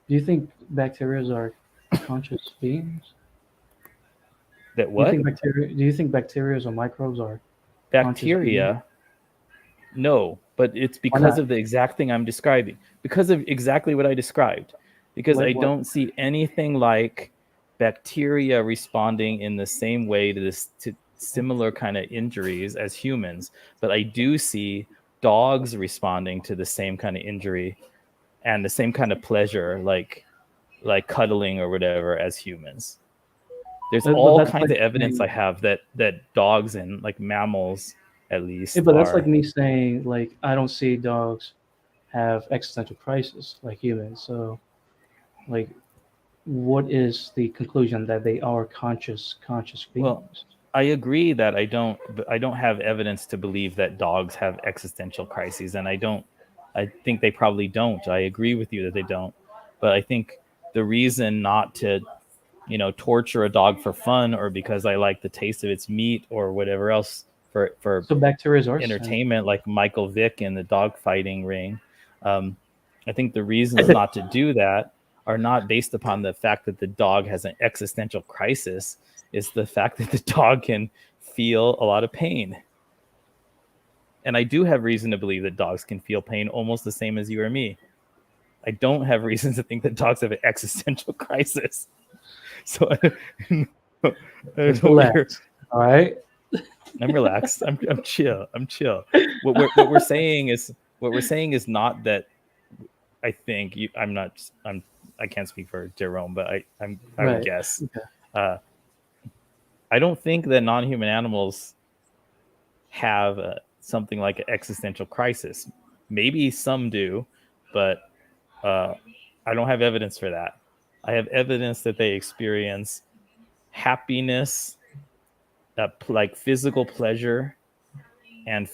Speaker 3: Do you think bacteria are conscious beings?
Speaker 4: That
Speaker 3: Do
Speaker 4: what?
Speaker 3: you think bacteria or microbes are conscious beings?
Speaker 4: Bacteria? No, but it's
Speaker 3: Why
Speaker 4: because
Speaker 3: not?
Speaker 4: of the exact thing I'm describing. Because of exactly what I described. Because
Speaker 3: Like
Speaker 4: I
Speaker 3: what?
Speaker 4: don't see anything like bacteria responding in the same way to similar kind of injuries as humans, but I do see dogs responding to the same kind of injury and the same kind of pleasure, like cuddling or whatever, as humans. There's
Speaker 3: But
Speaker 4: all
Speaker 3: that's
Speaker 4: kinds
Speaker 3: like
Speaker 4: of evidence I
Speaker 3: saying,
Speaker 4: have that dogs and like mammals at least
Speaker 3: yeah, but that's like
Speaker 4: are.
Speaker 3: me saying like I don't see dogs have existential crisis like humans. So like what is the conclusion that they are conscious
Speaker 4: Well,
Speaker 3: beings?
Speaker 4: I agree that I don't have evidence to believe that dogs have existential crises, and I think they probably don't. I agree with you that they don't, but I think the reason not to, torture a dog for fun or because I like the taste of its meat or whatever else for
Speaker 3: So bacteria are sentient.
Speaker 4: entertainment, like Michael Vick in the dog fighting ring. I think the reasons not to do that are not based upon the fact that the dog has an existential crisis. It's the fact that the dog can feel a lot of pain. And I do have reason to believe that dogs can feel pain almost the same as you or me. I don't have reasons to think that dogs have an existential crisis. So I
Speaker 3: Just
Speaker 4: don't know what you're.
Speaker 3: relax. All right.
Speaker 4: I'm relaxed. I'm chill. I'm chill. What we're saying is not that I think you. I can't speak for Jerome, but I would
Speaker 3: Right.
Speaker 4: guess.
Speaker 3: Okay.
Speaker 4: I don't think that non-human animals have something like an existential crisis. Maybe some do, but I don't have evidence for that. I have evidence that they experience happiness, like physical pleasure, and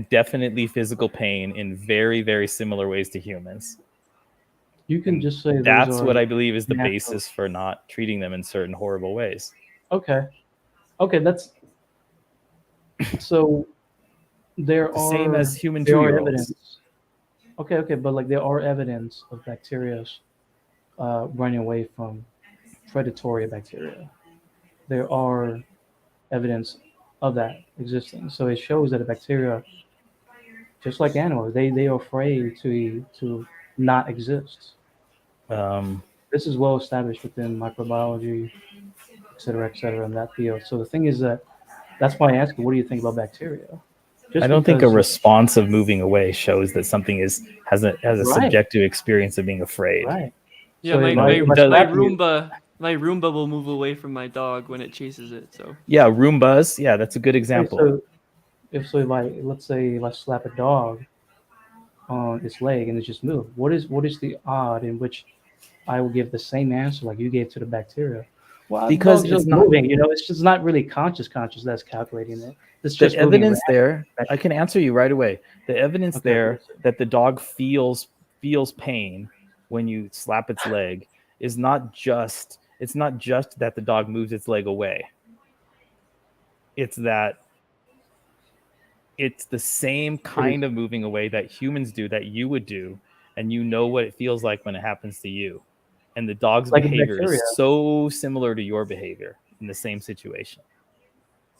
Speaker 4: definitely physical pain in very, very similar ways to humans.
Speaker 3: You can
Speaker 4: And
Speaker 3: just say those
Speaker 4: that's
Speaker 3: are
Speaker 4: what I believe is the
Speaker 3: natural.
Speaker 4: basis for not treating them in certain horrible ways.
Speaker 3: Okay. Okay, that's so there
Speaker 4: The same as human
Speaker 3: are
Speaker 4: 2-year-olds.
Speaker 3: evidence. Okay, but like there are evidence of bacteria running away from predatory bacteria. There are evidence of that existing. So it shows that the bacteria, just like animals, they are afraid to not exist. This is well established within microbiology, et cetera, in that field. So the thing is that that's why I ask you, what do you think about bacteria? Just
Speaker 4: I don't think a
Speaker 3: because,
Speaker 4: response of moving away shows that something has a
Speaker 3: right,
Speaker 4: subjective experience of being afraid.
Speaker 3: right.
Speaker 5: Yeah,
Speaker 3: So
Speaker 5: my
Speaker 3: if
Speaker 5: my,
Speaker 3: I
Speaker 5: my
Speaker 3: slap you,
Speaker 5: Roomba will move away from my dog when it chases it. So
Speaker 4: Yeah, Roombas. Yeah, that's a good
Speaker 3: right,
Speaker 4: example.
Speaker 3: so if let's say if I slap a dog on its leg and it just moved, what is the odd in which I will give the same answer like you gave to the bacteria? Well, the
Speaker 4: Because
Speaker 3: dog's
Speaker 4: it's
Speaker 3: just
Speaker 4: not
Speaker 3: moving, it's just not really conscious that's calculating it. It's
Speaker 4: the
Speaker 3: just moving
Speaker 4: evidence
Speaker 3: around.
Speaker 4: there. I can answer you right away. The evidence
Speaker 3: Okay, what
Speaker 4: there
Speaker 3: is it?
Speaker 4: that the dog feels pain when you slap its leg is not just that the dog moves its leg away. It's that it's the same kind of moving away that humans do, that you would do, and you know what it feels like when it happens to you. And the dog's
Speaker 3: Like a
Speaker 4: behavior
Speaker 3: bacteria.
Speaker 4: is so similar to your behavior in the same situation.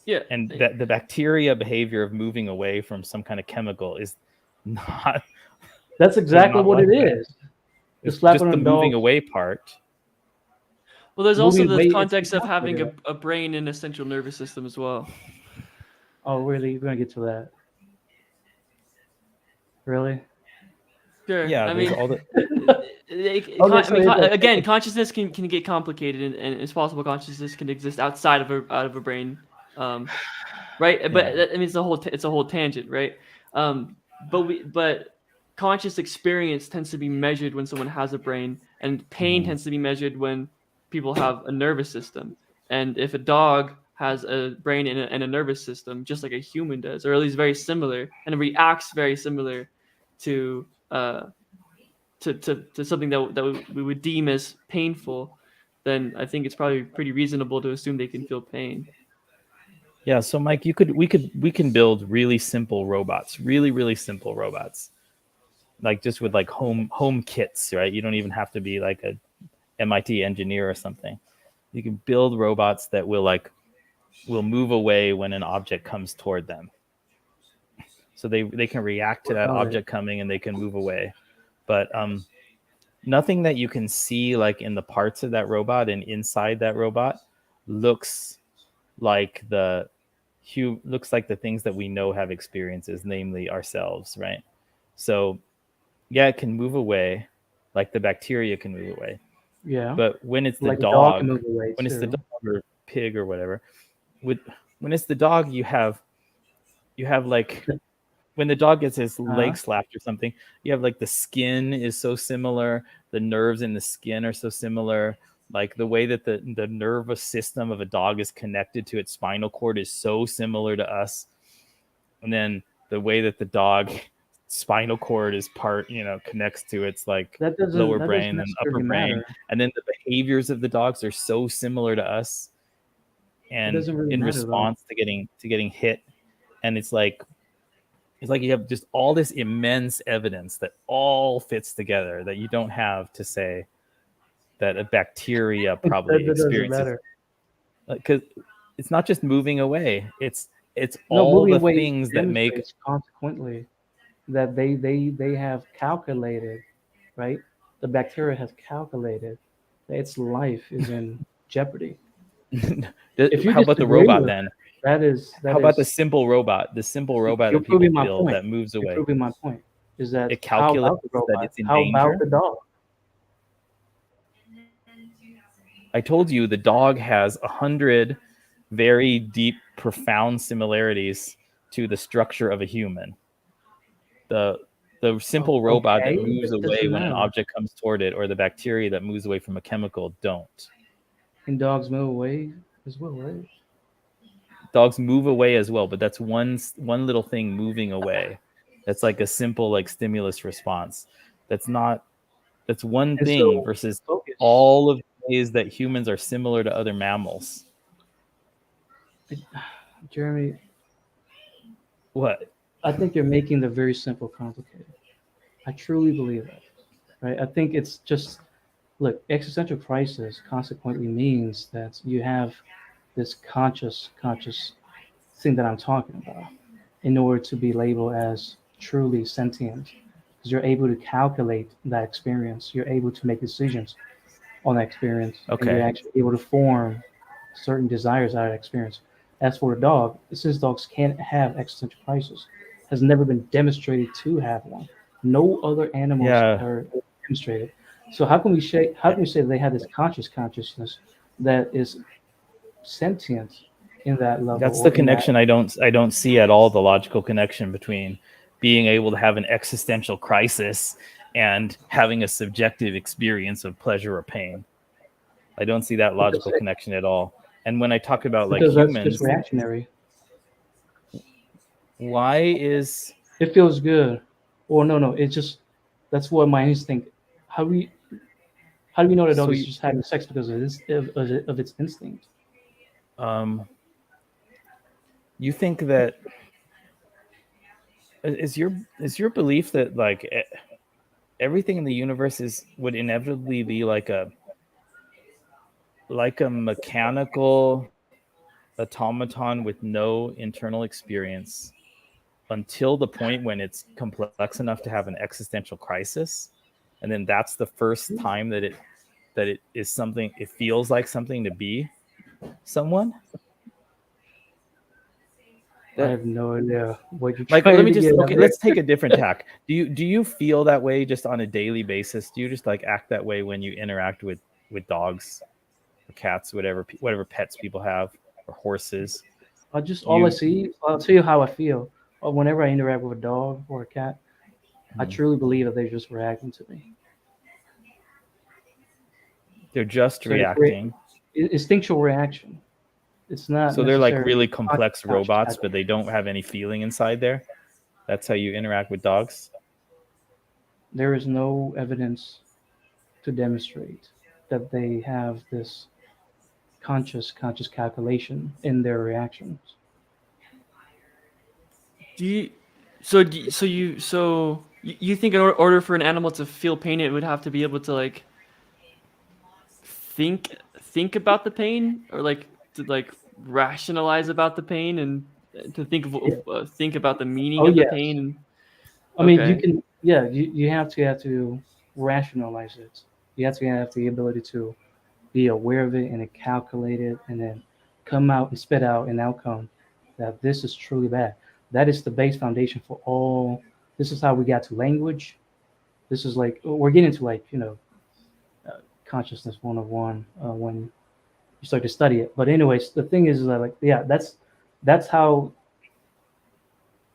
Speaker 5: yeah,
Speaker 4: And that the bacteria behavior of moving away from some kind of chemical is not.
Speaker 3: That's exactly what
Speaker 4: like
Speaker 3: it
Speaker 4: that.
Speaker 3: is.
Speaker 4: It's
Speaker 3: Just slap
Speaker 4: just
Speaker 3: it
Speaker 4: the
Speaker 3: on
Speaker 4: moving
Speaker 3: dogs.
Speaker 4: away part.
Speaker 5: well, there's also
Speaker 3: Moving
Speaker 5: the
Speaker 3: away, it's
Speaker 5: context of having
Speaker 3: calculated.
Speaker 5: a brain and a central nervous system as well.
Speaker 3: Oh, really? We're gonna get to that. Really?
Speaker 5: Sure.
Speaker 4: Yeah,
Speaker 5: I
Speaker 4: there's
Speaker 5: mean,
Speaker 4: all the.
Speaker 3: Okay, so
Speaker 5: again, consciousness can get complicated, and it's possible consciousness can exist outside of a brain, right? But
Speaker 4: Yeah.
Speaker 5: I mean, it's a whole tangent, right? But conscious experience tends to be measured when someone has a brain, and pain tends to be measured when people have a nervous system. And if a dog has a brain and a nervous system, just like a human does, or at least very similar, and it reacts very similar to something that we would deem as painful, then I think it's probably pretty reasonable to assume they can feel pain.
Speaker 4: Yeah, so Mike, we can build really simple robots, really simple robots, like just with like home kits, right? You don't even have to be like a MIT engineer or something. You can build robots that will move away when an object comes toward them. So they can react to that object coming and they can move away. But nothing that you can see like in the parts of that robot and inside that robot looks like the things that we know have experiences, namely ourselves, right? So yeah, it can move away, like the bacteria can move away.
Speaker 3: Yeah.
Speaker 4: But when it's the
Speaker 3: Like a dog can
Speaker 4: dog,
Speaker 3: move away
Speaker 4: when it's the
Speaker 3: too.
Speaker 4: dog or pig or whatever, when it's the dog, you have like when the dog gets his leg slapped or something, you have like the skin is so similar, the nerves in the skin are so similar, like the way that the nervous system of a dog is connected to its spinal cord is so similar to us. And then the way that the dog spinal cord is connects to its like lower brain and upper brain, and then the behaviors of the dogs are so similar to us, and
Speaker 3: really
Speaker 4: in
Speaker 3: matter,
Speaker 4: response to getting hit. And it's like you have just all this immense evidence that all fits together that you don't have to say that a bacteria probably experiences, because it's not just moving away, it's all the things that make
Speaker 3: consequently that they have calculated, right? The bacteria has calculated that its life is in jeopardy.
Speaker 4: How about the robot then?
Speaker 3: How
Speaker 4: about the simple robot? The simple robot that people feel that moves away.
Speaker 3: You're proving my point. Is that
Speaker 4: it calculates that it's in danger?
Speaker 3: How about the dog?
Speaker 4: I told you the dog has 100 very deep, profound similarities to the structure of a human. The simple robot that moves away when an object comes toward it, or the bacteria that moves away from a chemical, don't.
Speaker 3: And dogs move away as well, right?
Speaker 4: Dogs move away as well, but that's one little thing moving away. That's like a simple like stimulus response. That's one thing versus all of the ways that humans are similar to other mammals.
Speaker 3: Jeremy,
Speaker 4: what?
Speaker 3: I think you're making the very simple complicated. I truly believe that, right? I think it's just, look, existential crisis consequently means that you have this conscious thing that I'm talking about in order to be labeled as truly sentient, because you're able to calculate that experience. You're able to make decisions on that experience.
Speaker 4: Okay.
Speaker 3: And you're actually able to form certain desires out of that experience. As for a dog, since dogs can't have existential crisis, has never been demonstrated to have one. No other animals are demonstrated. So how can we say that they have this consciousness that is sentient in that level?
Speaker 4: That's the connection I don't see at all, the logical connection between being able to have an existential crisis and having a subjective experience of pleasure or pain. I don't see that logical connection at all. And when I talk about like humans,
Speaker 3: that's just reactionary.
Speaker 4: Why is
Speaker 3: it feels good? Or no, it's just that's what my instinct. How do we know the dog is just having sex because of its instinct?
Speaker 4: You think that is your belief that like everything in the universe would inevitably be like a mechanical automaton with no internal experience until the point when it's complex enough to have an existential crisis, and then that's the first time that it is something, it feels like something to be someone?
Speaker 3: I have no idea what you're
Speaker 4: like. Let me just let's take a different tack. Do you feel that way just on a daily basis? Do you just like act that way when you interact with dogs or cats, whatever pets people have, or horses?
Speaker 3: I'll tell you how I feel. Whenever I interact with a dog or a cat, I truly believe that they're just reacting to me.
Speaker 4: They're just reacting.
Speaker 3: Instinctual reaction. It's not.
Speaker 4: So they're like really complex robots, but they don't have any feeling inside there. That's how you interact with dogs.
Speaker 3: There is no evidence to demonstrate that they have this conscious calculation in their reactions.
Speaker 5: Do you? So you think in order for an animal to feel pain, it would have to be able to like think about the pain, or like to like rationalize about the pain, and to think about the meaning
Speaker 3: Oh
Speaker 5: of the
Speaker 3: yes.
Speaker 5: pain.
Speaker 3: I mean, you
Speaker 5: Okay.
Speaker 3: can, yeah, you have to rationalize it. You have to have the ability to be aware of it and then calculate it and then come out and spit out an outcome that this is truly bad. That is the base foundation for all. This is how we got to language. This is like, we're getting to like, consciousness 101 when you start to study it. But anyways, the thing is that like, yeah, that's how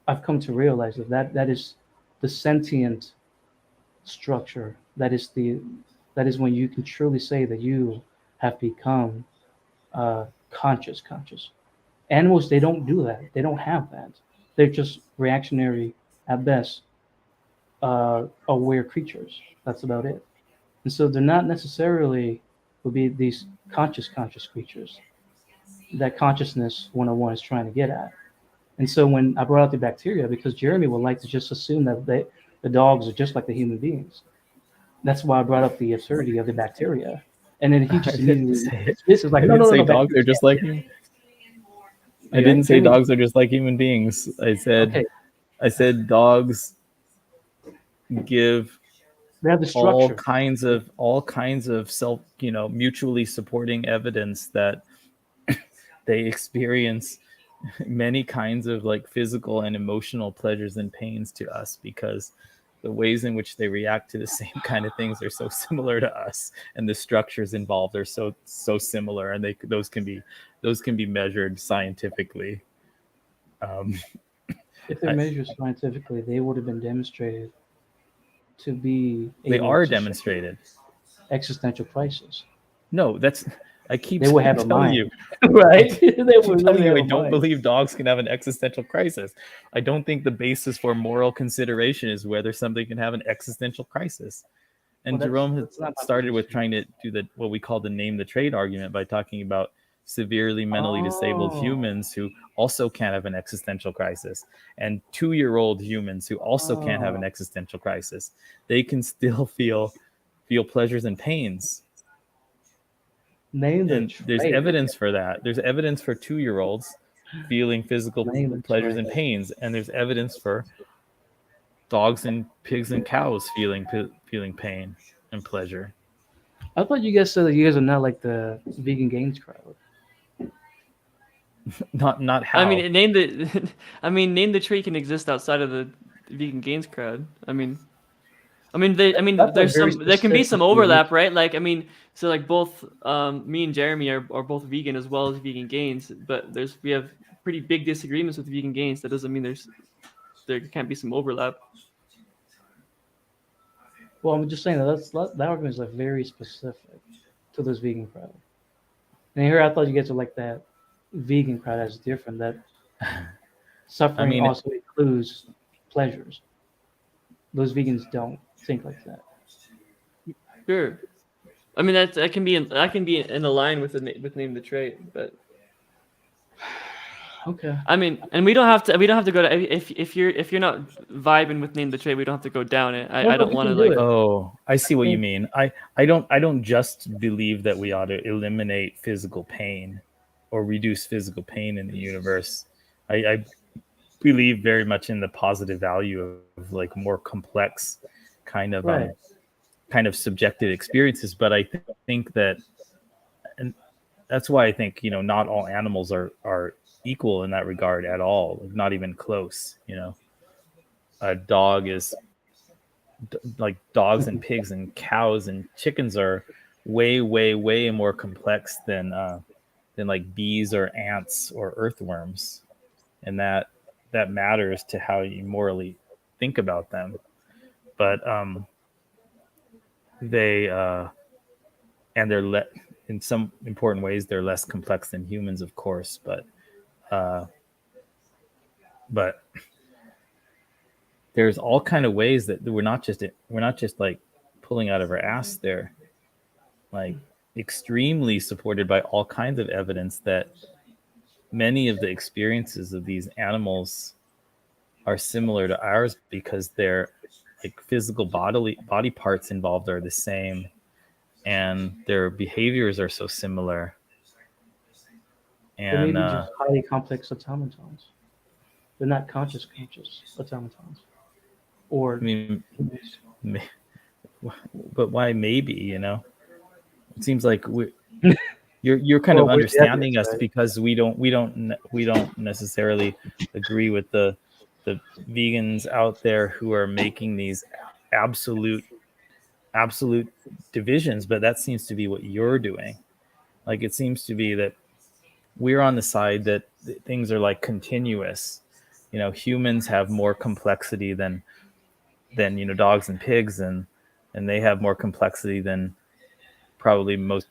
Speaker 3: I've come to realize that is the sentient structure. That is when you can truly say that you have become conscious. Animals, they don't do that. They don't have that. They're just reactionary at best, aware creatures. That's about it. And so they're not necessarily would be these conscious creatures that consciousness 101 is trying to get at. And so when I brought out the bacteria, because Jeremy would like to just assume that the dogs are just like the human beings. That's why I brought up the absurdity of the bacteria. And then he just immediately dismisses like,
Speaker 4: I
Speaker 3: no,
Speaker 4: didn't say
Speaker 3: no,
Speaker 4: dogs are just like you. I didn't say
Speaker 3: Jeremy,
Speaker 4: dogs are just like human beings.
Speaker 3: okay,
Speaker 4: I said dogs give
Speaker 3: they have the structure.
Speaker 4: all kinds of self, mutually supporting evidence that they experience many kinds of like physical and emotional pleasures and pains to us, because the ways in which they react to the same kind of things are so similar to us, and the structures involved are so similar, and those can be measured scientifically.
Speaker 3: If they're measured scientifically, they would have been demonstrated to be
Speaker 4: They
Speaker 3: able
Speaker 4: are
Speaker 3: to show
Speaker 4: demonstrated.
Speaker 3: existential crisis.
Speaker 4: No, I keep
Speaker 3: They would have a
Speaker 4: telling
Speaker 3: mind,
Speaker 4: you.
Speaker 3: right? They
Speaker 4: I'm
Speaker 3: would
Speaker 4: telling
Speaker 3: literally
Speaker 4: you,
Speaker 3: have
Speaker 4: I
Speaker 3: a
Speaker 4: don't
Speaker 3: mind.
Speaker 4: believe dogs can have an existential crisis. I don't think the basis for moral consideration is whether something can have an existential crisis. And
Speaker 3: Well,
Speaker 4: Jerome has
Speaker 3: that's not my
Speaker 4: started with
Speaker 3: position.
Speaker 4: trying to do what we call the name the trade argument by talking about severely mentally disabled
Speaker 3: Oh,
Speaker 4: humans who also can't have an existential crisis, and 2-year-old humans who also can't have an
Speaker 3: oh,
Speaker 4: existential crisis. They can still feel pleasures and pains.
Speaker 3: name the
Speaker 4: And there's
Speaker 3: trade.
Speaker 4: evidence for that. There's evidence for 2-year-olds feeling physical
Speaker 3: Name the
Speaker 4: pleasures and
Speaker 3: trade.
Speaker 4: pains, and there's evidence for dogs and pigs and cows feeling pain and pleasure.
Speaker 3: I thought you guys said that you guys are not like the vegan games crowd.
Speaker 4: Not
Speaker 5: I
Speaker 4: how.
Speaker 5: mean, name the name the tree can exist outside of the vegan gains crowd.
Speaker 3: That's a
Speaker 5: There's
Speaker 3: very
Speaker 5: there can be some
Speaker 3: specific unique.
Speaker 5: overlap, right? Like, so like both me and Jeremy are both vegan as well as vegan gains, but we have pretty big disagreements with vegan gains. That doesn't mean there can't be some overlap.
Speaker 3: Well, I'm just saying that argument is like very specific to this vegan crowd. And here I thought you guys were like that vegan crowd that's different. That suffering
Speaker 4: mean,
Speaker 3: also includes pleasures. Those vegans don't think like that.
Speaker 5: Sure. I mean that can be in a line with with name the trait, but
Speaker 3: Okay.
Speaker 5: I mean, and we don't have to go to if you're not vibing with name the trait, we don't have to go down it.
Speaker 3: No,
Speaker 5: I
Speaker 3: but
Speaker 5: don't
Speaker 3: we
Speaker 5: want to
Speaker 3: can do
Speaker 5: like.
Speaker 3: it.
Speaker 4: oh, I see what you
Speaker 3: think-
Speaker 4: mean. I don't just believe that we ought to eliminate physical pain or reduce physical pain in the universe. I believe very much in the positive value of like more complex kind of
Speaker 3: Right.
Speaker 4: Subjective experiences. But I think that, and that's why I think not all animals are equal in that regard at all, like not even close. A dog is like dogs and pigs and cows and chickens are way more complex than like bees or ants or earthworms, and that matters to how you morally think about them. But they and they're in some important ways they're less complex than humans, of course, but there's all kind of ways that we're not just like pulling out of our ass there. like extremely supported by all kinds of evidence that many of the experiences of these animals are similar to ours because their like physical body parts involved are the same, and their behaviors are so similar.
Speaker 3: They may
Speaker 4: And
Speaker 3: be just highly complex automatons. They're not conscious automatons. Or
Speaker 4: I mean, but why maybe, you know? It seems like you're kind
Speaker 3: well,
Speaker 4: of
Speaker 3: where's the evidence,
Speaker 4: understanding us
Speaker 3: right?
Speaker 4: because we don't necessarily agree with the vegans out there who are making these absolute absolute divisions, but that seems to be what you're doing. Like it seems to be that we're on the side that things are like continuous. You know, humans have more complexity than dogs and pigs, and they have more complexity than probably most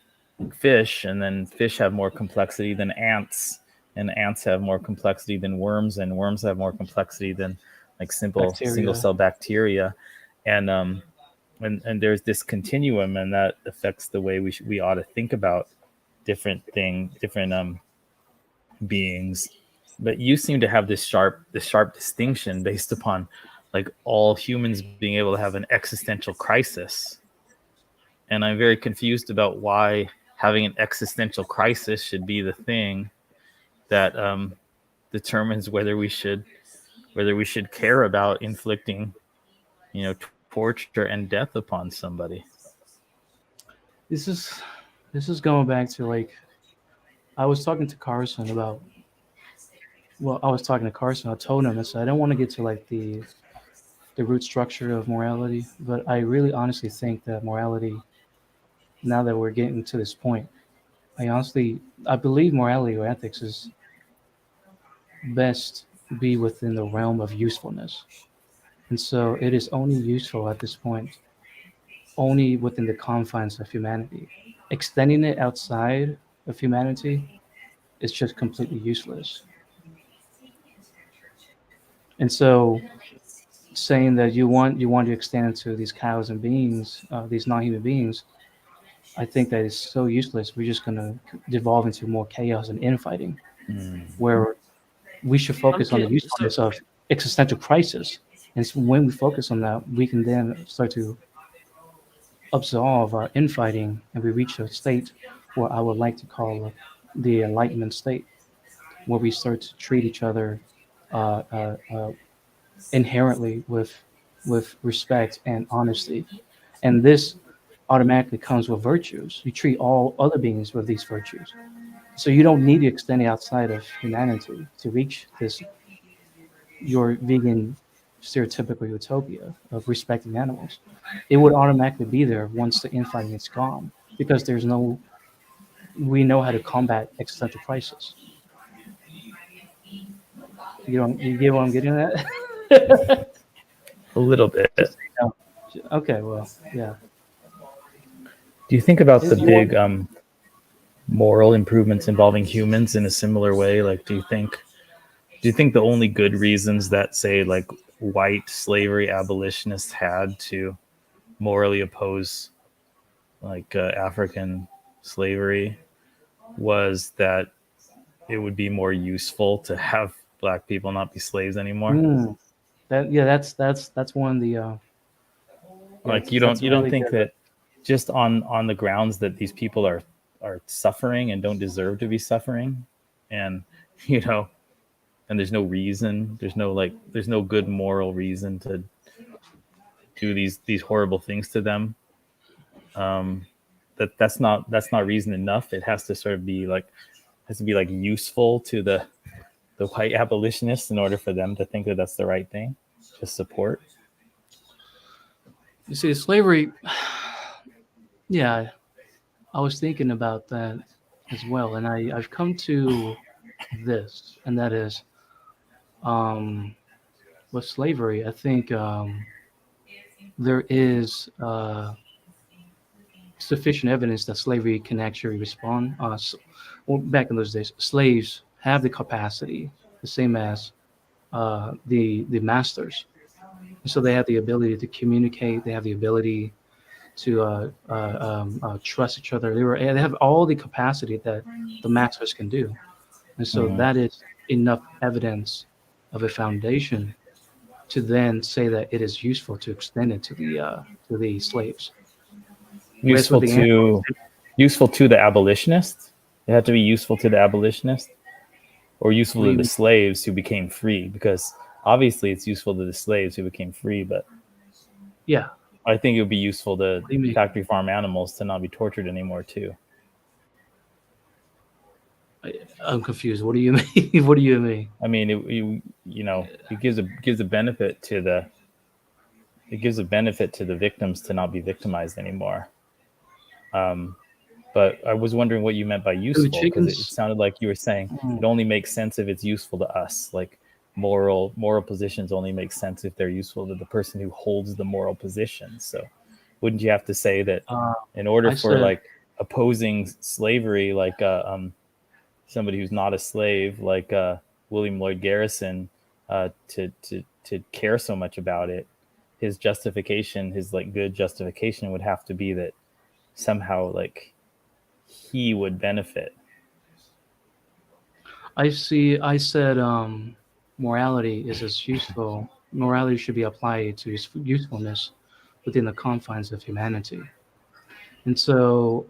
Speaker 4: fish, and then fish have more complexity than ants, and ants have more complexity than worms, and worms have more complexity than like simple single
Speaker 3: Bacteria.
Speaker 4: cell bacteria. And there's this continuum, and that affects the way we ought to think about different beings. But you seem to have this sharp distinction based upon like all humans being able to have an existential crisis. And I'm very confused about why having an existential crisis should be the thing that determines whether we should care about inflicting, torture and death upon somebody.
Speaker 3: This is this is going back to like I was talking to Carson about. Well, I was talking to Carson. I told him I said I don't want to get to like the root structure of morality, but I really honestly think that morality, now that we're getting to this point, I believe morality or ethics is best be within the realm of usefulness. And so it is only useful at this point, only within the confines of humanity. Extending it outside of humanity is just completely useless. And so saying that you want to extend it to these cows and beings, these non-human beings, I think that is so useless. We're just going to devolve into more chaos and infighting,
Speaker 4: Mm.
Speaker 3: where we should focus on the
Speaker 5: So
Speaker 3: usefulness of existential crisis. And so when we focus on that, we can then start to absolve our infighting, and we reach a state what I would like to call the enlightenment state, where we start to treat each other uh, uh, uh, inherently with respect and honesty. And this automatically comes with virtues. You treat all other beings with these virtues. So you don't need to extend it outside of humanity to reach this your vegan stereotypical utopia of respecting animals. It would automatically be there once the infighting is gone because we know how to combat existential crisis. You get what I'm getting at?
Speaker 4: A little bit.
Speaker 3: Just okay, well, yeah.
Speaker 4: Do you think about the
Speaker 3: You want
Speaker 4: big moral improvements involving humans in a similar way? Like, do you think the only good reasons that, say, like white slavery abolitionists had to morally oppose like African slavery was that it would be more useful to have black people not be slaves anymore?
Speaker 3: mm, that's one of the yeah,
Speaker 4: Like, you don't
Speaker 3: that's
Speaker 4: you don't
Speaker 3: really
Speaker 4: think
Speaker 3: good.
Speaker 4: that just on the grounds that these people are suffering and don't deserve to be suffering, and you know and there's no good moral reason to do these horrible things to them. um that's not reason enough. It has to sort of be like useful to the white abolitionists in order for them to think that that's the right thing to support.
Speaker 3: You see, slavery. Yeah, I was thinking about that as well, and I've come to this, and that is, um, with slavery, I think there is sufficient evidence that slavery can actually respond. Well, back in those days, slaves have the capacity, the same as the masters, so they have the ability to communicate. They have the ability trust each other. They have all the capacity that the masters can do, and so
Speaker 4: Mhm.
Speaker 3: that is enough evidence of a foundation to then say that it is useful to extend it to the slaves. Whereas with
Speaker 4: Useful
Speaker 3: the animals,
Speaker 4: to the abolitionists. It had to be useful to the abolitionists, or useful to the
Speaker 3: we
Speaker 4: slaves who became free. Because obviously, it's useful to the slaves who became free, but
Speaker 3: yeah.
Speaker 4: I think it would be useful to
Speaker 3: What do you mean?
Speaker 4: factory farm animals to not be tortured anymore too.
Speaker 3: I'm confused. What do you mean? What do you mean?
Speaker 4: I mean, it gives a benefit to the victims to not be victimized anymore. But I was wondering what you meant by
Speaker 3: Do the
Speaker 4: useful, because it
Speaker 3: chickens?
Speaker 4: sounded like you were saying
Speaker 3: Mm,
Speaker 4: it only makes sense if it's useful to us. Like moral positions only make sense if they're useful to the person who holds the moral position. So wouldn't you have to say that
Speaker 3: uh,
Speaker 4: in order
Speaker 3: I
Speaker 4: for
Speaker 3: said,
Speaker 4: like opposing slavery, like somebody who's not a slave, like William Lloyd Garrison, to care so much about it, his justification, his like good justification, would have to be that somehow like he would benefit.
Speaker 3: I said, morality is as useful. Morality should be applied to its usefulness within the confines of humanity. And so,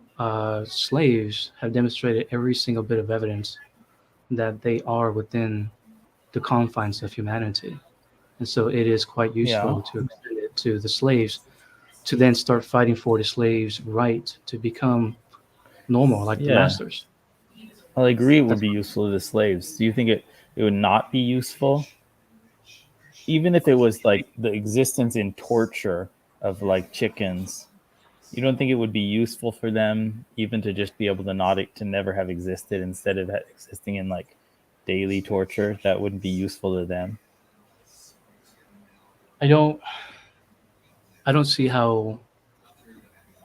Speaker 3: slaves have demonstrated every single bit of evidence that they are within the confines of humanity. And so, it is quite
Speaker 4: Yeah,
Speaker 3: useful to extend it to the slaves to then start fighting for the slaves' right to become normal like the
Speaker 4: yeah.
Speaker 3: masters.
Speaker 4: I'll agree it would
Speaker 3: That's
Speaker 4: be useful to the slaves. Do you think it would not be useful, even if it was like the existence in torture of like chickens? You don't think it would be useful for them even to just be able to not to never have existed instead of existing in like daily torture? That wouldn't be useful to them.
Speaker 3: I don't I don't see how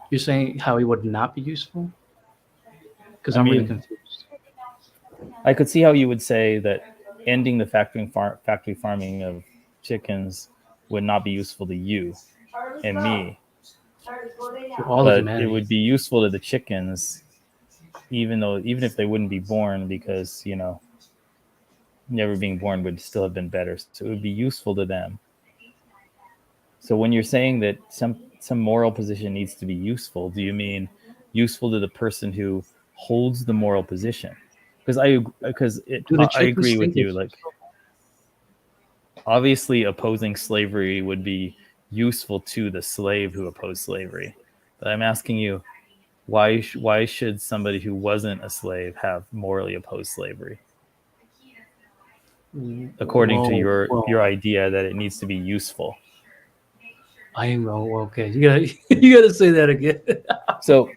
Speaker 3: you're saying how it would not be useful because
Speaker 4: I
Speaker 3: I'm really
Speaker 4: mean,
Speaker 3: confused.
Speaker 4: I could see how you would say that ending the factory farming of chickens would not be useful to you and me,
Speaker 3: To all of
Speaker 4: but it
Speaker 3: humanity.
Speaker 4: would be useful to the chickens, even if they wouldn't be born, because never being born would still have been better. So it would be useful to them. So when you're saying that some moral position needs to be useful, do you mean useful to the person who holds the moral position?
Speaker 3: Do the
Speaker 4: I
Speaker 3: chickens
Speaker 4: agree with
Speaker 3: think
Speaker 4: you.
Speaker 3: it's
Speaker 4: Like obviously opposing slavery would be useful to the slave who opposed slavery. But I'm asking you, why should somebody who wasn't a slave have morally opposed slavery, according to your
Speaker 3: well,
Speaker 4: idea that it needs to be useful?
Speaker 3: I am okay. You gotta you gotta say that again.
Speaker 4: So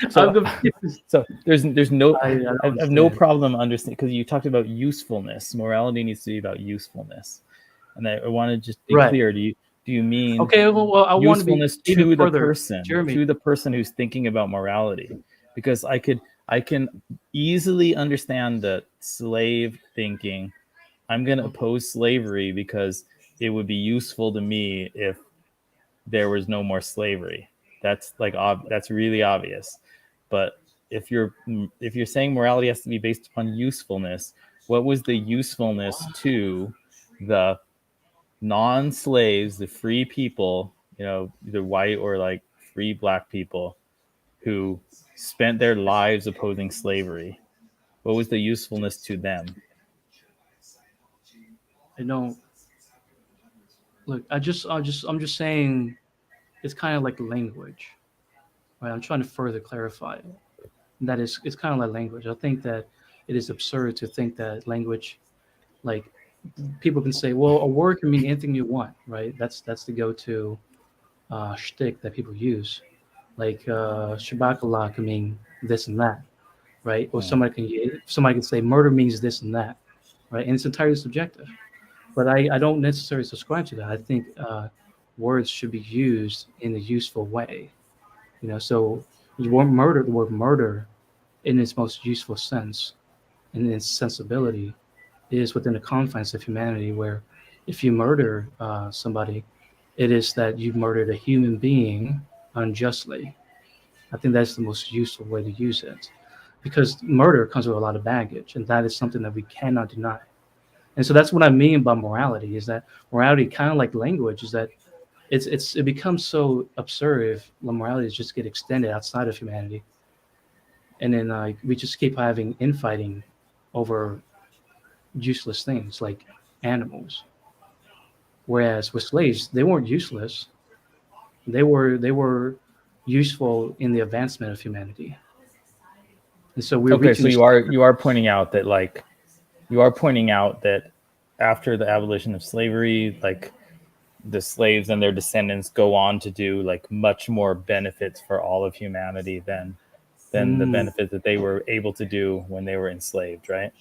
Speaker 3: I'm
Speaker 4: so
Speaker 3: confused.
Speaker 4: so there's no
Speaker 3: I don't
Speaker 4: I have no
Speaker 3: understand.
Speaker 4: problem understanding, because you talked about usefulness. Morality needs to be about usefulness, and I want to just be
Speaker 3: Right.
Speaker 4: clear. Do you mean
Speaker 3: Okay, well I want to be
Speaker 4: usefulness
Speaker 3: even
Speaker 4: to the
Speaker 3: further.
Speaker 4: person,
Speaker 3: Jeremy,
Speaker 4: who's thinking about morality? Because I can easily understand the slave thinking, I'm going to oppose slavery because it would be useful to me if there was no more slavery. That's like that's really obvious. But if you're saying morality has to be based upon usefulness, what was the usefulness to the non-slaves, the free people, either white or like free black people who spent their lives opposing slavery? What was the usefulness to them?
Speaker 3: I don't look, I'm just saying it's kind of like language. Right? I'm trying to further clarify it. That is it's kind of like language. I think that it is absurd to think that language like people can say, well, a word can mean anything you want, right? That's the go-to shtick that people use. Like shabakala can mean this and that, right? Or
Speaker 4: Hmm.
Speaker 3: somebody can say murder means this and that, right? And it's entirely subjective. But I don't necessarily subscribe to that. I think words should be used in a useful way. So the word murder, in its most useful sense, in its sensibility, is within the confines of humanity. Where if you murder somebody, it is that you've murdered a human being unjustly. I think that's the most useful way to use it, because murder comes with a lot of baggage, and that is something that we cannot deny. And so that's what I mean by morality, is that morality, kind of like language, is that it becomes so absurd if morality just get extended outside of humanity, and then we just keep having infighting over useless things like animals. Whereas with slaves, they weren't useless; they were useful in the advancement of humanity. And so we're
Speaker 4: Okay,
Speaker 3: reaching
Speaker 4: so
Speaker 3: this.
Speaker 4: you are pointing out that after the abolition of slavery, like the slaves and their descendants go on to do like much more benefits for all of humanity than the benefit that they were able to do when they were enslaved, right?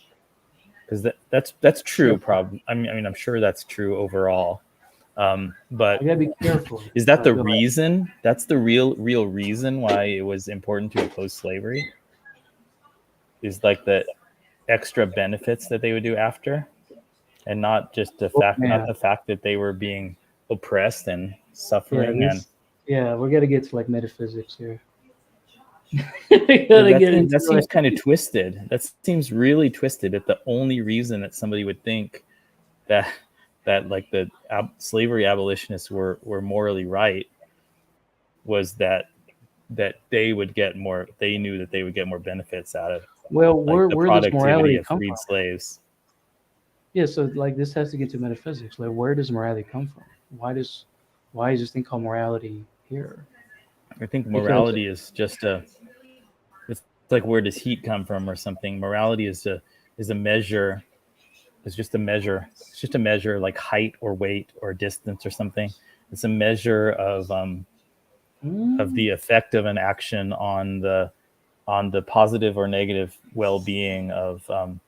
Speaker 4: Because that's true.
Speaker 3: Sure.
Speaker 4: Probably. I mean, I'm sure that's true overall. But
Speaker 3: I gotta be careful.
Speaker 4: is that the
Speaker 3: Go ahead.
Speaker 4: reason? That's the real reason why it was important to oppose slavery? Is like the extra benefits that they would do after, and not just not
Speaker 3: Man.
Speaker 4: the fact that they were being oppressed and
Speaker 3: Yeah,
Speaker 4: suffering. And
Speaker 3: we're gonna get to like metaphysics here. We gotta get into
Speaker 4: that seems
Speaker 3: it.
Speaker 4: kind of twisted. That seems really twisted. That the only reason that somebody would think that like the slavery abolitionists were morally right was that they would get more. They knew that they would get more benefits out of
Speaker 3: Well,
Speaker 4: like the
Speaker 3: where does
Speaker 4: productivity
Speaker 3: morality
Speaker 4: of
Speaker 3: come
Speaker 4: freed
Speaker 3: from?
Speaker 4: slaves.
Speaker 3: Yeah, so like this has to get to metaphysics. Like, where does morality come from? Why is this thing called morality here?
Speaker 4: I think
Speaker 3: Because
Speaker 4: morality is just it's like, where does heat come from or something. Morality is a measure. It's just a measure. It's just a measure like height or weight or distance or something. It's a measure of the effect of an action on the positive or negative well-being of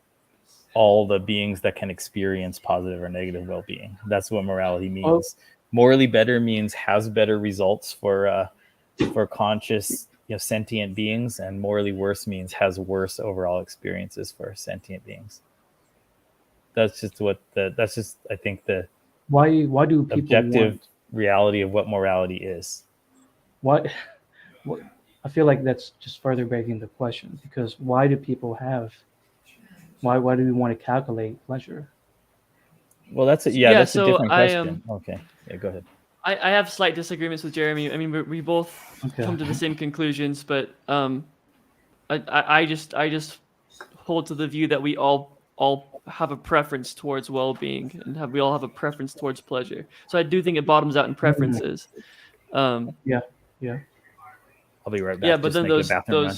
Speaker 4: all the beings that can experience positive or negative well-being. That's what morality
Speaker 3: well,
Speaker 4: means. Morally better means has better results for conscious, sentient beings, and morally worse means has worse overall experiences for sentient beings. That's just I think the
Speaker 3: why do people
Speaker 4: objective
Speaker 3: want
Speaker 4: reality of what morality is.
Speaker 3: why what, I feel like that's just further begging the question, because why do people have why do we want to calculate pleasure?
Speaker 4: Well, that's
Speaker 5: Yeah,
Speaker 4: that's a
Speaker 5: so
Speaker 4: different question. Okay, yeah, go ahead.
Speaker 5: I have slight disagreements with Jeremy. I mean, we both
Speaker 3: Okay.
Speaker 5: come to the same conclusions, but I just hold to the view that we all have a preference towards well-being, and we all have a preference towards pleasure. So I do think it bottoms out in preferences.
Speaker 3: Yeah, yeah,
Speaker 4: I'll be right back.
Speaker 5: Yeah, but
Speaker 4: Just
Speaker 5: then
Speaker 4: making a bathroom run.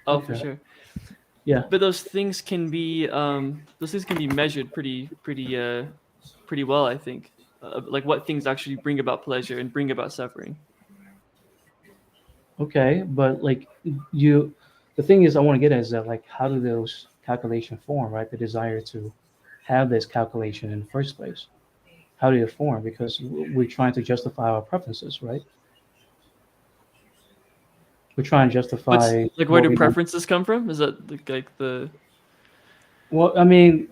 Speaker 5: for
Speaker 3: Okay.
Speaker 5: sure.
Speaker 3: yeah.
Speaker 5: But those things can be measured pretty well, I think. Like what things actually bring about pleasure and bring about suffering.
Speaker 3: Okay, but like the thing is, I want to get at is that, like, how do those calculation form, right? The desire to have this calculation in the first place. How do they form? Because we're trying to justify our preferences, right? We're trying to
Speaker 5: What's
Speaker 3: justify
Speaker 5: like where
Speaker 3: what
Speaker 5: do
Speaker 3: we want.
Speaker 5: preferences come from? Is that like the
Speaker 3: Well, I mean,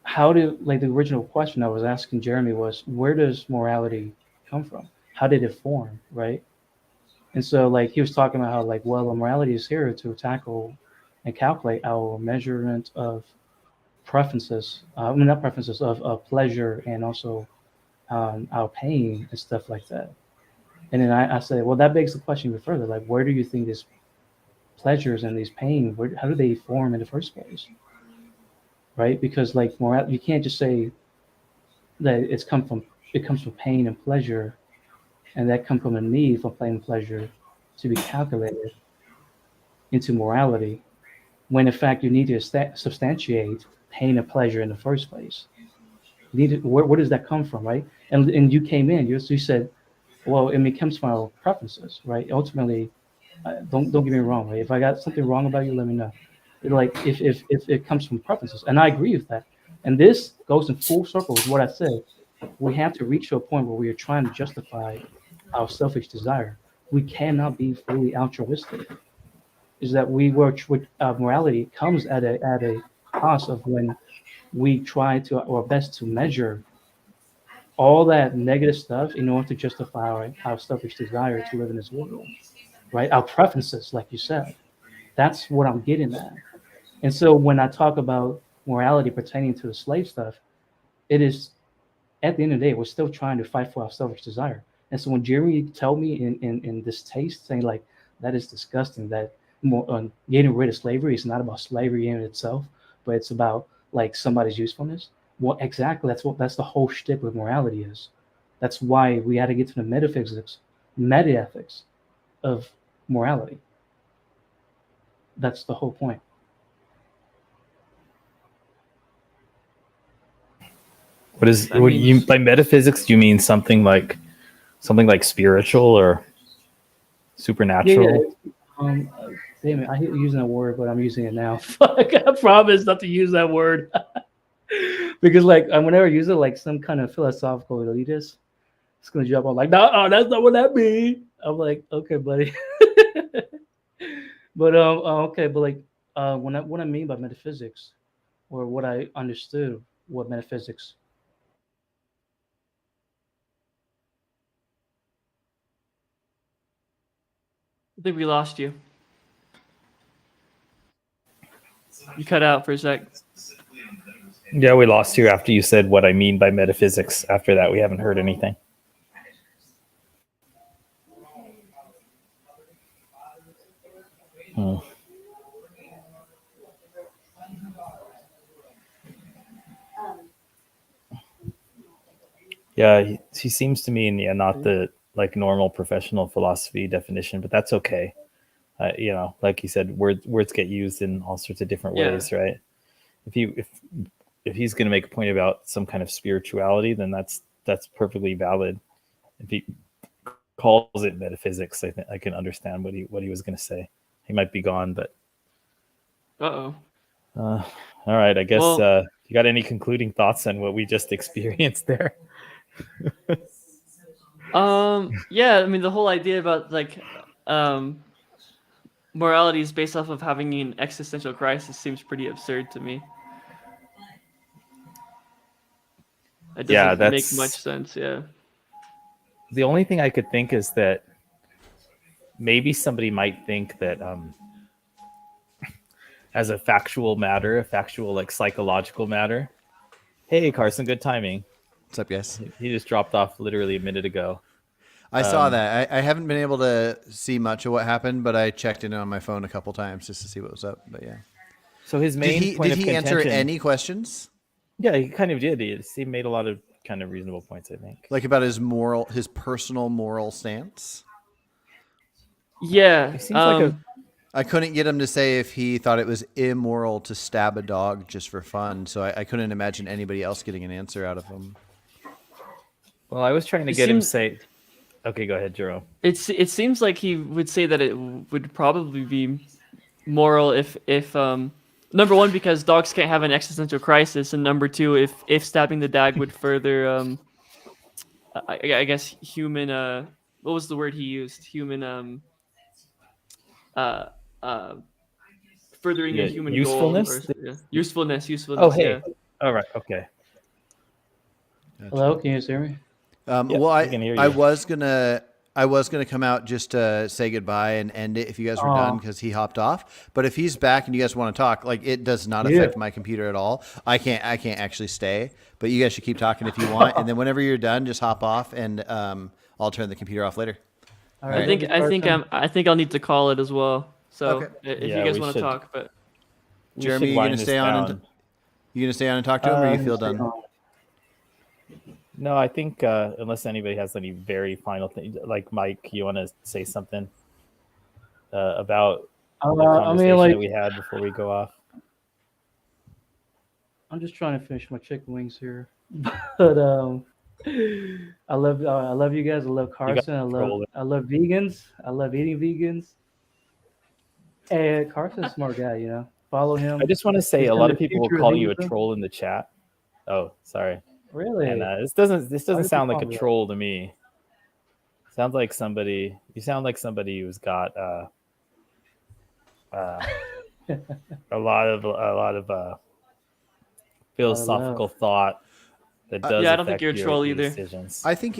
Speaker 3: how do, like, the original question I was asking Jeremy was, where does morality come from? How did it form, right? And so, like, he was talking about how, like, well, morality is here to tackle and calculate our measurement of preferences, I mean, not preferences, of pleasure, and also our pain and stuff like that. And then I said, well, that begs the question even further, like, where do you think these pleasures and these pain, how do they form in the first place, right? Because, like, moral, you can't just say that it comes from pain and pleasure, and that come from a need for pain and pleasure to be calculated into morality, when in fact you need to substantiate pain and pleasure in the first place. You need to, where does that come from, right? And you came in, you said, well, it comes from our preferences, right? Ultimately, don't get me wrong, right? If I got something wrong about you, let me know. Like, if it comes from preferences, and I agree with that, and this goes in full circle with what I said. We have to reach to a point where we are trying to justify our selfish desire. We cannot be fully altruistic. Is that we work with morality comes at a cost of when we try to our best to measure all that negative stuff in order to justify our selfish desire to live in this world, right? Our preferences, like you said. That's what I'm getting at. And so when I talk about morality pertaining to the slave stuff, it is at the end of the day, we're still trying to fight for our selfish desire. And so when Jeremy told me in this taste, saying like that is disgusting, that getting rid of slavery is not about slavery in itself, but it's about like somebody's usefulness. Well, exactly. That's the whole shtick with morality is. That's why we had to get to the meta ethics of morality. That's the whole point.
Speaker 4: What you by metaphysics? Do you mean something like spiritual or supernatural?
Speaker 3: Yeah. Damn it, I hate using that word, but I'm using it now. Fuck, I promise not to use that word. Because like whenever I use it like some kind of philosophical elitist, it's gonna jump on like, no, that's not what that means. I'm like, okay, buddy. But okay, but like what I mean by metaphysics, or what I understood what metaphysics.
Speaker 5: I think we lost you. You cut out for a sec.
Speaker 4: Yeah, we lost you after you said what I mean by metaphysics. After that, we haven't heard anything. Yeah, he seems to me, not the like normal professional philosophy definition, but that's okay. You know, like you said, words get used in all sorts of different ways, right? If he's going to make a point about some kind of spirituality, then that's perfectly valid. If he calls it metaphysics, I think I can understand what he was going to say. He might be gone, but
Speaker 5: all
Speaker 4: right. I guess
Speaker 5: well,
Speaker 4: you got any concluding thoughts on what we just experienced there?
Speaker 5: yeah, I mean the whole idea about like morality is based off of having an existential crisis seems pretty absurd to me. It doesn't make much sense. Yeah.
Speaker 4: The only thing I could think is that maybe somebody might think that as a factual like psychological matter. Hey, Carson, good timing.
Speaker 1: What's up, guys?
Speaker 4: He just dropped off literally a minute ago.
Speaker 1: I saw that. I haven't been able to see much of what happened, but I checked in on my phone a couple times just to see what was up. But yeah.
Speaker 4: So his main point
Speaker 1: did he answer any questions?
Speaker 4: Yeah, he kind of did. He made a lot of kind of reasonable points, I think.
Speaker 1: Like about his personal moral stance?
Speaker 5: Yeah.
Speaker 4: It seems like
Speaker 1: I couldn't get him to say if he thought it was immoral to stab a dog just for fun, so I couldn't imagine anybody else getting an answer out of him.
Speaker 4: Well, I was trying to get him to say... Okay, go ahead, Jerome.
Speaker 5: It seems like he would say that it would probably be moral if number one, because dogs can't have an existential crisis, and number two, if stabbing the dog would further I guess human what was the word he used? Human furthering a human
Speaker 4: usefulness?
Speaker 5: Goal or, usefulness.
Speaker 4: Oh, hey.
Speaker 5: Yeah.
Speaker 4: All right. Okay.
Speaker 1: Gotcha.
Speaker 3: Hello, can you hear me?
Speaker 1: Well, I was gonna come out just to say goodbye and end it if you guys were done, because he hopped off. But if he's back and you guys want to talk, like, it does not affect my computer at all. I can't actually stay, but you guys should keep talking if you want. And then whenever you're done, just hop off, and I'll turn the computer off later.
Speaker 3: All right.
Speaker 5: I think I'll need to call it as well. So if you guys want to talk, but
Speaker 1: Jeremy, you gonna stay on and talk to him, or you feel done?
Speaker 4: No, I think unless anybody has any very final thing, like Mike, you want to say something about the conversation that we had before we go off?
Speaker 3: I'm just trying to finish my chicken wings here, but I love you guys. I love Carson. I love vegans. I love eating vegans. And Carson's a smart guy, you know. Follow him.
Speaker 4: I just want to say a lot of people will call you a troll in the chat. Oh, sorry.
Speaker 3: Really?
Speaker 4: And this doesn't sound like a troll to me. Sounds like somebody. You sound like somebody who's got a lot of philosophical thought that does
Speaker 5: Yeah, I don't
Speaker 4: affect
Speaker 5: think you're a
Speaker 4: your
Speaker 5: troll either.
Speaker 4: decisions.
Speaker 1: I think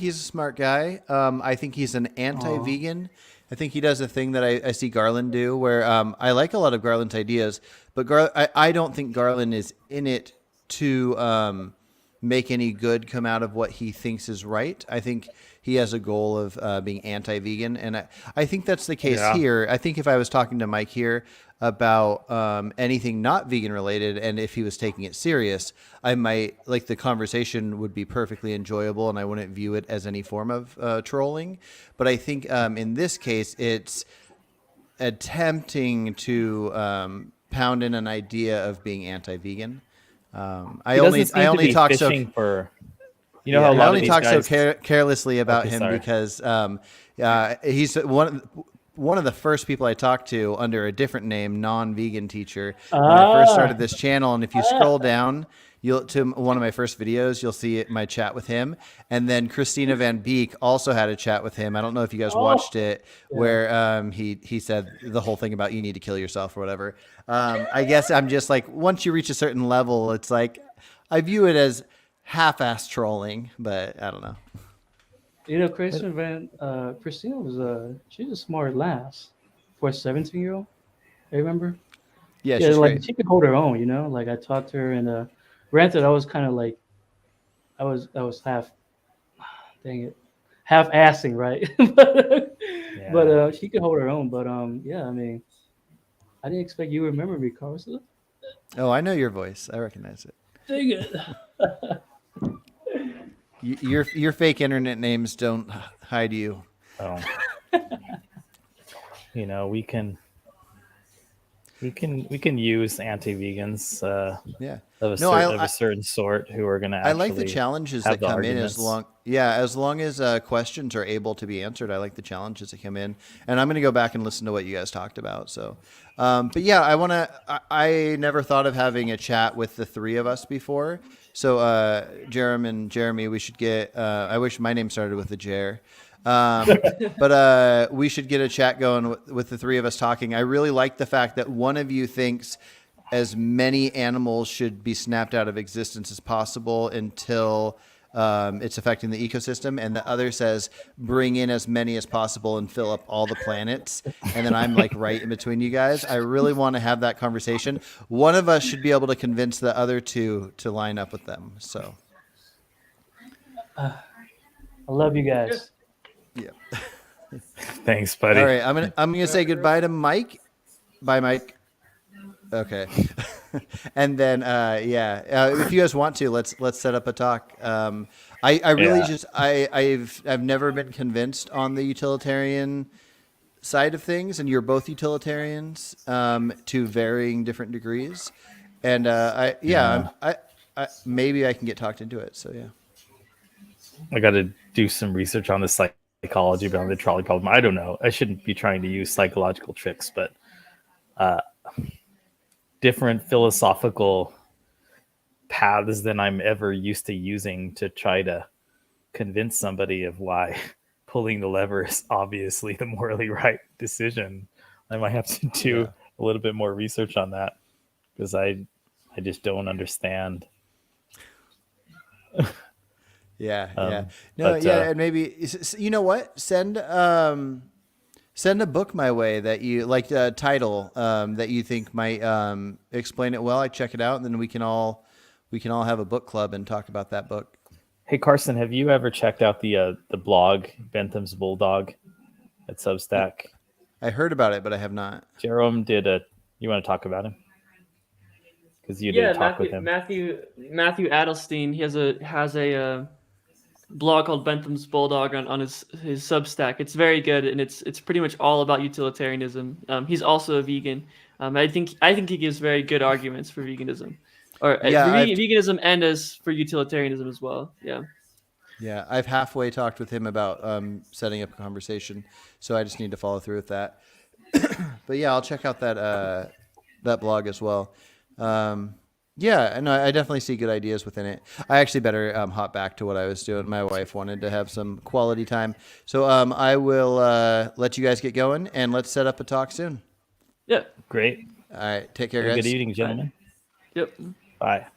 Speaker 1: he's a smart guy. I think he's an anti-vegan. I think he does a thing that I see Garland do, where I like a lot of Garland's ideas, but I don't think Garland is in it to make any good come out of what he thinks is right. I think he has a goal of being anti-vegan, and I think that's the case here. I think if I was talking to Mike here about anything not vegan related, and if he was taking it serious, I might like the conversation would be perfectly enjoyable, and I wouldn't view it as any form of trolling. But I think in this case, it's attempting to pound in an idea of being anti-vegan. I only talk so
Speaker 4: for, you know, how a
Speaker 1: I
Speaker 4: lot
Speaker 1: only
Speaker 4: of these
Speaker 1: talk
Speaker 4: guys,
Speaker 1: so carelessly about
Speaker 4: Okay,
Speaker 1: him
Speaker 4: sorry.
Speaker 1: because he's one of the first people I talked to under a different name, non-vegan teacher, when I first started this channel. And if you scroll down, to one of my first videos, you'll see my chat with him. And then Christina Van Beek also had a chat with him. I don't know if you guys watched it, where he said the whole thing about you need to kill yourself or whatever. I guess I'm just like, once you reach a certain level, it's like, I view it as half-ass trolling, but I don't know.
Speaker 3: You know, Christina was she's a smart lass for a 17-year-old. I remember.
Speaker 1: Yeah,
Speaker 3: Yeah,
Speaker 1: she's
Speaker 3: like
Speaker 1: great.
Speaker 3: she could hold her own. You know, like I talked to her, and granted, I was kind of like, I was half, dang it, half-assing, right? but she could hold her own. But yeah, I mean, I didn't expect you to remember me, Carson.
Speaker 1: Oh, I know your voice. I recognize it.
Speaker 3: Dang it.
Speaker 1: Your fake internet names don't hide you.
Speaker 4: Oh. You know, we can use anti-vegans
Speaker 1: Yeah.
Speaker 4: of a certain sort who are going to actually
Speaker 1: I like the challenges that come in as long as questions are able to be answered. I like the challenges that come in, and I'm going to go back and listen to what you guys talked about. So, but yeah, I never thought of having a chat with the three of us before. So, Jerem and Jeremy, we should get. I wish my name started with a Jer. But we should get a chat going with the three of us talking. I really like the fact that one of you thinks as many animals should be snapped out of existence as possible until it's affecting the ecosystem, and the other says bring in as many as possible and fill up all the planets. And then I'm like right in between you guys. I really want to have that conversation. One of us should be able to convince the other two to line up with them. So
Speaker 3: I love you guys.
Speaker 1: yeah.
Speaker 4: Thanks, buddy.
Speaker 1: All right, I'm gonna say goodbye to Mike. Bye, Mike. Okay. And then if you guys want to, let's set up a talk. I really I've never been convinced on the utilitarian side of things, and you're both utilitarians to varying different degrees. And I maybe I can get talked into it. So yeah.
Speaker 4: I got to do some research on the psychology behind the trolley problem. I don't know. I shouldn't be trying to use psychological tricks, but different philosophical paths than I'm ever used to using to try to convince somebody of why pulling the lever is obviously the morally right decision. I might have to do a little bit more research on that because I just don't understand.
Speaker 1: And maybe you know what? Send a book my way that you like, a title that you think might explain it well. I check it out, and then we can all have a book club and talk about that book.
Speaker 4: Hey Carson, have you ever checked out the blog Bentham's Bulldog at Substack?
Speaker 1: I heard about it, but I have not.
Speaker 4: Jerome did you want to talk about him? Because you did talk with him.
Speaker 5: Matthew Adelstein, he has a blog called Bentham's Bulldog on his Substack. It's very good, and it's pretty much all about utilitarianism. He's also a vegan. I think he gives very good arguments for veganism, or veganism, and as for utilitarianism as well. Yeah,
Speaker 1: I've halfway talked with him about setting up a conversation, so I just need to follow through with that. But yeah, I'll check out that blog as well. I definitely see good ideas within it. I actually better hop back to what I was doing. My wife wanted to have some quality time. So I will let you guys get going, and let's set up a talk soon.
Speaker 5: Yeah.
Speaker 4: Great.
Speaker 1: All right. Take care, guys.
Speaker 4: Good evening, gentlemen.
Speaker 5: Yep.
Speaker 4: Bye.